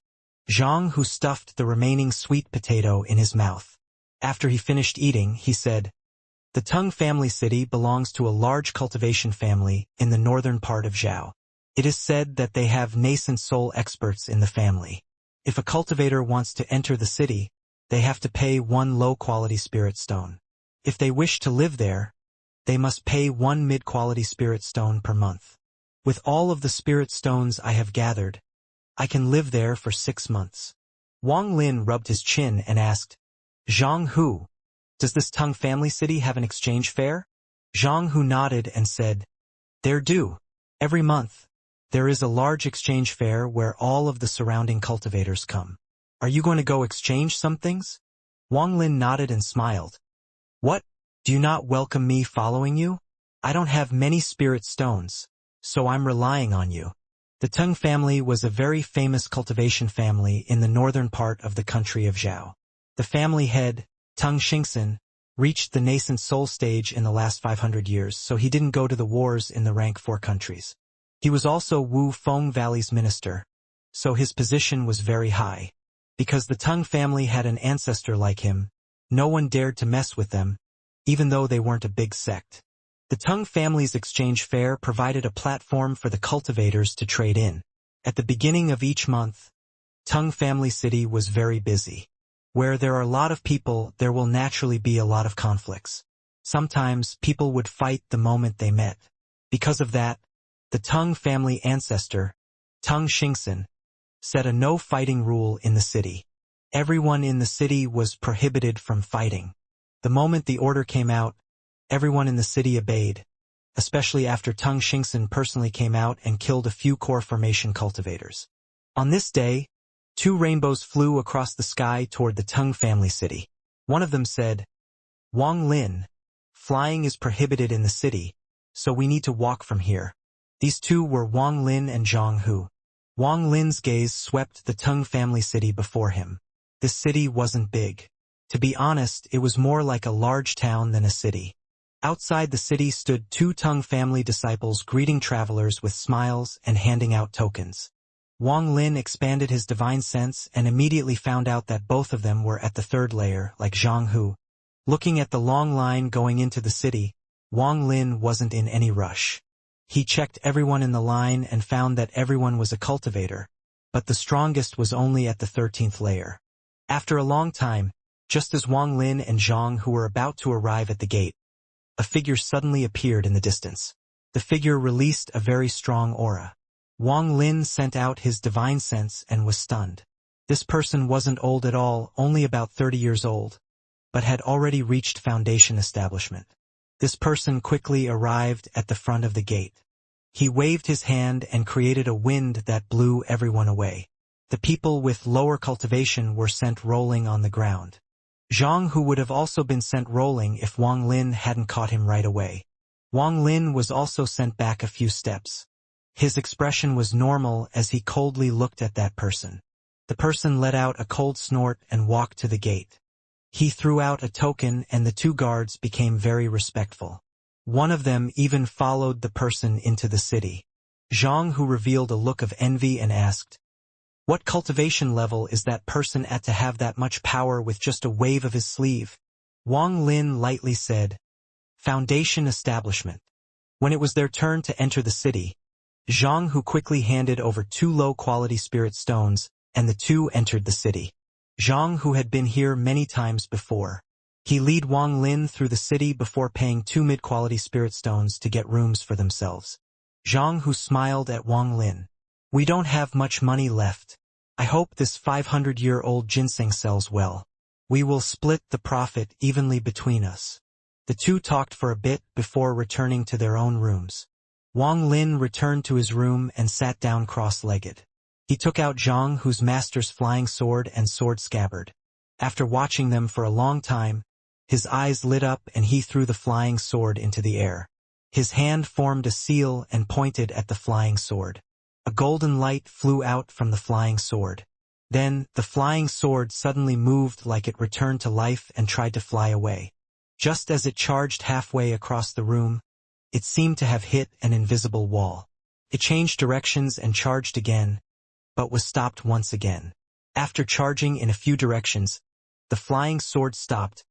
Zhang, who stuffed the remaining sweet potato in his mouth. After he finished eating, he said, "The Teng family city belongs to a large cultivation family in the northern part of Zhao. It is said that they have nascent soul experts in the family. If a cultivator wants to enter the city, they have to pay 1 low-quality spirit stone. If they wish to live there, they must pay 1 mid-quality spirit stone per month. With all of the spirit stones I have gathered, I can live there for 6 months." Wang Lin rubbed his chin and asked, "Zhang Hu, does this Teng family city have an exchange fair?" Zhang Hu nodded and said, "There do. Every month, there is a large exchange fair where all of the surrounding cultivators come. Are you going to go exchange some things?" Wang Lin nodded and smiled. "What? Do you not welcome me following you? I don't have many spirit stones, so I'm relying on you." The Teng family was a very famous cultivation family in the northern part of the country of Zhao. The family head, Teng Xingxin, reached the nascent soul stage in the last 500 years, so he didn't go to the wars in the rank 4 countries. He was also Wu Feng Valley's minister, so his position was very high. Because the Teng family had an ancestor like him, no one dared to mess with them, even though they weren't a big sect. The Teng family's exchange fair provided a platform for the cultivators to trade in. At the beginning of each month, Teng family city was very busy. Where there are a lot of people, there will naturally be a lot of conflicts. Sometimes people would fight the moment they met. Because of that, the Teng family ancestor, Teng Xingxin, set a no-fighting rule in the city. Everyone in the city was prohibited from fighting. The moment the order came out, everyone in the city obeyed, especially after Teng Xingxin personally came out and killed a few core formation cultivators. On this day, 2 rainbows flew across the sky toward the Teng family city. One of them said, "Wang Lin, flying is prohibited in the city, so we need to walk from here." These 2 were Wang Lin and Zhang Hu. Wang Lin's gaze swept the Teng family city before him. This city wasn't big. To be honest, it was more like a large town than a city. Outside the city stood 2 Teng family disciples greeting travelers with smiles and handing out tokens. Wang Lin expanded his divine sense and immediately found out that both of them were at the 3rd layer, like Zhang Hu. Looking at the long line going into the city, Wang Lin wasn't in any rush. He checked everyone in the line and found that everyone was a cultivator, but the strongest was only at the 13th layer. After a long time, just as Wang Lin and Zhang Hu were about to arrive at the gate, a figure suddenly appeared in the distance. The figure released a very strong aura. Wang Lin sent out his divine sense and was stunned. This person wasn't old at all, only about 30 years old, but had already reached foundation establishment. This person quickly arrived at the front of the gate. He waved his hand and created a wind that blew everyone away. The people with lower cultivation were sent rolling on the ground. Zhang Hu would have also been sent rolling if Wang Lin hadn't caught him right away. Wang Lin was also sent back a few steps. His expression was normal as he coldly looked at that person. The person let out a cold snort and walked to the gate. He threw out a token and the 2 guards became very respectful. One of them even followed the person into the city. Zhang Hu revealed a look of envy and asked, "What cultivation level is that person at to have that much power with just a wave of his sleeve?" Wang Lin lightly said, "Foundation establishment." When it was their turn to enter the city, Zhang Hu quickly handed over 2 low-quality spirit stones, and the 2 entered the city. Zhang Hu had been here many times before. He led Wang Lin through the city before paying 2 mid-quality spirit stones to get rooms for themselves. Zhang Hu smiled at Wang Lin. "We don't have much money left. I hope this 500-year-old ginseng sells well. We will split the profit evenly between us." The 2 talked for a bit before returning to their own rooms. Wang Lin returned to his room and sat down cross-legged. He took out Zhang Hu's master's flying sword and sword scabbard. After watching them for a long time, his eyes lit up and he threw the flying sword into the air. His hand formed a seal and pointed at the flying sword. A golden light flew out from the flying sword. Then, the flying sword suddenly moved like it returned to life and tried to fly away. Just as it charged halfway across the room, it seemed to have hit an invisible wall. It changed directions and charged again, but was stopped once again. After charging in a few directions, the flying sword stopped,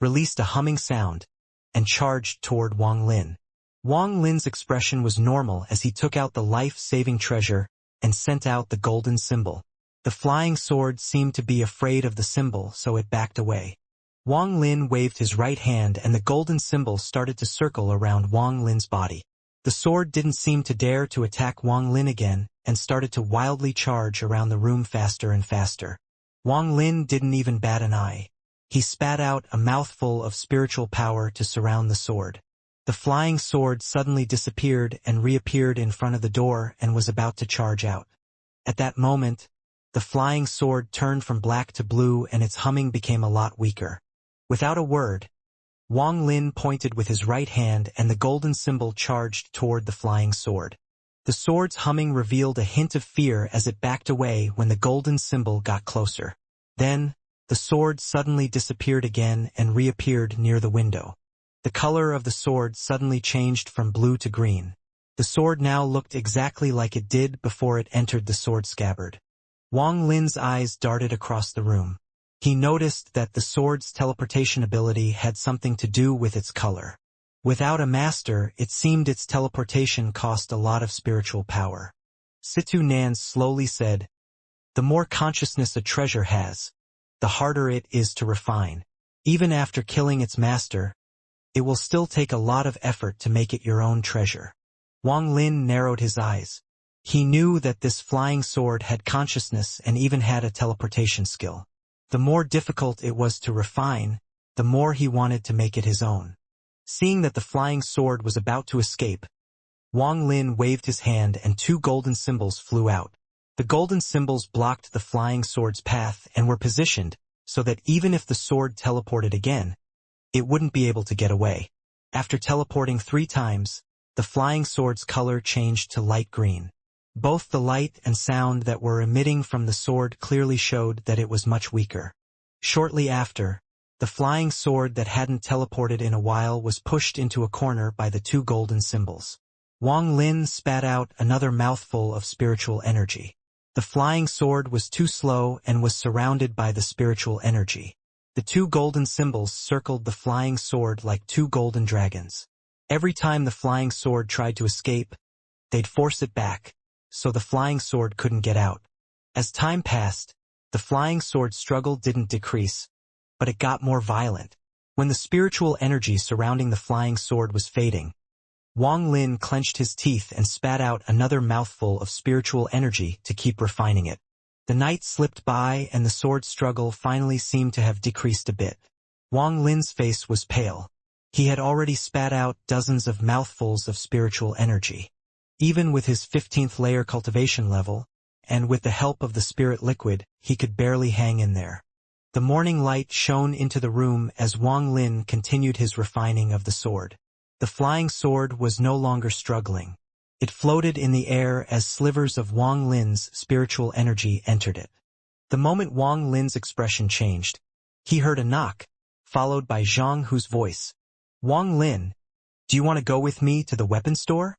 released a humming sound, and charged toward Wang Lin. Wang Lin's expression was normal as he took out the life-saving treasure and sent out the golden symbol. The flying sword seemed to be afraid of the symbol, so it backed away. Wang Lin waved his right hand and the golden symbol started to circle around Wang Lin's body. The sword didn't seem to dare to attack Wang Lin again and started to wildly charge around the room faster and faster. Wang Lin didn't even bat an eye. He spat out a mouthful of spiritual power to surround the sword. The flying sword suddenly disappeared and reappeared in front of the door and was about to charge out. At that moment, the flying sword turned from black to blue and its humming became a lot weaker. Without a word, Wang Lin pointed with his right hand and the golden symbol charged toward the flying sword. The sword's humming revealed a hint of fear as it backed away when the golden symbol got closer. Then, the sword suddenly disappeared again and reappeared near the window. The color of the sword suddenly changed from blue to green. The sword now looked exactly like it did before it entered the sword scabbard. Wang Lin's eyes darted across the room. He noticed that the sword's teleportation ability had something to do with its color. Without a master, it seemed its teleportation cost a lot of spiritual power. Situ Nan slowly said, "The more consciousness a treasure has, the harder it is to refine. Even after killing its master, it will still take a lot of effort to make it your own treasure." Wang Lin narrowed his eyes. He knew that this flying sword had consciousness and even had a teleportation skill. The more difficult it was to refine, the more he wanted to make it his own. Seeing that the flying sword was about to escape, Wang Lin waved his hand and 2 golden symbols flew out. The golden symbols blocked the flying sword's path and were positioned so that even if the sword teleported again, it wouldn't be able to get away. After teleporting 3 times, the flying sword's color changed to light green. Both the light and sound that were emitting from the sword clearly showed that it was much weaker. Shortly after, the flying sword that hadn't teleported in a while was pushed into a corner by the 2 golden symbols. Wang Lin spat out another mouthful of spiritual energy. The flying sword was too slow and was surrounded by the spiritual energy. The 2 golden symbols circled the flying sword like 2 golden dragons. Every time the flying sword tried to escape, they'd force it back, so the flying sword couldn't get out. As time passed, the flying sword's struggle didn't decrease, but it got more violent. When the spiritual energy surrounding the flying sword was fading, Wang Lin clenched his teeth and spat out another mouthful of spiritual energy to keep refining it. The night slipped by and the sword struggle finally seemed to have decreased a bit. Wang Lin's face was pale. He had already spat out dozens of mouthfuls of spiritual energy. Even with his 15th layer cultivation level, and with the help of the spirit liquid, he could barely hang in there. The morning light shone into the room as Wang Lin continued his refining of the sword. The flying sword was no longer struggling. It floated in the air as slivers of Wang Lin's spiritual energy entered it. The moment Wang Lin's expression changed, he heard a knock, followed by Zhang Hu's voice. "Wang Lin, Do you want to go with me to the weapon store?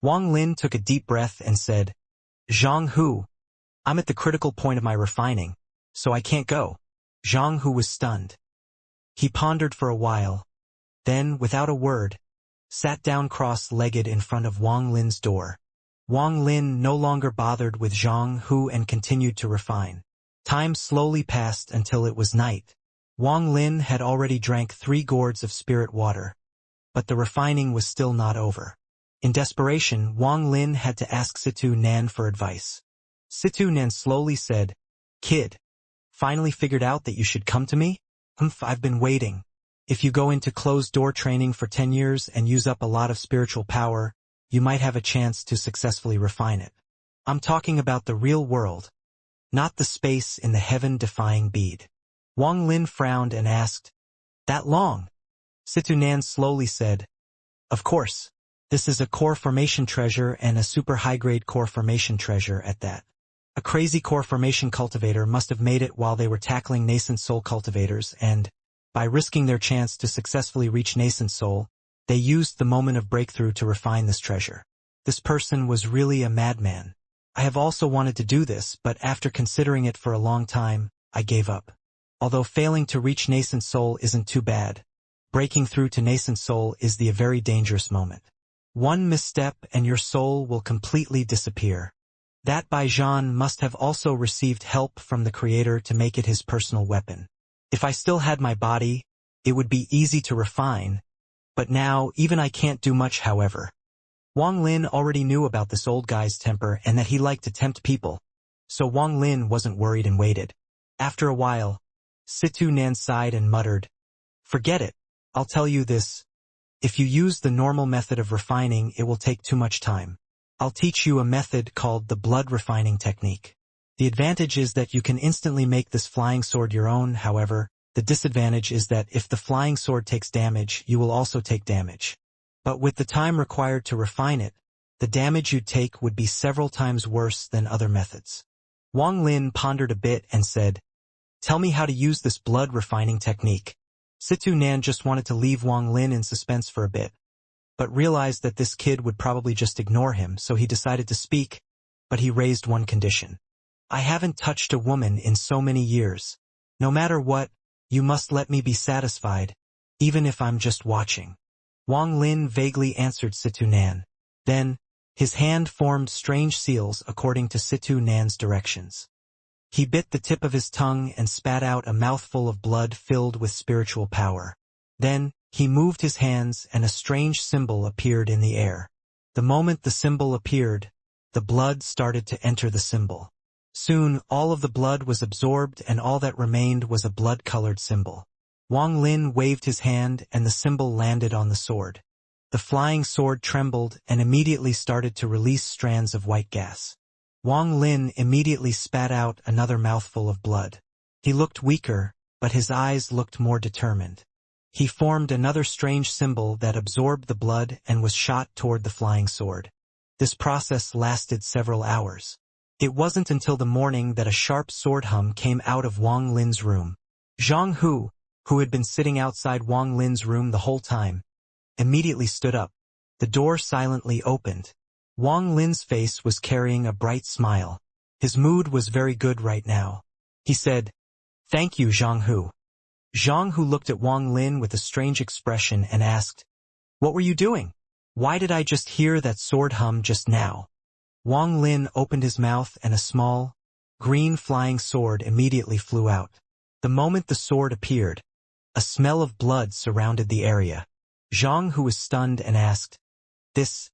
Wang Lin took a deep breath and said, Zhang Hu, I'm at the critical point of my refining, so I can't go. Zhang Hu was stunned. He pondered for a while, then, without a word, sat down cross-legged in front of Wang Lin's door. Wang Lin no longer bothered with Zhang Hu and continued to refine. Time slowly passed until it was night. Wang Lin had already drank 3 gourds of spirit water, but the refining was still not over. In desperation, Wang Lin had to ask Situ Nan for advice. Situ Nan slowly said, Kid, finally figured out that you should come to me? I've been waiting. If you go into closed-door training for 10 years and use up a lot of spiritual power, you might have a chance to successfully refine it. I'm talking about the real world, not the space in the heaven-defying bead. Wang Lin frowned and asked, That long? Situ Nan slowly said, Of course. This is a core formation treasure and a super high-grade core formation treasure at that. A crazy core formation cultivator must have made it while they were tackling nascent soul cultivators and, by risking their chance to successfully reach nascent soul, they used the moment of breakthrough to refine this treasure. This person was really a madman. I have also wanted to do this, but after considering it for a long time, I gave up. Although failing to reach nascent soul isn't too bad, breaking through to nascent soul is the very dangerous moment. One misstep and your soul will completely disappear. That Baijian must have also received help from the Creator to make it his personal weapon. If I still had my body, it would be easy to refine, but now even I can't do much. However, Wang Lin already knew about this old guy's temper and that he liked to tempt people, so Wang Lin wasn't worried and waited. After a while, Situ Nan sighed and muttered, Forget it, I'll tell you this. If you use the normal method of refining, it will take too much time. I'll teach you a method called the blood refining technique. The advantage is that you can instantly make this flying sword your own. However, the disadvantage is that if the flying sword takes damage, you will also take damage. But with the time required to refine it, the damage you'd take would be several times worse than other methods. Wang Lin pondered a bit and said, Tell me how to use this blood refining technique. Situ Nan just wanted to leave Wang Lin in suspense for a bit, but realized that this kid would probably just ignore him, so he decided to speak, but he raised one condition. I haven't touched a woman in so many years. No matter what, you must let me be satisfied, even if I'm just watching. Wang Lin vaguely answered Situ Nan. Then, his hand formed strange seals according to Situ Nan's directions. He bit the tip of his tongue and spat out a mouthful of blood filled with spiritual power. Then, he moved his hands and a strange symbol appeared in the air. The moment the symbol appeared, the blood started to enter the symbol. Soon, all of the blood was absorbed and all that remained was a blood-colored symbol. Wang Lin waved his hand and the symbol landed on the sword. The flying sword trembled and immediately started to release strands of white gas. Wang Lin immediately spat out another mouthful of blood. He looked weaker, but his eyes looked more determined. He formed another strange symbol that absorbed the blood and was shot toward the flying sword. This process lasted several hours. It wasn't until the morning that a sharp sword hum came out of Wang Lin's room. Zhang Hu, who had been sitting outside Wang Lin's room the whole time, immediately stood up. The door silently opened. Wang Lin's face was carrying a bright smile. His mood was very good right now. He said, Thank you, Zhang Hu. Zhang Hu looked at Wang Lin with a strange expression and asked, What were you doing? Why did I just hear that sword hum just now? Wang Lin opened his mouth and a small, green flying sword immediately flew out. The moment the sword appeared, a smell of blood surrounded the area. Zhang Hu was stunned and asked, This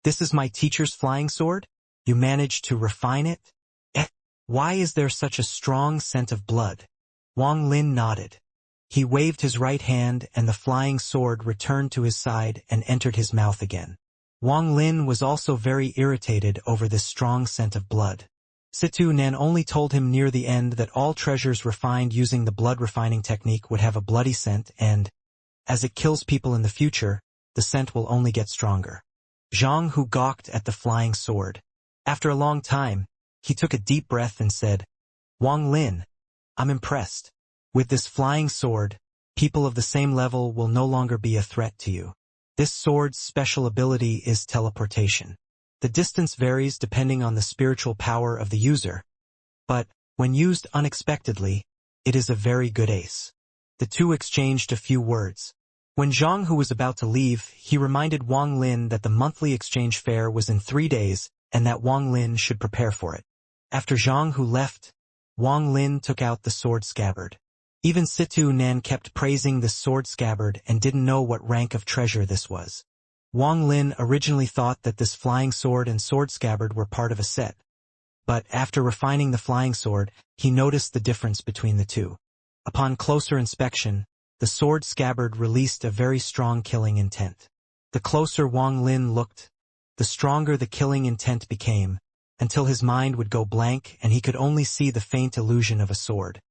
is my teacher's flying sword? You managed to refine it? Why is there such a strong scent of blood? Wang Lin nodded. He waved his right hand and the flying sword returned to his side and entered his mouth again. Wang Lin was also very irritated over this strong scent of blood. Situ Nan only told him near the end that all treasures refined using the blood refining technique would have a bloody scent and, as it kills people in the future, the scent will only get stronger. Zhang Hu gawked at the flying sword. After a long time, he took a deep breath and said, Wang Lin, I'm impressed. With this flying sword, people of the same level will no longer be a threat to you. This sword's special ability is teleportation. The distance varies depending on the spiritual power of the user, but, when used unexpectedly, it is a very good ace. The two exchanged a few words. When Zhang Hu was about to leave, he reminded Wang Lin that the monthly exchange fair was in 3 days and that Wang Lin should prepare for it. After Zhang Hu left, Wang Lin took out the sword scabbard. Even Situ Nan kept praising the sword scabbard and didn't know what rank of treasure this was. Wang Lin originally thought that this flying sword and sword scabbard were part of a set. But after refining the flying sword, he noticed the difference between the two. Upon closer inspection, the sword scabbard released a very strong killing intent. The closer Wang Lin looked, the stronger the killing intent became, until his mind would go blank and he could only see the faint illusion of a sword.